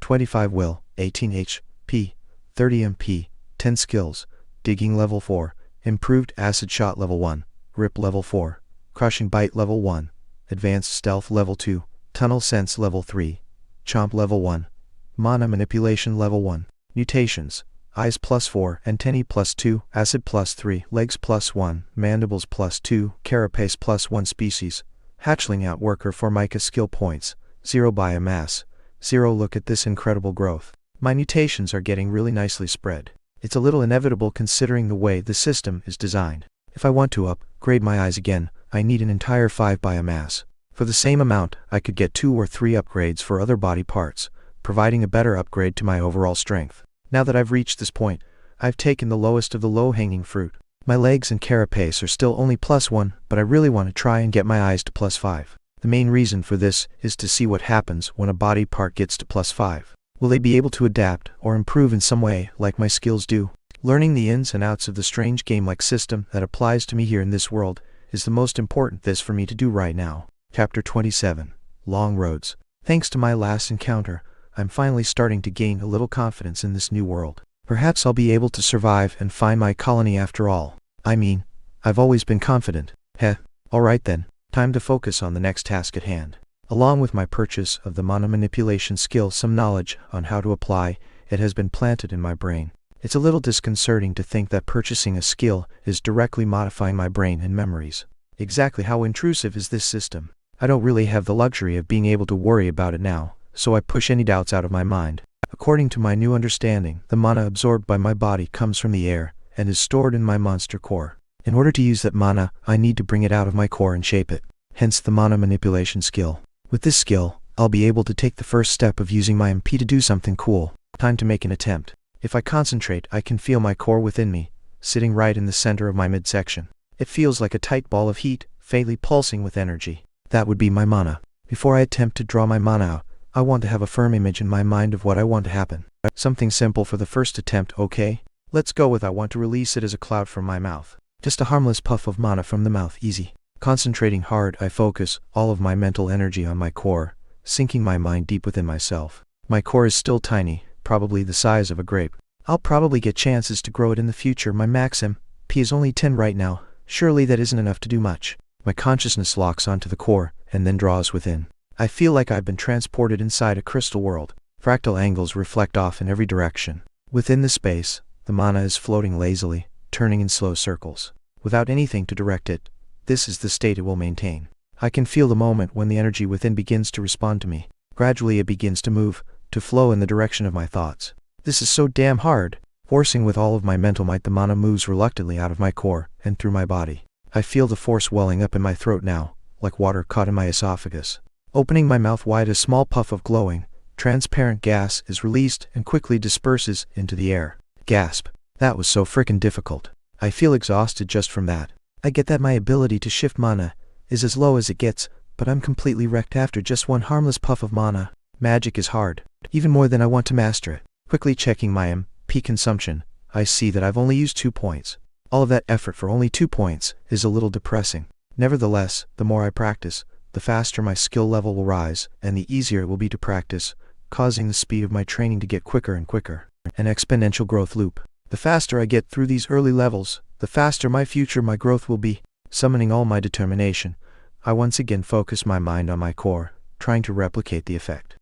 25 will, 18 HP, 30 MP, 10 skills. Digging level 4, improved acid shot level 1, grip level 4, crushing bite level 1, advanced stealth level 2, tunnel sense level 3, chomp level 1, mana manipulation level 1. Mutations: eyes +4, antennae +2, acid +3, legs +1, mandibles +2, carapace +1. Species: hatchling outworker. Formica. Skill points 0. Biomass 0. Look at this incredible growth. My mutations are getting really nicely spread. It's a little inevitable considering the way the system is designed. If I want to upgrade my eyes again, I need an entire 5 biomass. For the same amount, I could get 2 or 3 upgrades for other body parts, providing a better upgrade to my overall strength. Now that I've reached this point, I've taken the lowest of the low-hanging fruit. My legs and carapace are still only +1, but I really want to try and get my eyes to +5. The main reason for this is to see what happens when a body part gets to +5. Will they be able to adapt or improve in some way like my skills do? Learning the ins and outs of the strange game-like system that applies to me here in this world is the most important thing for me to do right now. Chapter 27. Long Roads. Thanks to my last encounter, I'm finally starting to gain a little confidence in this new world. Perhaps I'll be able to survive and find my colony after all. I mean, I've always been confident. Heh. Alright then, time to focus on the next task at hand. Along with my purchase of the mana manipulation skill, some knowledge on how to apply it has been planted in my brain. It's a little disconcerting to think that purchasing a skill is directly modifying my brain and memories. Exactly how intrusive is this system? I don't really have the luxury of being able to worry about it now, so I push any doubts out of my mind. According to my new understanding, the mana absorbed by my body comes from the air and is stored in my monster core. In order to use that mana, I need to bring it out of my core and shape it. Hence the mana manipulation skill. With this skill, I'll be able to take the first step of using my MP to do something cool. Time to make an attempt. If I concentrate, I can feel my core within me, sitting right in the center of my midsection. It feels like a tight ball of heat, faintly pulsing with energy. That would be my mana. Before I attempt to draw my mana out, I want to have a firm image in my mind of what I want to happen. Something simple for the first attempt, okay? Let's go with I want to release it as a cloud from my mouth. Just a harmless puff of mana from the mouth, easy. Concentrating hard, I focus all of my mental energy on my core, sinking my mind deep within myself. My core is still tiny, probably the size of a grape. I'll probably get chances to grow it in the future. My max MP is only 10 right now. Surely that isn't enough to do much. My consciousness locks onto the core, and then draws within. I feel like I've been transported inside a crystal world. Fractal angles reflect off in every direction. Within the space, the mana is floating lazily, turning in slow circles. Without anything to direct it, this is the state it will maintain. I can feel the moment when the energy within begins to respond to me. Gradually it begins to move, to flow in the direction of my thoughts. This is so damn hard. Forcing with all of my mental might, the mana moves reluctantly out of my core, and through my body. I feel the force welling up in my throat now, like water caught in my esophagus. Opening my mouth wide, a small puff of glowing, transparent gas is released and quickly disperses into the air. Gasp. That was so frickin' difficult. I feel exhausted just from that. I get that my ability to shift mana is as low as it gets, but I'm completely wrecked after just one harmless puff of mana. Magic is hard, even more than I want to master it. Quickly checking my MP consumption, I see that I've only used 2 points. All of that effort for only 2 points is a little depressing. Nevertheless, the more I practice, the faster my skill level will rise, and the easier it will be to practice, causing the speed of my training to get quicker and quicker. An exponential growth loop. The faster I get through these early levels, the faster my growth will be. Summoning all my determination, I once again focus my mind on my core, trying to replicate the effect.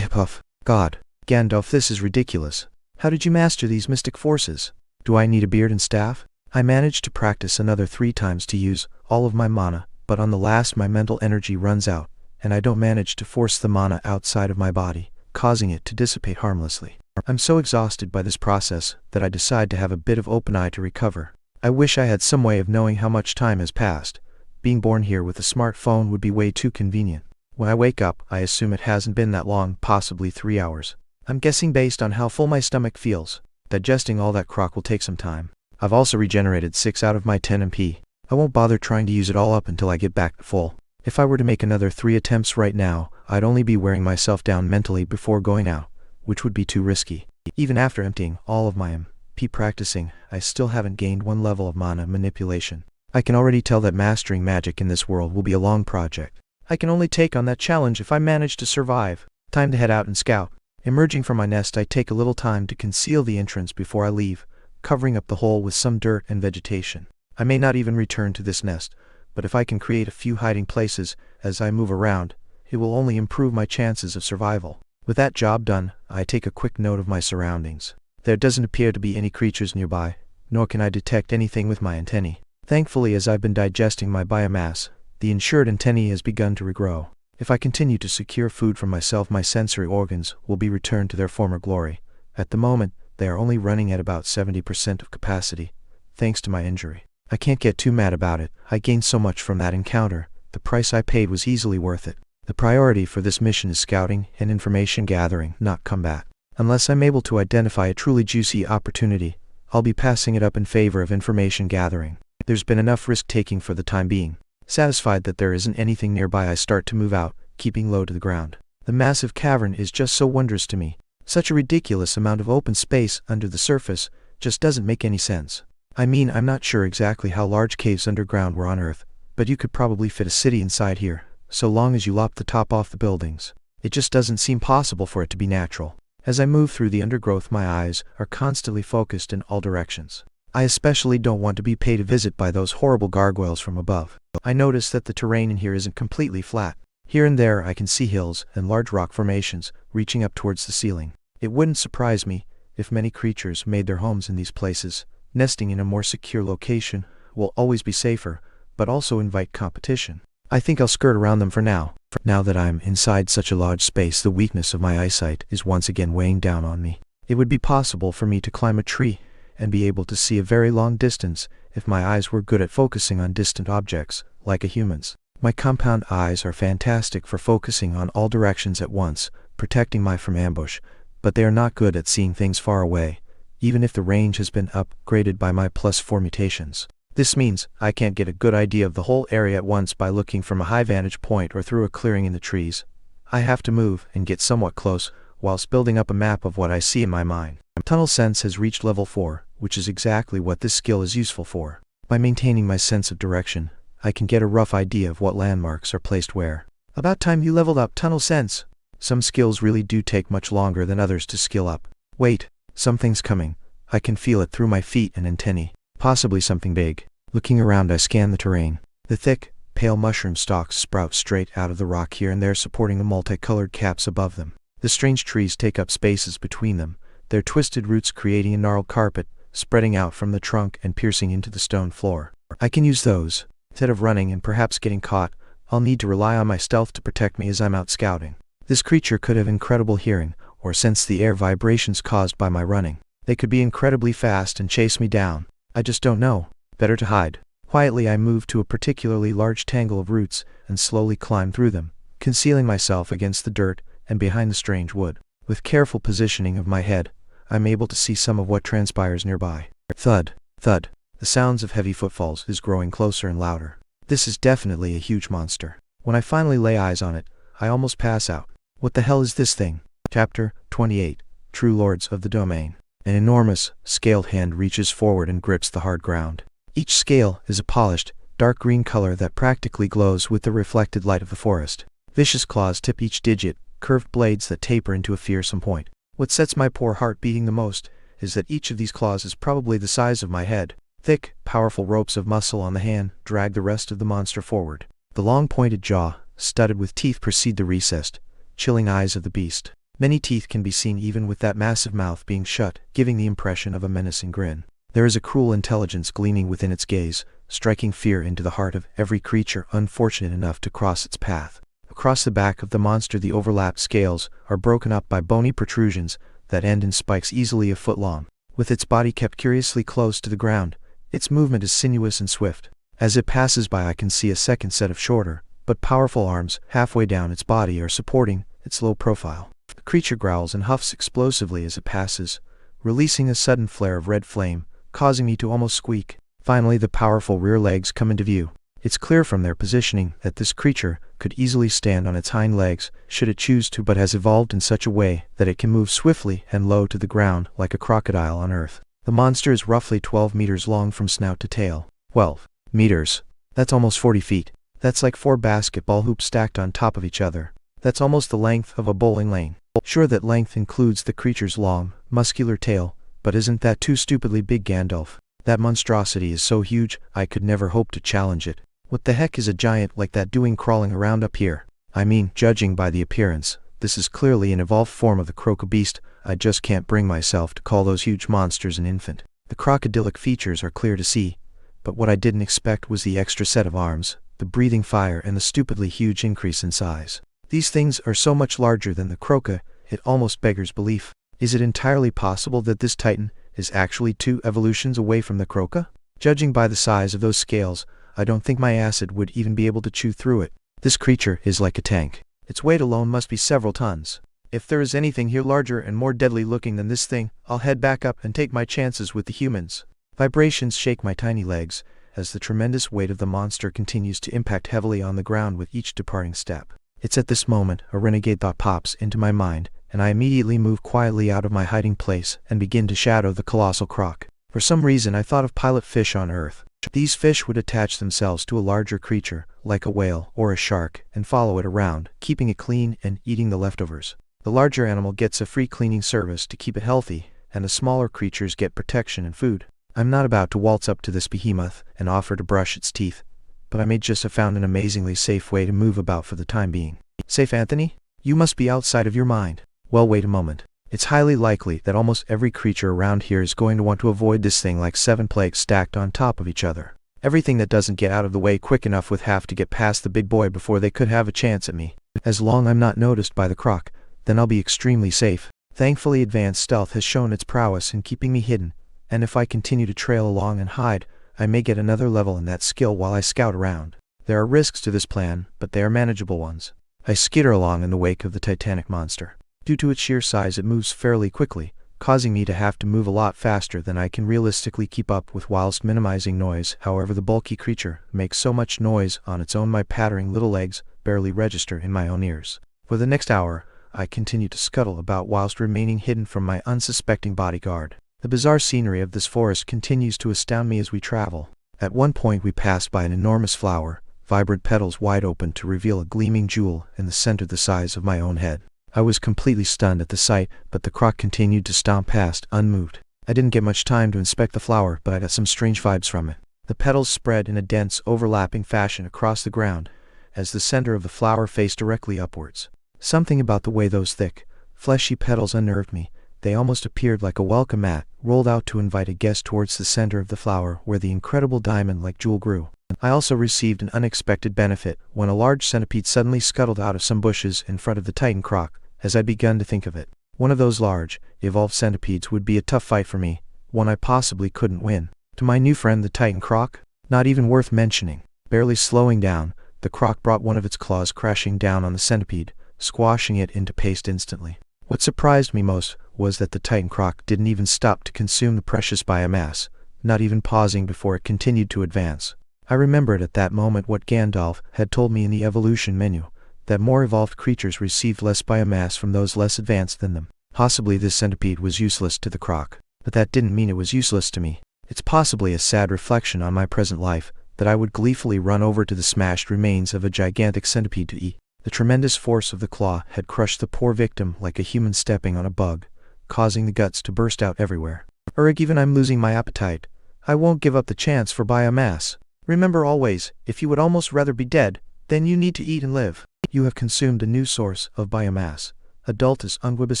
God, Gandalf, this is ridiculous. How did you master these mystic forces? Do I need a beard and staff? I managed to practice another 3 times to use all of my mana, but on the last my mental energy runs out, and I don't manage to force the mana outside of my body, causing it to dissipate harmlessly. I'm so exhausted by this process that I decide to have a bit of open eye to recover. I wish I had some way of knowing how much time has passed. Being born here with a smartphone would be way too convenient. When I wake up, I assume it hasn't been that long, possibly 3 hours. I'm guessing based on how full my stomach feels. Digesting all that crock will take some time. I've also regenerated 6 out of my 10 MP. I won't bother trying to use it all up until I get back to full. If I were to make another 3 attempts right now, I'd only be wearing myself down mentally before going out, which would be too risky. Even after emptying all of my MP practicing, I still haven't gained 1 level of mana manipulation. I can already tell that mastering magic in this world will be a long project. I can only take on that challenge if I manage to survive. Time to head out and scout. Emerging from my nest, I take a little time to conceal the entrance before I leave, covering up the hole with some dirt and vegetation. I may not even return to this nest, but if I can create a few hiding places as I move around, it will only improve my chances of survival. With that job done, I take a quick note of my surroundings. There doesn't appear to be any creatures nearby, nor can I detect anything with my antennae. Thankfully, as I've been digesting my biomass, the insured antennae has begun to regrow. If I continue to secure food for myself, my sensory organs will be returned to their former glory. At the moment, they are only running at about 70% of capacity, thanks to my injury. I can't get too mad about it. I gained so much from that encounter. The price I paid was easily worth it. The priority for this mission is scouting and information gathering, not combat. Unless I'm able to identify a truly juicy opportunity, I'll be passing it up in favor of information gathering. There's been enough risk-taking for the time being. Satisfied that there isn't anything nearby, I start to move out, keeping low to the ground. The massive cavern is just so wondrous to me. Such a ridiculous amount of open space under the surface just doesn't make any sense. I mean, I'm not sure exactly how large caves underground were on Earth, but you could probably fit a city inside here, so long as you lop the top off the buildings. It just doesn't seem possible for it to be natural. As I move through the undergrowth, my eyes are constantly focused in all directions. I especially don't want to be paid a visit by those horrible gargoyles from above. I notice that the terrain in here isn't completely flat. Here and there I can see hills and large rock formations reaching up towards the ceiling. It wouldn't surprise me if many creatures made their homes in these places. Nesting in a more secure location will always be safer, but also invite competition. I think I'll skirt around them for now. Now that I'm inside such a large space, the weakness of my eyesight is once again weighing down on me. It would be possible for me to climb a tree and be able to see a very long distance if my eyes were good at focusing on distant objects, like a human's. My compound eyes are fantastic for focusing on all directions at once, protecting me from ambush, but they are not good at seeing things far away, even if the range has been upgraded by my +4 mutations. This means I can't get a good idea of the whole area at once by looking from a high vantage point or through a clearing in the trees. I have to move and get somewhat close, whilst building up a map of what I see in my mind. Tunnel sense has reached level 4, which is exactly what this skill is useful for. By maintaining my sense of direction, I can get a rough idea of what landmarks are placed where. About time you leveled up tunnel sense. Some skills really do take much longer than others to skill up. Wait, something's coming. I can feel it through my feet and antennae. Possibly something big. Looking around, I scan the terrain. The thick, pale mushroom stalks sprout straight out of the rock here and there, supporting the multicolored caps above them. The strange trees take up spaces between them, their twisted roots creating a gnarled carpet, spreading out from the trunk and piercing into the stone floor. I can use those. Instead of running and perhaps getting caught, I'll need to rely on my stealth to protect me as I'm out scouting. This creature could have incredible hearing, or sense the air vibrations caused by my running. They could be incredibly fast and chase me down. I just don't know. Better to hide. Quietly I move to a particularly large tangle of roots and slowly climb through them, concealing myself against the dirt and behind the strange wood. With careful positioning of my head, I'm able to see some of what transpires nearby. Thud, thud. The sounds of heavy footfalls is growing closer and louder. This is definitely a huge monster. When I finally lay eyes on it, I almost pass out. What the hell is this thing? Chapter 28. True Lords of the Domain. An enormous, scaled hand reaches forward and grips the hard ground. Each scale is a polished, dark green color that practically glows with the reflected light of the forest. Vicious claws tip each digit, curved blades that taper into a fearsome point. What sets my poor heart beating the most is that each of these claws is probably the size of my head. Thick, powerful ropes of muscle on the hand drag the rest of the monster forward. The long pointed jaw, studded with teeth, precede the recessed, chilling eyes of the beast. Many teeth can be seen even with that massive mouth being shut, giving the impression of a menacing grin. There is a cruel intelligence gleaming within its gaze, striking fear into the heart of every creature unfortunate enough to cross its path. Across the back of the monster, the overlapped scales are broken up by bony protrusions that end in spikes easily a foot long. With its body kept curiously close to the ground, its movement is sinuous and swift. As it passes by, I can see a second set of shorter, but powerful arms halfway down its body are supporting its low profile. The creature growls and huffs explosively as it passes, releasing a sudden flare of red flame, causing me to almost squeak. Finally, the powerful rear legs come into view. It's clear from their positioning that this creature could easily stand on its hind legs should it choose to, but has evolved in such a way that it can move swiftly and low to the ground like a crocodile on Earth. The monster is roughly 12 meters long from snout to tail. 12 meters. That's almost 40 feet. That's like 4 basketball hoops stacked on top of each other. That's almost the length of a bowling lane. Sure, that length includes the creature's long, muscular tail, but isn't that too stupidly big, Gandalf? That monstrosity is so huge, I could never hope to challenge it. What the heck is a giant like that doing crawling around up here? I mean, judging by the appearance, this is clearly an evolved form of the crocobeast. I just can't bring myself to call those huge monsters an infant. The crocodilic features are clear to see, but what I didn't expect was the extra set of arms, the breathing fire, and the stupidly huge increase in size. These things are so much larger than the croca, it almost beggars belief. Is it entirely possible that this titan is actually 2 evolutions away from the croca? Judging by the size of those scales, I don't think my acid would even be able to chew through it. This creature is like a tank. Its weight alone must be several tons. If there is anything here larger and more deadly looking than this thing, I'll head back up and take my chances with the humans. Vibrations shake my tiny legs as the tremendous weight of the monster continues to impact heavily on the ground with each departing step. It's at this moment a renegade thought pops into my mind, and I immediately move quietly out of my hiding place and begin to shadow the colossal croc. For some reason I thought of pilot fish on Earth. These fish would attach themselves to a larger creature, like a whale or a shark, and follow it around, keeping it clean and eating the leftovers. The larger animal gets a free cleaning service to keep it healthy, and the smaller creatures get protection and food. I'm not about to waltz up to this behemoth and offer to brush its teeth, but I may just have found an amazingly safe way to move about for the time being. Safe, Anthony? You must be outside of your mind. Well, wait a moment. It's highly likely that almost every creature around here is going to want to avoid this thing like 7 plagues stacked on top of each other. Everything that doesn't get out of the way quick enough would have to get past the big boy before they could have a chance at me. As long as I'm not noticed by the croc, then I'll be extremely safe. Thankfully, advanced stealth has shown its prowess in keeping me hidden, and if I continue to trail along and hide, I may get another level in that skill while I scout around. There are risks to this plan, but they are manageable ones. I skitter along in the wake of the titanic monster. Due to its sheer size, it moves fairly quickly, causing me to have to move a lot faster than I can realistically keep up with whilst minimizing noise. However, the bulky creature makes so much noise on its own my pattering little legs barely register in my own ears. For the next hour, I continue to scuttle about whilst remaining hidden from my unsuspecting bodyguard. The bizarre scenery of this forest continues to astound me as we travel. At one point we passed by an enormous flower, vibrant petals wide open to reveal a gleaming jewel in the center the size of my own head. I was completely stunned at the sight, but the croc continued to stomp past, unmoved. I didn't get much time to inspect the flower, but I got some strange vibes from it. The petals spread in a dense, overlapping fashion across the ground, as the center of the flower faced directly upwards. Something about the way those thick, fleshy petals unnerved me. They almost appeared like a welcome mat, rolled out to invite a guest towards the center of the flower where the incredible diamond-like jewel grew. I also received an unexpected benefit when a large centipede suddenly scuttled out of some bushes in front of the titan croc, as I'd begun to think of it. One of those large, evolved centipedes would be a tough fight for me, one I possibly couldn't win. To my new friend the titan croc? Not even worth mentioning. Barely slowing down, the croc brought one of its claws crashing down on the centipede, squashing it into paste instantly. What surprised me most was that the titan croc didn't even stop to consume the precious biomass, not even pausing before it continued to advance. I remembered at that moment what Gandalf had told me in the evolution menu, that more evolved creatures received less biomass from those less advanced than them. Possibly this centipede was useless to the croc, but that didn't mean it was useless to me. It's possibly a sad reflection on my present life, that I would gleefully run over to the smashed remains of a gigantic centipede to eat. The tremendous force of the claw had crushed the poor victim like a human stepping on a bug, causing the guts to burst out everywhere. Even I'm losing my appetite. I won't give up the chance for biomass. Remember always, if you would almost rather be dead, then you need to eat and live. You have consumed a new source of biomass. Adultus unguibus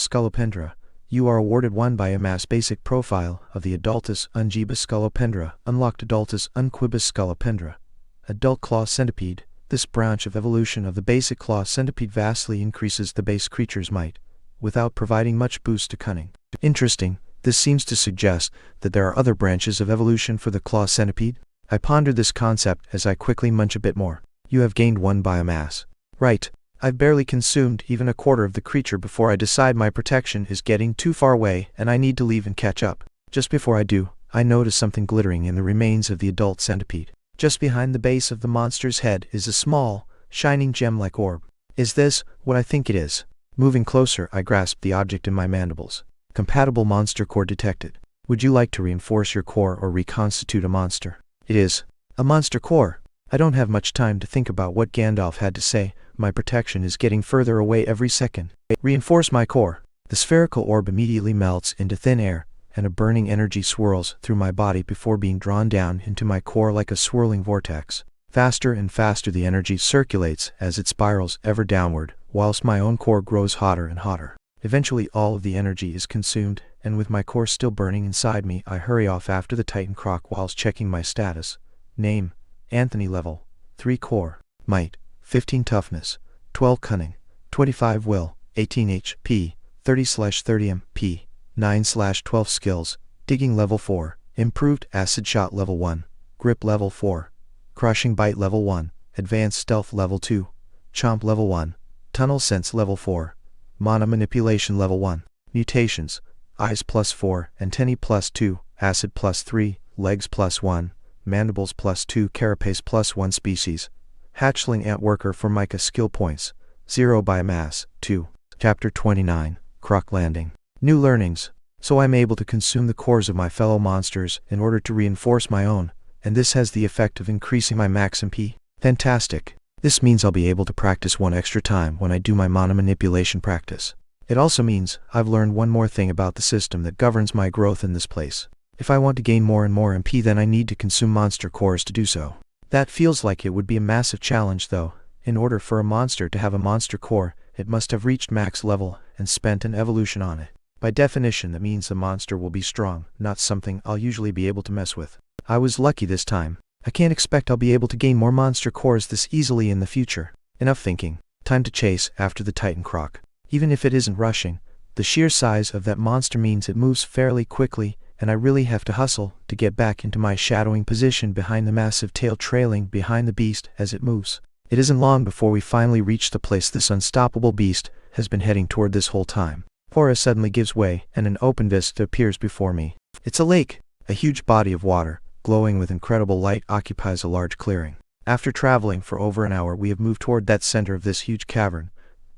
scolopendra. You are awarded 1 by mass basic profile of the Adultus ungibus scolopendra. Unlocked Adultus unquibus scolopendra. Adult claw centipede. This branch of evolution of the basic claw centipede vastly increases the base creature's might, without providing much boost to cunning. Interesting, this seems to suggest that there are other branches of evolution for the claw centipede. I pondered this concept as I quickly munch a bit more. You have gained 1 biomass. Right. I've barely consumed even a quarter of the creature before I decide my protection is getting too far away and I need to leave and catch up. Just before I do, I notice something glittering in the remains of the adult centipede. Just behind the base of the monster's head is a small, shining gem-like orb. Is this what I think it is? Moving closer, I grasp the object in my mandibles. Compatible monster core detected. Would you like to reinforce your core or reconstitute a monster? It is a monster core. I don't have much time to think about what Gandalf had to say. My protection is getting further away every second. Reinforce my core. The spherical orb immediately melts into thin air, and a burning energy swirls through my body before being drawn down into my core like a swirling vortex. Faster and faster the energy circulates as it spirals ever downward, whilst my own core grows hotter and hotter. Eventually all of the energy is consumed, and with my core still burning inside me, I hurry off after the Titan Croc whilst checking my status. Name: Anthony. Level 3 core. Might: 15 toughness, 12 cunning, 25 will, 18 HP, 30/30 MP, 9/12 skills. Digging level 4, improved acid shot level 1, grip level 4, crushing bite level 1, advanced stealth level 2, chomp level 1, tunnel sense level 4, mana manipulation level 1. Mutations: eyes +4, antennae +2, acid +3, legs +1, mandibles +2, carapace +1. Species: hatchling ant worker. Formica. Skill points: 0 biomass, 2. Chapter 29, Croc Landing. New learnings. So I'm able to consume the cores of my fellow monsters in order to reinforce my own, and this has the effect of increasing my max MP. Fantastic. This means I'll be able to practice 1 extra time when I do my mana manipulation practice. It also means I've learned one more thing about the system that governs my growth in this place. If I want to gain more and more MP, then I need to consume monster cores to do so. That feels like it would be a massive challenge though. In order for a monster to have a monster core, it must have reached max level and spent an evolution on it. By definition, that means the monster will be strong, not something I'll usually be able to mess with. I was lucky this time. I can't expect I'll be able to gain more monster cores this easily in the future. Enough thinking. Time to chase after the Titan Croc. Even if it isn't rushing, the sheer size of that monster means it moves fairly quickly, and I really have to hustle to get back into my shadowing position behind the massive tail trailing behind the beast as it moves. It isn't long before we finally reach the place this unstoppable beast has been heading toward this whole time. Forest suddenly gives way, and an open vista appears before me. It's a lake. A huge body of water, glowing with incredible light, occupies a large clearing. After traveling for over an hour, we have moved toward that center of this huge cavern,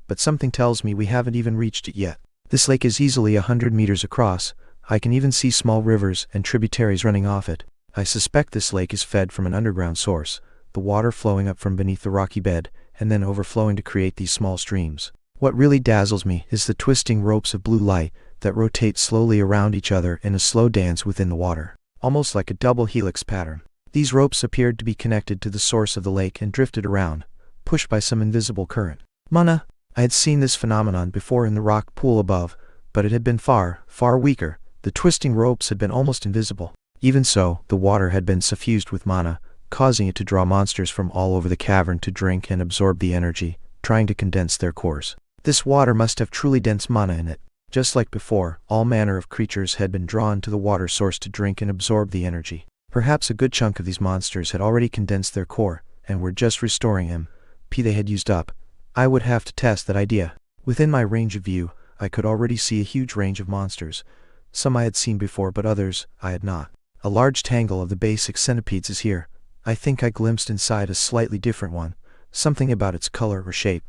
but something tells me we haven't even reached it yet. This lake is easily 100 meters across. I can even see small rivers and tributaries running off it. I suspect this lake is fed from an underground source, the water flowing up from beneath the rocky bed, and then overflowing to create these small streams. What really dazzles me is the twisting ropes of blue light that rotate slowly around each other in a slow dance within the water, almost like a double helix pattern. These ropes appeared to be connected to the source of the lake and drifted around, pushed by some invisible current. Mana! I had seen this phenomenon before in the rock pool above, but it had been far, far weaker. The twisting ropes had been almost invisible. Even so, the water had been suffused with mana, causing it to draw monsters from all over the cavern to drink and absorb the energy, trying to condense their cores. This water must have truly dense mana in it. Just like before, all manner of creatures had been drawn to the water source to drink and absorb the energy. Perhaps a good chunk of these monsters had already condensed their core, and were just restoring MP they had used up. I would have to test that idea. Within my range of view, I could already see a huge range of monsters. Some I had seen before, but others I had not. A large tangle of the basic centipedes is here. I think I glimpsed inside a slightly different one, something about its color or shape,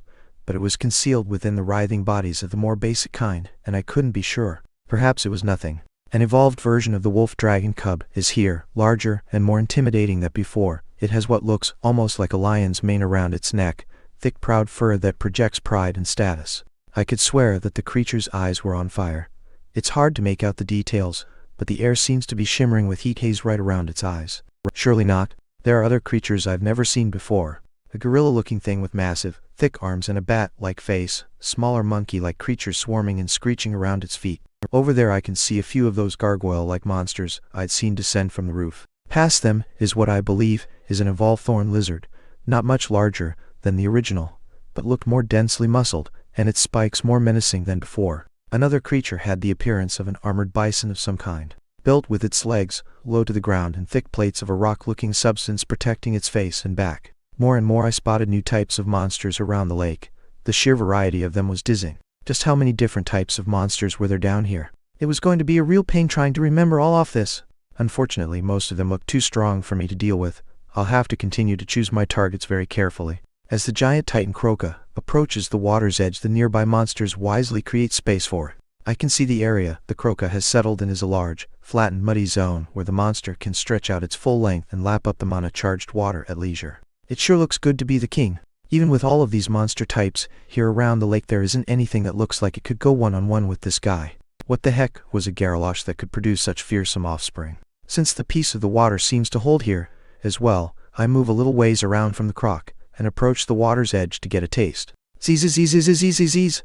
but it was concealed within the writhing bodies of the more basic kind, and I couldn't be sure. Perhaps it was nothing. An evolved version of the wolf dragon cub is here, larger and more intimidating than before. It has what looks almost like a lion's mane around its neck, thick proud fur that projects pride and status. I could swear that the creature's eyes were on fire. It's hard to make out the details, but the air seems to be shimmering with heat haze right around its eyes. Surely not. There are other creatures I've never seen before. A gorilla-looking thing with massive, thick arms and a bat-like face, smaller monkey-like creatures swarming and screeching around its feet. Over there I can see a few of those gargoyle-like monsters I'd seen descend from the roof. Past them is what I believe is an evolved thorn lizard, not much larger than the original, but looked more densely muscled, and its spikes more menacing than before. Another creature had the appearance of an armored bison of some kind, built with its legs low to the ground and thick plates of a rock-looking substance protecting its face and back. More and more I spotted new types of monsters around the lake. The sheer variety of them was dizzying. Just how many different types of monsters were there down here? It was going to be a real pain trying to remember all of this. Unfortunately, most of them looked too strong for me to deal with. I'll have to continue to choose my targets very carefully. As the giant Titan Croca approaches the water's edge, the nearby monsters wisely create space for it. I can see the area the Croca has settled in is a large, flattened, muddy zone where the monster can stretch out its full length and lap up the mana-charged water at leisure. It sure looks good to be the king. Even with all of these monster types here around the lake, there isn't anything that looks like it could go one-on-one with this guy. What the heck was a Garalosh that could produce such fearsome offspring? Since the piece of the water seems to hold here as well, I move a little ways around from the croc and approach the water's edge to get a taste. Zzzzzzzzzzzz.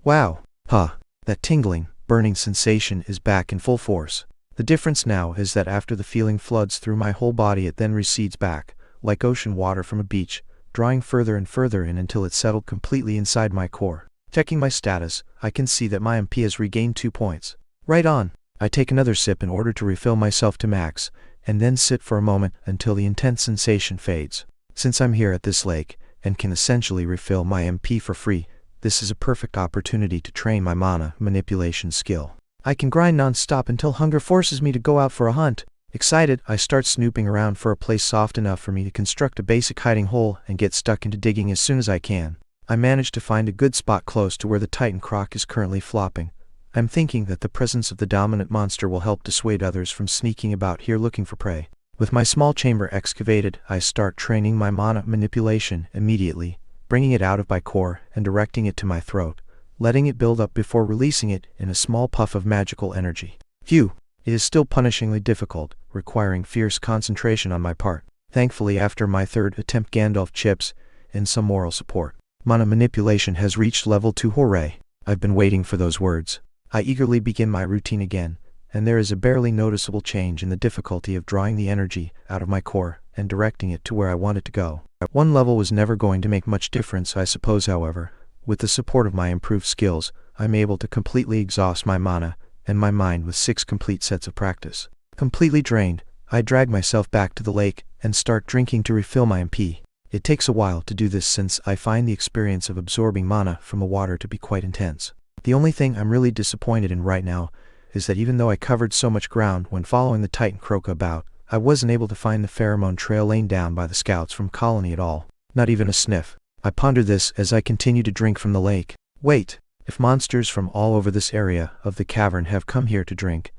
Wow. Huh. That tingling, burning sensation is back in full force. The difference now is that after the feeling floods through my whole body, it then recedes back, like ocean water from a beach, drawing further and further in until it's settled completely inside my core. Checking my status, I can see that my MP has regained 2 points. Right on. I take another sip in order to refill myself to max, and then sit for a moment until the intense sensation fades. Since I'm here at this lake, and can essentially refill my MP for free, this is a perfect opportunity to train my mana manipulation skill. I can grind non-stop until hunger forces me to go out for a hunt. Excited, I start snooping around for a place soft enough for me to construct a basic hiding hole and get stuck into digging as soon as I can. I manage to find a good spot close to where the Titan Croc is currently flopping. I'm thinking that the presence of the dominant monster will help dissuade others from sneaking about here looking for prey. With my small chamber excavated, I start training my mana manipulation immediately, bringing it out of my core and directing it to my throat, letting it build up before releasing it in a small puff of magical energy. Phew! It is still punishingly difficult, requiring fierce concentration on my part. Thankfully, after my third attempt, Gandalf chips in some moral support. Mana manipulation has reached level 2. Hooray! I've been waiting for those words. I eagerly begin my routine again, and there is a barely noticeable change in the difficulty of drawing the energy out of my core and directing it to where I want it to go. One level was never going to make much difference, I suppose. However, with the support of my improved skills, I'm able to completely exhaust my mana and my mind with 6 complete sets of practice. Completely drained, I drag myself back to the lake and start drinking to refill my MP. It takes a while to do this since I find the experience of absorbing mana from the water to be quite intense. The only thing I'm really disappointed in right now is that even though I covered so much ground when following the Titan Croca about, I wasn't able to find the pheromone trail laid down by the scouts from Colony at all. Not even a sniff. I ponder this as I continue to drink from the lake. Wait. If monsters from all over this area of the cavern have come here to drink,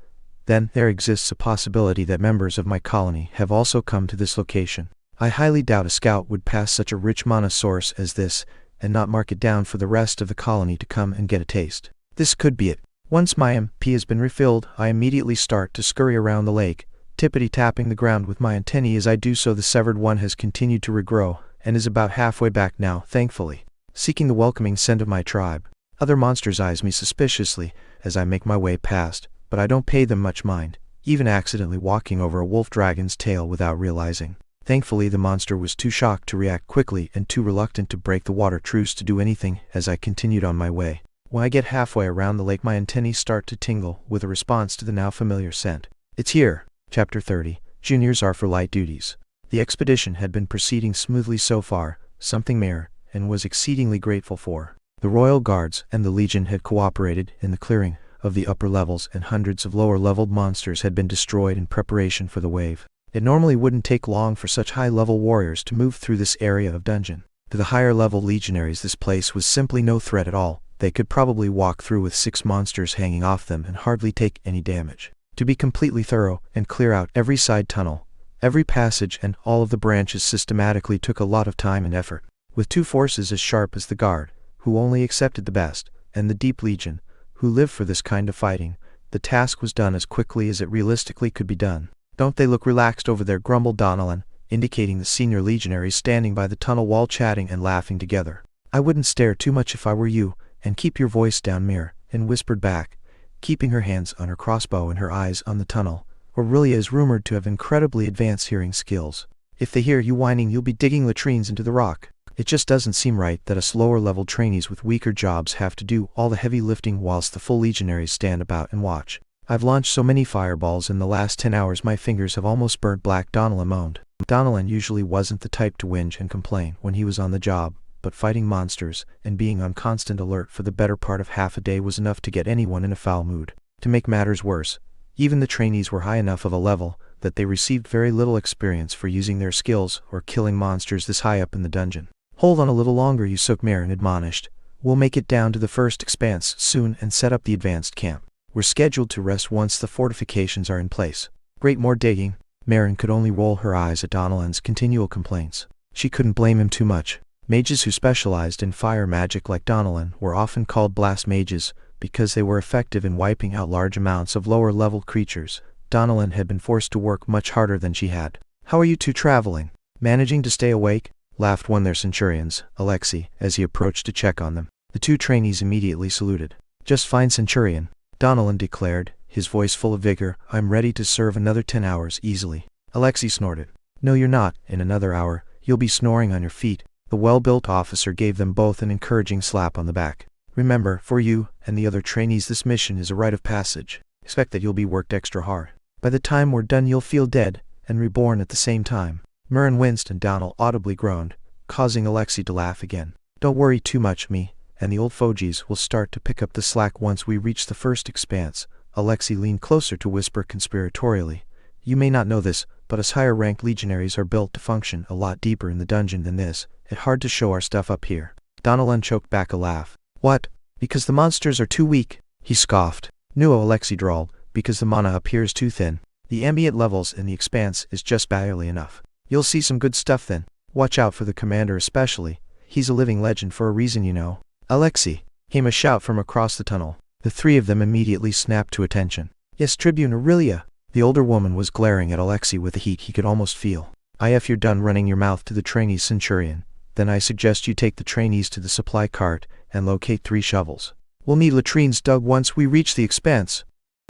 then there exists a possibility that members of my colony have also come to this location. I highly doubt a scout would pass such a rich mana source as this and not mark it down for the rest of the colony to come and get a taste. This could be it. Once my MP has been refilled, I immediately start to scurry around the lake, tippity-tapping the ground with my antennae. As I do so, the severed one has continued to regrow and is about halfway back now, thankfully, seeking the welcoming scent of my tribe. Other monsters eyes me suspiciously as I make my way past, but I don't pay them much mind, even accidentally walking over a wolf dragon's tail without realizing. Thankfully, the monster was too shocked to react quickly and too reluctant to break the water truce to do anything as I continued on my way. When I get halfway around the lake, my antennae start to tingle with a response to the now familiar scent. It's here. Chapter 30. Juniors are for light duties. The expedition had been proceeding smoothly so far, something Mayor and was exceedingly grateful for. The Royal Guards and the Legion had cooperated in the clearing of the upper levels, and hundreds of lower-leveled monsters had been destroyed in preparation for the wave. It normally wouldn't take long for such high-level warriors to move through this area of dungeon. To the higher-level legionaries, this place was simply no threat at all. They could probably walk through with 6 monsters hanging off them and hardly take any damage. To be completely thorough and clear out every side tunnel, every passage, and all of the branches systematically took a lot of time and effort. With 2 forces as sharp as the Guard, who only accepted the best, and the Deep Legion, who lived for this kind of fighting, the task was done as quickly as it realistically could be done. "Don't they look relaxed over there?" grumbled Donnellan, indicating the senior legionaries standing by the tunnel wall chatting and laughing together. "I wouldn't stare too much if I were you, and keep your voice down, Mir," and whispered back, keeping her hands on her crossbow and her eyes on the tunnel. "Aurelia is rumored to have incredibly advanced hearing skills. If they hear you whining, you'll be digging latrines into the rock. It just doesn't seem right that us lower-level trainees with weaker jobs have to do all the heavy lifting whilst the full legionaries stand about and watch. I've launched so many fireballs in the last 10 hours my fingers have almost burnt black," Donnellan moaned. Donnellan usually wasn't the type to whinge and complain when he was on the job, but fighting monsters and being on constant alert for the better part of half a day was enough to get anyone in a foul mood. To make matters worse, even the trainees were high enough of a level that they received very little experience for using their skills or killing monsters this high up in the dungeon. "Hold on a little longer, you Sook," Marin admonished. "We'll make it down to the first expanse soon and set up the advanced camp. We're scheduled to rest once the fortifications are in place." "Great, more digging." Marin could only roll her eyes at Donnellan's continual complaints. She couldn't blame him too much. Mages who specialized in fire magic like Donnellan were often called blast mages because they were effective in wiping out large amounts of lower-level creatures. Donnellan had been forced to work much harder than she had. "How are you two traveling? Managing to stay awake?" laughed one of their centurions, Alexei, as he approached to check on them. The two trainees immediately saluted. "Just fine, Centurion," Donnellan declared, his voice full of vigor. "I'm ready to serve another 10 hours easily." Alexei snorted. "No, you're not. In another hour, you'll be snoring on your feet." The well-built officer gave them both an encouraging slap on the back. "Remember, for you and the other trainees, this mission is a rite of passage. Expect that you'll be worked extra hard. By the time we're done, you'll feel dead and reborn at the same time." Murren winced and Donnell audibly groaned, causing Alexei to laugh again. "Don't worry too much, me and the old fogies will start to pick up the slack once we reach the first expanse." Alexei leaned closer to whisper conspiratorially. "You may not know this, but us higher-ranked legionaries are built to function a lot deeper in the dungeon than this. It's hard to show our stuff up here." Donnellan choked back a laugh. "What? Because the monsters are too weak?" he scoffed. "No," Alexei drawled, "because the mana up here is too thin. The ambient levels in the expanse is just barely enough. You'll see some good stuff then. Watch out for the commander especially. He's a living legend for a reason, you know." "Alexei!" came a shout from across the tunnel. The three of them immediately snapped to attention. "Yes, Tribune Aurelia." The older woman was glaring at Alexei with a heat he could almost feel. "If you're done running your mouth to the trainees, Centurion, then I suggest you take the trainees to the supply cart and locate 3 shovels. We'll need latrines dug once we reach the expanse."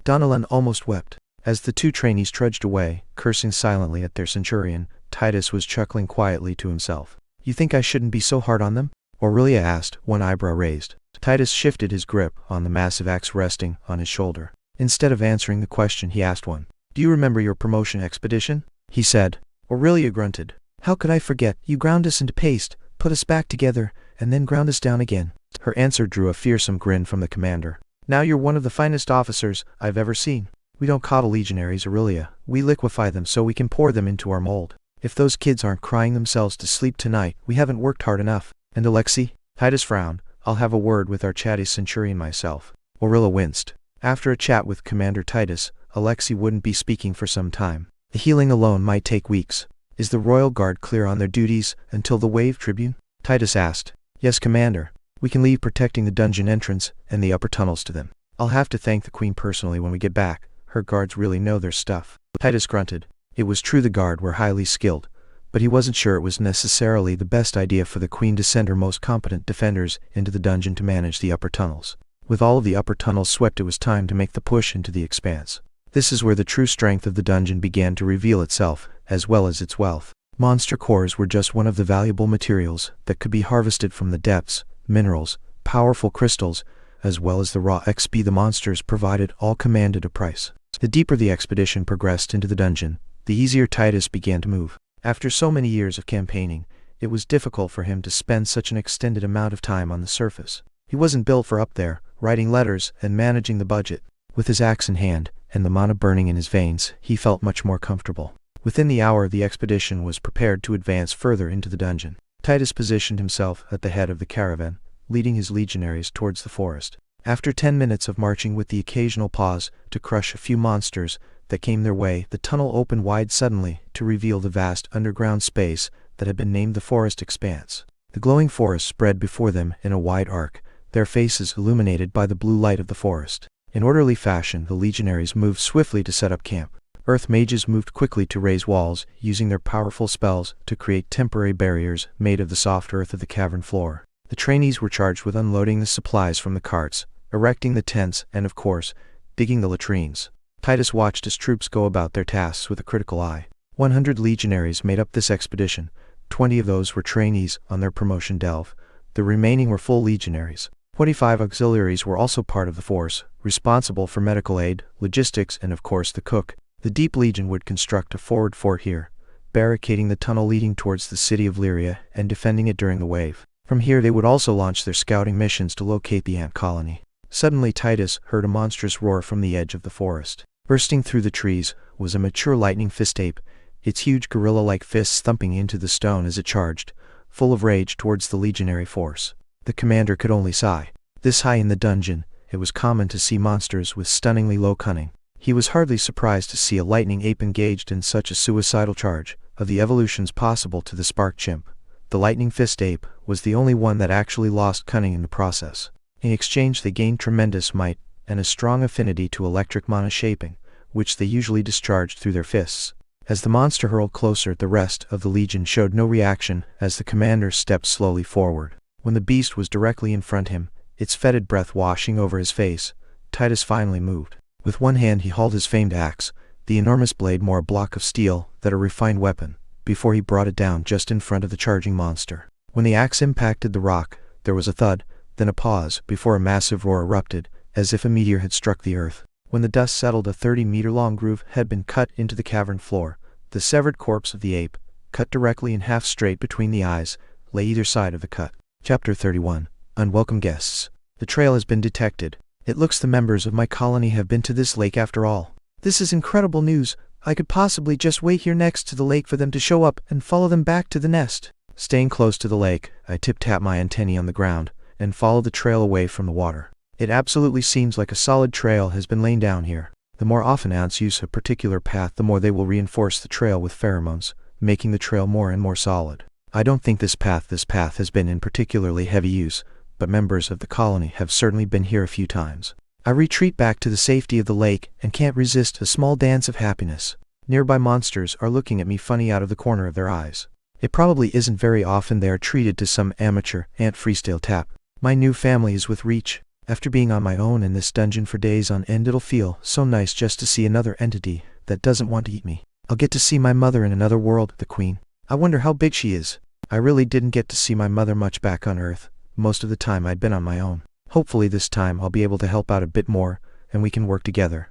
Donnellan almost wept. As the 2 trainees trudged away, cursing silently at their Centurion, Titus was chuckling quietly to himself. "You think I shouldn't be so hard on them?" Aurelia asked, one eyebrow raised. Titus shifted his grip on the massive axe resting on his shoulder. Instead of answering the question, he asked one. "Do you remember your promotion expedition?" he said. Aurelia grunted. "How could I forget? You ground us into paste, put us back together, and then ground us down again." Her answer drew a fearsome grin from the commander. "Now you're one of the finest officers I've ever seen. We don't coddle legionaries, Aurelia. We liquefy them so we can pour them into our mold. If those kids aren't crying themselves to sleep tonight, we haven't worked hard enough." "And Alexei?" Titus frowned. "I'll have a word with our chatty Centurion myself." Aurelia winced. After a chat with Commander Titus, Alexei wouldn't be speaking for some time. The healing alone might take weeks. "Is the Royal Guard clear on their duties until the wave, Tribune?" Titus asked. "Yes, Commander. We can leave protecting the dungeon entrance and the upper tunnels to them. I'll have to thank the Queen personally when we get back. Her guards really know their stuff." Titus grunted. It was true the guard were highly skilled, but he wasn't sure it was necessarily the best idea for the Queen to send her most competent defenders into the dungeon to manage the upper tunnels. With all of the upper tunnels swept, it was time to make the push into the expanse. This is where the true strength of the dungeon began to reveal itself, as well as its wealth. Monster cores were just one of the valuable materials that could be harvested from the depths. Minerals, powerful crystals, as well as the raw XP the monsters provided all commanded a price. The deeper the expedition progressed into the dungeon, the easier Titus began to move. After so many years of campaigning, it was difficult for him to spend such an extended amount of time on the surface. He wasn't built for up there, writing letters and managing the budget. With his axe in hand, and the mana burning in his veins, he felt much more comfortable. Within the hour, the expedition was prepared to advance further into the dungeon. Titus positioned himself at the head of the caravan, leading his legionaries towards the forest. After 10 minutes of marching with the occasional pause to crush a few monsters that came their way, the tunnel opened wide suddenly to reveal the vast underground space that had been named the Forest Expanse. The glowing forest spread before them in a wide arc, their faces illuminated by the blue light of the forest. In orderly fashion, the legionaries moved swiftly to set up camp. Earth mages moved quickly to raise walls, using their powerful spells to create temporary barriers made of the soft earth of the cavern floor. The trainees were charged with unloading the supplies from the carts, erecting the tents, and of course, digging the latrines. Titus watched his troops go about their tasks with a critical eye. 100 legionaries made up this expedition. 20 of those were trainees on their promotion delve. The remaining were full legionaries. 25 auxiliaries were also part of the force, responsible for medical aid, logistics, and of course the cook. The Deep Legion would construct a forward fort here, barricading the tunnel leading towards the city of Lyria and defending it during the wave. From here they would also launch their scouting missions to locate the ant colony. Suddenly Titus heard a monstrous roar from the edge of the forest. Bursting through the trees was a mature lightning fist ape, its huge gorilla-like fists thumping into the stone as it charged, full of rage towards the legionary force. The commander could only sigh. This high in the dungeon, it was common to see monsters with stunningly low cunning. He was hardly surprised to see a lightning ape engaged in such a suicidal charge. Of the evolutions possible to the spark chimp, the lightning fist ape was the only one that actually lost cunning in the process. In exchange they gained tremendous might and a strong affinity to electric mana shaping, which they usually discharged through their fists. As the monster hurled closer, the rest of the legion showed no reaction as the commander stepped slowly forward. When the beast was directly in front of him, its fetid breath washing over his face, Titus finally moved. With one hand he hauled his famed axe, the enormous blade more a block of steel than a refined weapon, before he brought it down just in front of the charging monster. When the axe impacted the rock, there was a thud, then a pause, before a massive roar erupted, as if a meteor had struck the earth. When the dust settled, a 30-meter-long groove had been cut into the cavern floor. The severed corpse of the ape, cut directly in half straight between the eyes, lay either side of the cut. Chapter 31. Unwelcome guests. The trail has been detected. It looks the members of my colony have been to this lake after all. This is incredible news. I could possibly just wait here next to the lake for them to show up and follow them back to the nest. Staying close to the lake, I tip-tap my antennae on the ground and follow the trail away from the water. It absolutely seems like a solid trail has been laid down here. The more often ants use a particular path, the more they will reinforce the trail with pheromones, making the trail more and more solid. I don't think this path has been in particularly heavy use, but members of the colony have certainly been here a few times. I retreat back to the safety of the lake and can't resist a small dance of happiness. Nearby monsters are looking at me funny out of the corner of their eyes. It probably isn't very often they are treated to some amateur ant freestyle tap. My new family is with Reach. After being on my own in this dungeon for days on end, it'll feel so nice just to see another entity that doesn't want to eat me. I'll get to see my mother in another world, the Queen. I wonder how big she is. I really didn't get to see my mother much back on Earth. Most of the time I'd been on my own. Hopefully this time I'll be able to help out a bit more, and we can work together.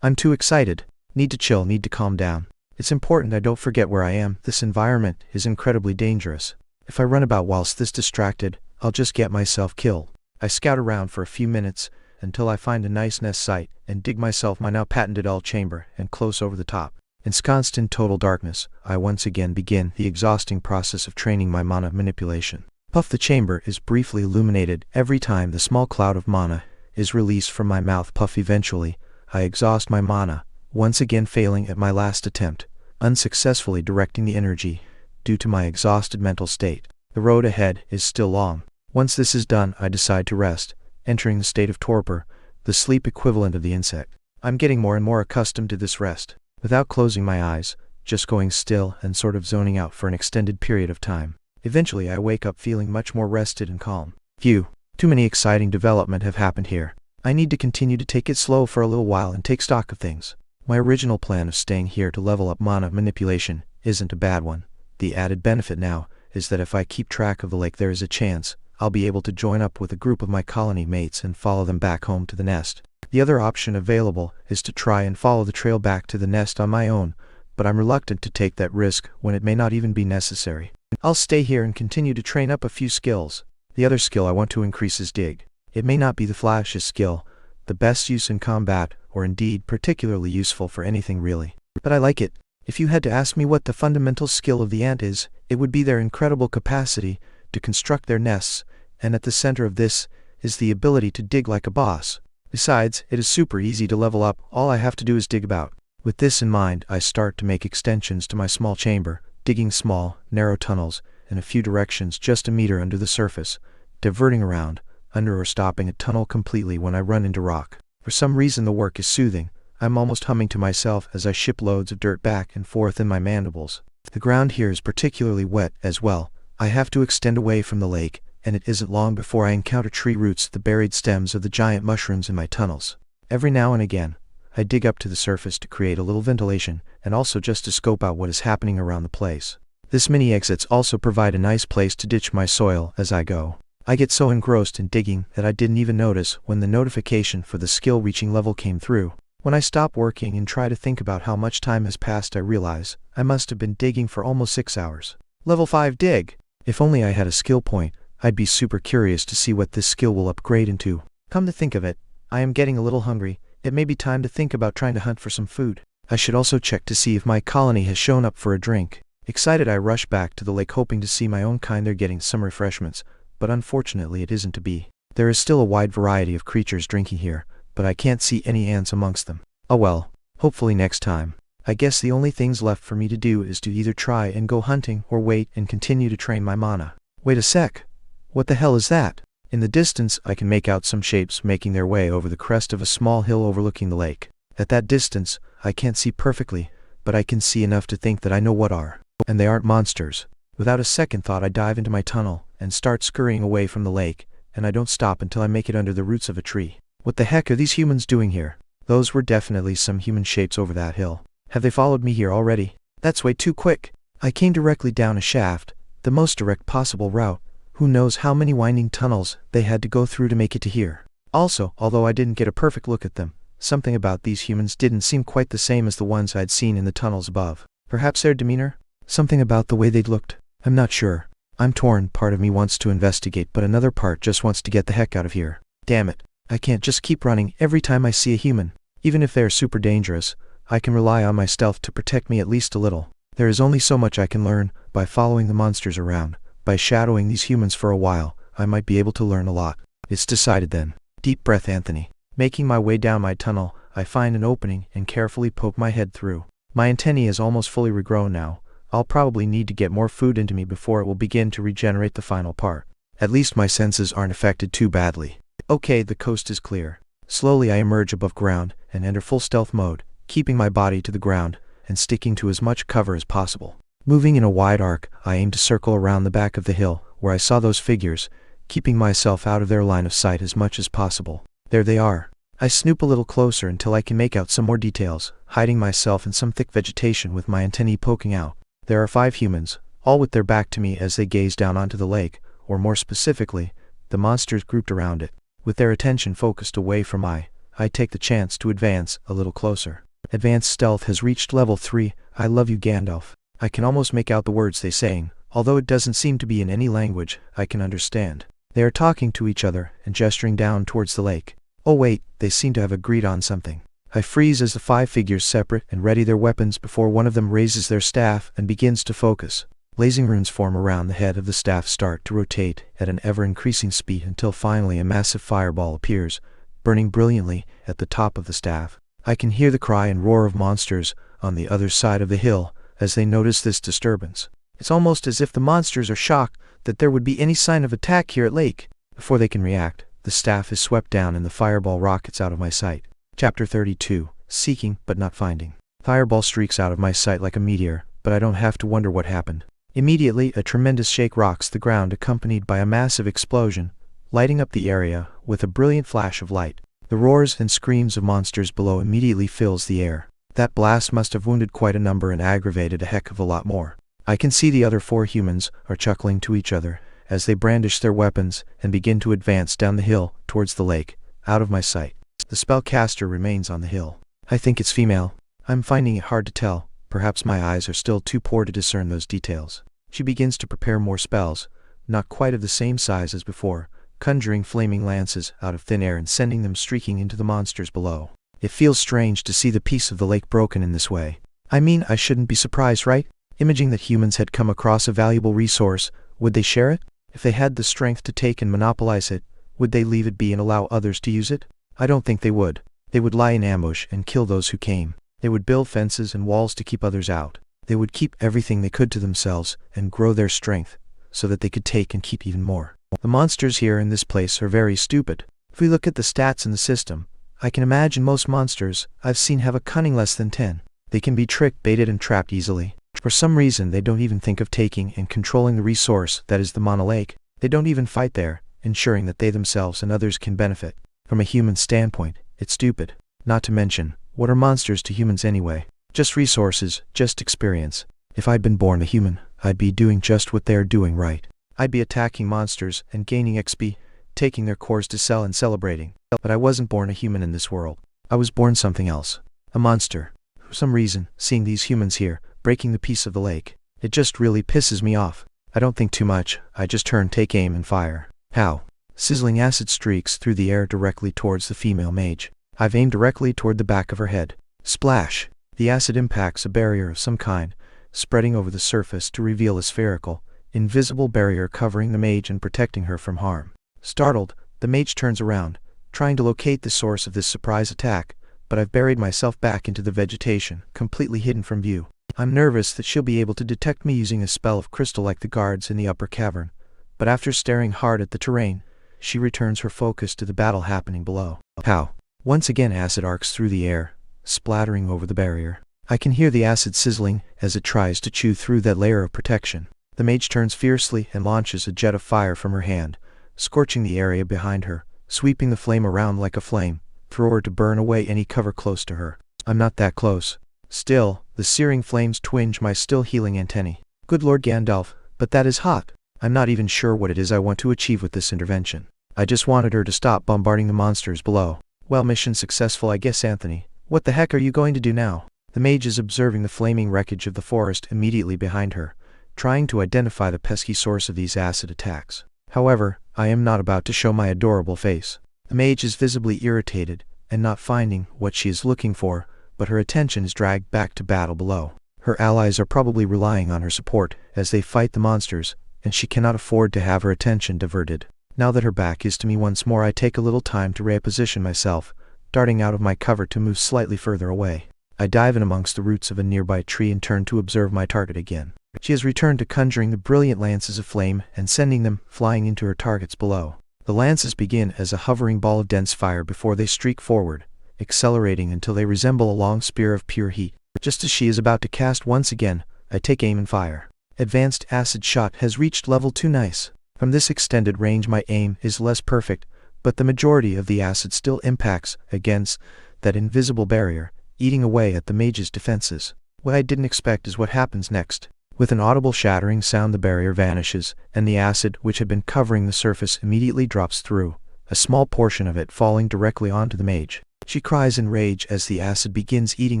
I'm too excited. Need to chill, need to calm down. It's important I don't forget where I am. This environment is incredibly dangerous. If I run about whilst this distracted, I'll just get myself killed. I scout around for a few minutes, until I find a nice nest site, and dig myself my now patented all chamber, and close over the top. Ensconced in total darkness, I once again begin the exhausting process of training my mana manipulation. Puff the chamber is briefly illuminated every time the small cloud of mana is released from my mouth. Puff. Eventually, I exhaust my mana, once again failing at my last attempt, unsuccessfully directing the energy, due to my exhausted mental state. The road ahead is still long. Once this is done, I decide to rest, entering the state of torpor, the sleep equivalent of the insect. I'm getting more and more accustomed to this rest, without closing my eyes, just going still and sort of zoning out for an extended period of time. Eventually I wake up feeling much more rested and calm. Too many exciting developments have happened here. I need to continue to take it slow for a little while and take stock of things. My original plan of staying here to level up mana manipulation isn't a bad one. The added benefit now is that if I keep track of the lake, there is a chance I'll be able to join up with a group of my colony mates and follow them back home to the nest. The other option available is to try and follow the trail back to the nest on my own, but I'm reluctant to take that risk when it may not even be necessary. I'll stay here and continue to train up a few skills. The other skill I want to increase is dig. It may not be the flashiest skill, the best use in combat, or indeed particularly useful for anything really, but I like it. If you had to ask me what the fundamental skill of the ant is, it would be their incredible capacity to construct their nests, and at the center of this is the ability to dig like a boss. Besides, it is super easy to level up. All I have to do is dig about. With this in mind, I start to make extensions to my small chamber, digging small, narrow tunnels in a few directions just a meter under the surface, diverting around, under or stopping a tunnel completely when I run into rock. For some reason the work is soothing. I'm almost humming to myself as I ship loads of dirt back and forth in my mandibles. The ground here is particularly wet as well. I have to extend away from the lake, and it isn't long before I encounter tree roots, the buried stems of the giant mushrooms in my tunnels. Every now and again, I dig up to the surface to create a little ventilation, and also just to scope out what is happening around the place. This mini exits also provide a nice place to ditch my soil as I go. I get so engrossed in digging that I didn't even notice when the notification for the skill reaching level came through. When I stop working and try to think about how much time has passed, I realize I must have been digging for almost 6 hours. Level 5 dig! If only I had a skill point, I'd be super curious to see what this skill will upgrade into. Come to think of it, I am getting a little hungry. It may be time to think about trying to hunt for some food. I should also check to see if my colony has shown up for a drink. Excited, I rush back to the lake hoping to see my own kind there getting some refreshments, but unfortunately it isn't to be. There is still a wide variety of creatures drinking here, but I can't see any ants amongst them. Oh well, hopefully next time. I guess the only things left for me to do is to either try and go hunting or wait and continue to train my mana. Wait a sec. What the hell is that? In the distance I can make out some shapes making their way over the crest of a small hill overlooking the lake. At that distance, I can't see perfectly, but I can see enough to think that I know what are. And they aren't monsters. Without a second thought, I dive into my tunnel and start scurrying away from the lake, and I don't stop until I make it under the roots of a tree. What the heck are these humans doing here? Those were definitely some human shapes over that hill. Have they followed me here already? That's way too quick. I came directly down a shaft, the most direct possible route. Who knows how many winding tunnels they had to go through to make it to here. Also, although I didn't get a perfect look at them, something about these humans didn't seem quite the same as the ones I'd seen in the tunnels above. Perhaps their demeanor? Something about the way they'd looked? I'm not sure. I'm torn. Part of me wants to investigate, but another part just wants to get the heck out of here. Damn it. I can't just keep running every time I see a human. Even if they're super dangerous, I can rely on my stealth to protect me at least a little. There is only so much I can learn by following the monsters around. By shadowing these humans for a while, I might be able to learn a lot. It's decided then. Deep breath, Anthony. Making my way down my tunnel, I find an opening and carefully poke my head through. My antennae is almost fully regrown now. I'll probably need to get more food into me before it will begin to regenerate the final part. At least my senses aren't affected too badly. Okay, the coast is clear. Slowly I emerge above ground and enter full stealth mode, keeping my body to the ground and sticking to as much cover as possible. Moving in a wide arc, I aim to circle around the back of the hill where I saw those figures, keeping myself out of their line of sight as much as possible. There they are. I snoop a little closer until I can make out some more details, hiding myself in some thick vegetation with my antennae poking out. There are 5 humans, all with their back to me as they gaze down onto the lake, or more specifically, the monsters grouped around it. With their attention focused away from I take the chance to advance a little closer. Advanced stealth has reached level 3. I love you, Gandalf. I can almost make out the words they're saying, although it doesn't seem to be in any language I can understand. They are talking to each other and gesturing down towards the lake. Oh wait, they seem to have agreed on something. I freeze as the 5 figures separate and ready their weapons before one of them raises their staff and begins to focus. Blazing runes form around the head of the staff, start to rotate at an ever-increasing speed until finally a massive fireball appears, burning brilliantly at the top of the staff. I can hear the cry and roar of monsters on the other side of the hill as they notice this disturbance. It's almost as if the monsters are shocked that there would be any sign of attack here at lake. Before they can react, the staff is swept down and the fireball rockets out of my sight. Chapter 32. Seeking, but not finding. Fireball streaks out of my sight like a meteor, but I don't have to wonder what happened. Immediately, a tremendous shake rocks the ground, accompanied by a massive explosion, lighting up the area with a brilliant flash of light. The roars and screams of monsters below immediately fills the air. That blast must have wounded quite a number and aggravated a heck of a lot more. I can see the other 4 humans are chuckling to each other as they brandish their weapons and begin to advance down the hill towards the lake, out of my sight. The spellcaster remains on the hill. I think it's female. I'm finding it hard to tell. Perhaps my eyes are still too poor to discern those details. She begins to prepare more spells, not quite of the same size as before, conjuring flaming lances out of thin air and sending them streaking into the monsters below. It feels strange to see the peace of the lake broken in this way. I mean, I shouldn't be surprised, right? Imaging that humans had come across a valuable resource, would they share it? If they had the strength to take and monopolize it, would they leave it be and allow others to use it? I don't think they would. They would lie in ambush and kill those who came. They would build fences and walls to keep others out. They would keep everything they could to themselves and grow their strength, so that they could take and keep even more. The monsters here in this place are very stupid. If we look at the stats in the system, I can imagine most monsters I've seen have a cunning less than 10. They can be tricked, baited, and trapped easily. For some reason, they don't even think of taking and controlling the resource that is the Mana Lake. They don't even fight there, ensuring that they themselves and others can benefit. From a human standpoint, it's stupid. Not to mention, what are monsters to humans anyway? Just resources, just experience. If I'd been born a human, I'd be doing just what they're doing right. I'd be attacking monsters and gaining XP, taking their cores to sell and celebrating. But I wasn't born a human in this world. I was born something else. A monster. For some reason, seeing these humans here, breaking the peace of the lake, it just really pisses me off. I don't think too much, I just turn, take aim, and fire. How? Sizzling acid streaks through the air directly towards the female mage. I've aimed directly toward the back of her head. Splash! The acid impacts a barrier of some kind, spreading over the surface to reveal a spherical, invisible barrier covering the mage and protecting her from harm. Startled, the mage turns around, trying to locate the source of this surprise attack, but I've buried myself back into the vegetation, completely hidden from view. I'm nervous that she'll be able to detect me using a spell of crystal like the guards in the upper cavern, but after staring hard at the terrain, she returns her focus to the battle happening below. Pow! Once again acid arcs through the air, splattering over the barrier. I can hear the acid sizzling as it tries to chew through that layer of protection. The mage turns fiercely and launches a jet of fire from her hand, scorching the area behind her, sweeping the flame around like a flame, thrower to burn away any cover close to her. I'm not that close. Still, the searing flames twinge my still healing antennae. Good Lord Gandalf, but that is hot. I'm not even sure what it is I want to achieve with this intervention. I just wanted her to stop bombarding the monsters below. Well, mission successful, I guess. Anthony, what the heck are you going to do now? The mage is observing the flaming wreckage of the forest immediately behind her, trying to identify the pesky source of these acid attacks. However, I am not about to show my adorable face. The mage is visibly irritated, and not finding what she is looking for, but her attention is dragged back to battle below. Her allies are probably relying on her support as they fight the monsters, and she cannot afford to have her attention diverted. Now that her back is to me once more, I take a little time to reposition myself, darting out of my cover to move slightly further away. I dive in amongst the roots of a nearby tree and turn to observe my target again. She has returned to conjuring the brilliant lances of flame and sending them flying into her targets below. The lances begin as a hovering ball of dense fire before they streak forward, accelerating until they resemble a long spear of pure heat. Just as she is about to cast once again, I take aim and fire. Advanced acid shot has reached level 2. Nice. From this extended range my aim is less perfect, but the majority of the acid still impacts against that invisible barrier, eating away at the mage's defenses. What I didn't expect is what happens next. With an audible shattering sound the barrier vanishes, and the acid which had been covering the surface immediately drops through, a small portion of it falling directly onto the mage. She cries in rage as the acid begins eating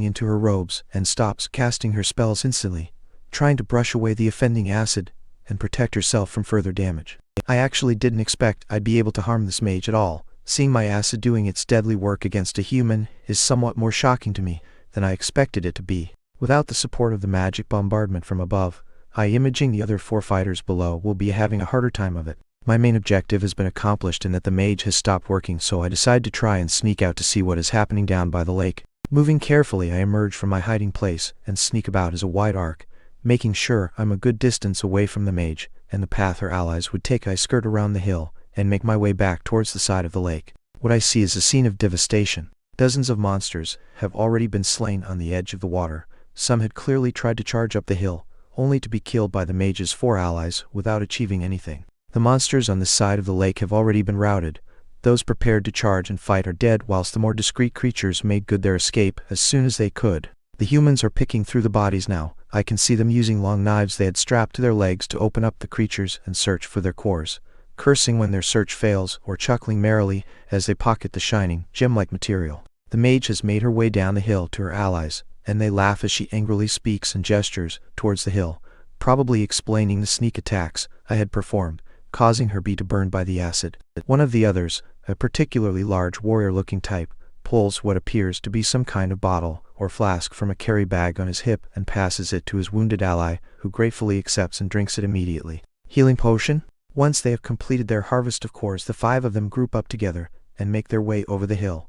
into her robes and stops casting her spells instantly, trying to brush away the offending acid and protect herself from further damage. I actually didn't expect I'd be able to harm this mage at all. Seeing my acid doing its deadly work against a human is somewhat more shocking to me than I expected it to be. Without the support of the magic bombardment from above, imaging the other 4 fighters below will be having a harder time of it. My main objective has been accomplished in that the mage has stopped working, so I decide to try and sneak out to see what is happening down by the lake. Moving carefully I emerge from my hiding place and sneak about as a wide arc, making sure I'm a good distance away from the mage and the path her allies would take. I skirt around the hill and make my way back towards the side of the lake. What I see is a scene of devastation. Dozens of monsters have already been slain on the edge of the water. Some had clearly tried to charge up the hill, only to be killed by the mage's 4 allies without achieving anything. The monsters on this side of the lake have already been routed. Those prepared to charge and fight are dead, whilst the more discreet creatures made good their escape as soon as they could. The humans are picking through the bodies now. I can see them using long knives they had strapped to their legs to open up the creatures and search for their cores, cursing when their search fails or chuckling merrily as they pocket the shining, gem-like material. The mage has made her way down the hill to her allies, and they laugh as she angrily speaks and gestures towards the hill, probably explaining the sneak attacks I had performed, causing her to be burned by the acid. One of the others, a particularly large warrior-looking type, pulls what appears to be some kind of bottle or flask from a carry bag on his hip and passes it to his wounded ally, who gratefully accepts and drinks it immediately. Healing potion? Once they have completed their harvest of cores, the 5 of them group up together and make their way over the hill,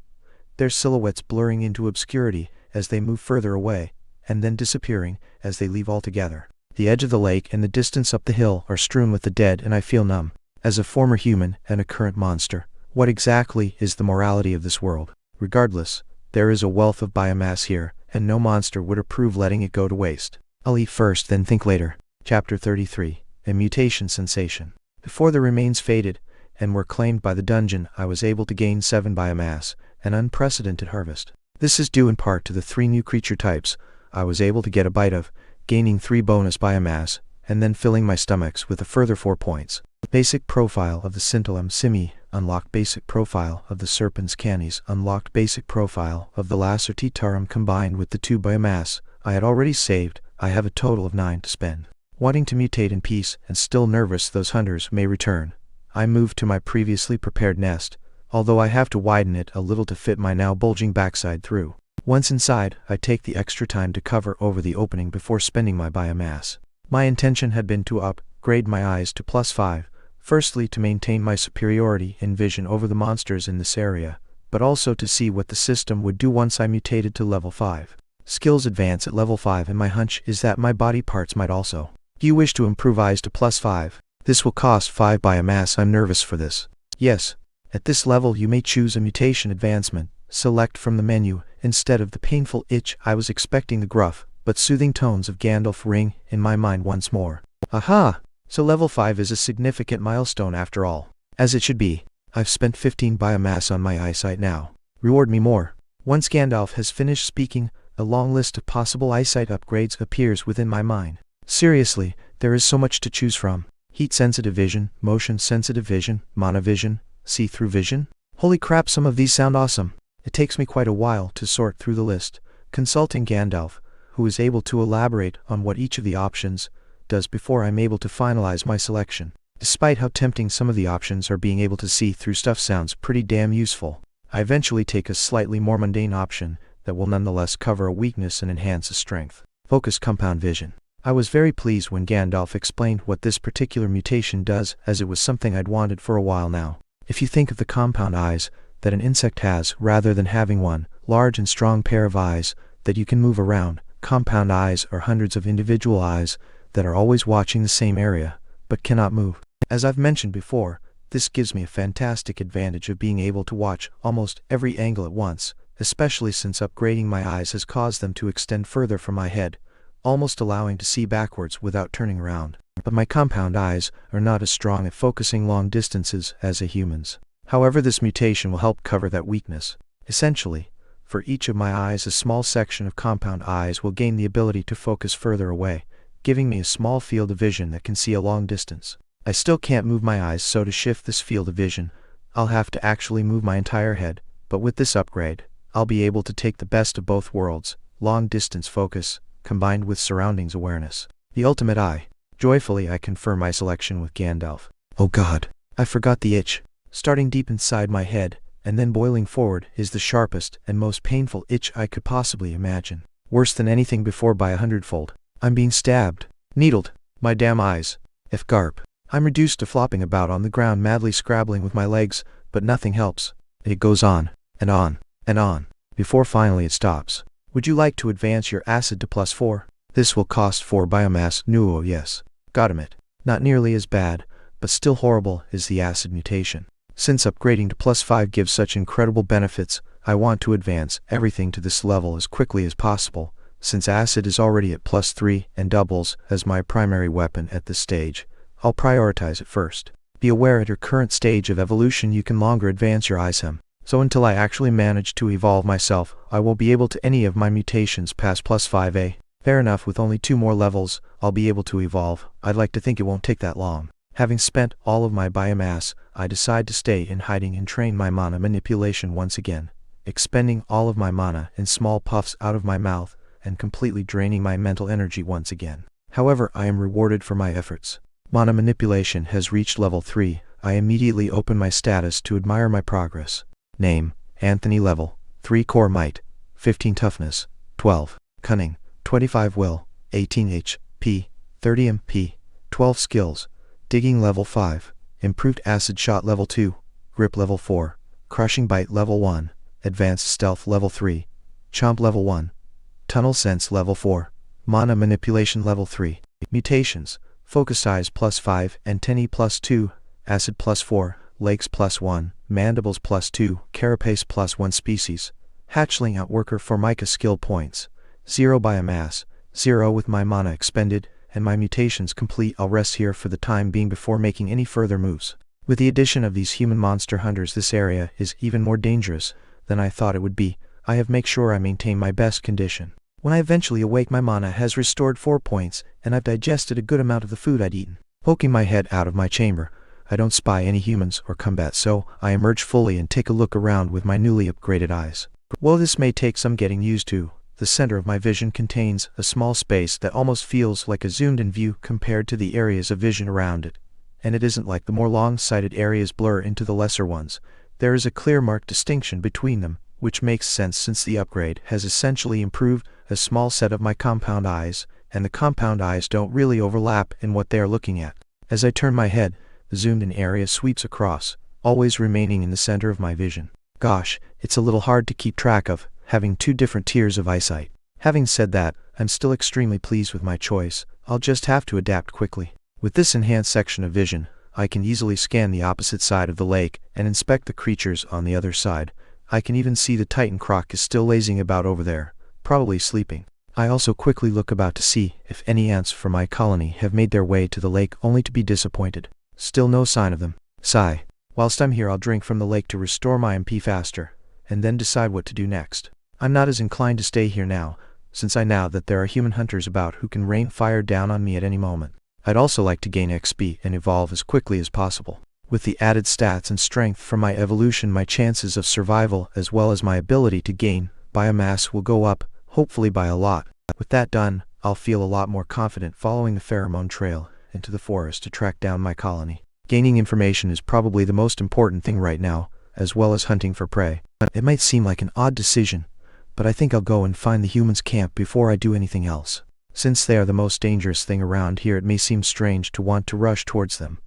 their silhouettes blurring into obscurity as they move further away, and then disappearing as they leave altogether. The edge of the lake and the distance up the hill are strewn with the dead, and I feel numb. As a former human and a current monster, what exactly is the morality of this world? Regardless, there is a wealth of biomass here, and no monster would approve letting it go to waste. I'll eat first, then think later. Chapter 33. A Mutation Sensation. Before the remains faded and were claimed by the dungeon, I was able to gain 7 biomass, an unprecedented harvest. This is due in part to the 3 new creature types I was able to get a bite of, gaining 3 bonus biomass, and then filling my stomachs with a further 4 points. Basic profile of the Scintillum simi, unlocked basic profile of the Serpens canis, unlocked basic profile of the Lacertitarum combined with the 2 biomass I had already saved. I have a total of 9 to spend. Wanting to mutate in peace and still nervous those hunters may return, I moved to my previously prepared nest, although I have to widen it a little to fit my now bulging backside through. Once inside, I take the extra time to cover over the opening before spending my biomass. My intention had been to upgrade my eyes to +5, firstly to maintain my superiority in vision over the monsters in this area, but also to see what the system would do once I mutated to level 5. Skills advance at level 5, and my hunch is that my body parts might also. Do you wish to improve eyes to +5? This will cost 5 biomass. I'm nervous for this. Yes. At this level you may choose a mutation advancement. Select from the menu, instead of the painful itch I was expecting the gruff, but soothing tones of Gandalf ring in my mind once more. Aha! So level 5 is a significant milestone after all. As it should be. I've spent 15 biomass on my eyesight now. Reward me more. Once Gandalf has finished speaking, a long list of possible eyesight upgrades appears within my mind. Seriously, there is so much to choose from. Heat-sensitive vision, motion-sensitive vision, monovision, see-through vision. Holy crap, some of these sound awesome. It takes me quite a while to sort through the list, consulting Gandalf, who is able to elaborate on what each of the options does before I'm able to finalize my selection. Despite how tempting some of the options are, being able to see through stuff sounds pretty damn useful. I eventually take a slightly more mundane option that will nonetheless cover a weakness and enhance a strength. Focus compound vision. I was very pleased when Gandalf explained what this particular mutation does, as it was something I'd wanted for a while now. If you think of the compound eyes that an insect has, rather than having one large and strong pair of eyes that you can move around, compound eyes are hundreds of individual eyes that are always watching the same area, but cannot move. As I've mentioned before, this gives me a fantastic advantage of being able to watch almost every angle at once, especially since upgrading my eyes has caused them to extend further from my head, almost allowing to see backwards without turning around. But my compound eyes are not as strong at focusing long distances as a human's. However, this mutation will help cover that weakness. Essentially, for each of my eyes, a small section of compound eyes will gain the ability to focus further away, giving me a small field of vision that can see a long distance. I still can't move my eyes, so to shift this field of vision, I'll have to actually move my entire head, but with this upgrade, I'll be able to take the best of both worlds, long distance focus, combined with surroundings awareness. The ultimate eye. Joyfully I confirm my selection with Gandalf. Oh God, I forgot the itch. Starting deep inside my head, and then boiling forward, is the sharpest and most painful itch I could possibly imagine. Worse than anything before by 100-fold. I'm being stabbed. Needled. My damn eyes. F garp. I'm reduced to flopping about on the ground, madly scrabbling with my legs, but nothing helps. It goes on, and on, and on, before finally it stops. Would you like to advance your acid to +4? This will cost 4 biomass. No, oh yes. Got it. Not nearly as bad, but still horrible is the acid mutation. Since upgrading to +5 gives such incredible benefits, I want to advance everything to this level as quickly as possible. Since acid is already at +3 and doubles as my primary weapon at this stage, I'll prioritize it first. Be aware at your current stage of evolution you can longer advance your ISM. So until I actually manage to evolve myself, I won't be able to any of my mutations past +5A. Fair enough, with only 2 more levels, I'll be able to evolve. I'd like to think it won't take that long. Having spent all of my biomass, I decide to stay in hiding and train my mana manipulation once again, expending all of my mana in small puffs out of my mouth, and completely draining my mental energy once again. However, I am rewarded for my efforts. Mana manipulation has reached level 3. I immediately open my status to admire my progress. Name, Anthony. Level, 3 core might, 15 toughness, 12 cunning, 25 will, 18 HP, 30 MP, 12 skills, digging level 5, improved acid shot level 2, grip level 4, crushing bite level 1, advanced stealth level 3, chomp level 1, tunnel sense level 4, mana manipulation level 3. Mutations, focus size +5, antennae +2, acid +4, legs +1, mandibles +2, carapace +1 species. Hatchling outworker Formica skill points. 0 biomass, 0 with my mana expended, and my mutations complete. I'll rest here for the time being before making any further moves. With the addition of these human monster hunters, this area is even more dangerous than I thought it would be. I have make sure I maintain my best condition. When I eventually awake, my mana has restored 4 points, and I've digested a good amount of the food I'd eaten. Poking my head out of my chamber, I don't spy any humans or combat, so I emerge fully and take a look around with my newly upgraded eyes. While this may take some getting used to, the center of my vision contains a small space that almost feels like a zoomed-in view compared to the areas of vision around it. And it isn't like the more long-sighted areas blur into the lesser ones. There is a clear marked distinction between them, which makes sense since the upgrade has essentially improved a small set of my compound eyes, and the compound eyes don't really overlap in what they are looking at. As I turn my head, the zoomed-in area sweeps across, always remaining in the center of my vision. Gosh, it's a little hard to keep track of, having 2 different tiers of eyesight. Having said that, I'm still extremely pleased with my choice. I'll just have to adapt quickly. With this enhanced section of vision, I can easily scan the opposite side of the lake and inspect the creatures on the other side. I can even see the Titan croc is still lazing about over there, probably sleeping. I also quickly look about to see if any ants from my colony have made their way to the lake, only to be disappointed. Still no sign of them. Sigh. Whilst I'm here, I'll drink from the lake to restore my MP faster, and then decide what to do next. I'm not as inclined to stay here now, since I know that there are human hunters about who can rain fire down on me at any moment. I'd also like to gain XP and evolve as quickly as possible. With the added stats and strength from my evolution, my chances of survival as well as my ability to gain biomass will go up, hopefully by a lot. With that done, I'll feel a lot more confident following the pheromone trail into the forest to track down my colony. Gaining information is probably the most important thing right now, as well as hunting for prey. It might seem like an odd decision, but I think I'll go and find the humans' camp before I do anything else. Since they are the most dangerous thing around here, it may seem strange to want to rush towards them.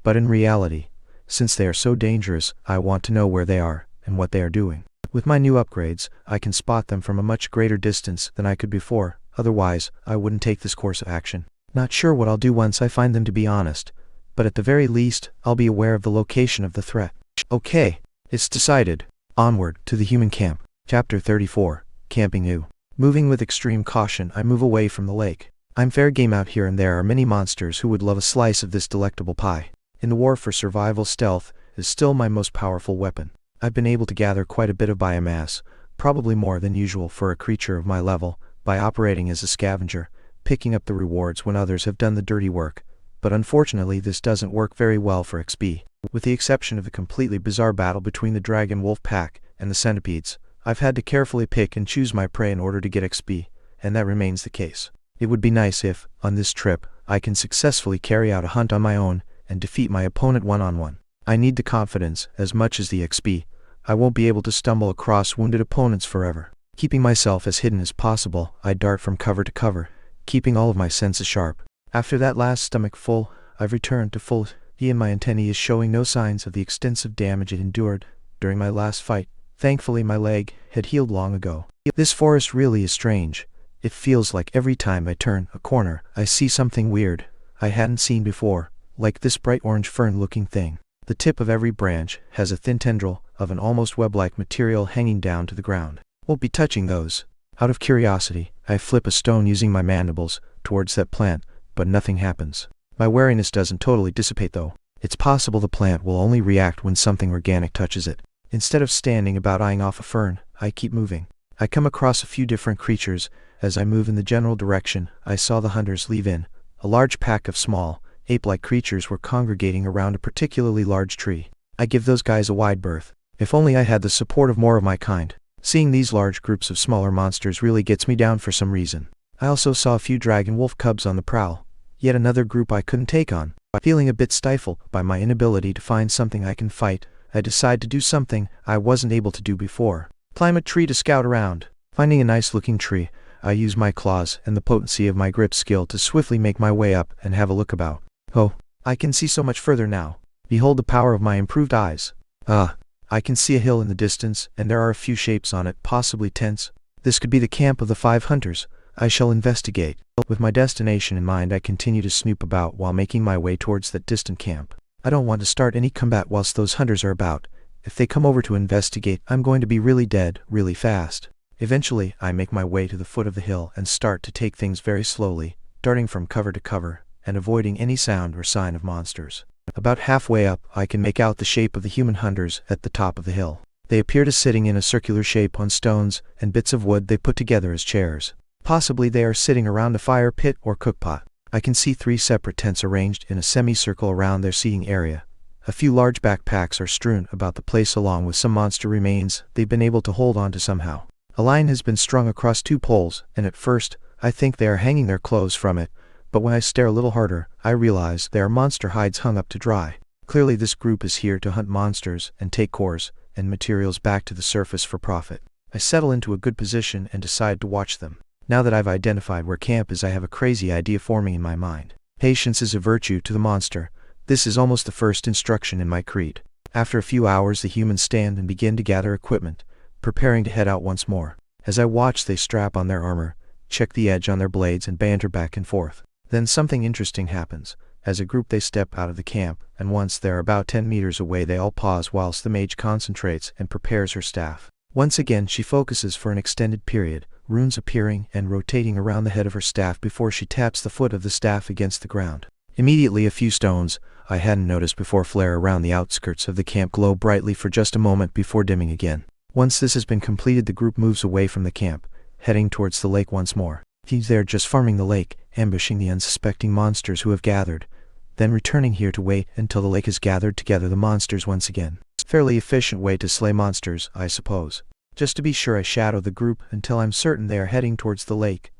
But in reality, since they are so dangerous, I want to know where they are and what they are doing. With my new upgrades, I can spot them from a much greater distance than I could before. Otherwise, I wouldn't take this course of action. Not sure what I'll do once I find them, to be honest, but at the very least, I'll be aware of the location of the threat. Okay, it's decided. Onward to the human camp. Chapter 34, Camping New. Moving with extreme caution, I move away from the lake. I'm fair game out here, and there are many monsters who would love a slice of this delectable pie. In the war for survival, stealth is still my most powerful weapon. I've been able to gather quite a bit of biomass, probably more than usual for a creature of my level, by operating as a scavenger, picking up the rewards when others have done the dirty work. But unfortunately, this doesn't work very well for XP. With the exception of the completely bizarre battle between the dragon wolf pack and the centipedes, I've had to carefully pick and choose my prey in order to get XP, and that remains the case. It would be nice if, on this trip, I can successfully carry out a hunt on my own and defeat my opponent one-on-one. I need the confidence as much as the XP. I won't be able to stumble across wounded opponents forever. Keeping myself as hidden as possible, I dart from cover to cover, keeping all of my senses sharp. After that last stomach full, I've returned to full. And my antennae is showing no signs of the extensive damage it endured during my last fight. Thankfully, my leg had healed long ago. This forest really is strange. It feels like every time I turn a corner, I see something weird I hadn't seen before, like this bright orange fern-looking thing. The tip of every branch has a thin tendril of an almost web-like material hanging down to the ground. Won't be touching those. Out of curiosity, I flip a stone using my mandibles towards that plant, but nothing happens. My wariness doesn't totally dissipate though. It's possible the plant will only react when something organic touches it. Instead of standing about eyeing off a fern, I keep moving. I come across a few different creatures. As I move in the general direction I saw the hunters leave in, a large pack of small, ape-like creatures were congregating around a particularly large tree. I give those guys a wide berth. If only I had the support of more of my kind. Seeing these large groups of smaller monsters really gets me down for some reason. I also saw a few dragon wolf cubs on the prowl. Yet another group I couldn't take on. Feeling a bit stifled by my inability to find something I can fight, I decide to do something I wasn't able to do before. Climb a tree to scout around. Finding a nice-looking tree, I use my claws and the potency of my grip skill to swiftly make my way up and have a look about. Oh, I can see so much further now. Behold the power of my improved eyes. I can see a hill in the distance, and there are a few shapes on it, possibly tents. This could be the camp of the 5 hunters. I shall investigate. With my destination in mind, I continue to snoop about while making my way towards that distant camp. I don't want to start any combat whilst those hunters are about. If they come over to investigate, I'm going to be really dead, really fast. Eventually, I make my way to the foot of the hill and start to take things very slowly, darting from cover to cover, and avoiding any sound or sign of monsters. About halfway up, I can make out the shape of the human hunters at the top of the hill. They appear to sitting in a circular shape on stones and bits of wood they put together as chairs. Possibly they are sitting around a fire pit or cookpot. I can see 3 separate tents arranged in a semicircle around their seating area. A few large backpacks are strewn about the place along with some monster remains they've been able to hold on to somehow. A line has been strung across 2 poles, and at first, I think they are hanging their clothes from it, but when I stare a little harder, I realize they are monster hides hung up to dry. Clearly this group is here to hunt monsters and take cores and materials back to the surface for profit. I settle into a good position and decide to watch them. Now that I've identified where camp is, I have a crazy idea forming in my mind. Patience is a virtue to the monster. This is almost the first instruction in my creed. After a few hours, the humans stand and begin to gather equipment, preparing to head out once more. As I watch, they strap on their armor, check the edge on their blades, and banter back and forth. Then something interesting happens. As a group they step out of the camp, and once they're about 10 meters away they all pause whilst the mage concentrates and prepares her staff. Once again she focuses for an extended period, runes appearing and rotating around the head of her staff before she taps the foot of the staff against the ground. Immediately a few stones I hadn't noticed before flare around the outskirts of the camp, glow brightly for just a moment before dimming again. Once this has been completed, the group moves away from the camp, heading towards the lake once more. They're just farming the lake, ambushing the unsuspecting monsters who have gathered, then returning here to wait until the lake has gathered together the monsters once again. Fairly efficient way to slay monsters, I suppose. Just to be sure, I shadow the group until I'm certain they are heading towards the lake.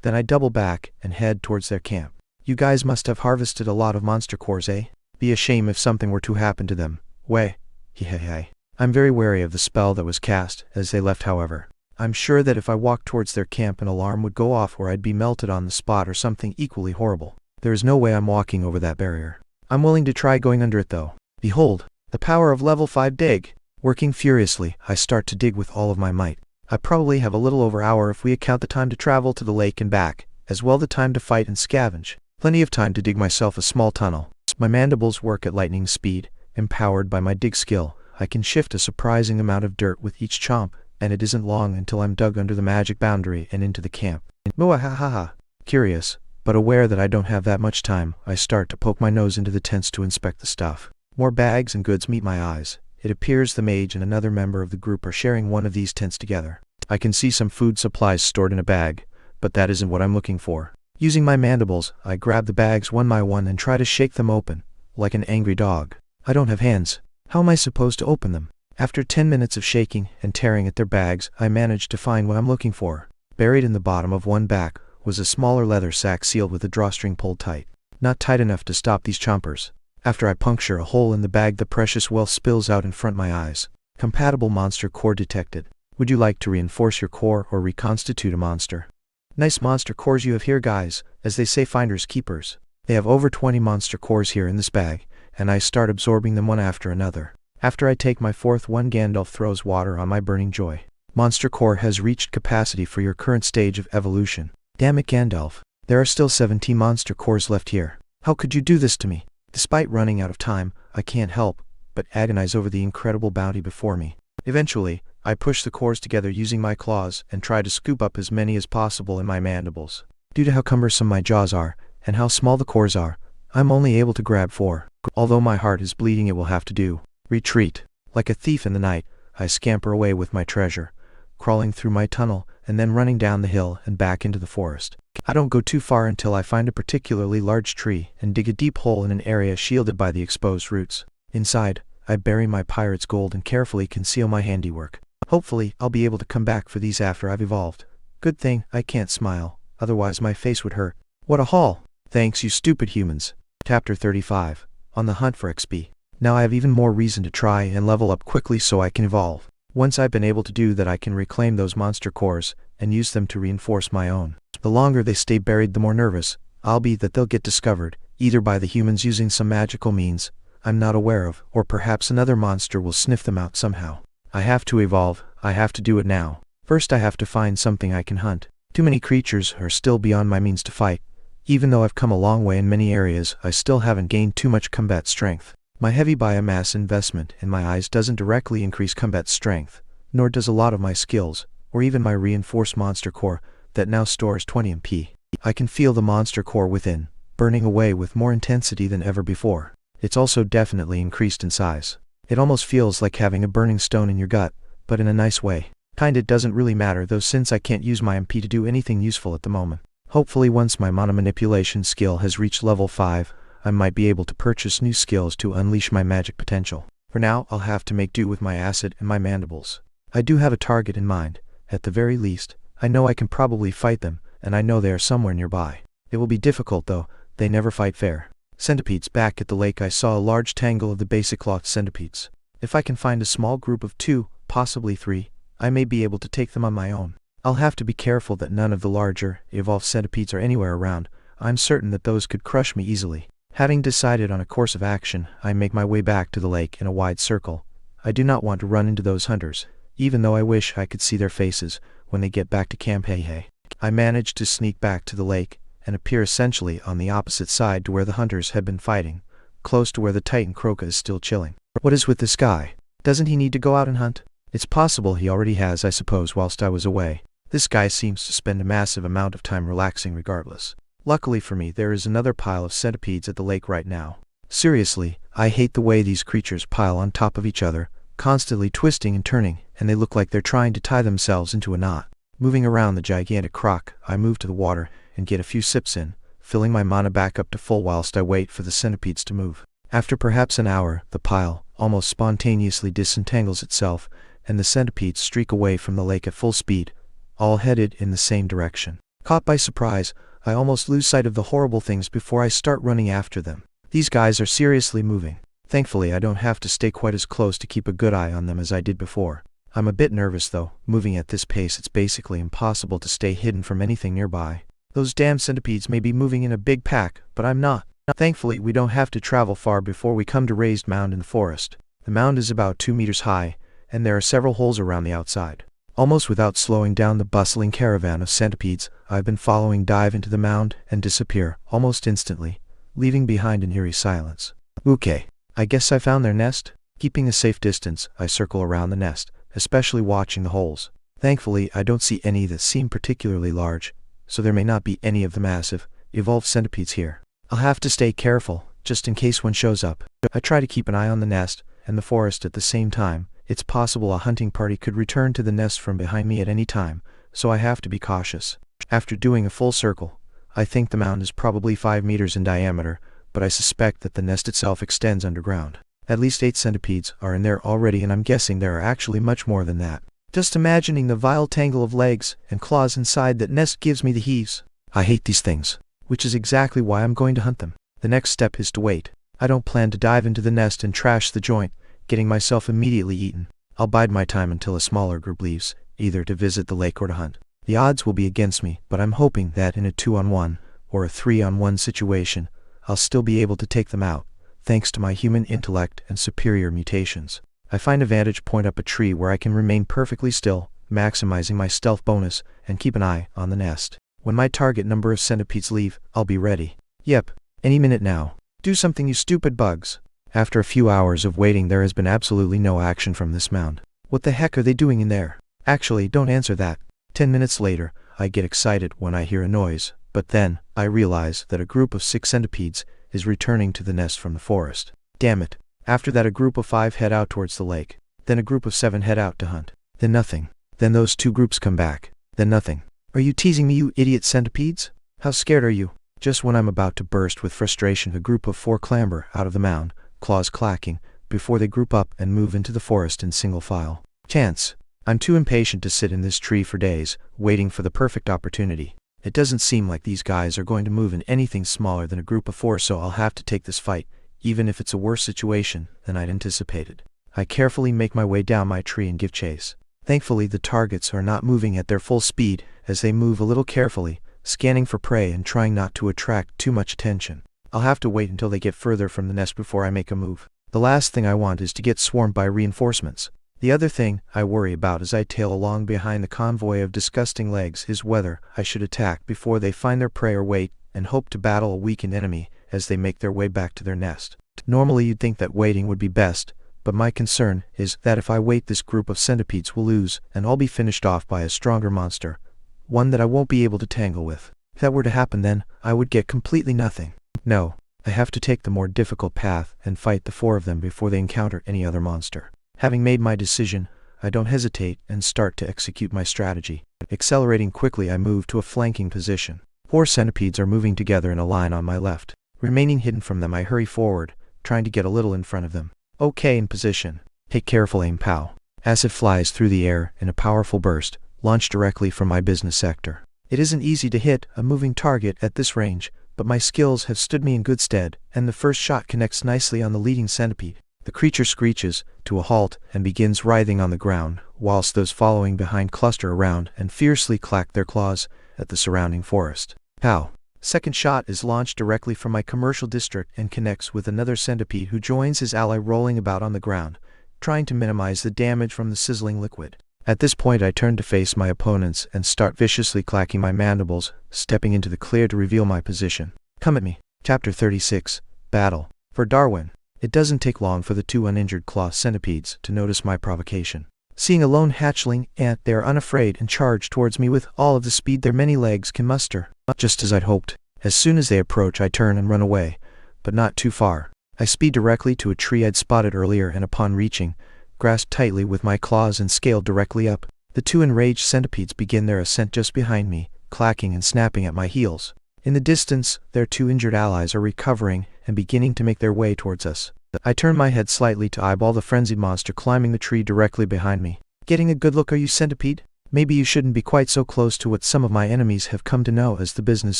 Then I double back and head towards their camp. You guys must have harvested a lot of monster cores, eh? Be a shame if something were to happen to them. Way. Hey. I'm very wary of the spell that was cast as they left, however. I'm sure that if I walked towards their camp an alarm would go off or I'd be melted on the spot or something equally horrible. There is no way I'm walking over that barrier. I'm willing to try going under it though. Behold, the power of level 5 dig. Working furiously, I start to dig with all of my might. I probably have a little over an hour if we account the time to travel to the lake and back, as well the time to fight and scavenge. Plenty of time to dig myself a small tunnel. My mandibles work at lightning speed. Empowered by my dig skill, I can shift a surprising amount of dirt with each chomp, and it isn't long until I'm dug under the magic boundary and into the camp. Muahahaha. Curious, but aware that I don't have that much time, I start to poke my nose into the tents to inspect the stuff. More bags and goods meet my eyes. It appears the mage and another member of the group are sharing one of these tents together. I can see some food supplies stored in a bag, but that isn't what I'm looking for. Using my mandibles, I grab the bags one by one and try to shake them open, like an angry dog. I don't have hands. How am I supposed to open them? After 10 minutes of shaking and tearing at their bags, I managed to find what I'm looking for. Buried in the bottom of one bag was a smaller leather sack sealed with a drawstring pulled tight. Not tight enough to stop these chompers. After I puncture a hole in the bag, the precious wealth spills out in front of my eyes. Compatible monster core detected. Would you like to reinforce your core or reconstitute a monster? Nice monster cores you have here, guys. As they say, finders keepers. They have over 20 monster cores here in this bag, and I start absorbing them one after another. After I take my 4th one, Gandalf throws water on my burning joy. Monster core has reached capacity for your current stage of evolution. Damn it, Gandalf. There are still 17 monster cores left here. How could you do this to me? Despite running out of time, I can't help but agonize over the incredible bounty before me. Eventually, I push the cores together using my claws and try to scoop up as many as possible in my mandibles. Due to how cumbersome my jaws are, and how small the cores are, I'm only able to grab 4. Although my heart is bleeding, it will have to do. Retreat. Like a thief in the night, I scamper away with my treasure, crawling through my tunnel and then running down the hill and back into the forest. I don't go too far until I find a particularly large tree and dig a deep hole in an area shielded by the exposed roots. Inside, I bury my pirate's gold and carefully conceal my handiwork. Hopefully, I'll be able to come back for these after I've evolved. Good thing I can't smile, otherwise my face would hurt. What a haul! Thanks, you stupid humans. Chapter 35. On the hunt for XP. Now I have even more reason to try and level up quickly so I can evolve. Once I've been able to do that, I can reclaim those monster cores and use them to reinforce my own. The longer they stay buried, the more nervous I'll be that they'll get discovered, either by the humans using some magical means I'm not aware of, or perhaps another monster will sniff them out somehow. I have to evolve. I have to do it now. First I have to find something I can hunt. Too many creatures are still beyond my means to fight. Even though I've come a long way in many areas, I still haven't gained too much combat strength. My heavy biomass investment in my eyes doesn't directly increase combat strength, nor does a lot of my skills, or even my reinforced monster core, that now stores 20 MP. I can feel the monster core within, burning away with more intensity than ever before. It's also definitely increased in size. It almost feels like having a burning stone in your gut, but in a nice way. It doesn't really matter though, since I can't use my MP to do anything useful at the moment. Hopefully once my mana manipulation skill has reached level 5, I might be able to purchase new skills to unleash my magic potential. For now, I'll have to make do with my acid and my mandibles. I do have a target in mind. At the very least, I know I can probably fight them, and I know they are somewhere nearby. It will be difficult though, they never fight fair. Centipedes. Back at the lake I saw a large tangle of the basic cloth centipedes. If I can find a small group of 2, possibly 3, I may be able to take them on my own. I'll have to be careful that none of the larger, evolved centipedes are anywhere around. I'm certain that those could crush me easily. Having decided on a course of action, I make my way back to the lake in a wide circle. I do not want to run into those hunters, even though I wish I could see their faces when they get back to Camp Hey. I managed to sneak back to the lake, and appear essentially on the opposite side to where the hunters had been fighting, close to where the Titan Croca is still chilling. What is with this guy? Doesn't he need to go out and hunt? It's possible he already has, I suppose, whilst I was away. This guy seems to spend a massive amount of time relaxing regardless. Luckily for me, there is another pile of centipedes at the lake right now. Seriously, I hate the way these creatures pile on top of each other, constantly twisting and turning, and they look like they're trying to tie themselves into a knot. Moving around the gigantic croc, I move to the water and get a few sips in, filling my mana back up to full whilst I wait for the centipedes to move. After perhaps an hour, the pile almost spontaneously disentangles itself, and the centipedes streak away from the lake at full speed, all headed in the same direction. Caught by surprise, I almost lose sight of the horrible things before I start running after them. These guys are seriously moving. Thankfully, I don't have to stay quite as close to keep a good eye on them as I did before. I'm a bit nervous though. Moving at this pace, it's basically impossible to stay hidden from anything nearby. Those damn centipedes may be moving in a big pack, but I'm not. Thankfully, we don't have to travel far before we come to raised mound in the forest. The mound is about 2 meters high, and there are several holes around the outside. Almost without slowing down the bustling caravan of centipedes, I've been following dive into the mound and disappear almost instantly, leaving behind an eerie silence. Okay, I guess I found their nest. Keeping a safe distance, I circle around the nest, especially watching the holes. Thankfully, I don't see any that seem particularly large, so there may not be any of the massive, evolved centipedes here. I'll have to stay careful, just in case one shows up. I try to keep an eye on the nest and the forest at the same time. It's possible a hunting party could return to the nest from behind me at any time, so I have to be cautious. After doing a full circle, I think the mound is probably 5 meters in diameter, but I suspect that the nest itself extends underground. At least 8 centipedes are in there already, and I'm guessing there are actually much more than that. Just imagining the vile tangle of legs and claws inside that nest gives me the heaves. I hate these things, which is exactly why I'm going to hunt them. The next step is to wait. I don't plan to dive into the nest and trash the joint, getting myself immediately eaten. I'll bide my time until a smaller group leaves, either to visit the lake or to hunt. The odds will be against me, but I'm hoping that in a 2-on-1 or a 3-on-1 situation, I'll still be able to take them out, thanks to my human intellect and superior mutations. I find a vantage point up a tree where I can remain perfectly still, maximizing my stealth bonus, and keep an eye on the nest. When my target number of centipedes leave, I'll be ready. Yep, any minute now. Do something, you stupid bugs. After a few hours of waiting, there has been absolutely no action from this mound. What the heck are they doing in there? Actually, don't answer that. 10 minutes later, I get excited when I hear a noise, but then, I realize that a group of 6 centipedes is returning to the nest from the forest. Damn it. After that, a group of 5 head out towards the lake. Then a group of 7 head out to hunt. Then nothing. Then those 2 groups come back. Then nothing. Are you teasing me, you idiot centipedes? How scared are you? Just when I'm about to burst with frustration, a group of 4 clamber out of the mound, claws clacking, before they group up and move into the forest in single file. Chance. I'm too impatient to sit in this tree for days, waiting for the perfect opportunity. It doesn't seem like these guys are going to move in anything smaller than a group of 4, so I'll have to take this fight, even if it's a worse situation than I'd anticipated. I carefully make my way down my tree and give chase. Thankfully, the targets are not moving at their full speed, as they move a little carefully, scanning for prey and trying not to attract too much attention. I'll have to wait until they get further from the nest before I make a move. The last thing I want is to get swarmed by reinforcements. The other thing I worry about as I tail along behind the convoy of disgusting legs is whether I should attack before they find their prey or wait and hope to battle a weakened enemy as they make their way back to their nest. Normally you'd think that waiting would be best, but my concern is that if I wait this group of centipedes will lose, and I'll be finished off by a stronger monster. One that I won't be able to tangle with. If that were to happen then, I would get completely nothing. No, I have to take the more difficult path and fight the 4 of them before they encounter any other monster. Having made my decision, I don't hesitate and start to execute my strategy. Accelerating quickly I move to a flanking position. 4 centipedes are moving together in a line on my left. Remaining hidden from them I hurry forward, trying to get a little in front of them. Okay, in position. Take careful aim, pow. Acid flies through the air in a powerful burst, launched directly from my business sector. It isn't easy to hit a moving target at this range, but my skills have stood me in good stead, and the first shot connects nicely on the leading centipede. The creature screeches to a halt and begins writhing on the ground, whilst those following behind cluster around and fiercely clack their claws at the surrounding forest. Pow! Second shot is launched directly from my commercial district and connects with another centipede who joins his ally rolling about on the ground, trying to minimize the damage from the sizzling liquid. At this point I turn to face my opponents and start viciously clacking my mandibles, stepping into the clear to reveal my position. Come at me. Chapter 36, Battle. For Darwin. It doesn't take long for the 2 uninjured claw centipedes to notice my provocation. Seeing a lone hatchling ant, they are unafraid and charge towards me with all of the speed their many legs can muster. Just as I'd hoped. As soon as they approach I turn and run away, but not too far. I speed directly to a tree I'd spotted earlier and upon reaching, grasp tightly with my claws and scale directly up. The 2 enraged centipedes begin their ascent just behind me, clacking and snapping at my heels. In the distance, their 2 injured allies are recovering and beginning to make their way towards us. I turn my head slightly to eyeball the frenzied monster climbing the tree directly behind me. Getting a good look, are you, centipede? Maybe you shouldn't be quite so close to what some of my enemies have come to know as the business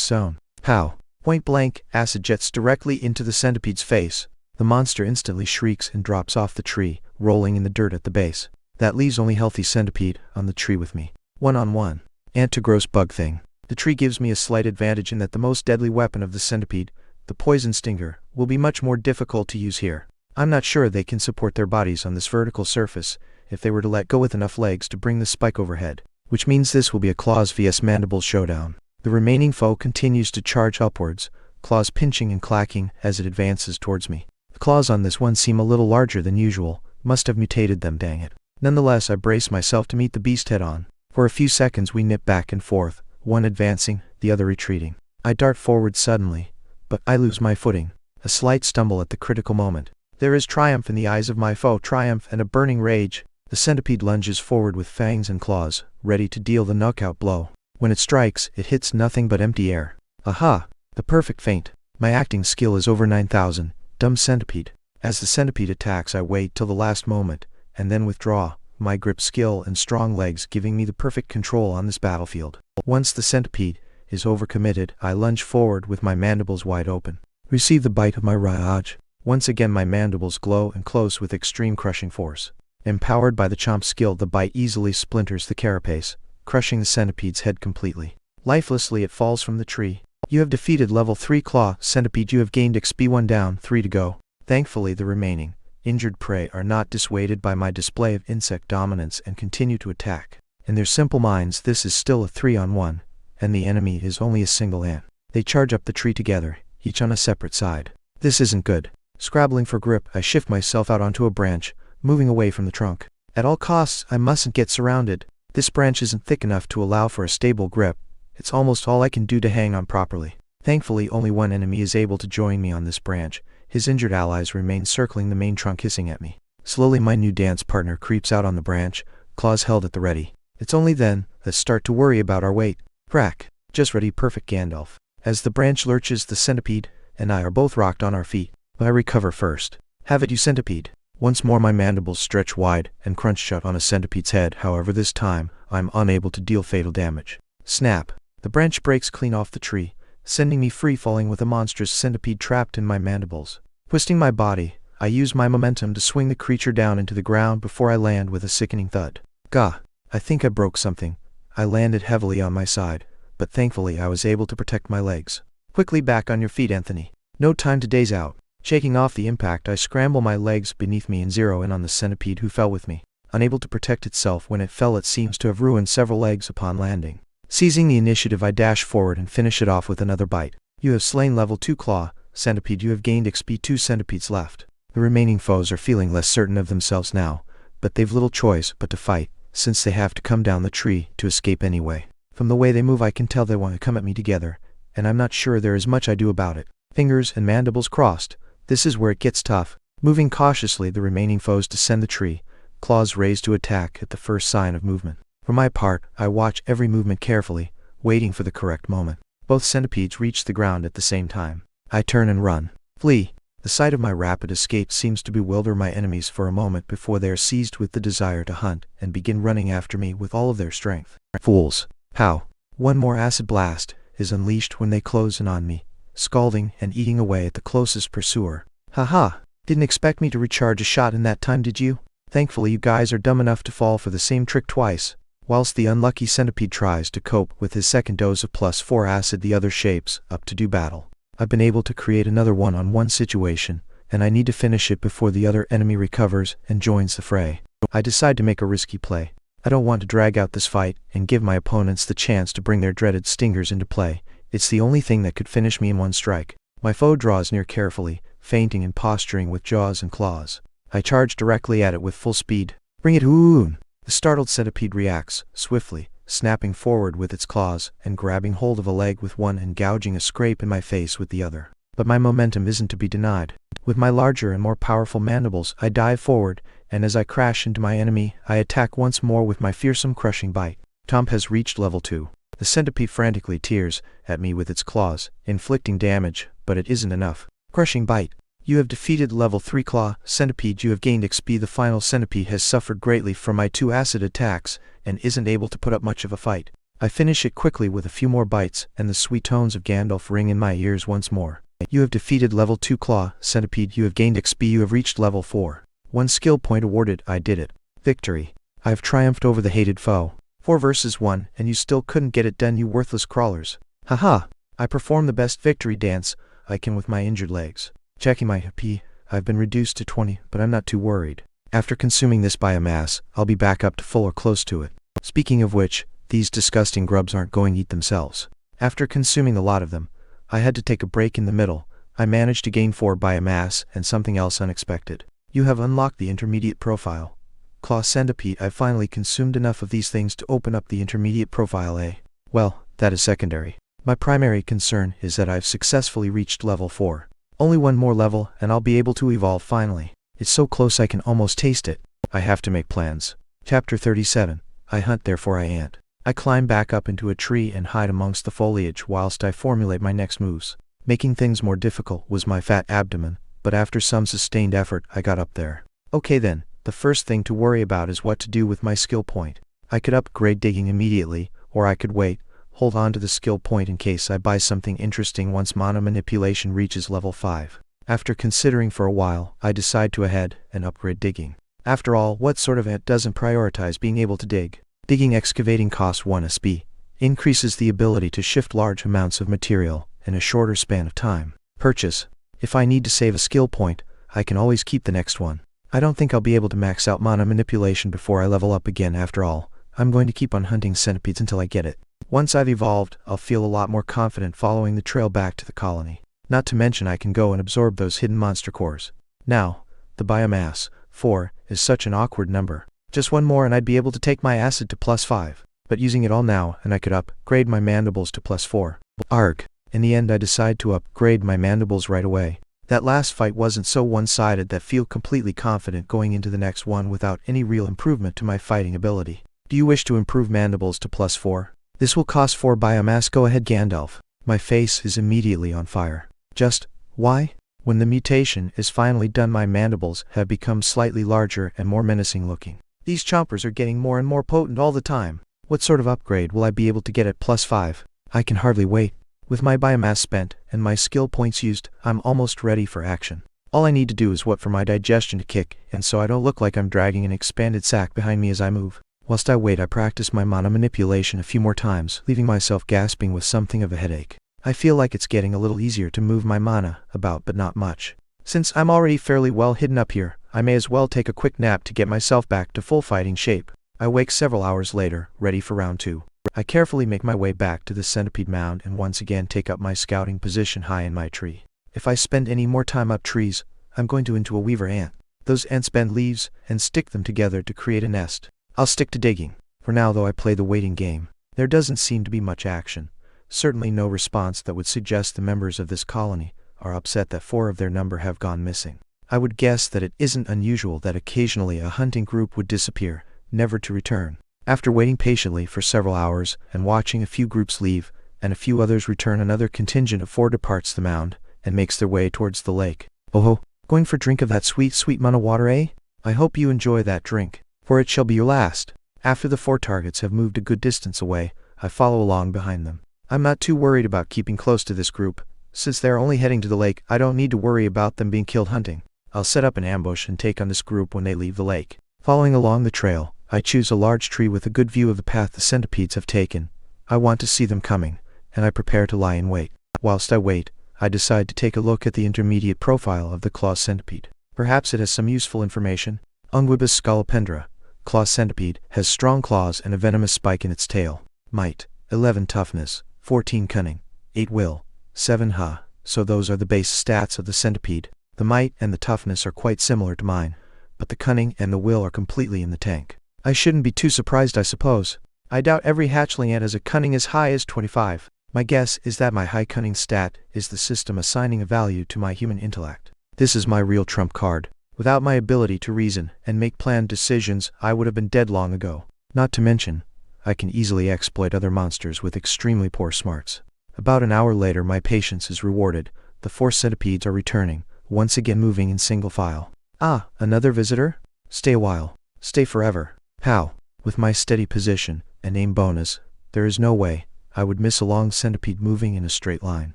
zone. Pow! Point blank, acid jets directly into the centipede's face. The monster instantly shrieks and drops off the tree, rolling in the dirt at the base. That leaves only healthy centipede on the tree with me. 1-on-1. Ant to gross bug thing. The tree gives me a slight advantage in that the most deadly weapon of the centipede, the poison stinger, will be much more difficult to use here. I'm not sure they can support their bodies on this vertical surface if they were to let go with enough legs to bring the spike overhead, which means this will be a claws vs mandibles showdown. The remaining foe continues to charge upwards, claws pinching and clacking as it advances towards me. The claws on this one seem a little larger than usual, must have mutated them, dang it. Nonetheless I brace myself to meet the beast head on. For a few seconds we nip back and forth, one advancing, the other retreating. I dart forward suddenly, but I lose my footing. A slight stumble at the critical moment. There is triumph in the eyes of my foe, triumph and a burning rage. The centipede lunges forward with fangs and claws, ready to deal the knockout blow. When it strikes, it hits nothing but empty air. Aha! The perfect feint. My acting skill is over 9,000. Dumb centipede. As the centipede attacks I wait till the last moment, and then withdraw, my grip skill and strong legs giving me the perfect control on this battlefield. Once the centipede is overcommitted, I lunge forward with my mandibles wide open. Receive the bite of my rage. Once again my mandibles glow and close with extreme crushing force. Empowered by the chomp skill, the bite easily splinters the carapace, crushing the centipede's head completely. Lifelessly it falls from the tree. You have defeated level 3 claw centipede. You have gained XP 1 down, 3 to go. Thankfully the remaining injured prey are not dissuaded by my display of insect dominance and continue to attack. In their simple minds this is still a 3-on-1, and the enemy is only a single ant. They charge up the tree together, each on a separate side. This isn't good. Scrabbling for grip, I shift myself out onto a branch, moving away from the trunk. At all costs I mustn't get surrounded. This branch isn't thick enough to allow for a stable grip. It's almost all I can do to hang on properly. Thankfully only one enemy is able to join me on this branch. His injured allies remain circling the main trunk, hissing at me. Slowly my new dance partner creeps out on the branch, claws held at the ready. It's only then that I start to worry about our weight. Crack! Just ready, perfect Gandalf. As the branch lurches, the centipede and I are both rocked on our feet. But I recover first. Have it, you centipede. Once more my mandibles stretch wide and crunch shut on a centipede's head. However, this time I'm unable to deal fatal damage. Snap! The branch breaks clean off the tree, sending me free falling with a monstrous centipede trapped in my mandibles. Twisting my body, I use my momentum to swing the creature down into the ground before I land with a sickening thud. Gah! I think I broke something. I landed heavily on my side, but thankfully I was able to protect my legs. Quickly back on your feet, Anthony. No time to daze out. Shaking off the impact, I scramble my legs beneath me and zero in on the centipede who fell with me. Unable to protect itself when it fell, it seems to have ruined several legs upon landing. Seizing the initiative, I dash forward and finish it off with another bite. You have slain level 2 claw Centipede, you have gained XP. 2 centipedes left. The remaining foes are feeling less certain of themselves now, but they've little choice but to fight, since they have to come down the tree to escape anyway. From the way they move I can tell they want to come at me together, and I'm not sure there is much I do about it. Fingers and mandibles crossed. This is where it gets tough. Moving cautiously, the remaining foes descend the tree, claws raised to attack at the first sign of movement. For my part, I watch every movement carefully, waiting for the correct moment. Both centipedes reach the ground at the same time. I turn and run. Flee. The sight of my rapid escape seems to bewilder my enemies for a moment before they are seized with the desire to hunt and begin running after me with all of their strength. Fools. How? One more acid blast is unleashed when they close in on me, scalding and eating away at the closest pursuer. Haha! Didn't expect me to recharge a shot in that time, did you? Thankfully you guys are dumb enough to fall for the same trick twice. Whilst the unlucky centipede tries to cope with his second dose of +4 acid, the other shapes up to do battle. I've been able to create another one-on-one situation, and I need to finish it before the other enemy recovers and joins the fray. I decide to make a risky play. I don't want to drag out this fight and give my opponents the chance to bring their dreaded stingers into play. It's the only thing that could finish me in one strike. My foe draws near carefully, feinting and posturing with jaws and claws. I charge directly at it with full speed. Bring it, Hoon! The startled centipede reacts swiftly, snapping forward with its claws and grabbing hold of a leg with one and gouging a scrape in my face with the other. But my momentum isn't to be denied. With my larger and more powerful mandibles, I dive forward, and as I crash into my enemy, I attack once more with my fearsome crushing bite. Tom has reached level 2. The centipede frantically tears at me with its claws, inflicting damage, but it isn't enough. Crushing bite. You have defeated level 3 claw centipede. You have gained XP. The final centipede has suffered greatly from my 2 acid attacks and isn't able to put up much of a fight. I finish it quickly with a few more bites, and the sweet tones of Gandalf ring in my ears once more. You have defeated level 2 claw centipede. You have gained XP. You have reached level 4. 1 skill point awarded. I did it. Victory. I have triumphed over the hated foe. 4 versus 1, and you still couldn't get it done, you worthless crawlers. Haha. I perform the best victory dance I can with my injured legs. Checking my HP, I've been reduced to 20, but I'm not too worried. After consuming this biomass, I'll be back up to full or close to it. Speaking of which, these disgusting grubs aren't going to eat themselves. After consuming a lot of them, I had to take a break in the middle. I managed to gain 4 biomass and something else unexpected. You have unlocked the intermediate profile. Claw centipede. I've finally consumed enough of these things to open up the intermediate profile A. Well, that is secondary. My primary concern is that I've successfully reached level 4. Only one more level and I'll be able to evolve finally. It's so close I can almost taste it. I have to make plans. Chapter 37. I hunt, therefore I ant. I climb back up into a tree and hide amongst the foliage whilst I formulate my next moves. Making things more difficult was my fat abdomen, but after some sustained effort I got up there. Okay then, the first thing to worry about is what to do with my skill point. I could upgrade digging immediately, or I could wait, hold on to the skill point in case I buy something interesting once mana manipulation reaches level 5. After considering for a while, I decide to ahead and upgrade digging. After all, what sort of ant doesn't prioritize being able to dig? Digging excavating costs 1 SP, increases the ability to shift large amounts of material in a shorter span of time. Purchase. If I need to save a skill point, I can always keep the next one. I don't think I'll be able to max out mana manipulation before I level up again. After all, I'm going to keep on hunting centipedes until I get it. Once I've evolved, I'll feel a lot more confident following the trail back to the colony. Not to mention I can go and absorb those hidden monster cores. Now, the biomass, 4, is such an awkward number. Just one more and I'd be able to take my acid to +5. But using it all now, and I could upgrade my mandibles to +4. Arg. In the end I decide to upgrade my mandibles right away. That last fight wasn't so one-sided that I feel completely confident going into the next one without any real improvement to my fighting ability. Do you wish to improve mandibles to +4? This will cost 4 biomass. Go ahead, Gandalf. My face is immediately on fire. Just, why? When the mutation is finally done, my mandibles have become slightly larger and more menacing looking. These chompers are getting more and more potent all the time. What sort of upgrade will I be able to get at +5? I can hardly wait. With my biomass spent and my skill points used, I'm almost ready for action. All I need to do is wait for my digestion to kick, and so I don't look like I'm dragging an expanded sack behind me as I move. Whilst I wait, I practice my mana manipulation a few more times, leaving myself gasping with something of a headache. I feel like it's getting a little easier to move my mana about, but not much. Since I'm already fairly well hidden up here, I may as well take a quick nap to get myself back to full fighting shape. I wake several hours later, ready for round 2. I carefully make my way back to the centipede mound and once again take up my scouting position high in my tree. If I spend any more time up trees, I'm going to into a weaver ant. Those ants bend leaves and stick them together to create a nest. I'll stick to digging. For now though I play the waiting game. There doesn't seem to be much action. Certainly no response that would suggest the members of this colony are upset that 4 of their number have gone missing. I would guess that it isn't unusual that occasionally a hunting group would disappear, never to return. After waiting patiently for several hours and watching a few groups leave, and a few others return, another contingent of 4 departs the mound and makes their way towards the lake. Oh ho, going for a drink of that sweet, sweet Mana water, eh? I hope you enjoy that drink, for it shall be your last. After the 4 targets have moved a good distance away, I follow along behind them. I'm not too worried about keeping close to this group. Since they're only heading to the lake, I don't need to worry about them being killed hunting. I'll set up an ambush and take on this group when they leave the lake. Following along the trail, I choose a large tree with a good view of the path the centipedes have taken. I want to see them coming, and I prepare to lie in wait. Whilst I wait, I decide to take a look at the intermediate profile of the claw centipede. Perhaps it has some useful information. Unguibus scolopendra, claw centipede, has strong claws and a venomous spike in its tail. Might, 11 toughness, 14 cunning, 8 will, 7 ha. So those are the base stats of the centipede. The might and the toughness are quite similar to mine, but the cunning and the will are completely in the tank. I shouldn't be too surprised, I suppose. I doubt every hatchling ant has a cunning as high as 25. My guess is that my high cunning stat is the system assigning a value to my human intellect. This is my real trump card. Without my ability to reason and make planned decisions, I would have been dead long ago. Not to mention, I can easily exploit other monsters with extremely poor smarts. About an hour later, my patience is rewarded. The 4 centipedes are returning, once again moving in single file. Ah, another visitor? Stay a while. Stay forever. How? With my steady position and aim bonus, there is no way I would miss a long centipede moving in a straight line.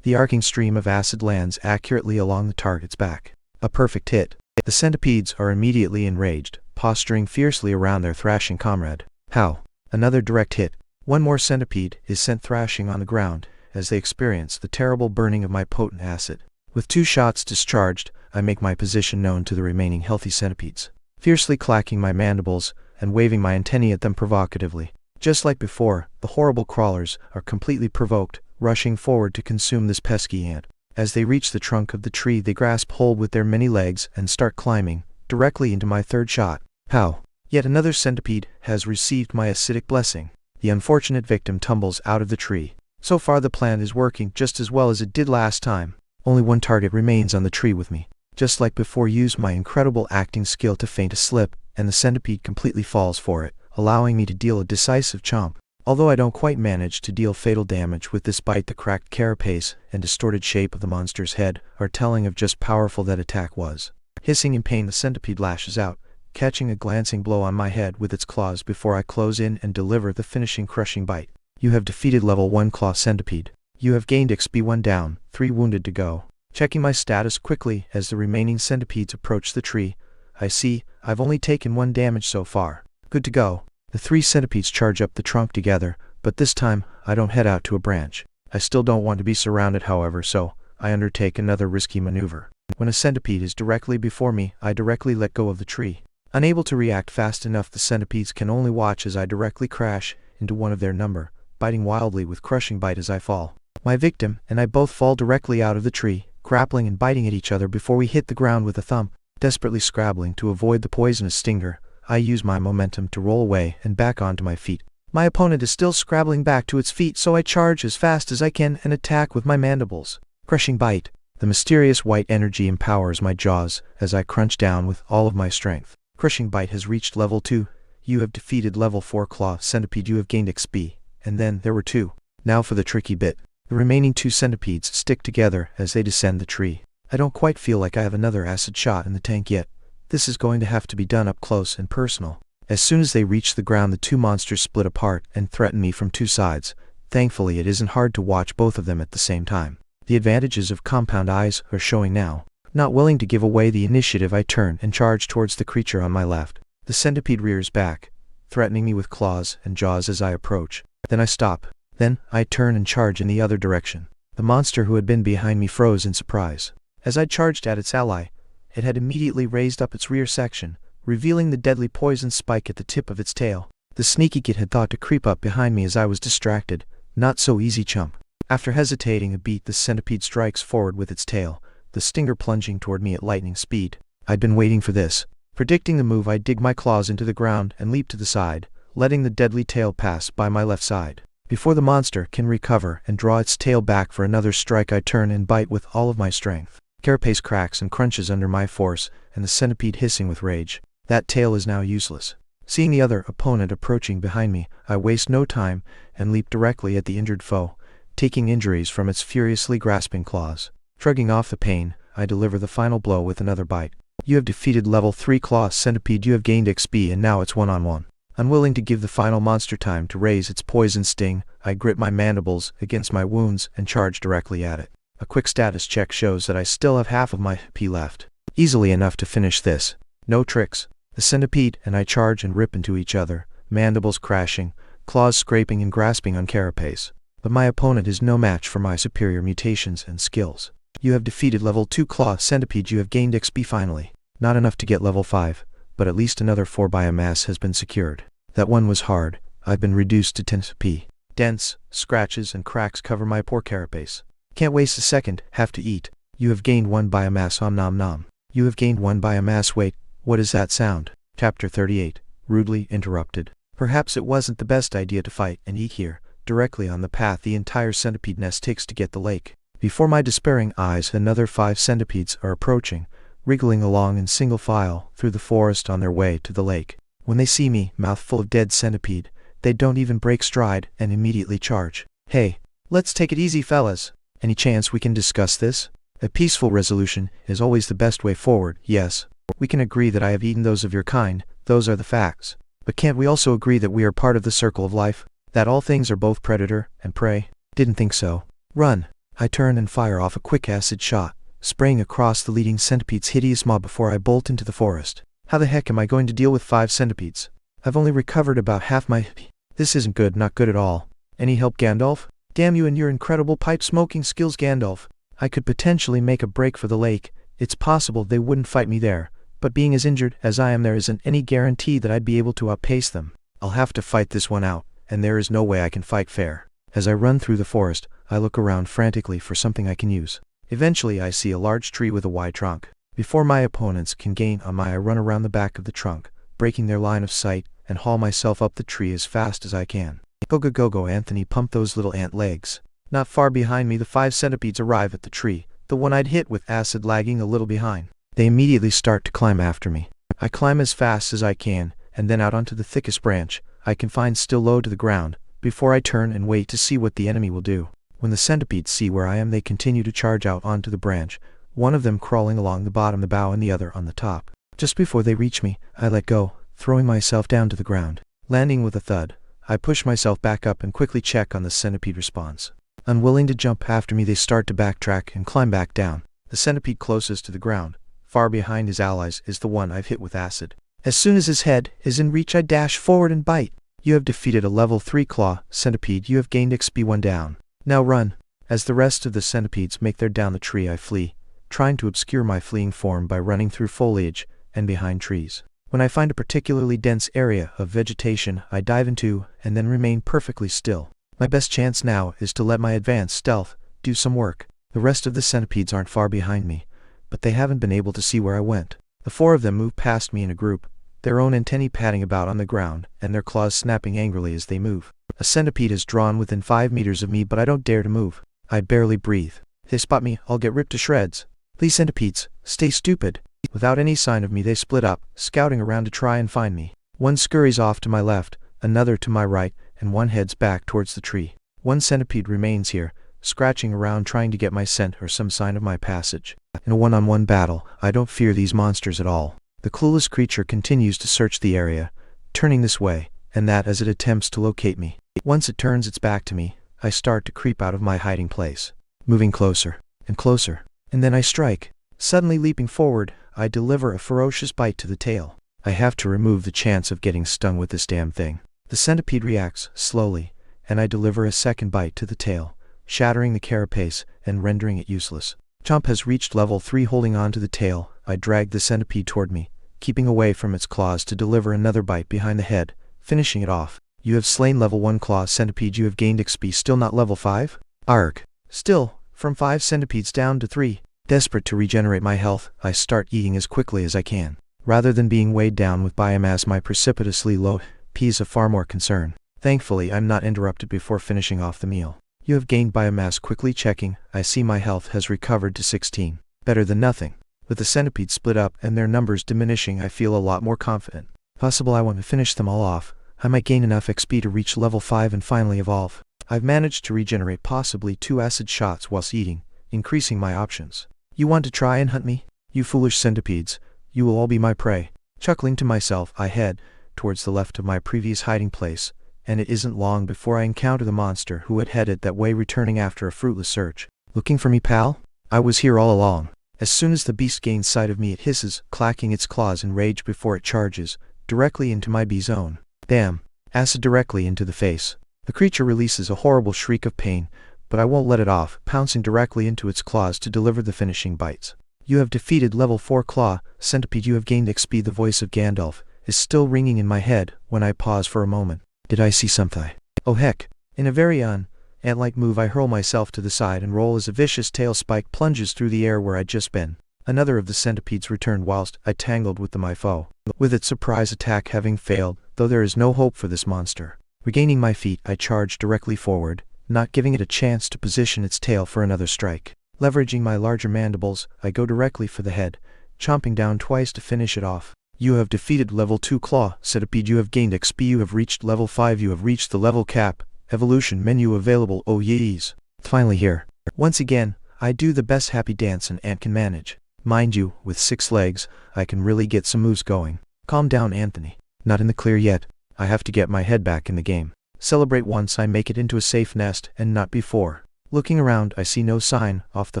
The arcing stream of acid lands accurately along the target's back. A perfect hit. The centipedes are immediately enraged, posturing fiercely around their thrashing comrade. How? Another direct hit. 1 more centipede is sent thrashing on the ground as they experience the terrible burning of my potent acid. With 2 shots discharged, I make my position known to the remaining healthy centipedes, fiercely clacking my mandibles and waving my antennae at them provocatively. Just like before, the horrible crawlers are completely provoked, rushing forward to consume this pesky ant. As they reach the trunk of the tree, they grasp hold with their many legs and start climbing directly into my 3rd shot. How? Yet another centipede has received my acidic blessing. The unfortunate victim tumbles out of the tree. So far the plan is working just as well as it did last time. Only 1 target remains on the tree with me. Just like before, use my incredible acting skill to feint a slip, and the centipede completely falls for it, allowing me to deal a decisive chomp. Although I don't quite manage to deal fatal damage with this bite, the cracked carapace and distorted shape of the monster's head are telling of just powerful that attack was. Hissing in pain, the centipede lashes out, catching a glancing blow on my head with its claws before I close in and deliver the finishing crushing bite. You have defeated level 1 claw centipede. You have gained XP 1 down, 3 wounded to go. Checking my status quickly as the remaining centipedes approach the tree, I see I've only taken 1 damage so far. Good to go. The 3 centipedes charge up the trunk together, but this time I don't head out to a branch. I still don't want to be surrounded, however, so I undertake another risky maneuver. When a centipede is directly before me, I directly let go of the tree. Unable to react fast enough, the centipedes can only watch as I directly crash into one of their number, biting wildly with crushing bite as I fall. My victim and I both fall directly out of the tree, grappling and biting at each other before we hit the ground with a thump. Desperately scrabbling to avoid the poisonous stinger, I use my momentum to roll away and back onto my feet. My opponent is still scrabbling back to its feet, so I charge as fast as I can and attack with my mandibles. Crushing bite. The mysterious white energy empowers my jaws as I crunch down with all of my strength. Crushing bite has reached level 2. You have defeated level 4 claw centipede. You have gained XP. And then there were 2. Now for the tricky bit. The remaining 2 centipedes stick together as they descend the tree. I don't quite feel like I have another acid shot in the tank yet. This is going to have to be done up close and personal. As soon as they reach the ground, the 2 monsters split apart and threaten me from 2 sides. Thankfully, it isn't hard to watch both of them at the same time. The advantages of compound eyes are showing now. Not willing to give away the initiative, I turn and charge towards the creature on my left. The centipede rears back, threatening me with claws and jaws as I approach. Then I stop. Then I turn and charge in the other direction. The monster who had been behind me froze in surprise. As I charged at its ally, it had immediately raised up its rear section, revealing the deadly poison spike at the tip of its tail. The sneaky git had thought to creep up behind me as I was distracted. Not so easy, chump. After hesitating a beat, the centipede strikes forward with its tail, the stinger plunging toward me at lightning speed. I'd been waiting for this. Predicting the move, I dig my claws into the ground and leap to the side, letting the deadly tail pass by my left side. Before the monster can recover and draw its tail back for another strike, I turn and bite with all of my strength. Carapace cracks and crunches under my force, and the centipede hissing with rage. That tail is now useless. Seeing the other opponent approaching behind me, I waste no time and leap directly at the injured foe, taking injuries from its furiously grasping claws. Shrugging off the pain, I deliver the final blow with another bite. You have defeated level 3 Claw Centipede. You have gained XP and now it's one-on-one. Unwilling to give the final monster time to raise its poison sting, I grit my mandibles against my wounds and charge directly at it. A quick status check shows that I still have half of my HP left. Easily enough to finish this. No tricks. The centipede and I charge and rip into each other, mandibles crashing, claws scraping and grasping on carapace. But my opponent is no match for my superior mutations and skills. You have defeated level 2 Claw Centipede. You have gained XP finally. Not enough to get level 5, but at least another 4 biomass has been secured. That one was hard. I've been reduced to 10 XP. Dents, scratches and cracks cover my poor carapace. Can't waste a second, have to eat. You have gained 1 biomass. Om nom nom. You have gained 1 biomass. Wait, what is that sound? Chapter 38. Rudely interrupted. Perhaps it wasn't the best idea to fight and eat here, directly on the path the entire centipede nest takes to get the lake. Before my despairing eyes, another 5 centipedes are approaching, wriggling along in single file through the forest on their way to the lake. When they see me, mouth full of dead centipede, they don't even break stride and immediately charge. Hey, let's take it easy, fellas. Any chance we can discuss this? A peaceful resolution is always the best way forward. Yes, we can agree that I have eaten those of your kind, those are the facts. But can't we also agree that we are part of the circle of life? That all things are both predator and prey? Didn't think so. Run! I turn and fire off a quick acid shot, spraying across the leading centipede's hideous maw before I bolt into the forest. How the heck am I going to deal with 5 centipedes? I've only recovered about half my HP. This isn't good, not good at all. Any help, Gandalf? Damn you and your incredible pipe-smoking skills, Gandalf. I could potentially make a break for the lake. It's possible they wouldn't fight me there, but being as injured as I am, there isn't any guarantee that I'd be able to outpace them. I'll have to fight this one out, and there is no way I can fight fair. As I run through the forest, I look around frantically for something I can use. Eventually I see a large tree with a wide trunk. Before my opponents can gain on me, I run around the back of the trunk, breaking their line of sight, and haul myself up the tree as fast as I can. Go, Anthony, pump those little ant legs. Not far behind me, the 5 centipedes arrive at the tree, the one I'd hit with acid lagging a little behind. They immediately start to climb after me. I climb as fast as I can, and then out onto the thickest branch I can find, still low to the ground, before I turn and wait to see what the enemy will do. When the centipedes see where I am, they continue to charge out onto the branch, one of them crawling along the bottom of the bough and the other on the top. Just before they reach me, I let go, throwing myself down to the ground. Landing with a thud, I push myself back up and quickly check on the centipede response. Unwilling to jump after me, they start to backtrack and climb back down. The centipede closest to the ground, far behind his allies, is the one I've hit with acid. As soon as his head is in reach, I dash forward and bite. You have defeated a level 3 Claw Centipede. You have gained XP 1 down. Now run. As the rest of the centipedes make their down the tree, I flee, trying to obscure my fleeing form by running through foliage and behind trees. When I find a particularly dense area of vegetation, I dive into and then remain perfectly still. My best chance now is to let my advanced stealth do some work. The rest of the centipedes aren't far behind me, but they haven't been able to see where I went. The 4 of them move past me in a group, their own antennae patting about on the ground and their claws snapping angrily as they move. A centipede is drawn within 5 meters of me, but I don't dare to move. I barely breathe. If they spot me, I'll get ripped to shreds. These centipedes, stay stupid. Without any sign of me, they split up, scouting around to try and find me. One scurries off to my left, another to my right, and one heads back towards the tree. One centipede remains here, scratching around trying to get my scent or some sign of my passage. In a one-on-one battle, I don't fear these monsters at all. The clueless creature continues to search the area, turning this way and that as it attempts to locate me. Once it turns its back to me, I start to creep out of my hiding place, moving closer and closer, and then I strike. Suddenly leaping forward, I deliver a ferocious bite to the tail. I have to remove the chance of getting stung with this damn thing. The centipede reacts slowly, and I deliver a second bite to the tail, shattering the carapace and rendering it useless. Chomp has reached level 3. Holding on to the tail, I drag the centipede toward me, keeping away from its claws to deliver another bite behind the head, finishing it off. You have slain level 1 Claw Centipede. You have gained XP. Still not level 5? Arg. Still, from 5 centipedes down to 3. Desperate to regenerate my health, I start eating as quickly as I can. Rather than being weighed down with biomass, my precipitously low P is of far more concern. Thankfully, I'm not interrupted before finishing off the meal. You have gained biomass. Quickly checking, I see my health has recovered to 16. Better than nothing. With the centipedes split up and their numbers diminishing, I feel a lot more confident. Possible I want to finish them all off. I might gain enough XP to reach level 5 and finally evolve. I've managed to regenerate possibly 2 acid shots whilst eating, increasing my options. You want to try and hunt me? You foolish centipedes. You will all be my prey. Chuckling to myself, I head towards the left of my previous hiding place, and it isn't long before I encounter the monster who had headed that way, returning after a fruitless search. Looking for me, pal? I was here all along. As soon as the beast gains sight of me, it hisses, clacking its claws in rage before it charges directly into my B-zone. Damn. Acid directly into the face. The creature releases a horrible shriek of pain, but I won't let it off, pouncing directly into its claws to deliver the finishing bites. You have defeated level 4 Claw Centipede. You have gained XP. The voice of Gandalf is still ringing in my head when I pause for a moment. Did I see something? Oh heck. In a very ant-like move, I hurl myself to the side and roll as a vicious tail spike plunges through the air where I'd just been. Another of the centipedes returned whilst I tangled with my foe. With its surprise attack having failed, though there is no hope for this monster. Regaining my feet, I charge directly forward, not giving it a chance to position its tail for another strike. Leveraging my larger mandibles, I go directly for the head, chomping down twice to finish it off. You have defeated level 2 Claw Centipede. You have gained XP. You have reached level 5. You have reached the level cap. Evolution menu available. Oh yeez. Finally here. Once again, I do the best happy dance an ant can manage. Mind you, with 6 legs, I can really get some moves going. Calm down, Anthony. Not in the clear yet. I have to get my head back in the game. Celebrate once I make it into a safe nest and not before. Looking around, I see no sign of the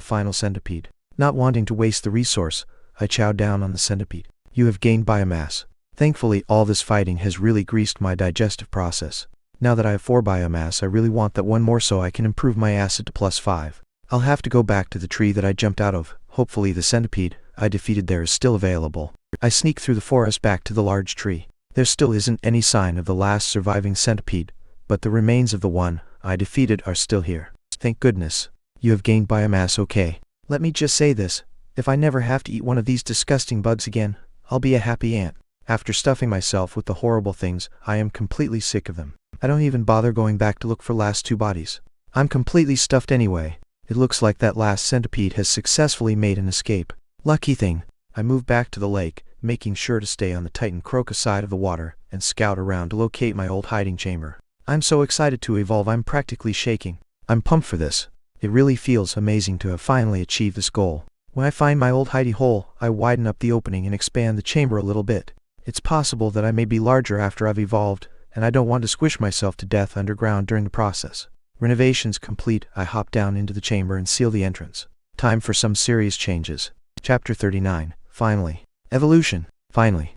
final centipede. Not wanting to waste the resource, I chow down on the centipede. You have gained biomass. Thankfully, all this fighting has really greased my digestive process. Now that I have 4 biomass, I really want that one more so I can improve my acid to +5. I'll have to go back to the tree that I jumped out of. Hopefully the centipede I defeated there is still available. I sneak through the forest back to the large tree. There still isn't any sign of the last surviving centipede, but the remains of the one I defeated are still here. Thank goodness. You have gained biomass. Okay. Let me just say this. If I never have to eat one of these disgusting bugs again, I'll be a happy ant. After stuffing myself with the horrible things, I am completely sick of them. I don't even bother going back to look for last 2 bodies. I'm completely stuffed anyway. It looks like that last centipede has successfully made an escape. Lucky thing. I move back to the lake, making sure to stay on the Titan Crocus side of the water, and scout around to locate my old hiding chamber. I'm so excited to evolve, I'm practically shaking. I'm pumped for this. It really feels amazing to have finally achieved this goal. When I find my old hidey hole, I widen up the opening and expand the chamber a little bit. It's possible that I may be larger after I've evolved, and I don't want to squish myself to death underground during the process. Renovations complete, I hop down into the chamber and seal the entrance. Time for some serious changes. Chapter 39. Finally. Evolution. Finally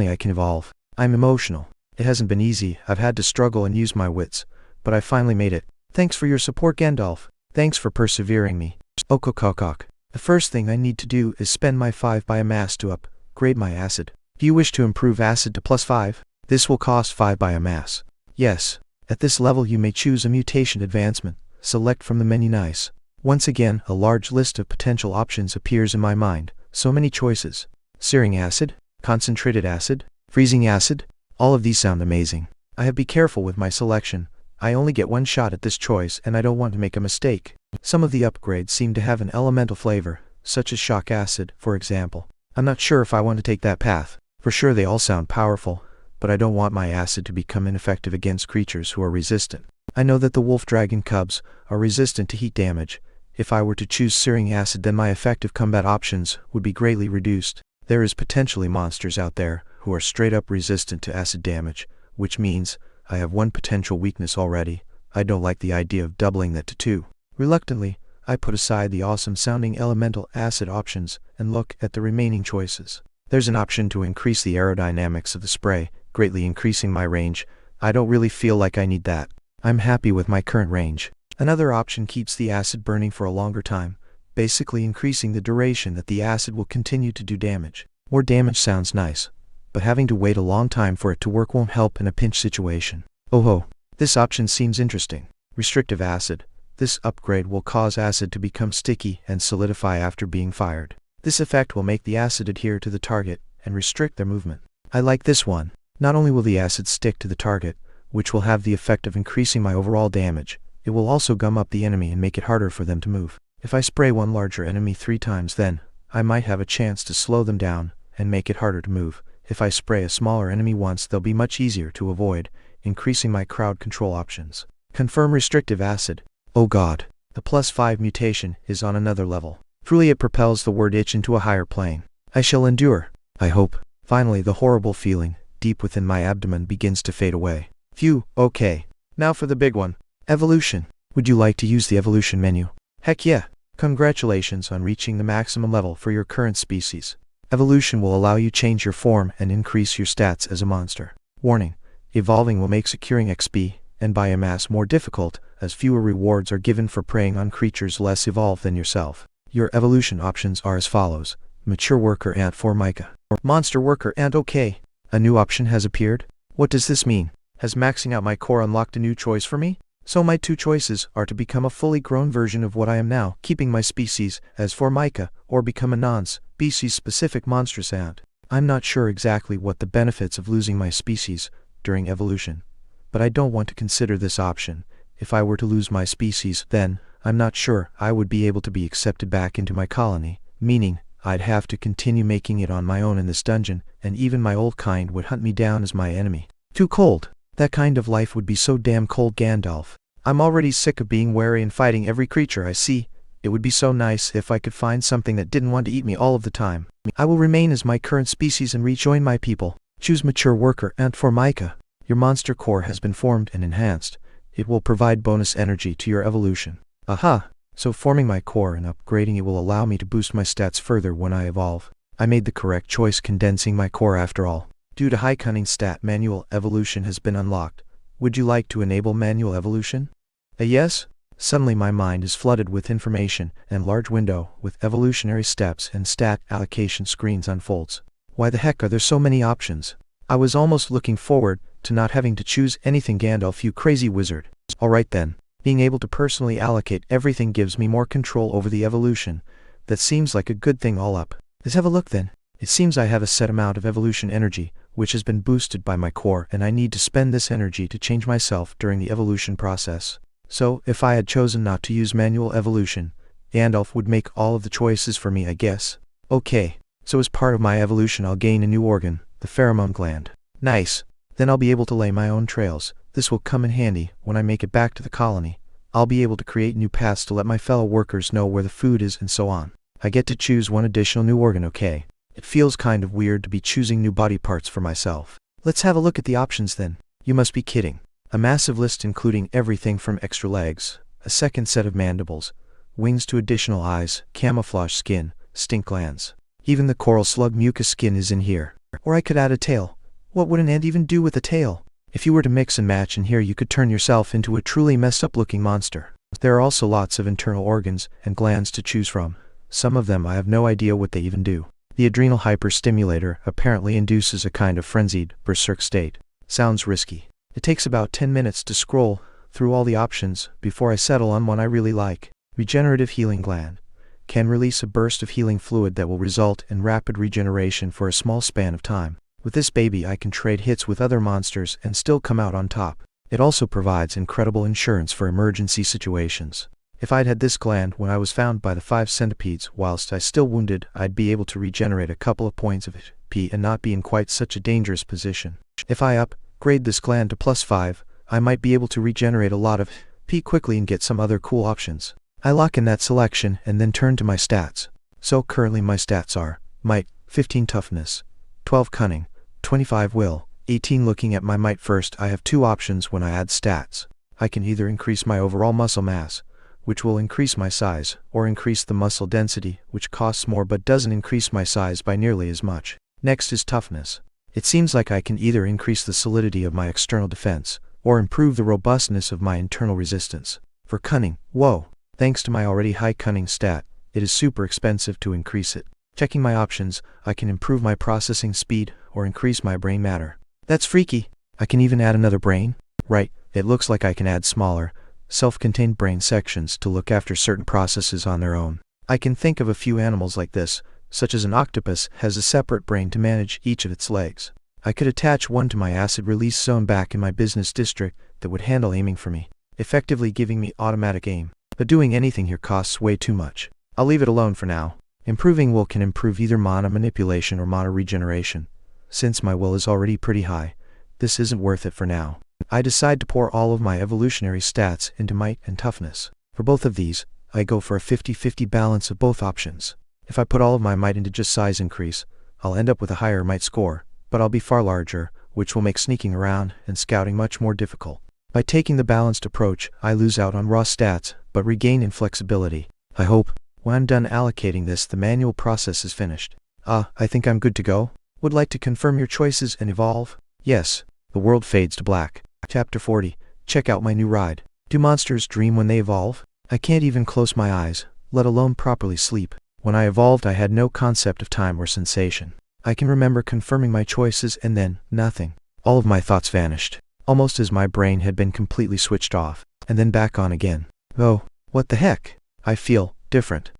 I can evolve. I'm emotional. It hasn't been easy. I've had to struggle and use my wits, but I finally made it. Thanks for your support, Gandalf. Thanks for persevering me. Okokokok. The first thing I need to do is spend my 5 biomass to upgrade my acid. Do you wish to improve acid to +5? This will cost 5 biomass. Yes. At this level you may choose a mutation advancement. Select from the menu. Nice. Once again, a large list of potential options appears in my mind. So many choices. Searing acid, concentrated acid, freezing acid. All of these sound amazing. I have to be careful with my selection. I only get one shot at this choice and I don't want to make a mistake. Some of the upgrades seem to have an elemental flavor, such as shock acid, for example. I'm not sure if I want to take that path. For sure they all sound powerful, but I don't want my acid to become ineffective against creatures who are resistant. I know that the wolf dragon cubs are resistant to heat damage. If I were to choose searing acid, then my effective combat options would be greatly reduced. There is potentially monsters out there who are straight up resistant to acid damage, which means I have one potential weakness already. I don't like the idea of doubling that to 2. Reluctantly, I put aside the awesome sounding elemental acid options and look at the remaining choices. There's an option to increase the aerodynamics of the spray, greatly increasing my range. I don't really feel like I need that. I'm happy with my current range. Another option keeps the acid burning for a longer time, basically increasing the duration that the acid will continue to do damage. More damage sounds nice, but having to wait a long time for it to work won't help in a pinch situation. Oh ho, this option seems interesting. Restrictive acid. This upgrade will cause acid to become sticky and solidify after being fired. This effect will make the acid adhere to the target and restrict their movement. I like this one. Not only will the acid stick to the target, which will have the effect of increasing my overall damage, it will also gum up the enemy and make it harder for them to move. If I spray one larger enemy 3 times, then I might have a chance to slow them down and make it harder to move. If I spray a smaller enemy once, they'll be much easier to avoid, increasing my crowd control options. Confirm restrictive acid. Oh god. The +5 mutation is on another level. Truly it propels the word itch into a higher plane. I shall endure. I hope. Finally the horrible feeling deep within my abdomen begins to fade away. Phew, okay. Now for the big one. Evolution. Would you like to use the evolution menu? Heck yeah. Congratulations on reaching the maximum level for your current species. Evolution will allow you change your form and increase your stats as a monster. Warning. Evolving will make securing XP and biomass more difficult, as fewer rewards are given for preying on creatures less evolved than yourself. Your evolution options are as follows. Mature Worker Ant Formica. Or Monster Worker Ant. Okay. A new option has appeared. What does this mean? Has maxing out my core unlocked a new choice for me? So my 2 choices are to become a fully grown version of what I am now, keeping my species as Formica, or become a non-species specific monstrous ant. I'm not sure exactly what the benefits of losing my species during evolution, but I don't want to consider this option. If I were to lose my species, then I'm not sure I would be able to be accepted back into my colony, meaning I'd have to continue making it on my own in this dungeon, and even my old kind would hunt me down as my enemy. Too cold. That kind of life would be so damn cold, Gandalf. I'm already sick of being wary and fighting every creature I see. It would be so nice if I could find something that didn't want to eat me all of the time. I will remain as my current species and rejoin my people. Choose Mature Worker Ant Formica. Your monster core has been formed and enhanced. It will provide bonus energy to your evolution. Aha! So forming my core and upgrading it will allow me to boost my stats further when I evolve. I made the correct choice condensing my core after all. Due to high cunning stat, manual evolution has been unlocked. Would you like to enable manual evolution? A yes? Suddenly my mind is flooded with information, and large window with evolutionary steps and stat allocation screens unfolds. Why the heck are there so many options? I was almost looking forward to not having to choose anything, Gandalf, you crazy wizard. Alright then. Being able to personally allocate everything gives me more control over the evolution. That seems like a good thing all up. Let's have a look then. It seems I have a set amount of evolution energy, which has been boosted by my core, and I need to spend this energy to change myself during the evolution process. So, if I had chosen not to use manual evolution, Gandalf would make all of the choices for me, I guess. Okay, so as part of my evolution I'll gain a new organ, the pheromone gland. Nice. Then I'll be able to lay my own trails. This will come in handy when I make it back to the colony. I'll be able to create new paths to let my fellow workers know where the food is and so on. I get to choose one additional new organ, okay. It feels kind of weird to be choosing new body parts for myself. Let's have a look at the options then. You must be kidding. A massive list including everything from extra legs, a second set of mandibles, wings to additional eyes, camouflage skin, stink glands. Even the coral slug mucus skin is in here. Or I could add a tail. What would an ant even do with a tail? If you were to mix and match in here, you could turn yourself into a truly messed up looking monster. There are also lots of internal organs and glands to choose from. Some of them I have no idea what they even do. The adrenal hyperstimulator apparently induces a kind of frenzied, berserk state. Sounds risky. It takes about 10 minutes to scroll through all the options before I settle on one I really like. Regenerative healing gland. Can release a burst of healing fluid that will result in rapid regeneration for a small span of time. With this baby I can trade hits with other monsters and still come out on top. It also provides incredible insurance for emergency situations. If I'd had this gland when I was found by the 5 centipedes whilst I still wounded, I'd be able to regenerate a couple of points of HP and not be in quite such a dangerous position. If I upgrade this gland to +5, I might be able to regenerate a lot of HP quickly and get some other cool options. I lock in that selection and then turn to my stats. So currently my stats are might, 15 toughness, 12 cunning, 25 will, 18. Looking at my might first, I have 2 options when I add stats. I can either increase my overall muscle mass, which will increase my size, or increase the muscle density, which costs more but doesn't increase my size by nearly as much. Next is toughness. It seems like I can either increase the solidity of my external defense, or improve the robustness of my internal resistance. For cunning, whoa, thanks to my already high cunning stat, it is super expensive to increase it. Checking my options, I can improve my processing speed, or increase my brain matter. That's freaky. I can even add another brain? Right, it looks like I can add smaller, self-contained brain sections to look after certain processes on their own. I can think of a few animals like this, such as an octopus has a separate brain to manage each of its legs. I could attach one to my acid release zone back in my business district that would handle aiming for me, effectively giving me automatic aim. But doing anything here costs way too much. I'll leave it alone for now. Improving will can improve either mana manipulation or mana regeneration. Since my will is already pretty high, this isn't worth it for now. I decide to pour all of my evolutionary stats into might and toughness. For both of these, I go for a 50-50 balance of both options. If I put all of my might into just size increase, I'll end up with a higher might score, but I'll be far larger, which will make sneaking around and scouting much more difficult. By taking the balanced approach, I lose out on raw stats, but regain in flexibility. I hope, when I'm done allocating this, the manual process is finished. I think I'm good to go. Would like to confirm your choices and evolve? Yes. The world fades to black. Chapter 40. Check out my new ride. Do monsters dream when they evolve? I can't even close my eyes, let alone properly sleep. When I evolved, I had no concept of time or sensation. I can remember confirming my choices and then, nothing. All of my thoughts vanished, almost as my brain had been completely switched off, and then back on again. Oh, what the heck? I feel different.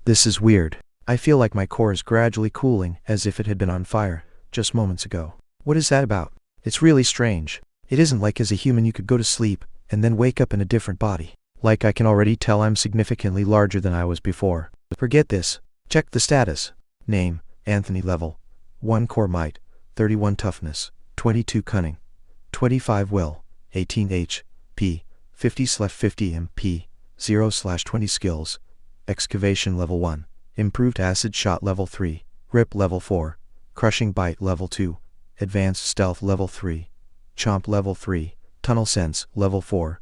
This is weird. I feel like my core is gradually cooling, as if it had been on fire, just moments ago. What is that about? It's really strange. It isn't like as a human you could go to sleep, and then wake up in a different body. Like I can already tell I'm significantly larger than I was before. Forget this. Check the status. Name, Anthony level. 1 core might, 31 toughness, 22 cunning, 25 will, 18 HP, 50/50 MP, 0/20 skills. Excavation level 1. Improved acid shot level 3. Grip level 4. Crushing bite level 2. Advanced stealth level 3. Chomp level 3. Tunnel sense level 4.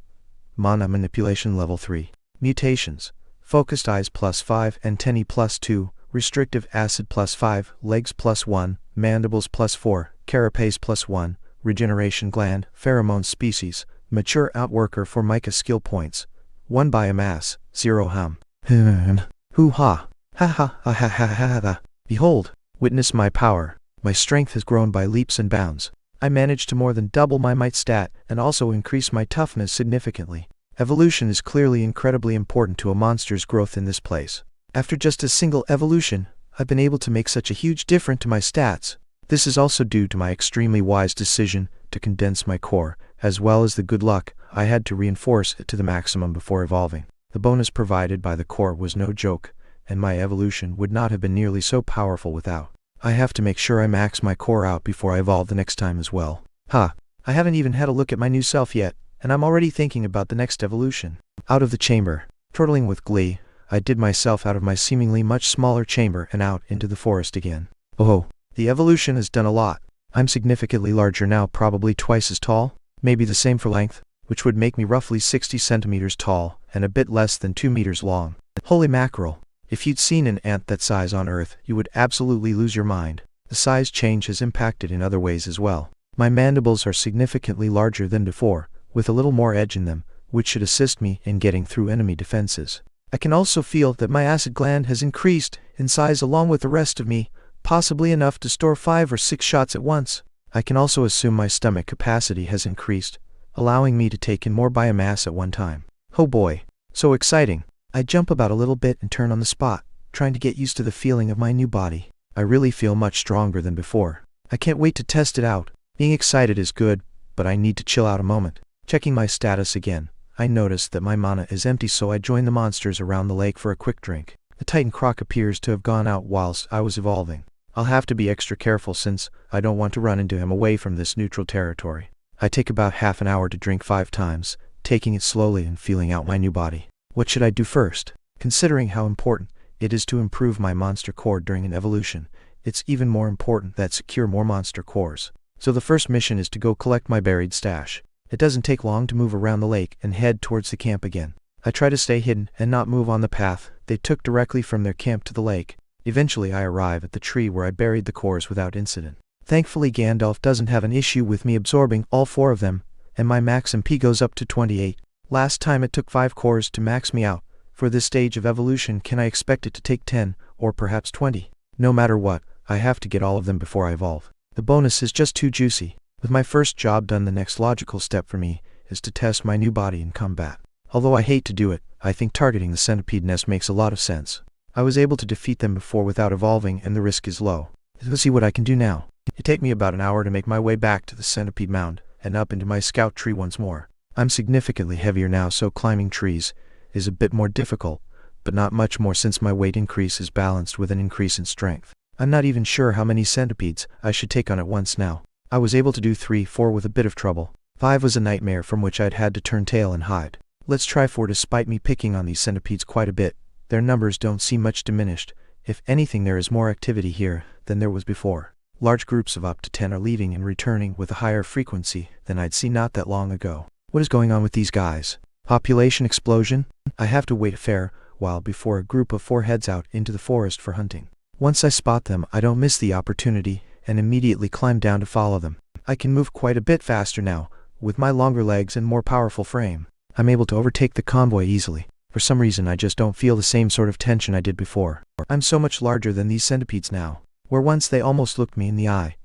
Mana manipulation level 3. Mutations. Focused eyes +5, antennae +2, restrictive acid +5, legs +1, mandibles +4, carapace +1, regeneration gland, pheromone species, mature outworker for mica skill points. 1 biomass, 0 hum. Hoo-ha. Ha ha ha ha ha ha ha. Behold, witness my power. My strength has grown by leaps and bounds. I managed to more than double my might stat and also increase my toughness significantly. Evolution is clearly incredibly important to a monster's growth in this place. After just a single evolution, I've been able to make such a huge difference to my stats. This is also due to my extremely wise decision to condense my core, as well as the good luck I had to reinforce it to the maximum before evolving. The bonus provided by the core was no joke, and my evolution would not have been nearly so powerful without. I have to make sure I max my core out before I evolve the next time as well. I haven't even had a look at my new self yet, and I'm already thinking about the next evolution. Out of the chamber, turtling with glee, I did myself out of my seemingly much smaller chamber and out into the forest again. Oh, the evolution has done a lot. I'm significantly larger now, probably twice as tall, maybe the same for length, which would make me roughly 60 centimeters tall and a bit less than 2 meters long. Holy mackerel. If you'd seen an ant that size on Earth, you would absolutely lose your mind. The size change has impacted in other ways as well. My mandibles are significantly larger than before, with a little more edge in them, which should assist me in getting through enemy defenses. I can also feel that my acid gland has increased in size along with the rest of me, possibly enough to store 5 or 6 shots at once. I can also assume my stomach capacity has increased, allowing me to take in more biomass at one time. Oh boy, so exciting. I jump about a little bit and turn on the spot, trying to get used to the feeling of my new body. I really feel much stronger than before. I can't wait to test it out. Being excited is good, but I need to chill out a moment. Checking my status again, I notice that my mana is empty, so I join the monsters around the lake for a quick drink. The Titan Croc appears to have gone out whilst I was evolving. I'll have to be extra careful since I don't want to run into him away from this neutral territory. I take about half an hour to drink 5 times, taking it slowly and feeling out my new body. What should I do first? Considering how important it is to improve my monster core during an evolution, it's even more important that secure more monster cores. So the first mission is to go collect my buried stash. It doesn't take long to move around the lake and head towards the camp again. I try to stay hidden and not move on the path they took directly from their camp to the lake. Eventually I arrive at the tree where I buried the cores without incident. Thankfully Gandalf doesn't have an issue with me absorbing all 4 of them, and my max MP goes up to 28. Last time it took 5 cores to max me out. For this stage of evolution, can I expect it to take 10, or perhaps 20? No matter what, I have to get all of them before I evolve. The bonus is just too juicy. With my first job done, the next logical step for me is to test my new body in combat. Although I hate to do it, I think targeting the centipede nest makes a lot of sense. I was able to defeat them before without evolving, and the risk is low. Let's see what I can do now. It take me about an hour to make my way back to the centipede mound, and up into my scout tree once more. I'm significantly heavier now, so climbing trees is a bit more difficult, but not much more since my weight increase is balanced with an increase in strength. I'm not even sure how many centipedes I should take on at once now. I was able to do 3, 4 with a bit of trouble. 5 was a nightmare from which I'd had to turn tail and hide. Let's try 4 despite me picking on these centipedes quite a bit. Their numbers don't seem much diminished. If anything, there is more activity here than there was before. Large groups of up to 10 are leaving and returning with a higher frequency than I'd seen not that long ago. What is going on with these guys? Population explosion? I have to wait a fair while before a group of 4 heads out into the forest for hunting. Once I spot them, I don't miss the opportunity and immediately climb down to follow them. I can move quite a bit faster now. With my longer legs and more powerful frame, I'm able to overtake the convoy easily. For some reason, I just don't feel the same sort of tension I did before. I'm so much larger than these centipedes now. Where once they almost looked me in the eye,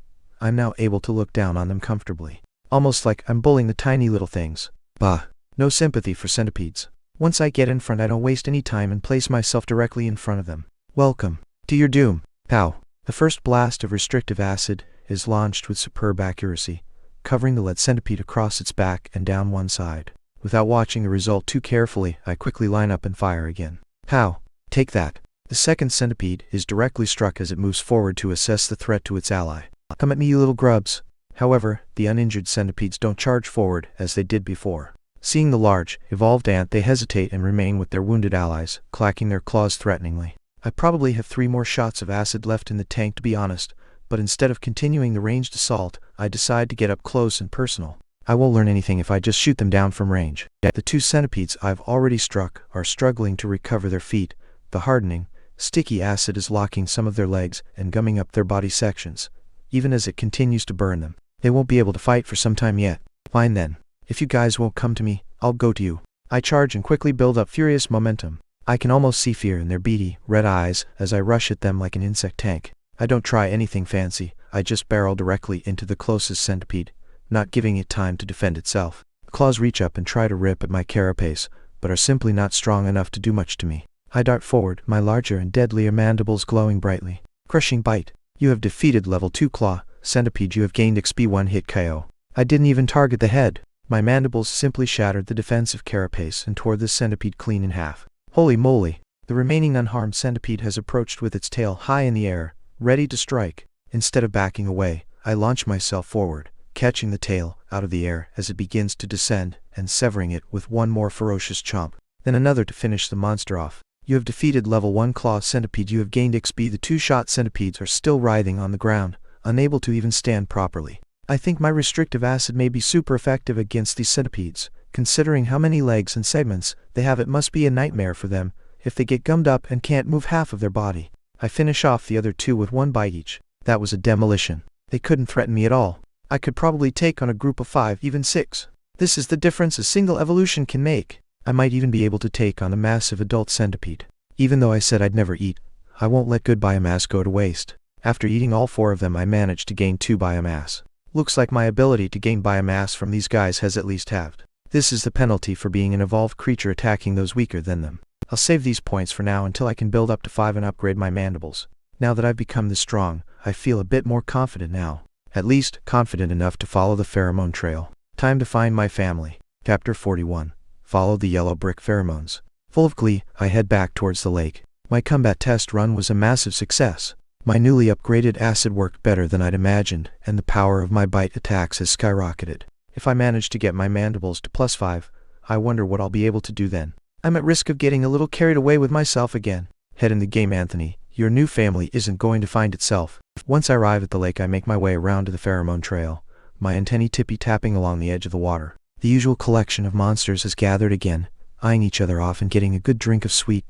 I'm now able to look down on them comfortably. Almost like I'm bullying the tiny little things. Bah. No sympathy for centipedes. Once I get in front, I don't waste any time and place myself directly in front of them. Welcome to your doom. Pow. The first blast of restrictive acid is launched with superb accuracy, covering the lead centipede across its back and down one side. Without watching the result too carefully, I quickly line up and fire again. Pow. Take that. The second centipede is directly struck as it moves forward to assess the threat to its ally. Come at me, you little grubs. However, the uninjured centipedes don't charge forward as they did before. Seeing the large, evolved ant, they hesitate and remain with their wounded allies, clacking their claws threateningly. I probably have 3 more shots of acid left in the tank, to be honest, but instead of continuing the ranged assault, I decide to get up close and personal. I won't learn anything if I just shoot them down from range. The 2 centipedes I've already struck are struggling to recover their feet. The hardening, sticky acid is locking some of their legs and gumming up their body sections. Even as it continues to burn them, they won't be able to fight for some time yet. Fine then. If you guys won't come to me, I'll go to you. I charge and quickly build up furious momentum. I can almost see fear in their beady, red eyes as I rush at them like an insect tank. I don't try anything fancy. I just barrel directly into the closest centipede, not giving it time to defend itself. The claws reach up and try to rip at my carapace, but are simply not strong enough to do much to me. I dart forward, my larger and deadlier mandibles glowing brightly. Crushing bite. You have defeated level 2 claw. Centipede, you have gained XP 1 hit KO. I didn't even target the head. My mandibles simply shattered the defensive carapace and tore the centipede clean in half. Holy moly! The remaining unharmed centipede has approached with its tail high in the air, ready to strike. Instead of backing away, I launch myself forward, catching the tail out of the air as it begins to descend, and severing it with one more ferocious chomp. Then another to finish the monster off. You have defeated level 1 claw centipede. You have gained XP. The 2-shot centipedes are still writhing on the ground, unable to even stand properly. I think my restrictive acid may be super effective against these centipedes. Considering how many legs and segments they have, it must be a nightmare for them if they get gummed up and can't move half of their body. I finish off the other 2 with 1 bite each. That was a demolition. They couldn't threaten me at all. I could probably take on a group of 5, even 6. This is the difference a single evolution can make. I might even be able to take on a massive adult centipede. Even though I said I'd never eat, I won't let good biomass go to waste. After eating all 4 of them, I managed to gain 2 biomass. Looks like my ability to gain biomass from these guys has at least halved. This is the penalty for being an evolved creature attacking those weaker than them. I'll save these points for now until I can build up to 5 and upgrade my mandibles. Now that I've become this strong, I feel a bit more confident now. At least, confident enough to follow the pheromone trail. Time to find my family. Chapter 41. Follow the yellow brick pheromones. Full of glee, I head back towards the lake. My combat test run was a massive success. My newly upgraded acid worked better than I'd imagined, and the power of my bite attacks has skyrocketed. If I manage to get my mandibles to +5, I wonder what I'll be able to do then. I'm at risk of getting a little carried away with myself again. Head in the game, Anthony. Your new family isn't going to find itself. Once I arrive at the lake, I make my way around to the pheromone trail, my antennae tippy-tapping along the edge of the water. The usual collection of monsters has gathered again, eyeing each other off and getting a good drink of sweet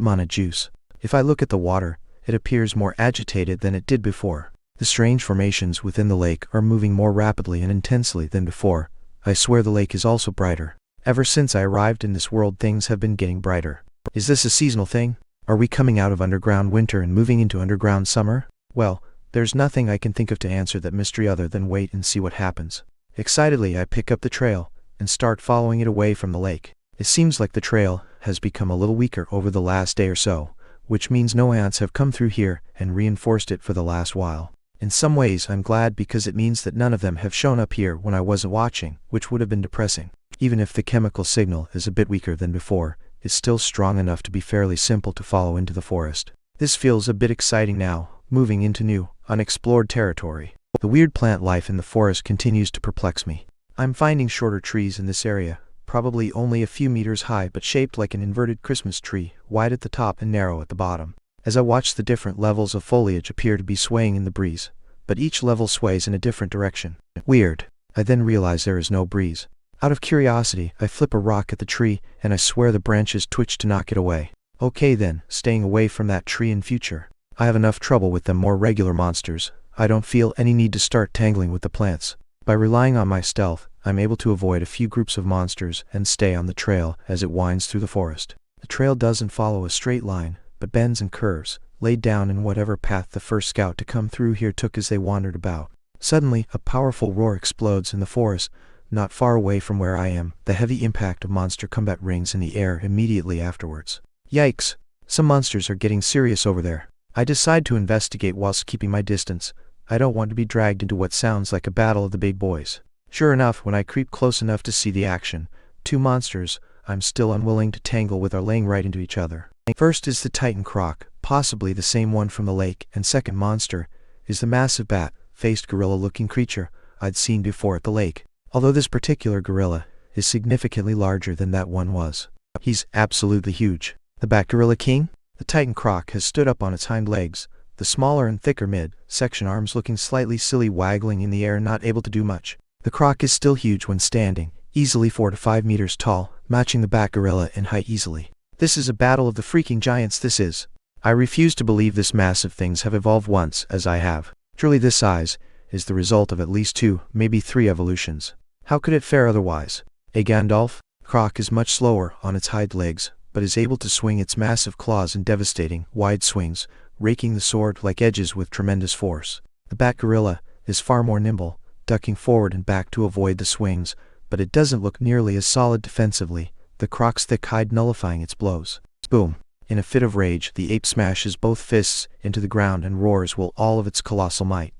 mana juice. If I look at the water, it appears more agitated than it did before. The strange formations within the lake are moving more rapidly and intensely than before. I swear the lake is also brighter. Ever since I arrived in this world, things have been getting brighter. Is this a seasonal thing? Are we coming out of underground winter and moving into underground summer? Well, there's nothing I can think of to answer that mystery other than wait and see what happens. Excitedly, I pick up the trail, and start following it away from the lake. It seems like the trail has become a little weaker over the last day or so, which means no ants have come through here and reinforced it for the last while. In some ways I'm glad, because it means that none of them have shown up here when I wasn't watching, which would have been depressing. Even if the chemical signal is a bit weaker than before, it's still strong enough to be fairly simple to follow into the forest. This feels a bit exciting now, moving into new, unexplored territory. The weird plant life in the forest continues to perplex me. I'm finding shorter trees in this area, probably only a few meters high but shaped like an inverted Christmas tree, wide at the top and narrow at the bottom. As I watch, the different levels of foliage appear to be swaying in the breeze, but each level sways in a different direction. Weird. I then realize there is no breeze. Out of curiosity, I flip a rock at the tree, and I swear the branches twitch to knock it away. Okay then, staying away from that tree in future. I have enough trouble with them more regular monsters. I don't feel any need to start tangling with the plants. By relying on my stealth, I'm able to avoid a few groups of monsters and stay on the trail as it winds through the forest. The trail doesn't follow a straight line, but bends and curves, laid down in whatever path the first scout to come through here took as they wandered about. Suddenly, a powerful roar explodes in the forest, not far away from where I am. The heavy impact of monster combat rings in the air immediately afterwards. Yikes! Some monsters are getting serious over there. I decide to investigate whilst keeping my distance. I don't want to be dragged into what sounds like a battle of the big boys. Sure enough, when I creep close enough to see the action, two monsters I'm still unwilling to tangle with are laying right into each other. First is the Titan croc, possibly the same one from the lake, and second monster is the massive bat-faced gorilla-looking creature I'd seen before at the lake. Although this particular gorilla is significantly larger than that one was. He's absolutely huge. The Bat Gorilla King? The Titan croc has stood up on its hind legs, the smaller and thicker mid-section arms looking slightly silly, waggling in the air, not able to do much. The croc is still huge when standing, easily 4 to 5 meters tall, matching the Bat Gorilla in height easily. This is a battle of the freaking giants, this is. I refuse to believe this massive things have evolved once, as I have. Surely this size is the result of at least 2, maybe 3 evolutions. How could it fare otherwise? A Gandalf? Croc is much slower on its hind legs, but is able to swing its massive claws in devastating, wide swings, raking the sword-like edges with tremendous force. The Bat Gorilla is far more nimble, ducking forward and back to avoid the swings, but it doesn't look nearly as solid defensively, the croc's thick hide nullifying its blows. Boom! In a fit of rage, the ape smashes both fists into the ground and roars with all of its colossal might,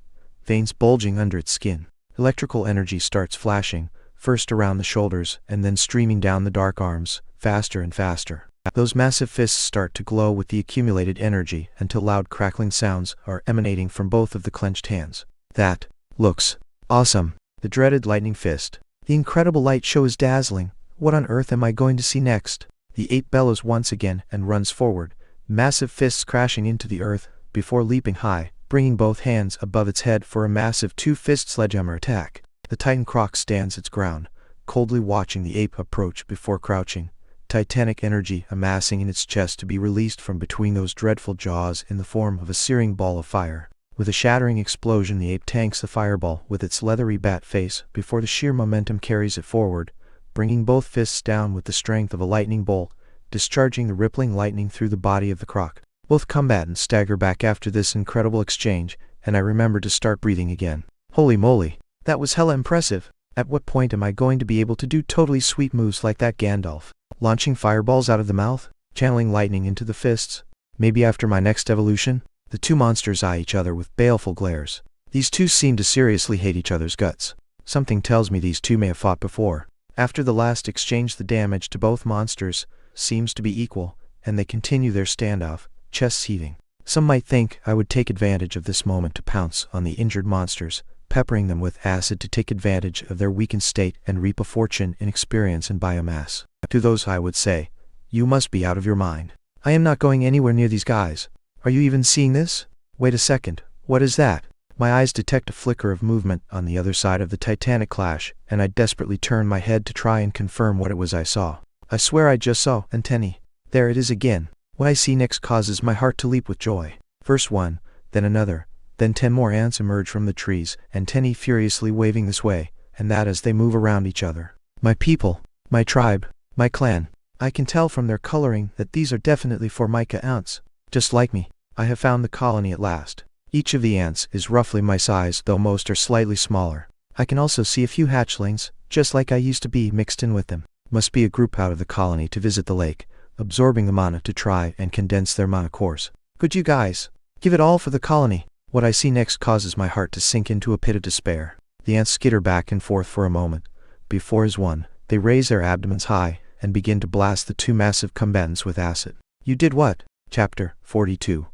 veins bulging under its skin. Electrical energy starts flashing, first around the shoulders and then streaming down the dark arms, faster and faster. Those massive fists start to glow with the accumulated energy until loud crackling sounds are emanating from both of the clenched hands. That looks awesome. The dreaded lightning fist. The incredible light show is dazzling. What on earth am I going to see next? The ape bellows once again and runs forward, massive fists crashing into the earth, before leaping high, bringing both hands above its head for a massive 2-fist sledgehammer attack. The Titan croc stands its ground, coldly watching the ape approach before crouching, titanic energy amassing in its chest to be released from between those dreadful jaws in the form of a searing ball of fire. With a shattering explosion, the ape tanks the fireball with its leathery bat face before the sheer momentum carries it forward, bringing both fists down with the strength of a lightning bolt, discharging the rippling lightning through the body of the croc. Both combatants stagger back after this incredible exchange, and I remember to start breathing again. Holy moly, that was hella impressive. At what point am I going to be able to do totally sweet moves like that Gandalf? Launching fireballs out of the mouth? Channeling lightning into the fists? Maybe after my next evolution? The two monsters eye each other with baleful glares. These two seem to seriously hate each other's guts. Something tells me these two may have fought before. After the last exchange, the damage to both monsters seems to be equal, and they continue their standoff, chests heaving. Some might think I would take advantage of this moment to pounce on the injured monsters, peppering them with acid to take advantage of their weakened state and reap a fortune in experience and biomass. To those I would say, you must be out of your mind. I am not going anywhere near these guys. Are you even seeing this? Wait a second, what is that? My eyes detect a flicker of movement on the other side of the titanic clash, and I desperately turn my head to try and confirm what it was I saw. I swear I just saw antennae. There it is again. What I see next causes my heart to leap with joy. First one, then another, then 10 more ants emerge from the trees, antennae furiously waving this way and that as they move around each other. My people, my tribe, my clan. I can tell from their coloring that these are definitely Formica ants. Just like me, I have found the colony at last. Each of the ants is roughly my size, though most are slightly smaller. I can also see a few hatchlings, just like I used to be mixed in with them. Must be a group out of the colony to visit the lake, absorbing the mana to try and condense their mana cores. Good you guys. Give it all for the colony. What I see next causes my heart to sink into a pit of despair. The ants skitter back and forth for a moment. Before as one, they raise their abdomens high and begin to blast the two massive combatants with acid. You did what? Chapter 42.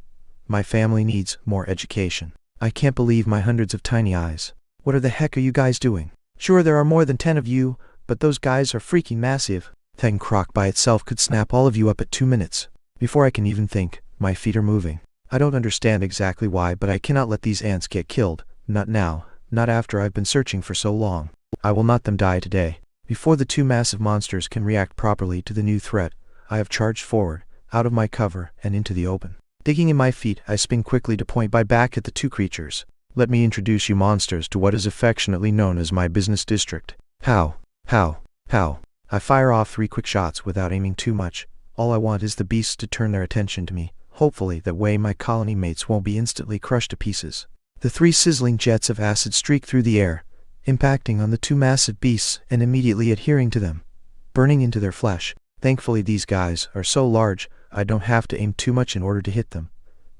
My family needs more education. I can't believe my hundreds of tiny eyes. What the heck are you guys doing? Sure, there are more than 10 of you, but those guys are freaking massive. That croc by itself could snap all of you up at 2 minutes. Before I can even think, my feet are moving. I don't understand exactly why, but I cannot let these ants get killed. Not now, not after I've been searching for so long. I will not them die today. Before the two massive monsters can react properly to the new threat, I have charged forward, out of my cover, and into the open. Digging in my feet, I spin quickly to point my back at the two creatures. Let me introduce you monsters to what is affectionately known as my business district. How? I fire off 3 quick shots without aiming too much. All I want is the beasts to turn their attention to me. Hopefully that way my colony mates won't be instantly crushed to pieces. The 3 sizzling jets of acid streak through the air, impacting on the 2 massive beasts and immediately adhering to them, burning into their flesh. Thankfully these guys are so large, I don't have to aim too much in order to hit them.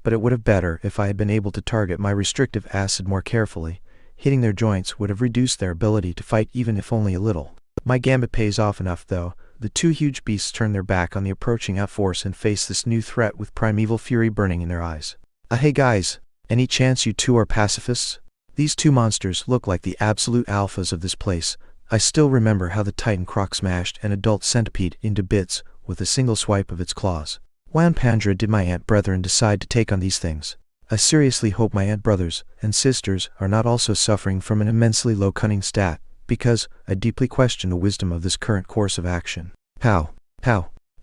But it would have better if I had been able to target my restrictive acid more carefully. Hitting their joints would have reduced their ability to fight even if only a little. My gambit pays off enough though. The 2 huge beasts turn their back on the approaching outforce and face this new threat with primeval fury burning in their eyes. Hey guys, any chance you 2 are pacifists? These 2 monsters look like the absolute alphas of this place. I still remember how the Titan croc smashed an adult centipede into bits with a single swipe of its claws. Why on Pangera did my ant brethren decide to take on these things? I seriously hope my ant brothers and sisters are not also suffering from an immensely low cunning stat, because I deeply question the wisdom of this current course of action. How?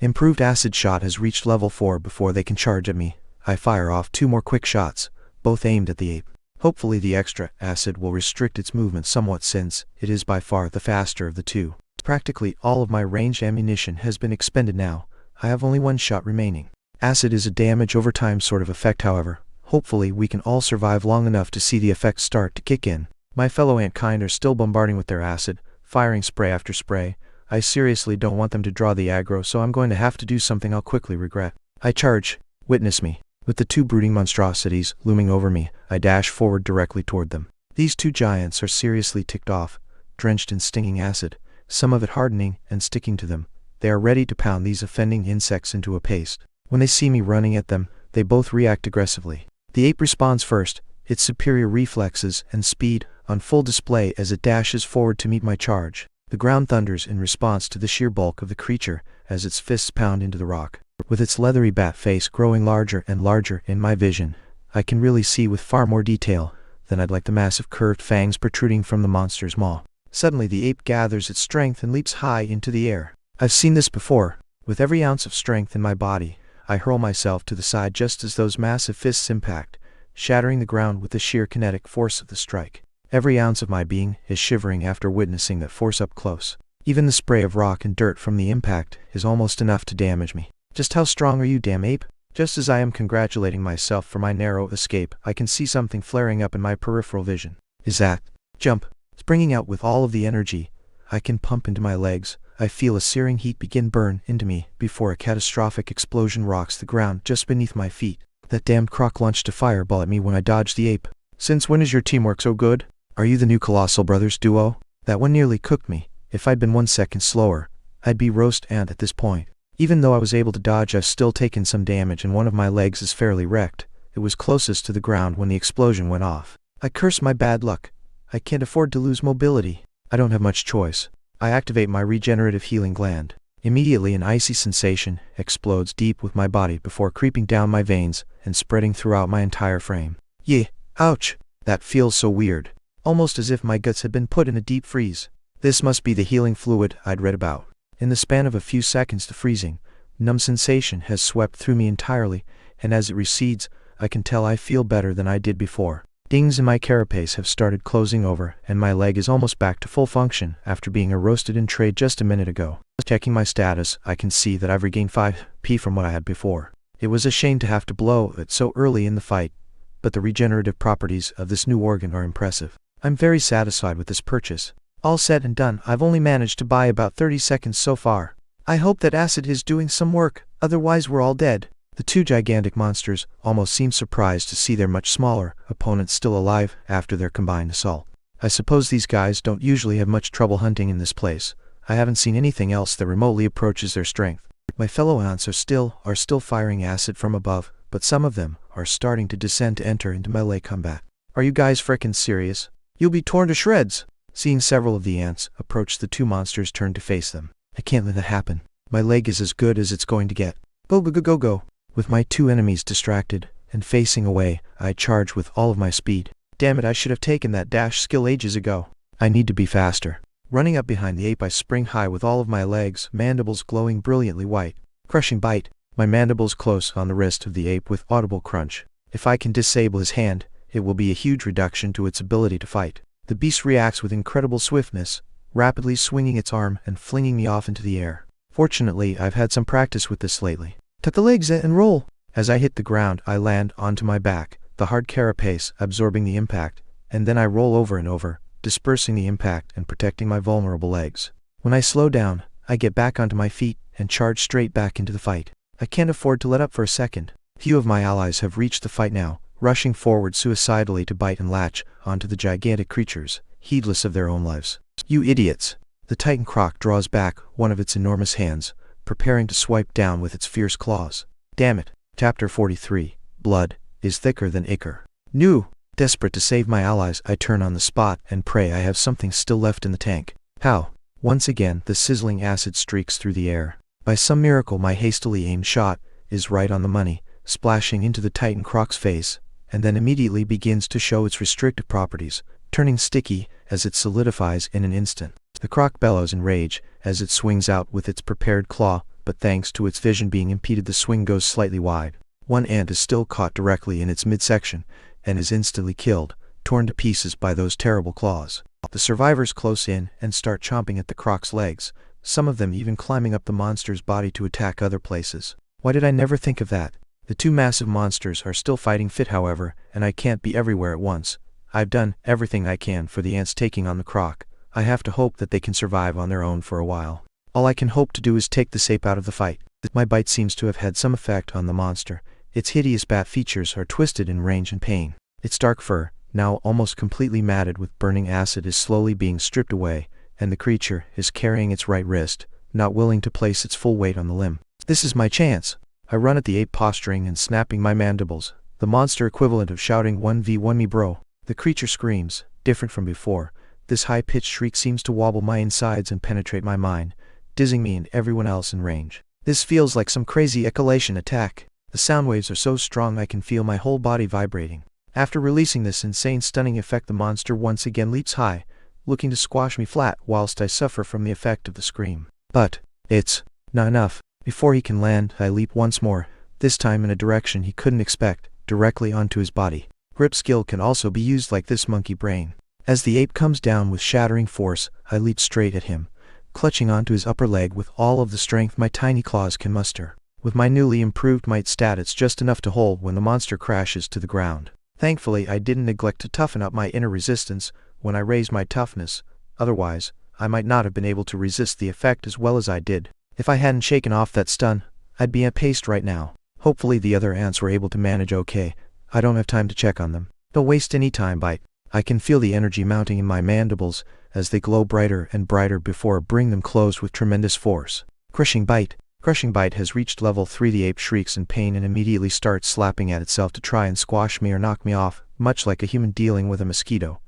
Improved acid shot has reached level 4 before they can charge at me. I fire off 2 more quick shots, both aimed at the ape. Hopefully the extra acid will restrict its movement somewhat since it is by far the faster of the 2. Practically all of my ranged ammunition has been expended now. I have only 1 shot remaining. Acid is a damage over time sort of effect, however. Hopefully we can all survive long enough to see the effect start to kick in. My fellow ant kind are still bombarding with their acid, firing spray after spray. I seriously don't want them to draw the aggro, so I'm going to have to do something I'll quickly regret. I charge. Witness me. With the 2 brooding monstrosities looming over me, I dash forward directly toward them. These 2 giants are seriously ticked off, drenched in stinging acid, some of it hardening and sticking to them. They are ready to pound these offending insects into a paste. When they see me running at them, they both react aggressively. The ape responds first, its superior reflexes and speed on full display as it dashes forward to meet my charge. The ground thunders in response to the sheer bulk of the creature as its fists pound into the rock. With its leathery bat face growing larger and larger in my vision, I can really see with far more detail than I'd like the massive curved fangs protruding from the monster's maw. Suddenly the ape gathers its strength and leaps high into the air. I've seen this before. With every ounce of strength in my body, I hurl myself to the side just as those massive fists impact, shattering the ground with the sheer kinetic force of the strike. Every ounce of my being is shivering after witnessing that force up close. Even the spray of rock and dirt from the impact is almost enough to damage me. Just how strong are you, damn ape? Just as I am congratulating myself for my narrow escape, I can see something flaring up in my peripheral vision. Is that? Jump. Springing out with all of the energy I can pump into my legs, I feel a searing heat begin burn into me before a catastrophic explosion rocks the ground just beneath my feet. That damned croc launched a fireball at me when I dodged the ape. Since when is your teamwork so good? Are you the new Colossal Brothers duo? That one nearly cooked me. If I'd been 1 second slower, I'd be roast ant at this point. Even though I was able to dodge, I've still taken some damage and one of my legs is fairly wrecked. It was closest to the ground when the explosion went off. I curse my bad luck. I can't afford to lose mobility. I don't have much choice. I activate my regenerative healing gland. Immediately an icy sensation explodes deep with my body before creeping down my veins and spreading throughout my entire frame. Yeah, ouch. That feels so weird. Almost as if my guts had been put in a deep freeze. This must be the healing fluid I'd read about. In the span of a few seconds the freezing, numb sensation has swept through me entirely, and as it recedes, I can tell I feel better than I did before. Dings in my carapace have started closing over, and my leg is almost back to full function after being roasted in trade just a minute ago. Checking my status, I can see that I've regained 5p from what I had before. It was a shame to have to blow it so early in the fight, but the regenerative properties of this new organ are impressive. I'm very satisfied with this purchase. All said and done, I've only managed to buy about 30 seconds so far. I hope that acid is doing some work, otherwise we're all dead. The two gigantic monsters almost seemed surprised to see their much smaller opponents still alive after their combined assault. I suppose these guys don't usually have much trouble hunting in this place. I haven't seen anything else that remotely approaches their strength. My fellow ants are still firing acid from above, but some of them are starting to descend to enter into melee combat. Are you guys frickin' serious? You'll be torn to shreds! Seeing several of the ants approach, the two monsters turned to face them. I can't let that happen. My leg is as good as it's going to get. Go go go go go! With my two enemies distracted and facing away, I charged with all of my speed. Damn it, I should have taken that dash skill ages ago. I need to be faster. Running up behind the ape, I spring high with all of my legs, mandibles glowing brilliantly white. Crushing bite. My mandibles close on the wrist of the ape with audible crunch. If I can disable his hand, it will be a huge reduction to its ability to fight. The beast reacts with incredible swiftness, rapidly swinging its arm and flinging me off into the air. Fortunately, I've had some practice with this lately. Tuck the legs and roll. As I hit the ground, I land onto my back, the hard carapace absorbing the impact, and then I roll over and over, dispersing the impact and protecting my vulnerable legs. When I slow down, I get back onto my feet and charge straight back into the fight. I can't afford to let up for a second. Few of my allies have reached the fight now, rushing forward suicidally to bite and latch onto the gigantic creatures, heedless of their own lives. You idiots! The Titan croc draws back one of its enormous hands, preparing to swipe down with its fierce claws. Damn it! Chapter 43. Blood is thicker than ichor. No! Desperate to save my allies, I turn on the spot and pray I have something still left in the tank. How? Once again, the sizzling acid streaks through the air. By some miracle, my hastily aimed shot is right on the money, splashing into the Titan croc's face, and then immediately begins to show its restrictive properties, turning sticky as it solidifies in an instant. The croc bellows in rage as it swings out with its prepared claw, but thanks to its vision being impeded, the swing goes slightly wide. One ant is still caught directly in its midsection, and is instantly killed, torn to pieces by those terrible claws. The survivors close in and start chomping at the croc's legs, some of them even climbing up the monster's body to attack other places. Why did I never think of that? The two massive monsters are still fighting fit, however, and I can't be everywhere at once. I've done everything I can for the ants taking on the croc. I have to hope that they can survive on their own for a while. All I can hope to do is take this ape out of the fight. My bite seems to have had some effect on the monster. Its hideous bat features are twisted in rage and pain. Its dark fur, now almost completely matted with burning acid, is slowly being stripped away, and the creature is carrying its right wrist, not willing to place its full weight on the limb. This is my chance. I run at the ape, posturing and snapping my mandibles, the monster equivalent of shouting 1v1 me bro. The creature screams, different from before. This high-pitched shriek seems to wobble my insides and penetrate my mind, dizzying me and everyone else in range. This feels like some crazy echolation attack. The sound waves are so strong I can feel my whole body vibrating. After releasing this insane stunning effect, the monster once again leaps high, looking to squash me flat whilst I suffer from the effect of the scream. But it's not enough. Before he can land, I leap once more, this time in a direction he couldn't expect, directly onto his body. Grip skill can also be used like this monkey brain. As the ape comes down with shattering force, I leap straight at him, clutching onto his upper leg with all of the strength my tiny claws can muster. With my newly improved might stat, it's just enough to hold when the monster crashes to the ground. Thankfully, I didn't neglect to toughen up my inner resistance when I raised my toughness, otherwise, I might not have been able to resist the effect as well as I did. If I hadn't shaken off that stun, I'd be at paste right now. Hopefully the other ants were able to manage okay. I don't have time to check on them. Don't waste any time, bite. I can feel the energy mounting in my mandibles as they glow brighter and brighter before I bring them closed with tremendous force. Crushing bite. Crushing bite has reached level 3. The ape shrieks in pain and immediately starts slapping at itself to try and squash me or knock me off, much like a human dealing with a mosquito.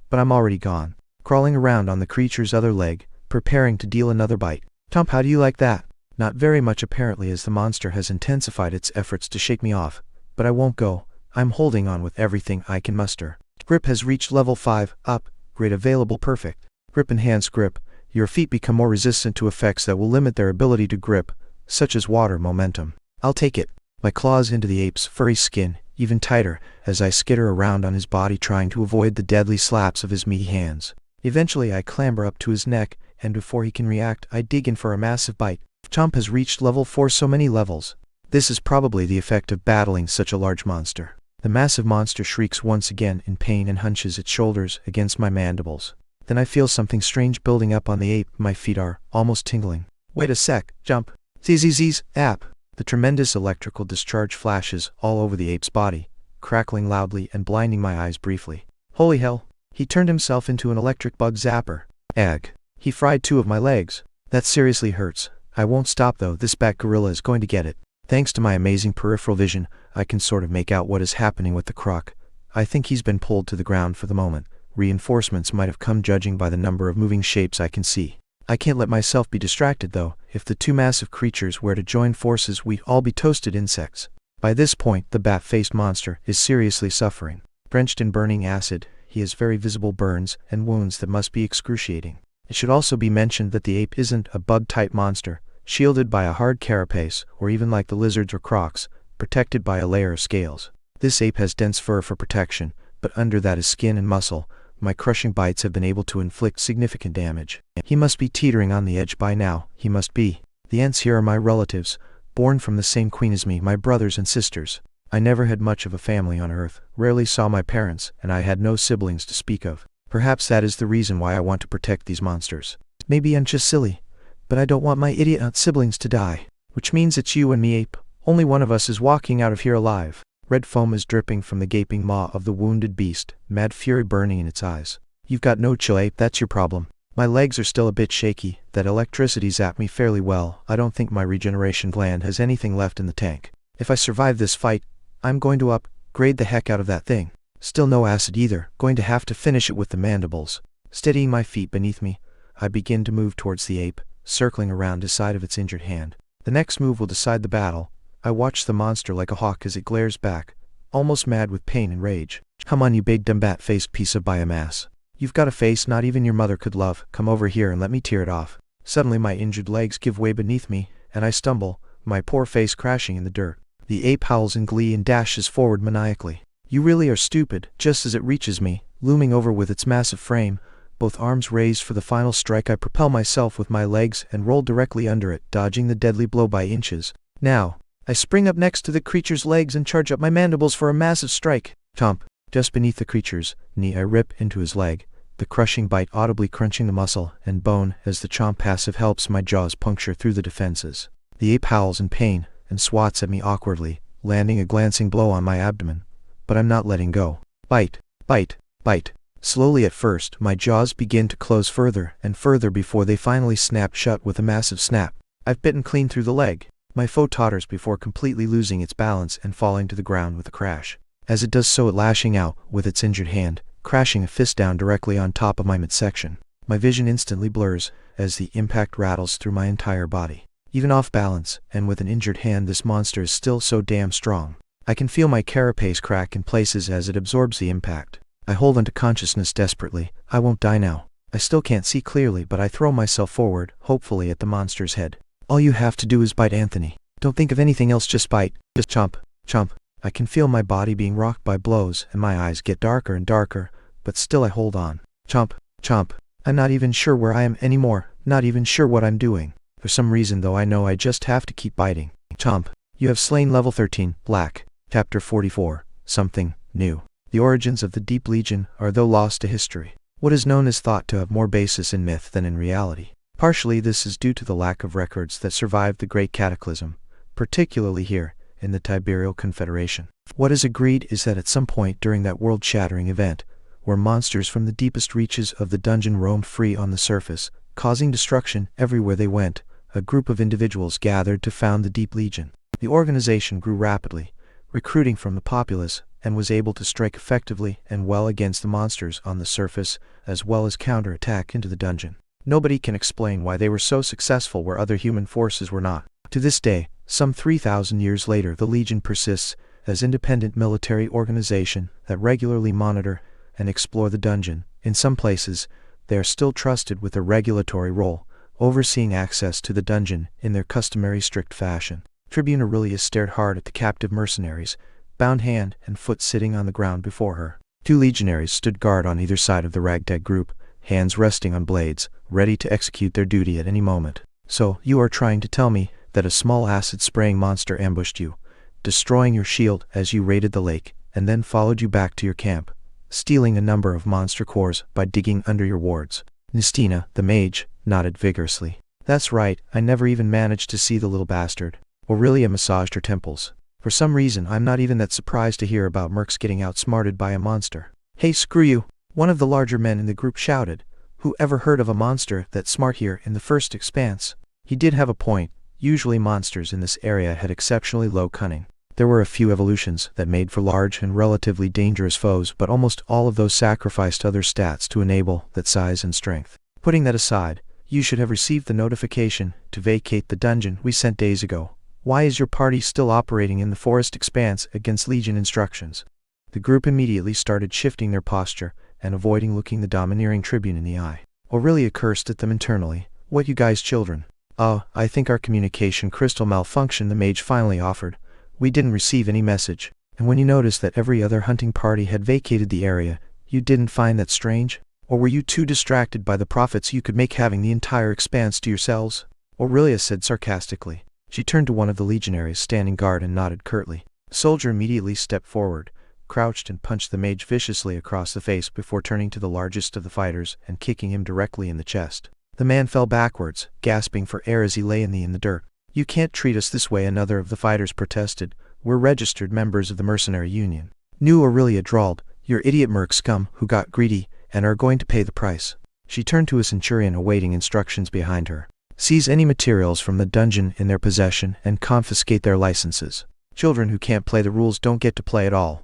But I'm already gone, crawling around on the creature's other leg, preparing to deal another bite. Tom, how do you like that? Not very much apparently, as the monster has intensified its efforts to shake me off. But I won't go. I'm holding on with everything I can muster. Grip has reached level 5, upgrade available, perfect. Grip enhanced grip. Your feet become more resistant to effects that will limit their ability to grip, such as water momentum. I'll take it. My claws into the ape's furry skin, even tighter, as I skitter around on his body trying to avoid the deadly slaps of his meaty hands. Eventually I clamber up to his neck, and before he can react, I dig in for a massive bite. Chomp has reached level 4, so many levels. This is probably the effect of battling such a large monster. The massive monster shrieks once again in pain and hunches its shoulders against my mandibles. Then I feel something strange building up on the ape. My feet are almost tingling. Wait a sec, jump. Zzz, app. The tremendous electrical discharge flashes all over the ape's body, crackling loudly and blinding my eyes briefly. Holy hell, he turned himself into an electric bug zapper. Ag. He fried 2 of my legs. That seriously hurts. I won't stop though, this bat gorilla is going to get it. Thanks to my amazing peripheral vision, I can sort of make out what is happening with the croc. I think he's been pulled to the ground for the moment. Reinforcements might have come judging by the number of moving shapes I can see. I can't let myself be distracted though. If the 2 massive creatures were to join forces, we'd all be toasted insects. By this point, the bat-faced monster is seriously suffering. Drenched in burning acid, he has very visible burns and wounds that must be excruciating. It should also be mentioned that the ape isn't a bug-type monster, shielded by a hard carapace, or even like the lizards or crocs, protected by a layer of scales. This ape has dense fur for protection, but under that is skin and muscle. My crushing bites have been able to inflict significant damage. He must be teetering on the edge by now. He must be. The ants here are my relatives, born from the same queen as me, my brothers and sisters. I never had much of a family on Earth, rarely saw my parents, and I had no siblings to speak of. Perhaps that is the reason why I want to protect these monsters. Maybe I'm just silly, but I don't want my idiot aunt siblings to die. Which means it's you and me, ape. Only one of us is walking out of here alive. Red foam is dripping from the gaping maw of the wounded beast, mad fury burning in its eyes. You've got no chill, ape, that's your problem. My legs are still a bit shaky. That electricity zapped me fairly well. I don't think my regeneration gland has anything left in the tank. If I survive this fight, I'm going to upgrade the heck out of that thing. Still no acid either. Going to have to finish it with the mandibles. Steadying my feet beneath me, I begin to move towards the ape, circling around the side of its injured hand. The next move will decide the battle. I watch the monster like a hawk as it glares back, almost mad with pain and rage. Come on, you big dumb bat-faced piece of biomass. You've got a face not even your mother could love. Come over here and let me tear it off. Suddenly my injured legs give way beneath me, and I stumble, my poor face crashing in the dirt. The ape howls in glee and dashes forward maniacally. You really are stupid. Just as it reaches me, looming over with its massive frame, both arms raised for the final strike, I propel myself with my legs and roll directly under it, dodging the deadly blow by inches. Now, I spring up next to the creature's legs and charge up my mandibles for a massive strike. Chomp. Just beneath the creature's knee I rip into his leg, the crushing bite audibly crunching the muscle and bone as the chomp passive helps my jaws puncture through the defenses. The ape howls in pain and swats at me awkwardly, landing a glancing blow on my abdomen. But I'm not letting go. Bite, bite, bite. Slowly at first, my jaws begin to close further and further before they finally snap shut with a massive snap. I've bitten clean through the leg. My foe totters before completely losing its balance and falling to the ground with a crash. As it does so, it lashing out with its injured hand, crashing a fist down directly on top of my midsection. My vision instantly blurs as the impact rattles through my entire body. Even off balance, and with an injured hand, this monster is still so damn strong. I can feel my carapace crack in places as it absorbs the impact. I hold onto consciousness desperately. I won't die now. I still can't see clearly, but I throw myself forward, hopefully at the monster's head. All you have to do is bite, Anthony. Don't think of anything else, just bite. Just chomp, chomp. I can feel my body being rocked by blows, and my eyes get darker and darker, but still I hold on. Chomp, chomp. I'm not even sure where I am anymore, not even sure what I'm doing. For some reason though, I know I just have to keep biting. Chomp. You have slain level 13, Black. Chapter 44. Something new. The origins of the Deep Legion are though lost to history. What is known is thought to have more basis in myth than in reality. Partially this is due to the lack of records that survived the Great Cataclysm, particularly here, in the Tiberial Confederation. What is agreed is that at some point during that world-shattering event, where monsters from the deepest reaches of the dungeon roamed free on the surface, causing destruction everywhere they went, a group of individuals gathered to found the Deep Legion. The organization grew rapidly, recruiting from the populace, and was able to strike effectively and well against the monsters on the surface, as well as counter-attack into the dungeon. Nobody can explain why they were so successful where other human forces were not. To this day, some 3,000 years later, the Legion persists as independent military organization that regularly monitor and explore the dungeon. In some places, they are still trusted with a regulatory role, overseeing access to the dungeon in their customary strict fashion. Tribune Aurelius stared hard at the captive mercenaries, bound hand and foot sitting on the ground before her. 2 legionaries stood guard on either side of the ragtag group, hands resting on blades, ready to execute their duty at any moment. So, you are trying to tell me that a small acid-spraying monster ambushed you, destroying your shield as you raided the lake, and then followed you back to your camp. stealing a number of monster cores by digging under your wards. Nistina, the mage, nodded vigorously. That's right, I never even managed to see the little bastard. Aurelia massaged her temples. For some reason, I'm not even that surprised to hear about mercs getting outsmarted by a monster. Hey, screw you! One of the larger men in the group shouted. Who ever heard of a monster that's smart here in the first expanse? He did have a point. Usually monsters in this area had exceptionally low cunning. There were a few evolutions that made for large and relatively dangerous foes, but almost all of those sacrificed other stats to enable that size and strength. Putting that aside, you should have received the notification to vacate the dungeon we sent days ago. Why is your party still operating in the forest expanse against Legion instructions? The group immediately started shifting their posture and avoiding looking the domineering tribune in the eye. Aurelia cursed at them internally. What you guys children? I think our communication crystal malfunctioned, the mage finally offered. We didn't receive any message. And when you noticed that every other hunting party had vacated the area, you didn't find that strange? Or were you too distracted by the profits you could make having the entire expanse to yourselves? Aurelia said sarcastically. She turned to one of the legionaries standing guard and nodded curtly. The soldier immediately stepped forward, crouched and punched the mage viciously across the face before turning to the largest of the fighters and kicking him directly in the chest. The man fell backwards, gasping for air as he lay in the dirt. You can't treat us this way, another of the fighters protested. We're registered members of the mercenary union. New Aurelia drawled. You're idiot merc scum who got greedy and are going to pay the price. She turned to a centurion awaiting instructions behind her. Seize any materials from the dungeon in their possession and confiscate their licenses. Children who can't play the rules don't get to play at all.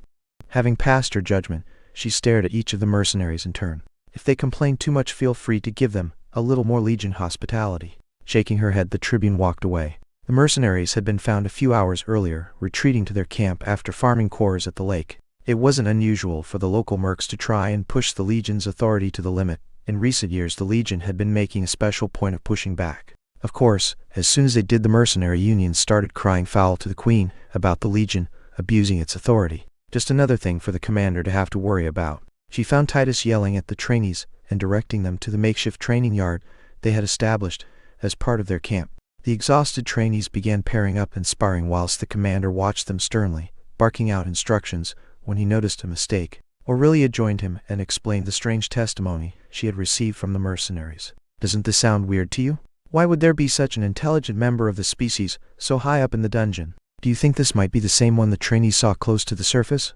Having passed her judgment, she stared at each of the mercenaries in turn. If they complain too much, feel free to give them a little more Legion hospitality. Shaking her head, the tribune walked away. The mercenaries had been found a few hours earlier, retreating to their camp after farming cores at the lake. It wasn't unusual for the local mercs to try and push the Legion's authority to the limit. In recent years, the Legion had been making a special point of pushing back. Of course, as soon as they did, the mercenary union started crying foul to the Queen about the Legion abusing its authority. Just another thing for the commander to have to worry about. She found Titus yelling at the trainees and directing them to the makeshift training yard they had established as part of their camp. The exhausted trainees began pairing up and sparring whilst the commander watched them sternly, barking out instructions when he noticed a mistake. Aurelia joined him and explained the strange testimony she had received from the mercenaries. Doesn't this sound weird to you? Why would there be such an intelligent member of the species so high up in the dungeon? Do you think this might be the same one the trainees saw close to the surface?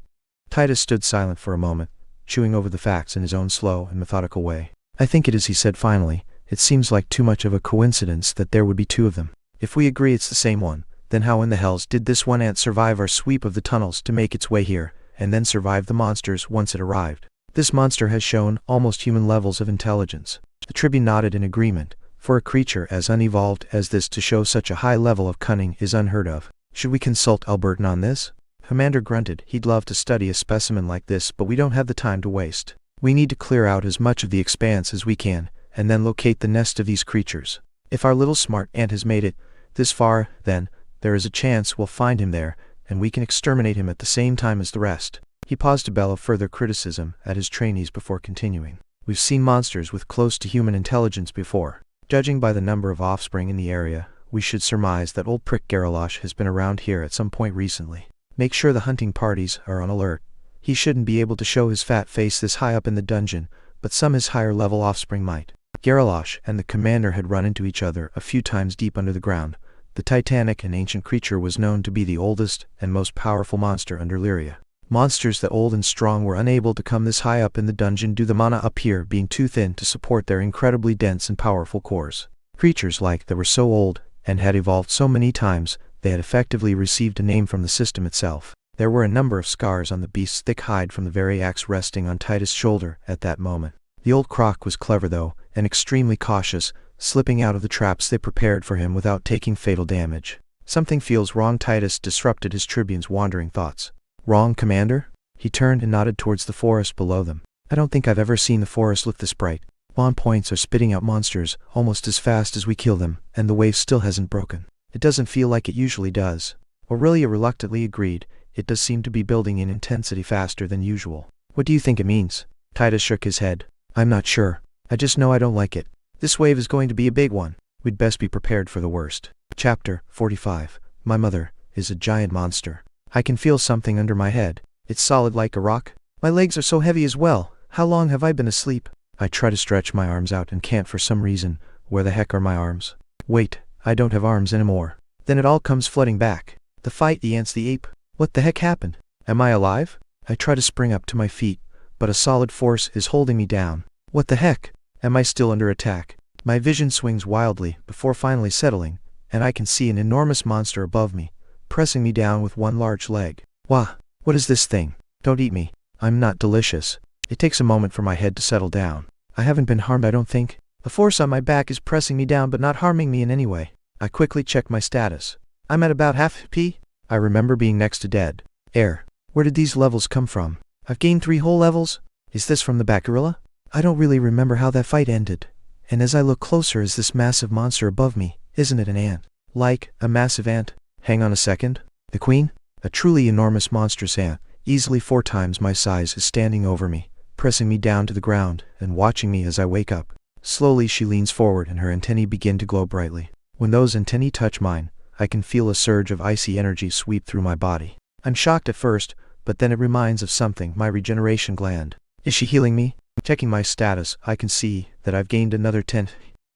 Titus stood silent for a moment, chewing over the facts in his own slow and methodical way. I think it is, he said finally. It seems like too much of a coincidence that there would be two of them. If we agree it's the same one, then how in the hells did this one ant survive our sweep of the tunnels to make its way here, and then survive the monsters once it arrived? This monster has shown almost human levels of intelligence. The tribune nodded in agreement. For a creature as unevolved as this to show such a high level of cunning is unheard of. Should we consult Albertin on this? Commander grunted. He'd love to study a specimen like this, but we don't have the time to waste. We need to clear out as much of the expanse as we can, and then locate the nest of these creatures. If our little smart ant has made it this far, then there is a chance we'll find him there, and we can exterminate him at the same time as the rest. He paused to bellow further criticism at his trainees before continuing. We've seen monsters with close to human intelligence before. Judging by the number of offspring in the area, we should surmise that old prick Garalosh has been around here at some point recently. Make sure the hunting parties are on alert. He shouldn't be able to show his fat face this high up in the dungeon, but some his higher level offspring might. Garalosh and the commander had run into each other a few times deep under the ground. The titanic and ancient creature was known to be the oldest and most powerful monster under Lyria. Monsters that old and strong were unable to come this high up in the dungeon due to the mana up here being too thin to support their incredibly dense and powerful cores. Creatures like that were so old and had evolved so many times they had effectively received a name from the system itself. There were a number of scars on the beast's thick hide from the very axe resting on Titus' shoulder at that moment. The old croc was clever though, and extremely cautious, slipping out of the traps they prepared for him without taking fatal damage. Something feels wrong, Titus disrupted his tribune's wandering thoughts. Wrong, Commander? He turned and nodded towards the forest below them. I don't think I've ever seen the forest look this bright. Spawn points are spitting out monsters almost as fast as we kill them, and the wave still hasn't broken. It doesn't feel like it usually does. Aurelia reluctantly agreed. It does seem to be building in intensity faster than usual. What do you think it means? Titus shook his head. I'm not sure. I just know I don't like it. This wave is going to be a big one. We'd best be prepared for the worst. Chapter 45. My mother is a giant monster. I can feel something under my head. It's solid like a rock. My legs are so heavy as well. How long have I been asleep? I try to stretch my arms out and can't for some reason. Where the heck are my arms? Wait, I don't have arms anymore. Then it all comes flooding back. The fight against the ape. What the heck happened? Am I alive? I try to spring up to my feet, but a solid force is holding me down. What the heck? Am I still under attack? My vision swings wildly before finally settling, and I can see an enormous monster above me, pressing me down with one large leg. Wah! What is this thing? Don't eat me. I'm not delicious. It takes a moment for my head to settle down. I haven't been harmed, I don't think. The force on my back is pressing me down but not harming me in any way. I quickly check my status. I'm at about half HP. I remember being next to dead air. Where did these levels come from? I've gained 3 whole levels? Is this from the back gorilla? I don't really remember how that fight ended. And as I look closer is this massive monster above me. Isn't it an ant? Like, a massive ant? Hang on a second. The queen? A truly enormous monstrous ant, easily 4 times my size, is standing over me, pressing me down to the ground, and watching me as I wake up. Slowly she leans forward and her antennae begin to glow brightly. When those antennae touch mine, I can feel a surge of icy energy sweep through my body. I'm shocked at first, but then it reminds of something, my regeneration gland. Is she healing me? Checking my status, I can see that I've gained another 10.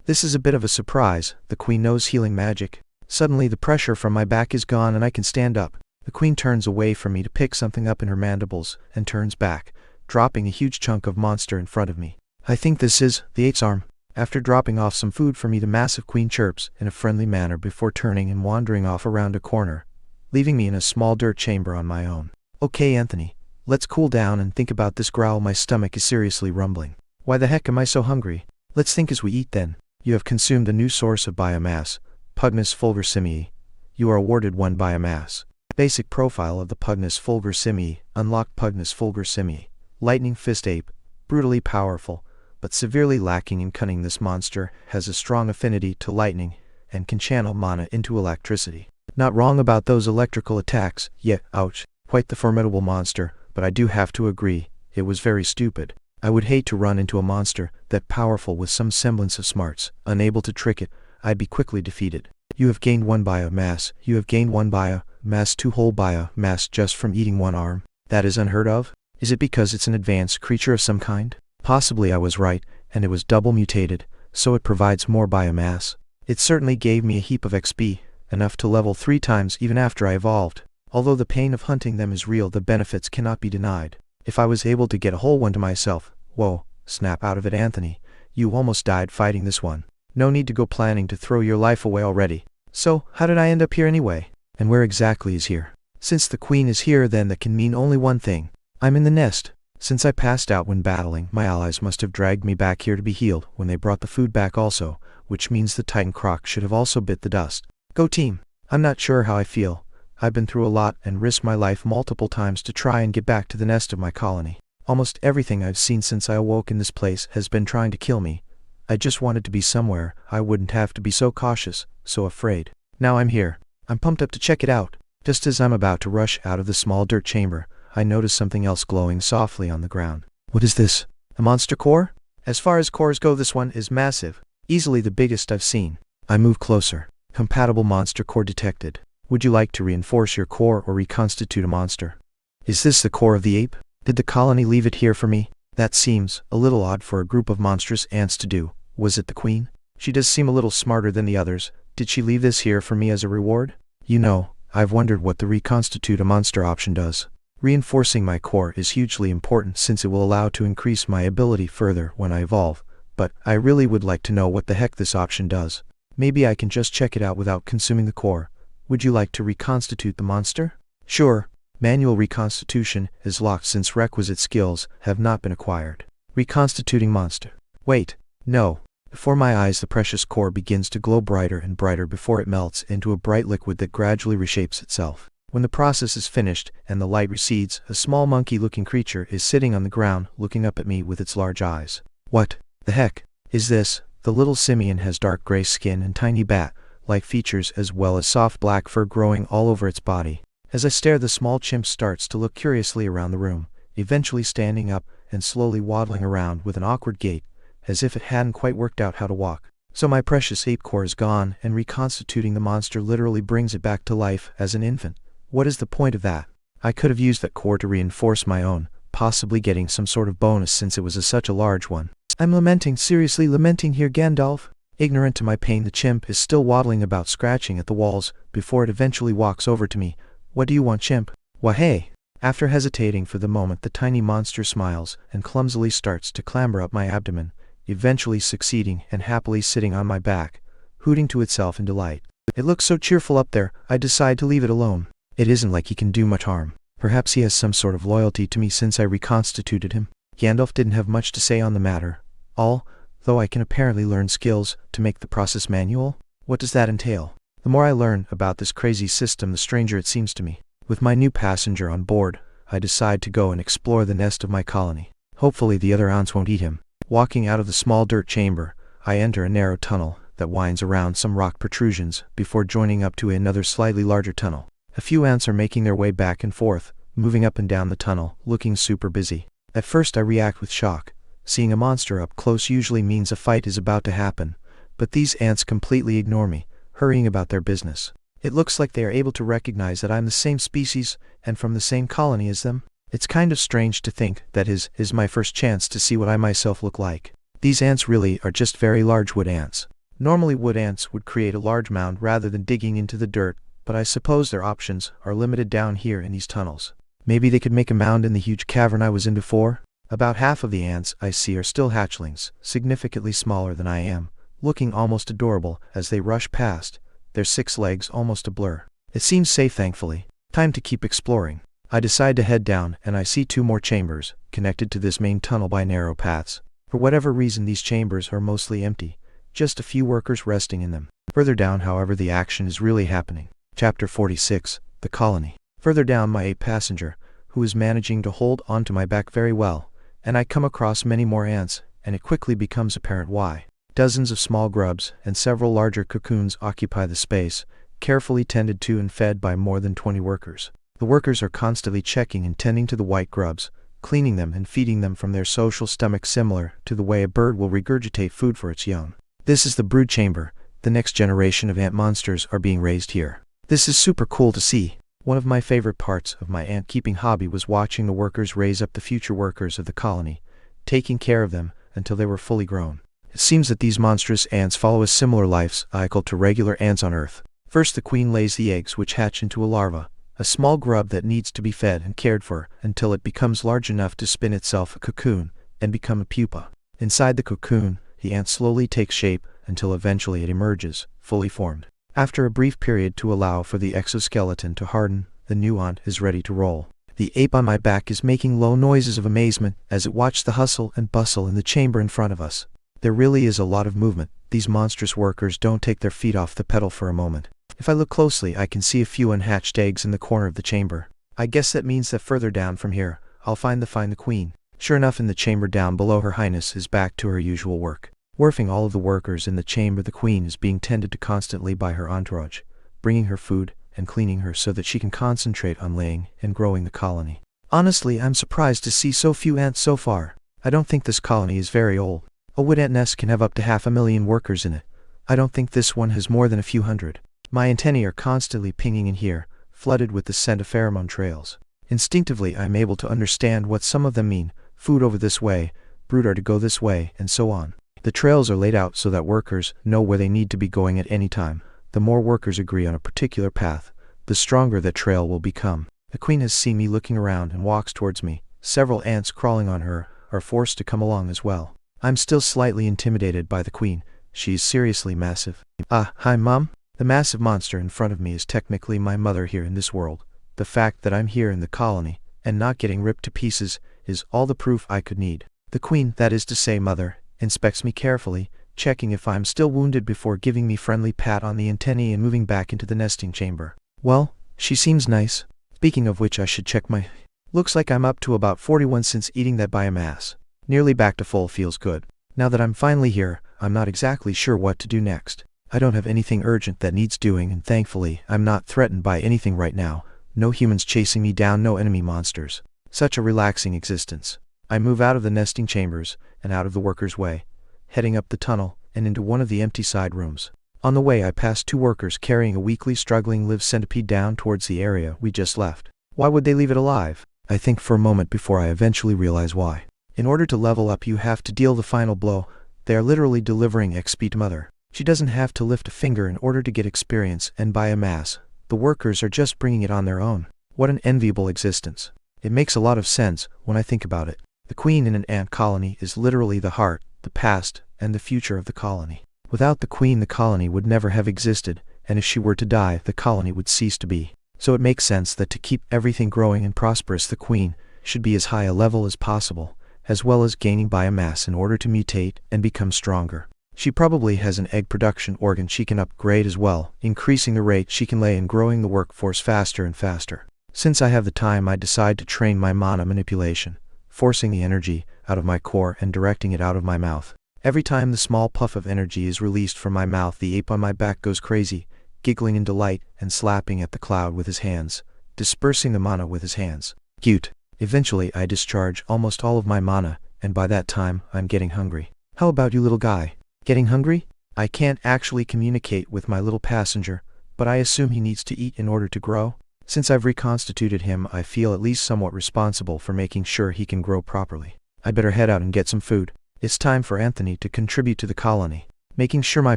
This is a bit of a surprise. The queen knows healing magic. Suddenly the pressure from my back is gone and I can stand up. The queen turns away from me to pick something up in her mandibles, and turns back, dropping a huge chunk of monster in front of me. I think this is the ape's arm. After dropping off some food for me, the massive queen chirps in a friendly manner before turning and wandering off around a corner, leaving me in a small dirt chamber on my own. Okay, Anthony, let's cool down and think about this growl. My stomach is seriously rumbling. Why the heck am I so hungry? Let's think as we eat then. You have consumed a new source of biomass, Pugnus fulgur simii. You are awarded 1 biomass. Basic profile of the Pugnus fulgur simii. Unlocked Pugnus fulgur simii. Lightning fist ape, brutally powerful, but severely lacking in cunning. This monster has a strong affinity to lightning, and can channel mana into electricity. Not wrong about those electrical attacks, yet, ouch, quite the formidable monster, but I do have to agree, it was very stupid. I would hate to run into a monster that powerful with some semblance of smarts. Unable to trick it, I'd be quickly defeated. You have gained 1 biomass. You have gained 1 biomass, 2 whole biomass just from eating 1 arm. That is unheard of. Is it because it's an advanced creature of some kind? Possibly I was right, and it was double mutated, so it provides more biomass. It certainly gave me a heap of XP, enough to level 3 times even after I evolved. Although the pain of hunting them is real, the benefits cannot be denied. If I was able to get a whole one to myself, whoa, snap out of it, Anthony. You almost died fighting this one. No need to go planning to throw your life away already. So, how did I end up here anyway? And where exactly is here? Since the queen is here, then that can mean only one thing. I'm in the nest. Since I passed out when battling, my allies must have dragged me back here to be healed when they brought the food back also, which means the Titan Croc should have also bit the dust. Go team! I'm not sure how I feel. I've been through a lot and risked my life multiple times to try and get back to the nest of my colony. Almost everything I've seen since I awoke in this place has been trying to kill me. I just wanted to be somewhere I wouldn't have to be so cautious, so afraid. Now I'm here. I'm pumped up to check it out. Just as I'm about to rush out of the small dirt chamber, I notice something else glowing softly on the ground. What is this? A monster core? As far as cores go, this one is massive. Easily the biggest I've seen. I move closer. Compatible monster core detected. Would you like to reinforce your core or reconstitute a monster? Is this the core of the ape? Did the colony leave it here for me? That seems a little odd for a group of monstrous ants to do. Was it the queen? She does seem a little smarter than the others. Did she leave this here for me as a reward? You know, I've wondered what the reconstitute a monster option does. Reinforcing my core is hugely important since it will allow to increase my ability further when I evolve, but I really would like to know what the heck this option does. Maybe I can just check it out without consuming the core. Would you like to reconstitute the monster? Sure. Manual reconstitution is locked since requisite skills have not been acquired. Reconstituting monster. Wait, no. Before my eyes the precious core begins to glow brighter and brighter before it melts into a bright liquid that gradually reshapes itself. When the process is finished and the light recedes, a small monkey-looking creature is sitting on the ground looking up at me with its large eyes. What the heck is this? The little simian has dark gray skin and tiny bat-like features as well as soft black fur growing all over its body. As I stare, the small chimp starts to look curiously around the room, eventually standing up and slowly waddling around with an awkward gait, as if it hadn't quite worked out how to walk. So my precious ape core is gone, and reconstituting the monster literally brings it back to life as an infant. What is the point of that? I could have used that core to reinforce my own, possibly getting some sort of bonus since it was such a large one. I'm lamenting, seriously lamenting here, Gandalf. Ignorant to my pain, the chimp is still waddling about, scratching at the walls, before it eventually walks over to me. What do you want, chimp? Why, hey! After hesitating for the moment, the tiny monster smiles and clumsily starts to clamber up my abdomen, eventually succeeding and happily sitting on my back, hooting to itself in delight. It looks so cheerful up there, I decide to leave it alone. It isn't like he can do much harm. Perhaps he has some sort of loyalty to me since I reconstituted him. Gandalf didn't have much to say on the matter, though I can apparently learn skills to make the process manual. What does that entail? The more I learn about this crazy system, the stranger it seems to me. With my new passenger on board, I decide to go and explore the nest of my colony. Hopefully the other ants won't eat him. Walking out of the small dirt chamber, I enter a narrow tunnel that winds around some rock protrusions before joining up to another slightly larger tunnel. A few ants are making their way back and forth, moving up and down the tunnel, looking super busy. At first I react with shock. Seeing a monster up close usually means a fight is about to happen, but these ants completely ignore me, hurrying about their business. It looks like they are able to recognize that I'm the same species and from the same colony as them. It's kind of strange to think that is my first chance to see what I myself look like. These ants really are just very large wood ants. Normally wood ants would create a large mound rather than digging into the dirt, but I suppose their options are limited down here in these tunnels. Maybe they could make a mound in the huge cavern I was in before? About half of the ants I see are still hatchlings, significantly smaller than I am, looking almost adorable as they rush past, their 6 legs almost a blur. It seems safe, thankfully. Time to keep exploring. I decide to head down and I see 2 more chambers, connected to this main tunnel by narrow paths. For whatever reason these chambers are mostly empty, just a few workers resting in them. Further down, however, the action is really happening. Chapter 46, The Colony. Further down, my 8th passenger, who is managing to hold onto my back very well, and I come across many more ants, and it quickly becomes apparent why. Dozens of small grubs and several larger cocoons occupy the space, carefully tended to and fed by more than 20 workers. The workers are constantly checking and tending to the white grubs, cleaning them and feeding them from their social stomach, similar to the way a bird will regurgitate food for its young. This is the brood chamber. The next generation of ant monsters are being raised here. This is super cool to see. One of my favorite parts of my ant-keeping hobby was watching the workers raise up the future workers of the colony, taking care of them until they were fully grown. It seems that these monstrous ants follow a similar life cycle to regular ants on Earth. First, the queen lays the eggs, which hatch into a larva, a small grub that needs to be fed and cared for until it becomes large enough to spin itself a cocoon and become a pupa. Inside the cocoon, the ant slowly takes shape until eventually it emerges, fully formed. After a brief period to allow for the exoskeleton to harden, the new ant is ready to roll. The ape on my back is making low noises of amazement as it watched the hustle and bustle in the chamber in front of us. There really is a lot of movement. These monstrous workers don't take their feet off the pedal for a moment. If I look closely, I can see a few unhatched eggs in the corner of the chamber. I guess that means that further down from here, I'll find the queen. Sure enough, in the chamber down below, Her Highness is back to her usual work. Working all of the workers in the chamber, the queen is being tended to constantly by her entourage, bringing her food and cleaning her so that she can concentrate on laying and growing the colony. Honestly, I'm surprised to see so few ants so far. I don't think this colony is very old. A wood ant nest can have up to 500,000 workers in it. I don't think this one has more than a few hundred. My antennae are constantly pinging in here, flooded with the scent of pheromone trails. Instinctively, I am able to understand what some of them mean. Food over this way, brood are to go this way, and so on. The trails are laid out so that workers know where they need to be going at any time. The more workers agree on a particular path, the stronger that trail will become. The queen has seen me looking around and walks towards me. Several ants crawling on her are forced to come along as well. I'm still slightly intimidated by the queen. She is seriously massive. Hi Mom? The massive monster in front of me is technically my mother here in this world. The fact that I'm here in the colony and not getting ripped to pieces is all the proof I could need. The queen, that is to say mother, inspects me carefully, checking if I'm still wounded before giving me friendly pat on the antennae and moving back into the nesting chamber. Well, she seems nice. Speaking of which, I should check my... Looks like I'm up to about 41 since eating that biomass. Nearly back to full feels good. Now that I'm finally here, I'm not exactly sure what to do next. I don't have anything urgent that needs doing, and thankfully, I'm not threatened by anything right now. No humans chasing me down, no enemy monsters. Such a relaxing existence. I move out of the nesting chambers and out of the workers' way, heading up the tunnel and into one of the empty side rooms. On the way, I pass 2 workers carrying a weakly struggling live centipede down towards the area we just left. Why would they leave it alive? I think for a moment before I eventually realize why. In order to level up, you have to deal the final blow. They are literally delivering XP to Mother. She doesn't have to lift a finger in order to get experience and biomass. The workers are just bringing it on their own. What an enviable existence. It makes a lot of sense when I think about it. The queen in an ant colony is literally the heart, the past, and the future of the colony. Without the queen, the colony would never have existed, and if she were to die, the colony would cease to be. So it makes sense that to keep everything growing and prosperous, the queen should be as high a level as possible, as well as gaining biomass in order to mutate and become stronger. She probably has an egg production organ she can upgrade as well, increasing the rate she can lay and growing the workforce faster and faster. Since I have the time, I decide to train my mana manipulation, forcing the energy out of my core and directing it out of my mouth. Every time the small puff of energy is released from my mouth, the ape on my back goes crazy, giggling in delight and slapping at the cloud with his hands, dispersing the mana with his hands. Cute. Eventually I discharge almost all of my mana, and by that time I'm getting hungry. How about you, little guy? Getting hungry? I can't actually communicate with my little passenger, but I assume he needs to eat in order to grow. Since I've reconstituted him, I feel at least somewhat responsible for making sure he can grow properly. I'd better head out and get some food. It's time for Anthony to contribute to the colony. Making sure my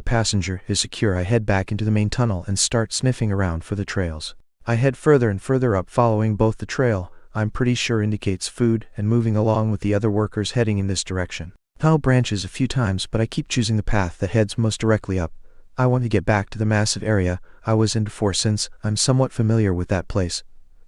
passenger is secure, I head back into the main tunnel and start sniffing around for the trails. I head further and further up, following both the trail I'm pretty sure indicates food and moving along with the other workers heading in this direction. Tunnel branches a few times, but I keep choosing the path that heads most directly up. I want to get back to the massive area I was in before. Since I'm somewhat familiar with that place,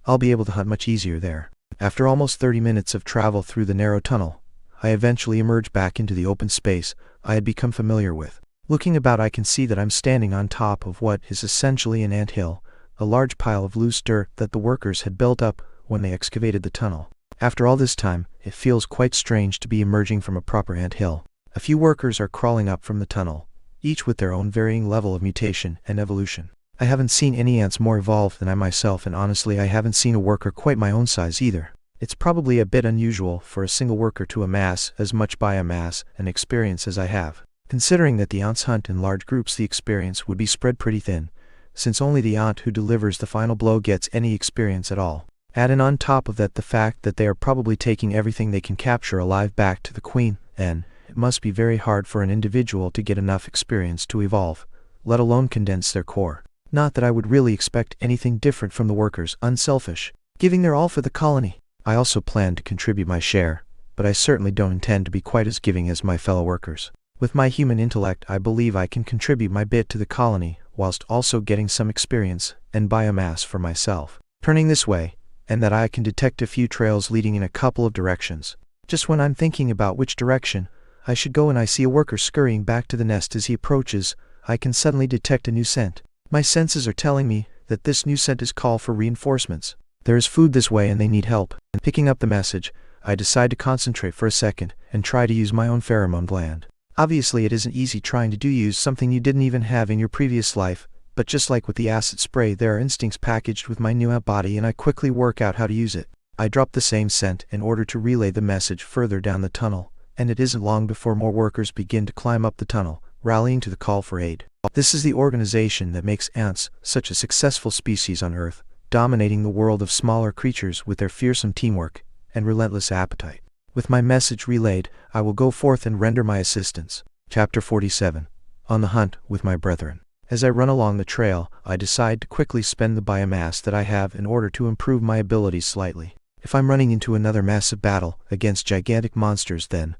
I'll be able to hunt much easier there. After almost 30 minutes of travel through the narrow tunnel, I eventually emerge back into the open space I had become familiar with. Looking about, I can see that I'm standing on top of what is essentially an anthill, a large pile of loose dirt that the workers had built up when they excavated the tunnel. After all this time, it feels quite strange to be emerging from a proper anthill. A few workers are crawling up from the tunnel, each with their own varying level of mutation and evolution. I haven't seen any ants more evolved than I myself, and honestly I haven't seen a worker quite my own size either. It's probably a bit unusual for a single worker to amass as much biomass and experience as I have. Considering that the ants hunt in large groups, the experience would be spread pretty thin, since only the ant who delivers the final blow gets any experience at all. Add in on top of that the fact that they are probably taking everything they can capture alive back to the queen, and it must be very hard for an individual to get enough experience to evolve, let alone condense their core. Not that I would really expect anything different from the workers, unselfish, giving their all for the colony. I also plan to contribute my share, but I certainly don't intend to be quite as giving as my fellow workers. With my human intellect, I believe I can contribute my bit to the colony, whilst also getting some experience and biomass for myself. Turning this way, and that I can detect a few trails leading in a couple of directions. Just when I'm thinking about which direction I should go and I see a worker scurrying back to the nest. As he approaches, I can suddenly detect a new scent. My senses are telling me that this new scent is call for reinforcements. There is food this way and they need help. And picking up the message, I decide to concentrate for a second and try to use my own pheromone gland. Obviously it isn't easy trying to use something you didn't even have in your previous life, but just like with the acid spray, there are instincts packaged with my new body and I quickly work out how to use it. I drop the same scent in order to relay the message further down the tunnel, and it isn't long before more workers begin to climb up the tunnel, rallying to the call for aid. This is the organization that makes ants such a successful species on Earth, dominating the world of smaller creatures with their fearsome teamwork and relentless appetite. With my message relayed, I will go forth and render my assistance. Chapter 47. On the Hunt with My Brethren. As I run along the trail, I decide to quickly spend the biomass that I have in order to improve my abilities slightly. If I'm running into another massive battle against gigantic monsters, then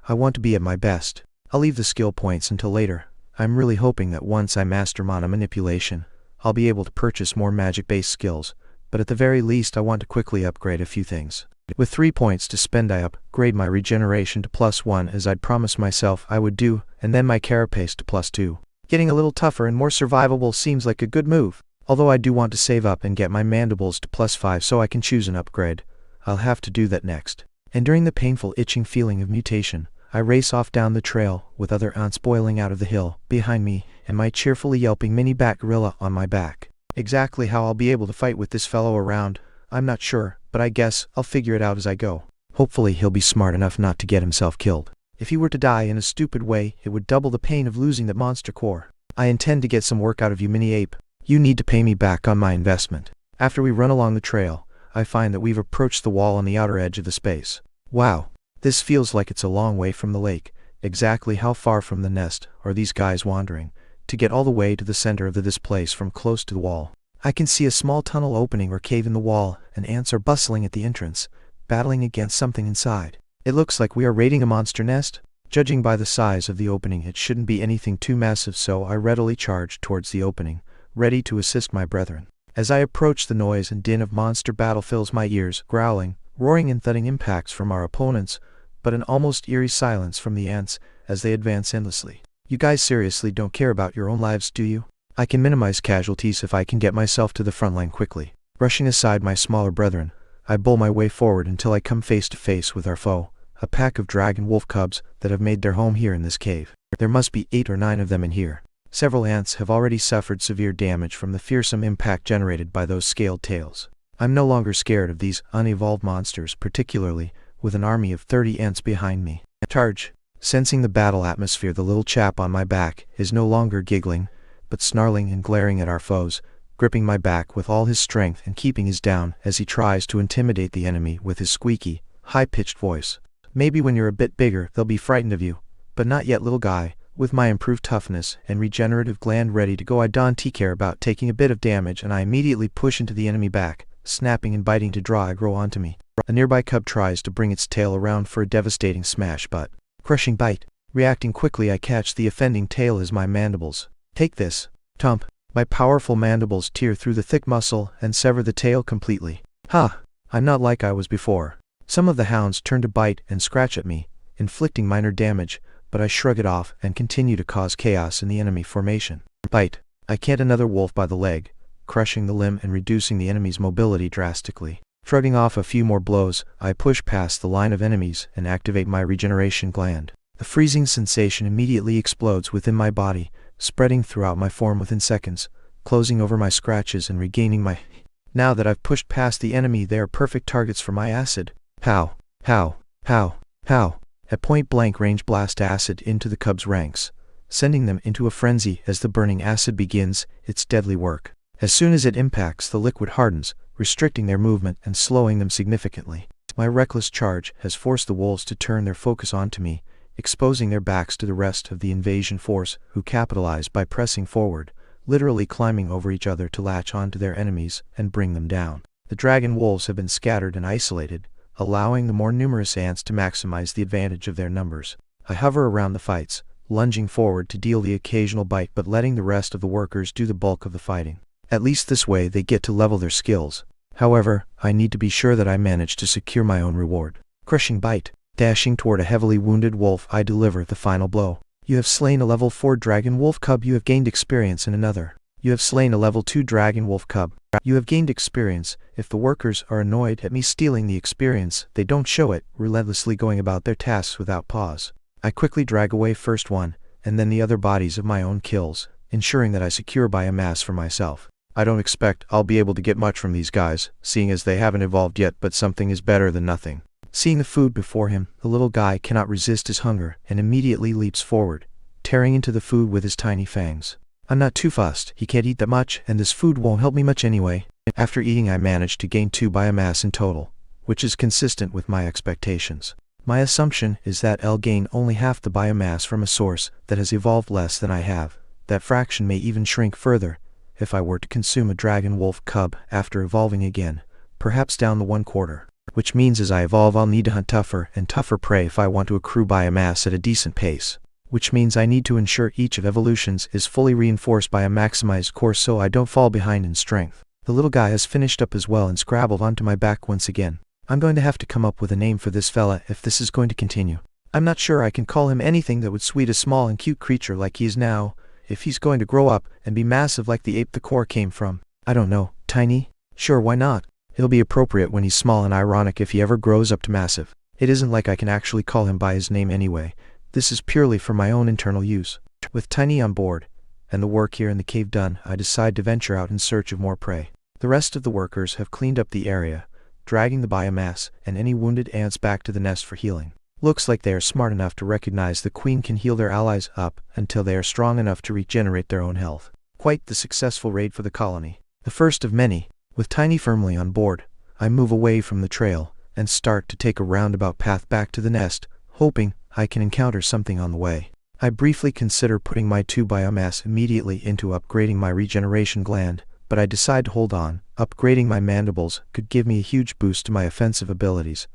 I want to be at my best. I'll leave the skill points until later. I'm really hoping that once I master mana manipulation, I'll be able to purchase more magic-based skills, but at the very least I want to quickly upgrade a few things. With 3 points to spend, I upgrade my regeneration to +1 as I'd promised myself I would do, and then my carapace to +2. Getting a little tougher and more survivable seems like a good move. Although I do want to save up and get my mandibles to +5 so I can choose an upgrade. I'll have to do that next. And during the painful itching feeling of mutation, I race off down the trail with other ants boiling out of the hill behind me and my cheerfully yelping mini bat gorilla on my back. Exactly how I'll be able to fight with this fellow around, I'm not sure, but I guess I'll figure it out as I go. Hopefully he'll be smart enough not to get himself killed. If he were to die in a stupid way, it would double the pain of losing that monster core. I intend to get some work out of you, mini ape. You need to pay me back on my investment. After we run along the trail, I find that we've approached the wall on the outer edge of the space. Wow. This feels like it's a long way from the lake. Exactly how far from the nest are these guys wandering to get all the way to the center of this place from close to the wall? I can see a small tunnel opening or cave in the wall, and ants are bustling at the entrance, battling against something inside. It looks like we are raiding a monster nest. Judging by the size of the opening, it shouldn't be anything too massive, so I readily charge towards the opening, ready to assist my brethren. As I approach, the noise and din of monster battle fills my ears, growling, roaring and thudding impacts from our opponents, but an almost eerie silence from the ants as they advance endlessly. You guys seriously don't care about your own lives, do you? I can minimize casualties if I can get myself to the front line quickly. Brushing aside my smaller brethren, I bull my way forward until I come face to face with our foe, a pack of dragon wolf cubs that have made their home here in this cave. There must be 8 or 9 of them in here. Several ants have already suffered severe damage from the fearsome impact generated by those scaled tails. I'm no longer scared of these unevolved monsters, particularly with an army of 30 ants behind me. Charge! Sensing the battle atmosphere, the little chap on my back is no longer giggling, but snarling and glaring at our foes, gripping my back with all his strength and keeping his down as he tries to intimidate the enemy with his squeaky, high-pitched voice. Maybe when you're a bit bigger, they'll be frightened of you, but not yet, little guy. With my improved toughness and regenerative gland ready to go, I don't care about taking a bit of damage, and I immediately push into the enemy back, snapping and biting to draw aggro onto me. A nearby cub tries to bring its tail around for a devastating smash, but crushing bite. Reacting quickly, I catch the offending tail as my mandibles. Take this. Tump. My powerful mandibles tear through the thick muscle and sever the tail completely. Ha! I'm not like I was before. Some of the hounds turn to bite and scratch at me, inflicting minor damage, but I shrug it off and continue to cause chaos in the enemy formation. Bite. I can't another wolf by the leg, crushing the limb and reducing the enemy's mobility drastically. Shrugging off a few more blows, I push past the line of enemies and activate my regeneration gland. The freezing sensation immediately explodes within my body, spreading throughout my form within seconds, closing over my scratches and regaining my... Now that I've pushed past the enemy, they are perfect targets for my acid. Pow! Pow! Pow! Pow! At point-blank range, blast acid into the cubs' ranks, sending them into a frenzy as the burning acid begins its deadly work. As soon as it impacts, the liquid hardens, restricting their movement and slowing them significantly. My reckless charge has forced the wolves to turn their focus onto me, exposing their backs to the rest of the invasion force, who capitalize by pressing forward, literally climbing over each other to latch onto their enemies and bring them down. The dragon wolves have been scattered and isolated, allowing the more numerous ants to maximize the advantage of their numbers. I hover around the fights, lunging forward to deal the occasional bite, but letting the rest of the workers do the bulk of the fighting. At least this way they get to level their skills. However, I need to be sure that I manage to secure my own reward. Crushing bite. Dashing toward a heavily wounded wolf, I deliver the final blow. You have slain a level 4 dragon wolf cub. You have gained experience in another. You have slain a level 2 dragon wolf cub. You have gained experience. If the workers are annoyed at me stealing the experience, they don't show it, relentlessly going about their tasks without pause. I quickly drag away first one, and then the other bodies of my own kills, ensuring that I secure biomass for myself. I don't expect I'll be able to get much from these guys, seeing as they haven't evolved yet, but something is better than nothing. Seeing the food before him, the little guy cannot resist his hunger and immediately leaps forward, tearing into the food with his tiny fangs. I'm not too fussed. He can't eat that much, and this food won't help me much anyway. After eating, I managed to gain 2 biomass in total, which is consistent with my expectations. My assumption is that I'll gain only half the biomass from a source that has evolved less than I have. That fraction may even shrink further if I were to consume a dragon wolf cub after evolving again, perhaps down the 1/4. Which means as I evolve, I'll need to hunt tougher and tougher prey if I want to accrue biomass at a decent pace. Which means I need to ensure each of evolutions is fully reinforced by a maximized course so I don't fall behind in strength. The little guy has finished up as well and scrabbled onto my back once again. I'm going to have to come up with a name for this fella if this is going to continue. I'm not sure I can call him anything that would sweet a small and cute creature like he is now, if he's going to grow up and be massive like the ape the core came from. I don't know, tiny? Sure, why not? It'll be appropriate when he's small and ironic if he ever grows up to massive. It isn't like I can actually call him by his name anyway. This is purely for my own internal use. With Tiny on board, and the work here in the cave done, I decide to venture out in search of more prey. The rest of the workers have cleaned up the area, dragging the biomass and any wounded ants back to the nest for healing. Looks like they are smart enough to recognize the queen can heal their allies up until they are strong enough to regenerate their own health. Quite the successful raid for the colony. The first of many. With Tiny firmly on board, I move away from the trail and start to take a roundabout path back to the nest, hoping I can encounter something on the way. I briefly consider putting my 2 biomass immediately into upgrading my regeneration gland, but I decide to hold on. Upgrading my mandibles could give me a huge boost to my offensive abilities.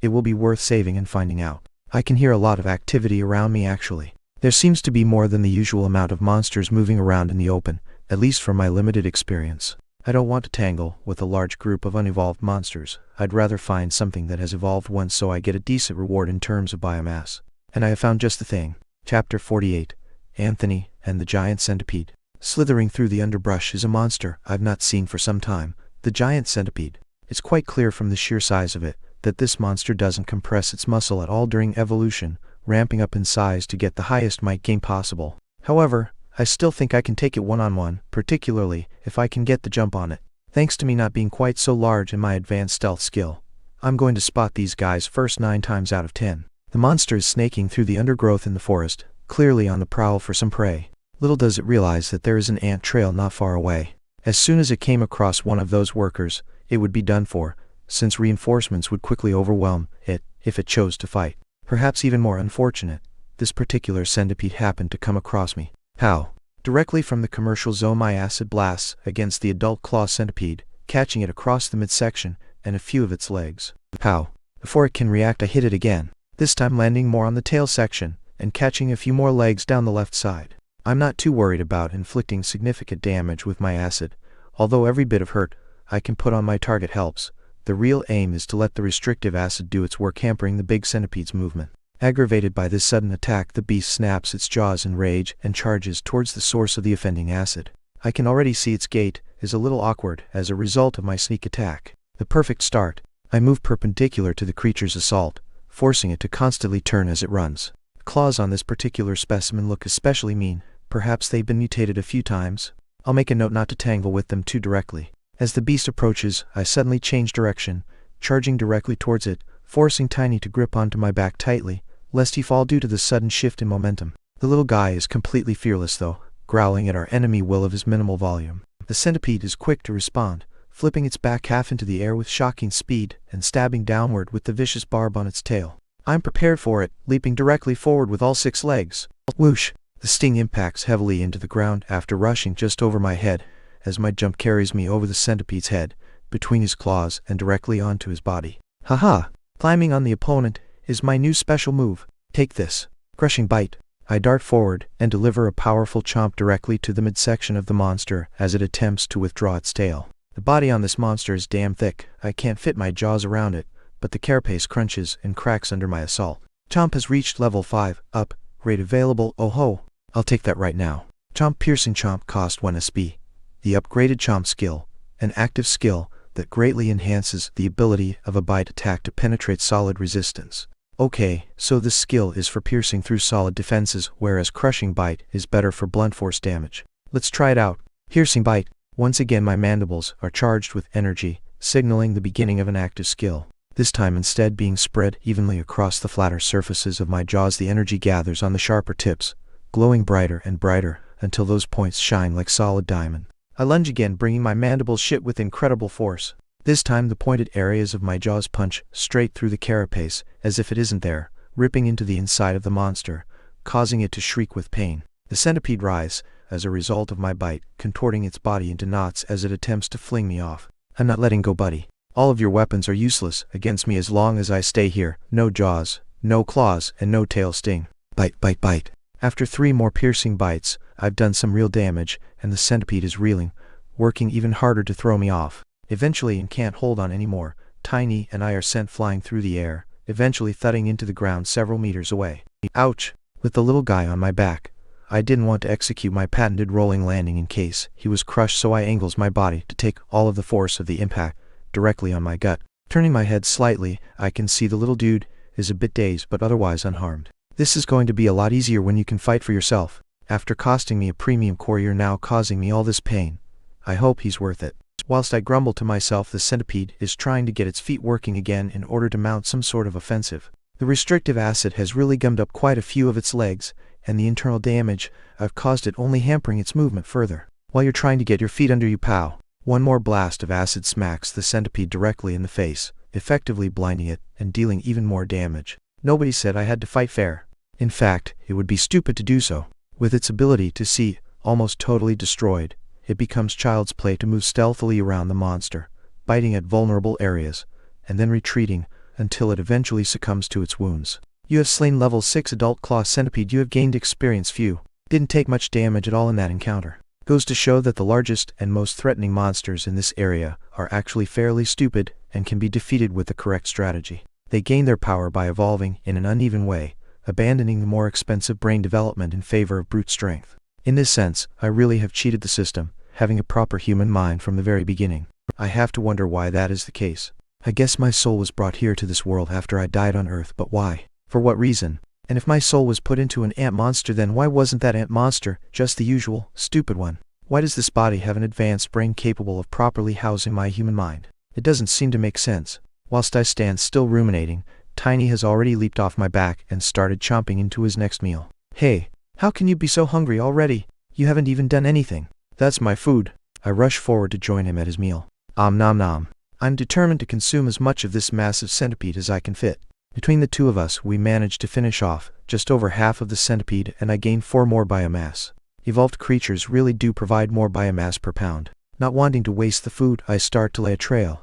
It will be worth saving and finding out. I can hear a lot of activity around me actually. There seems to be more than the usual amount of monsters moving around in the open, at least from my limited experience. I don't want to tangle with a large group of unevolved monsters. I'd rather find something that has evolved once so I get a decent reward in terms of biomass. And I have found just the thing. Chapter 48. Anthony and the Giant Centipede. Slithering through the underbrush is a monster I've not seen for some time, the giant centipede. It's quite clear from the sheer size of it that this monster doesn't compress its muscle at all during evolution, ramping up in size to get the highest might gain possible. However, I still think I can take it one-on-one, particularly if I can get the jump on it. Thanks to me not being quite so large and my advanced stealth skill, I'm going to spot these guys first 9 times out of 10. The monster is snaking through the undergrowth in the forest, clearly on the prowl for some prey. Little does it realize that there is an ant trail not far away. As soon as it came across one of those workers, it would be done for, since reinforcements would quickly overwhelm it if it chose to fight. Perhaps even more unfortunate, this particular centipede happened to come across me. Pow! Directly from the commercial zone my acid blasts against the adult claw centipede, catching it across the midsection and a few of its legs. Pow! Before it can react I hit it again, this time landing more on the tail section and catching a few more legs down the left side. I'm not too worried about inflicting significant damage with my acid, although every bit of hurt I can put on my target helps. The real aim is to let the restrictive acid do its work, hampering the big centipede's movement. Aggravated by this sudden attack, the beast snaps its jaws in rage and charges towards the source of the offending acid. I can already see its gait is a little awkward as a result of my sneak attack. The perfect start. I move perpendicular to the creature's assault, forcing it to constantly turn as it runs. The claws on this particular specimen look especially mean. Perhaps they've been mutated a few times. I'll make a note not to tangle with them too directly. As the beast approaches, I suddenly change direction, charging directly towards it, forcing Tiny to grip onto my back tightly, lest he fall due to the sudden shift in momentum. The little guy is completely fearless though, growling at our enemy will of his minimal volume. The centipede is quick to respond, flipping its back half into the air with shocking speed and stabbing downward with the vicious barb on its tail. I'm prepared for it, leaping directly forward with all 6 legs. Whoosh! The sting impacts heavily into the ground after rushing just over my head, as my jump carries me over the centipede's head, between his claws and directly onto his body. Haha! Climbing on the opponent is my new special move. Take this. Crushing bite. I dart forward and deliver a powerful chomp directly to the midsection of the monster as it attempts to withdraw its tail. The body on this monster is damn thick. I can't fit my jaws around it, but the carapace crunches and cracks under my assault. Chomp has reached level 5, up, rate available, oh ho. I'll take that right now. Chomp Piercing Chomp cost 1 SP. The upgraded Chomp skill, an active skill that greatly enhances the ability of a bite attack to penetrate solid resistance. Okay, so this skill is for piercing through solid defenses, whereas Crushing Bite is better for blunt force damage. Let's try it out. Piercing Bite. Once again my mandibles are charged with energy, signaling the beginning of an active skill. This time instead being spread evenly across the flatter surfaces of my jaws, the energy gathers on the sharper tips, glowing brighter and brighter until those points shine like solid diamond. I lunge again, bringing my mandibles shut with incredible force. This time the pointed areas of my jaws punch straight through the carapace, as if it isn't there, ripping into the inside of the monster, causing it to shriek with pain. The centipede writhes as a result of my bite, contorting its body into knots as it attempts to fling me off. I'm not letting go, buddy. All of your weapons are useless against me as long as I stay here. No jaws, no claws, and no tail sting. Bite, bite, bite. After 3 more piercing bites, I've done some real damage, and the centipede is reeling, working even harder to throw me off. Eventually, and can't hold on anymore, Tiny and I are sent flying through the air, eventually thudding into the ground several meters away. Ouch! With the little guy on my back, I didn't want to execute my patented rolling landing in case he was crushed, so I angles my body to take all of the force of the impact directly on my gut. Turning my head slightly, I can see the little dude is a bit dazed but otherwise unharmed. This is going to be a lot easier when you can fight for yourself. After costing me a premium core, you're now causing me all this pain. I hope he's worth it. Whilst I grumble to myself, the centipede is trying to get its feet working again in order to mount some sort of offensive. The restrictive acid has really gummed up quite a few of its legs, and the internal damage I've caused it only hampering its movement further. While you're trying to get your feet under you, pow! One more blast of acid smacks the centipede directly in the face, effectively blinding it and dealing even more damage. Nobody said I had to fight fair. In fact, it would be stupid to do so. With its ability to see almost totally destroyed, it becomes child's play to move stealthily around the monster, biting at vulnerable areas, and then retreating until it eventually succumbs to its wounds. You have slain level 6 adult claw centipede. You have gained experience few. Didn't take much damage at all in that encounter. Goes to show that the largest and most threatening monsters in this area are actually fairly stupid and can be defeated with the correct strategy. They gain their power by evolving in an uneven way, abandoning the more expensive brain development in favor of brute strength. In this sense, I really have cheated the system, having a proper human mind from the very beginning. I have to wonder why that is the case. I guess my soul was brought here to this world after I died on Earth, but why? For what reason? And if my soul was put into an ant monster, then why wasn't that ant monster just the usual, stupid one? Why does this body have an advanced brain capable of properly housing my human mind? It doesn't seem to make sense. Whilst I stand still ruminating, Tiny has already leaped off my back and started chomping into his next meal. Hey, how can you be so hungry already? You haven't even done anything. That's my food. I rush forward to join him at his meal. Nom nom. I'm determined to consume as much of this massive centipede as I can fit. Between the two of us, we managed to finish off just over half of the centipede, and I gained 4 more biomass. Evolved creatures really do provide more biomass per pound. Not wanting to waste the food, I start to lay a trail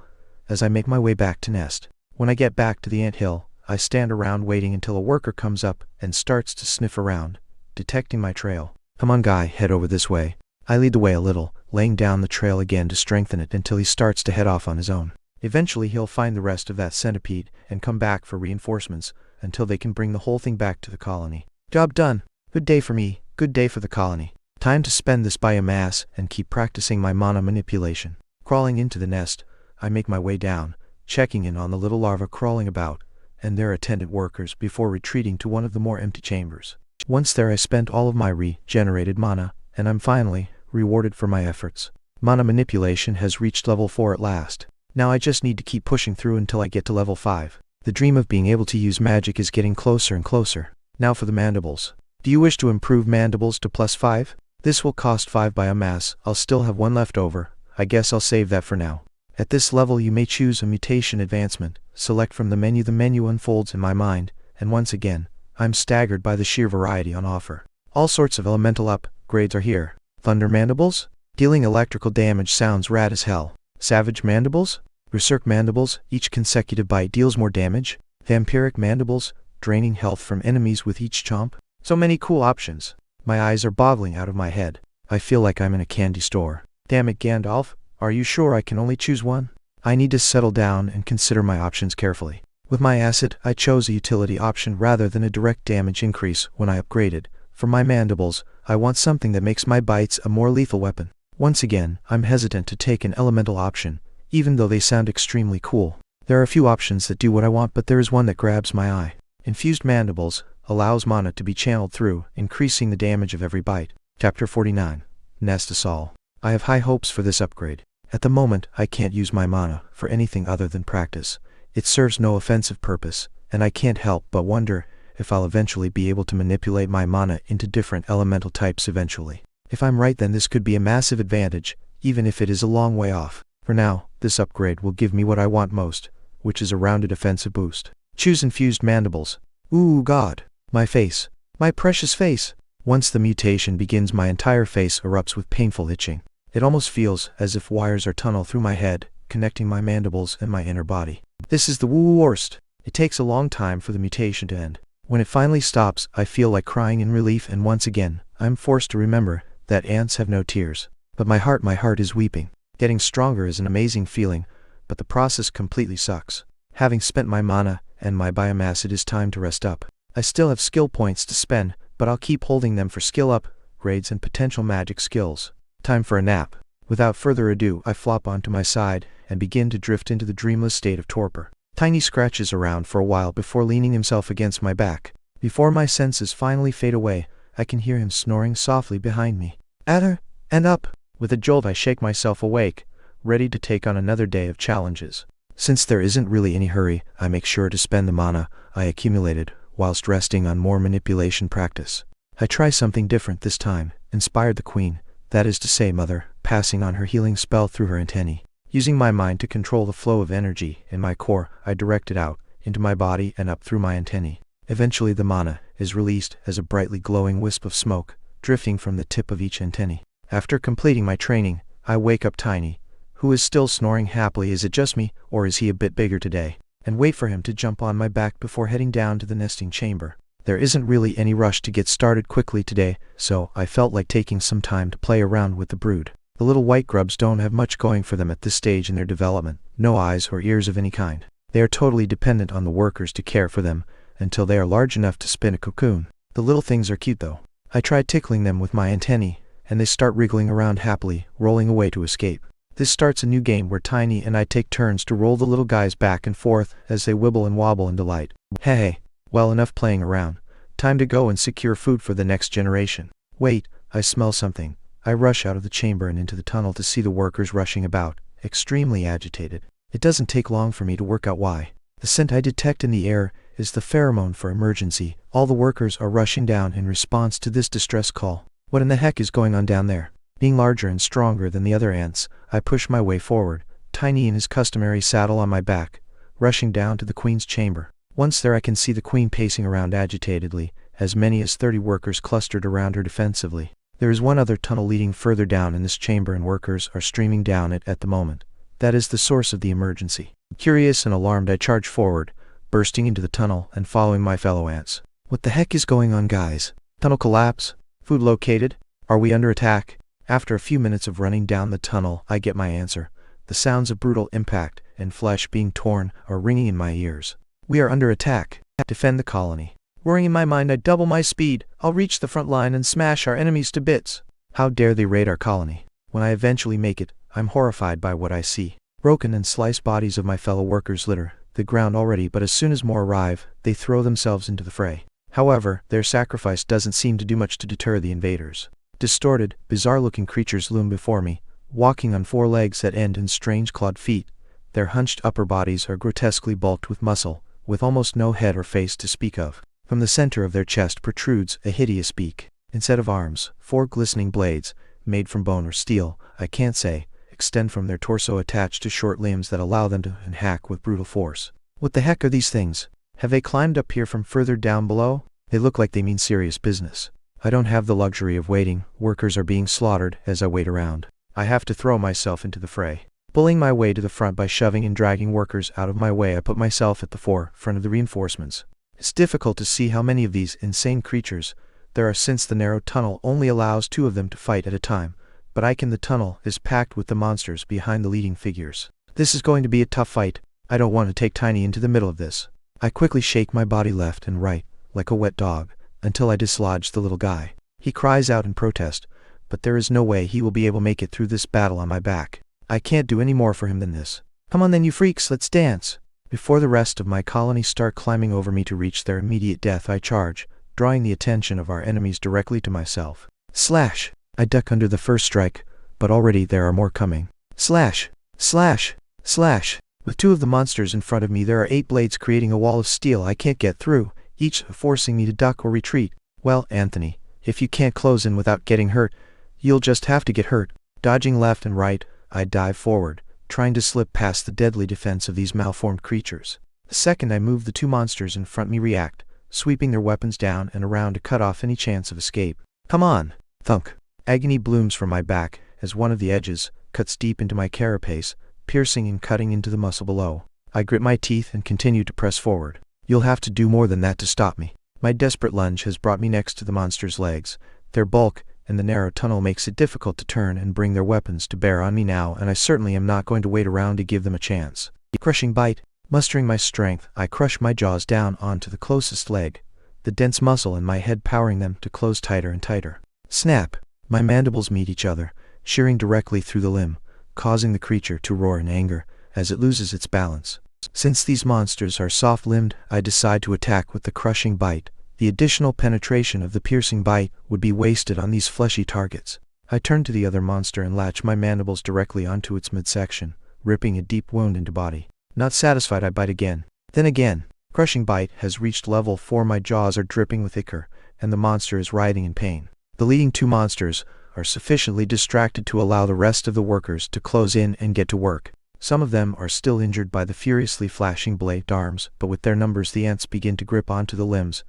as I make my way back to nest. When I get back to the anthill, I stand around waiting until a worker comes up and starts to sniff around, detecting my trail. Come on guy, head over this way. I lead the way a little, laying down the trail again to strengthen it until he starts to head off on his own. Eventually he'll find the rest of that centipede and come back for reinforcements until they can bring the whole thing back to the colony. Job done. Good day for me, good day for the colony. Time to spend this biomass and keep practicing my mana manipulation. Crawling into the nest, I make my way down, checking in on the little larvae crawling about and their attendant workers before retreating to one of the more empty chambers. Once there, I spent all of my regenerated mana, and I'm finally rewarded for my efforts. Mana manipulation has reached level 4 at last. Now I just need to keep pushing through until I get to level 5. The dream of being able to use magic is getting closer and closer. Now for the mandibles. Do you wish to improve mandibles to +5? This will cost 5 biomass. I'll still have 1 left over. I guess I'll save that for now. At this level you may choose a mutation advancement. Select from the menu. The menu unfolds in my mind, and once again, I'm staggered by the sheer variety on offer. All sorts of elemental upgrades are here. Thunder mandibles? Dealing electrical damage sounds rad as hell. Savage mandibles? Berserk mandibles, each consecutive bite deals more damage. Vampiric mandibles, draining health from enemies with each chomp. So many cool options. My eyes are boggling out of my head. I feel like I'm in a candy store. Damn it, Gandalf, are you sure I can only choose one? I need to settle down and consider my options carefully. With my acid, I chose a utility option rather than a direct damage increase when I upgraded. For my mandibles, I want something that makes my bites a more lethal weapon. Once again, I'm hesitant to take an elemental option, even though they sound extremely cool. There are a few options that do what I want, but there is one that grabs my eye. Infused mandibles allows mana to be channeled through, increasing the damage of every bite. Chapter 49. Nest Assault. I have high hopes for this upgrade. At the moment, I can't use my mana for anything other than practice. It serves no offensive purpose, and I can't help but wonder if I'll eventually be able to manipulate my mana into different elemental types eventually. If I'm right, then this could be a massive advantage, even if it is a long way off. For now, this upgrade will give me what I want most, which is a rounded offensive boost. Choose infused mandibles. Ooh god. My face. My precious face. Once the mutation begins, my entire face erupts with painful itching. It almost feels as if wires are tunneled through my head, connecting my mandibles and my inner body. This is the worst. It takes a long time for the mutation to end. When it finally stops, I feel like crying in relief, and once again, I'm forced to remember that ants have no tears. But my heart is weeping. Getting stronger is an amazing feeling, but the process completely sucks. Having spent my mana and my biomass, it is time to rest up. I still have skill points to spend, but I'll keep holding them for skill upgrades and potential magic skills. Time for a nap. Without further ado, I flop onto my side and begin to drift into the dreamless state of torpor. Tiny scratches around for a while before leaning himself against my back. Before my senses finally fade away, I can hear him snoring softly behind me. At her, and up. With a jolt I shake myself awake, ready to take on another day of challenges. Since there isn't really any hurry, I make sure to spend the mana I accumulated whilst resting on more manipulation practice. I try something different this time, inspired the queen, That is to say, mother, passing on her healing spell through her antennae. Using my mind to control the flow of energy in my core, I direct it out, into my body and up through my antennae. Eventually the mana is released as a brightly glowing wisp of smoke, drifting from the tip of each antennae. After completing my training, I wake up Tiny, who is still snoring happily. Is it just me, or is he a bit bigger today? And wait for him to jump on my back before heading down to the nesting chamber. There isn't really any rush to get started quickly today, so I felt like taking some time to play around with the brood. The little white grubs don't have much going for them at this stage in their development, no eyes or ears of any kind. They are totally dependent on the workers to care for them until they are large enough to spin a cocoon. The little things are cute though. I try tickling them with my antennae, and they start wriggling around happily, rolling away to escape. This starts a new game where Tiny and I take turns to roll the little guys back and forth as they wibble and wobble in delight. Hey, well, enough playing around. Time to go and secure food for the next generation. Wait, I smell something. I rush out of the chamber and into the tunnel to see the workers rushing about, extremely agitated. It doesn't take long for me to work out why. The scent I detect in the air is the pheromone for emergency. All the workers are rushing down in response to this distress call. What in the heck is going on down there? Being larger and stronger than the other ants, I push my way forward, Tiny in his customary saddle on my back, rushing down to the queen's chamber. Once there I can see the queen pacing around agitatedly, as many as 30 workers clustered around her defensively. There is one other tunnel leading further down in this chamber and workers are streaming down it at the moment. That is the source of the emergency. Curious and alarmed I charge forward, bursting into the tunnel and following my fellow ants. What the heck is going on, guys? Tunnel collapse? Food located? Are we under attack? After a few minutes of running down the tunnel, I get my answer. The sounds of brutal impact and flesh being torn are ringing in my ears. We are under attack. Defend the colony. Roaring in my mind, I double my speed. I'll reach the front line and smash our enemies to bits. How dare they raid our colony? When I eventually make it, I'm horrified by what I see. Broken and sliced bodies of my fellow workers litter the ground already, but as soon as more arrive, they throw themselves into the fray. However, their sacrifice doesn't seem to do much to deter the invaders. Distorted, bizarre-looking creatures loom before me, walking on 4 legs that end in strange clawed feet. Their hunched upper bodies are grotesquely bulked with muscle, with almost no head or face to speak of. From the center of their chest protrudes a hideous beak. Instead of arms, 4 glistening blades, made from bone or steel, I can't say, extend from their torso attached to short limbs that allow them to hack with brutal force. What the heck are these things? Have they climbed up here from further down below? They look like they mean serious business. I don't have the luxury of waiting. Workers are being slaughtered as I wait around. I have to throw myself into the fray. Bullying my way to the front by shoving and dragging workers out of my way, I put myself at the forefront of the reinforcements. It's difficult to see how many of these insane creatures there are since the narrow tunnel only allows 2 of them to fight at a time, but the tunnel is packed with the monsters behind the leading figures. This is going to be a tough fight. I don't want to take Tiny into the middle of this. I quickly shake my body left and right, like a wet dog, until I dislodge the little guy. He cries out in protest, but there is no way he will be able to make it through this battle on my back. I can't do any more for him than this. Come on then, you freaks, let's dance. Before the rest of my colony start climbing over me to reach their immediate death, I charge, drawing the attention of our enemies directly to myself. Slash! I duck under the first strike, but already there are more coming. Slash! Slash! Slash! With 2 of the monsters in front of me, there are 8 blades creating a wall of steel I can't get through, each forcing me to duck or retreat. Well, Anthony, if you can't close in without getting hurt, you'll just have to get hurt. Dodging left and right, I dive forward, trying to slip past the deadly defense of these malformed creatures. The second I move, the 2 monsters in front of me react, sweeping their weapons down and around to cut off any chance of escape. Come on! Thunk! Agony blooms from my back as one of the edges cuts deep into my carapace, piercing and cutting into the muscle below. I grit my teeth and continue to press forward. You'll have to do more than that to stop me. My desperate lunge has brought me next to the monster's legs. Their bulk and the narrow tunnel makes it difficult to turn and bring their weapons to bear on me now, and I certainly am not going to wait around to give them a chance. Crushing bite. Mustering my strength, I crush my jaws down onto the closest leg, the dense muscle in my head powering them to close tighter and tighter. Snap! My mandibles meet each other, shearing directly through the limb, causing the creature to roar in anger as it loses its balance. Since these monsters are soft-limbed, I decide to attack with the crushing bite. The additional penetration of the piercing bite would be wasted on these fleshy targets. I turn to the other monster and latch my mandibles directly onto its midsection, ripping a deep wound into body. Not satisfied, I bite again. Then again. Crushing bite has reached level 4. My jaws are dripping with ichor, and the monster is writhing in pain. The leading 2 monsters are sufficiently distracted to allow the rest of the workers to close in and get to work. Some of them are still injured by the furiously flashing blade arms, but with their numbers the ants begin to grip onto the limbs,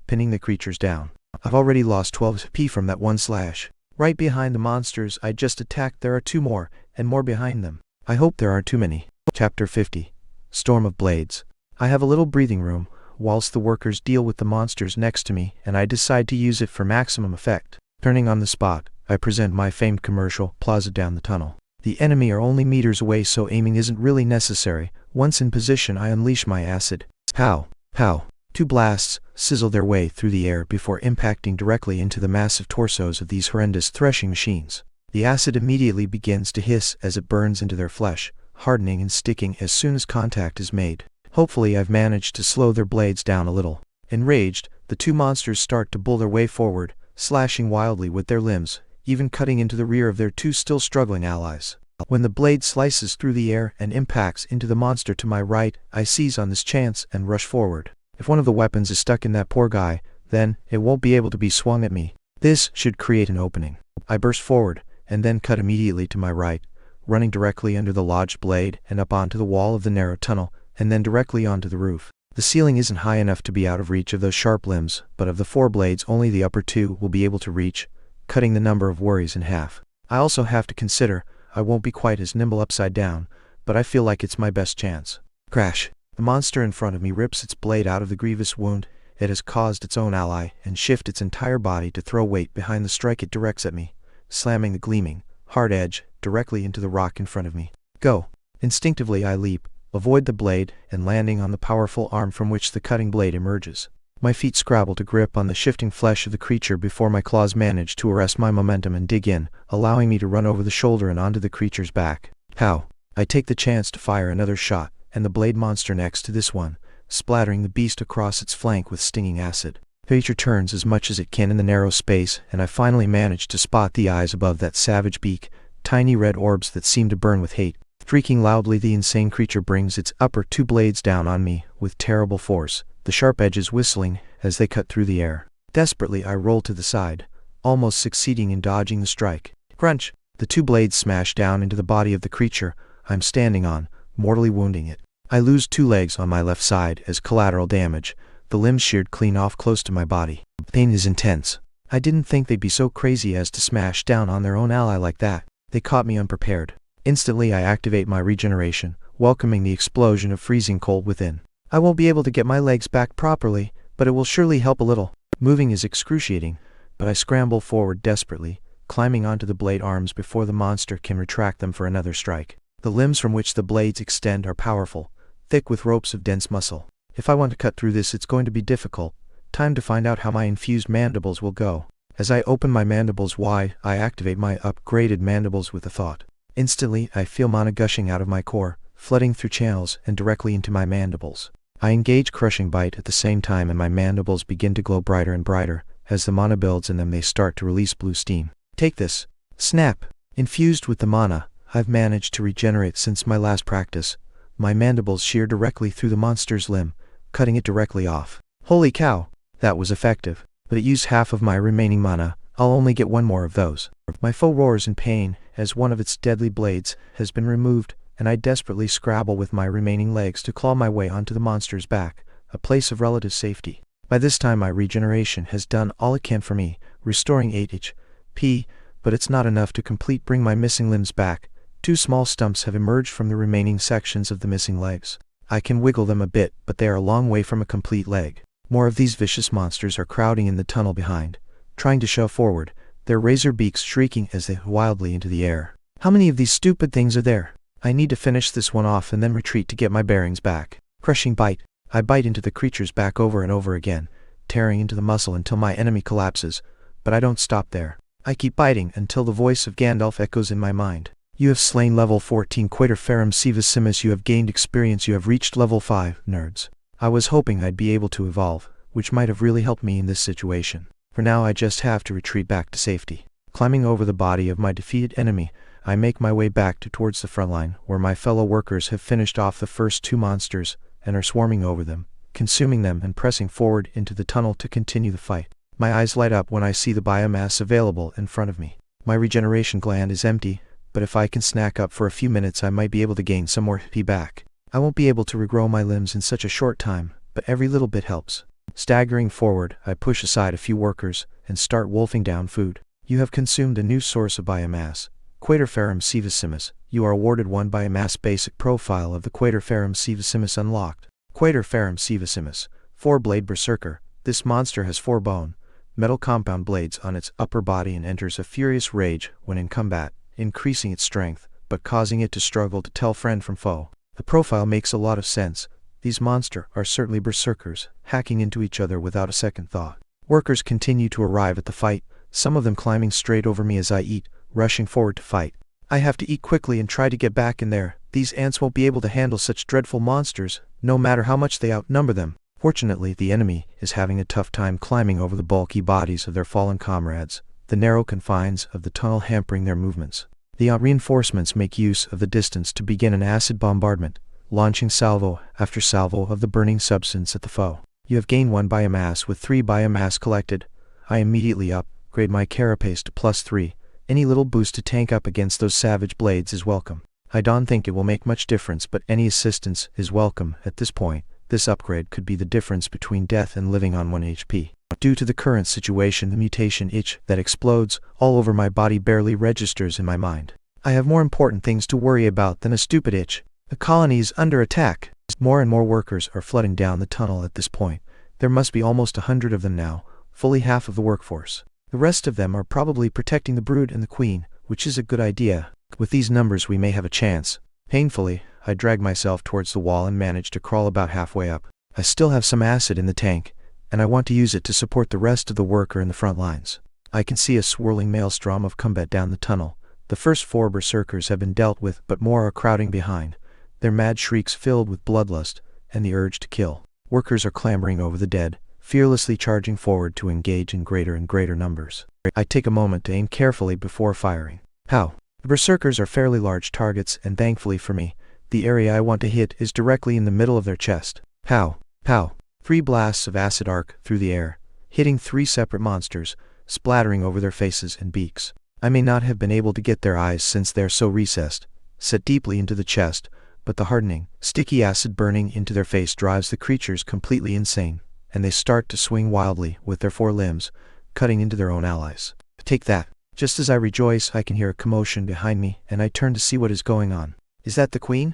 pinning the creatures down. I've already lost 12 HP from that one slash. Right behind the monsters I just attacked there are 2 more, and more behind them. I hope there aren't too many. Chapter 50. Storm of Blades. I have a little breathing room, whilst the workers deal with the monsters next to me, and I decide to use it for maximum effect. Turning on the spot, I present my famed commercial, Plaza down the tunnel. The enemy are only meters away, so aiming isn't really necessary. Once in position I unleash my acid. Pow! Pow! 2 blasts sizzle their way through the air before impacting directly into the massive torsos of these horrendous threshing machines. The acid immediately begins to hiss as it burns into their flesh, hardening and sticking as soon as contact is made. Hopefully I've managed to slow their blades down a little. Enraged, the 2 monsters start to bull their way forward, slashing wildly with their limbs, even cutting into the rear of their 2 still struggling allies. When the blade slices through the air and impacts into the monster to my right, I seize on this chance and rush forward. If one of the weapons is stuck in that poor guy, then it won't be able to be swung at me. This should create an opening. I burst forward, and then cut immediately to my right, running directly under the lodged blade and up onto the wall of the narrow tunnel, and then directly onto the roof. The ceiling isn't high enough to be out of reach of those sharp limbs, but of the 4 blades only the upper 2 will be able to reach, cutting the number of worries in half. I also have to consider I won't be quite as nimble upside down, but I feel like it's my best chance. Crash! The monster in front of me rips its blade out of the grievous wound it has caused its own ally, and shift its entire body to throw weight behind the strike it directs at me, slamming the gleaming, hard edge directly into the rock in front of me. Go! Instinctively I leap, avoid the blade, and landing on the powerful arm from which the cutting blade emerges. My feet scrabble to grip on the shifting flesh of the creature before my claws manage to arrest my momentum and dig in, allowing me to run over the shoulder and onto the creature's back. Pow! I take the chance to fire another shot, and the blade monster next to this one, splattering the beast across its flank with stinging acid. The creature turns as much as it can in the narrow space, and I finally manage to spot the eyes above that savage beak, tiny red orbs that seem to burn with hate. Shrieking loudly, the insane creature brings its upper 2 blades down on me with terrible force, the sharp edges whistling as they cut through the air. Desperately I roll to the side, almost succeeding in dodging the strike. Crunch! The 2 blades smash down into the body of the creature I'm standing on, mortally wounding it. I lose 2 legs on my left side as collateral damage, the limbs sheared clean off close to my body. The pain is intense. I didn't think they'd be so crazy as to smash down on their own ally like that. They caught me unprepared. Instantly I activate my regeneration, welcoming the explosion of freezing cold within. I won't be able to get my legs back properly, but it will surely help a little. Moving is excruciating, but I scramble forward desperately, climbing onto the blade arms before the monster can retract them for another strike. The limbs from which the blades extend are powerful, thick with ropes of dense muscle. If I want to cut through this, it's going to be difficult. Time to find out how my infused mandibles will go. As I open my mandibles wide, I activate my upgraded mandibles with a thought. Instantly, I feel mana gushing out of my core, flooding through channels and directly into my mandibles. I engage Crushing Bite at the same time, and my mandibles begin to glow brighter and brighter. As the mana builds in them, they start to release blue steam. Take this. Snap! Infused with the mana I've managed to regenerate since my last practice, my mandibles shear directly through the monster's limb, cutting it directly off. Holy cow! That was effective, but it used half of my remaining mana. I'll only get 1 more of those. My foe roars in pain as one of its deadly blades has been removed, and I desperately scrabble with my remaining legs to claw my way onto the monster's back, a place of relative safety. By this time my regeneration has done all it can for me, restoring 8 HP, but it's not enough to bring my missing limbs back. 2 small stumps have emerged from the remaining sections of the missing legs. I can wiggle them a bit, but they are a long way from a complete leg. More of these vicious monsters are crowding in the tunnel behind, trying to shove forward, their razor beaks shrieking as they hit wildly into the air. How many of these stupid things are there? I need to finish this one off and then retreat to get my bearings back. Crushing Bite. I bite into the creature's back over and over again, tearing into the muscle until my enemy collapses, but I don't stop there. I keep biting until the voice of Gandalf echoes in my mind. You have slain level 14 Quaterferum Sivacimus. You have gained experience. You have reached level 5, nerds. I was hoping I'd be able to evolve, which might have really helped me in this situation. For now I just have to retreat back to safety. Climbing over the body of my defeated enemy, I make my way back towards the front line, where my fellow workers have finished off the first 2 monsters, and are swarming over them, consuming them and pressing forward into the tunnel to continue the fight. My eyes light up when I see the biomass available in front of me. My regeneration gland is empty, but if I can snack up for a few minutes I might be able to gain some more HP back. I won't be able to regrow my limbs in such a short time, but every little bit helps. Staggering forward, I push aside a few workers and start wolfing down food. You have consumed a new source of biomass, Quaterferrum sevissimus. You are awarded 1 biomass. Basic profile of the Quaterferrum sevissimus unlocked. Quaterferrum sevissimus, 4-blade berserker. This monster has 4 bone, metal compound blades on its upper body and enters a furious rage when in combat, increasing its strength, but causing it to struggle to tell friend from foe. The profile makes a lot of sense. These monsters are certainly berserkers, hacking into each other without a second thought. Workers continue to arrive at the fight, some of them climbing straight over me as I eat, rushing forward to fight. I have to eat quickly and try to get back in there. These ants won't be able to handle such dreadful monsters, no matter how much they outnumber them. Fortunately, the enemy is having a tough time climbing over the bulky bodies of their fallen comrades, the narrow confines of the tunnel hampering their movements. The reinforcements make use of the distance to begin an acid bombardment, launching salvo after salvo of the burning substance at the foe. You have gained 1 biomass with 3 biomass collected. I immediately upgrade my carapace to +3. Any little boost to tank up against those savage blades is welcome. I don't think it will make much difference, but any assistance is welcome at this point. This upgrade could be the difference between death and living on 1 HP. Due to the current situation, the mutation itch that explodes all over my body barely registers in my mind. I have more important things to worry about than a stupid itch. The colony is under attack. More and more workers are flooding down the tunnel at this point. There must be almost 100 of them now, fully half of the workforce. The rest of them are probably protecting the brood and the queen, which is a good idea. With these numbers we may have a chance. Painfully, I drag myself towards the wall and manage to crawl about halfway up. I still have some acid in the tank, and I want to use it to support the rest of the worker in the front lines. I can see a swirling maelstrom of combat down the tunnel. The first 4 berserkers have been dealt with, but more are crowding behind, their mad shrieks filled with bloodlust and the urge to kill. Workers are clambering over the dead, fearlessly charging forward to engage in greater and greater numbers. I take a moment to aim carefully before firing. Pow! The berserkers are fairly large targets, and thankfully for me, the area I want to hit is directly in the middle of their chest. Pow! Pow! 3 blasts of acid arc through the air, hitting 3 separate monsters, splattering over their faces and beaks. I may not have been able to get their eyes since they're so recessed, set deeply into the chest, but the hardening, sticky acid burning into their face drives the creatures completely insane, and they start to swing wildly with their 4 limbs, cutting into their own allies. Take that! Just as I rejoice, I can hear a commotion behind me, and I turn to see what is going on. Is that the queen?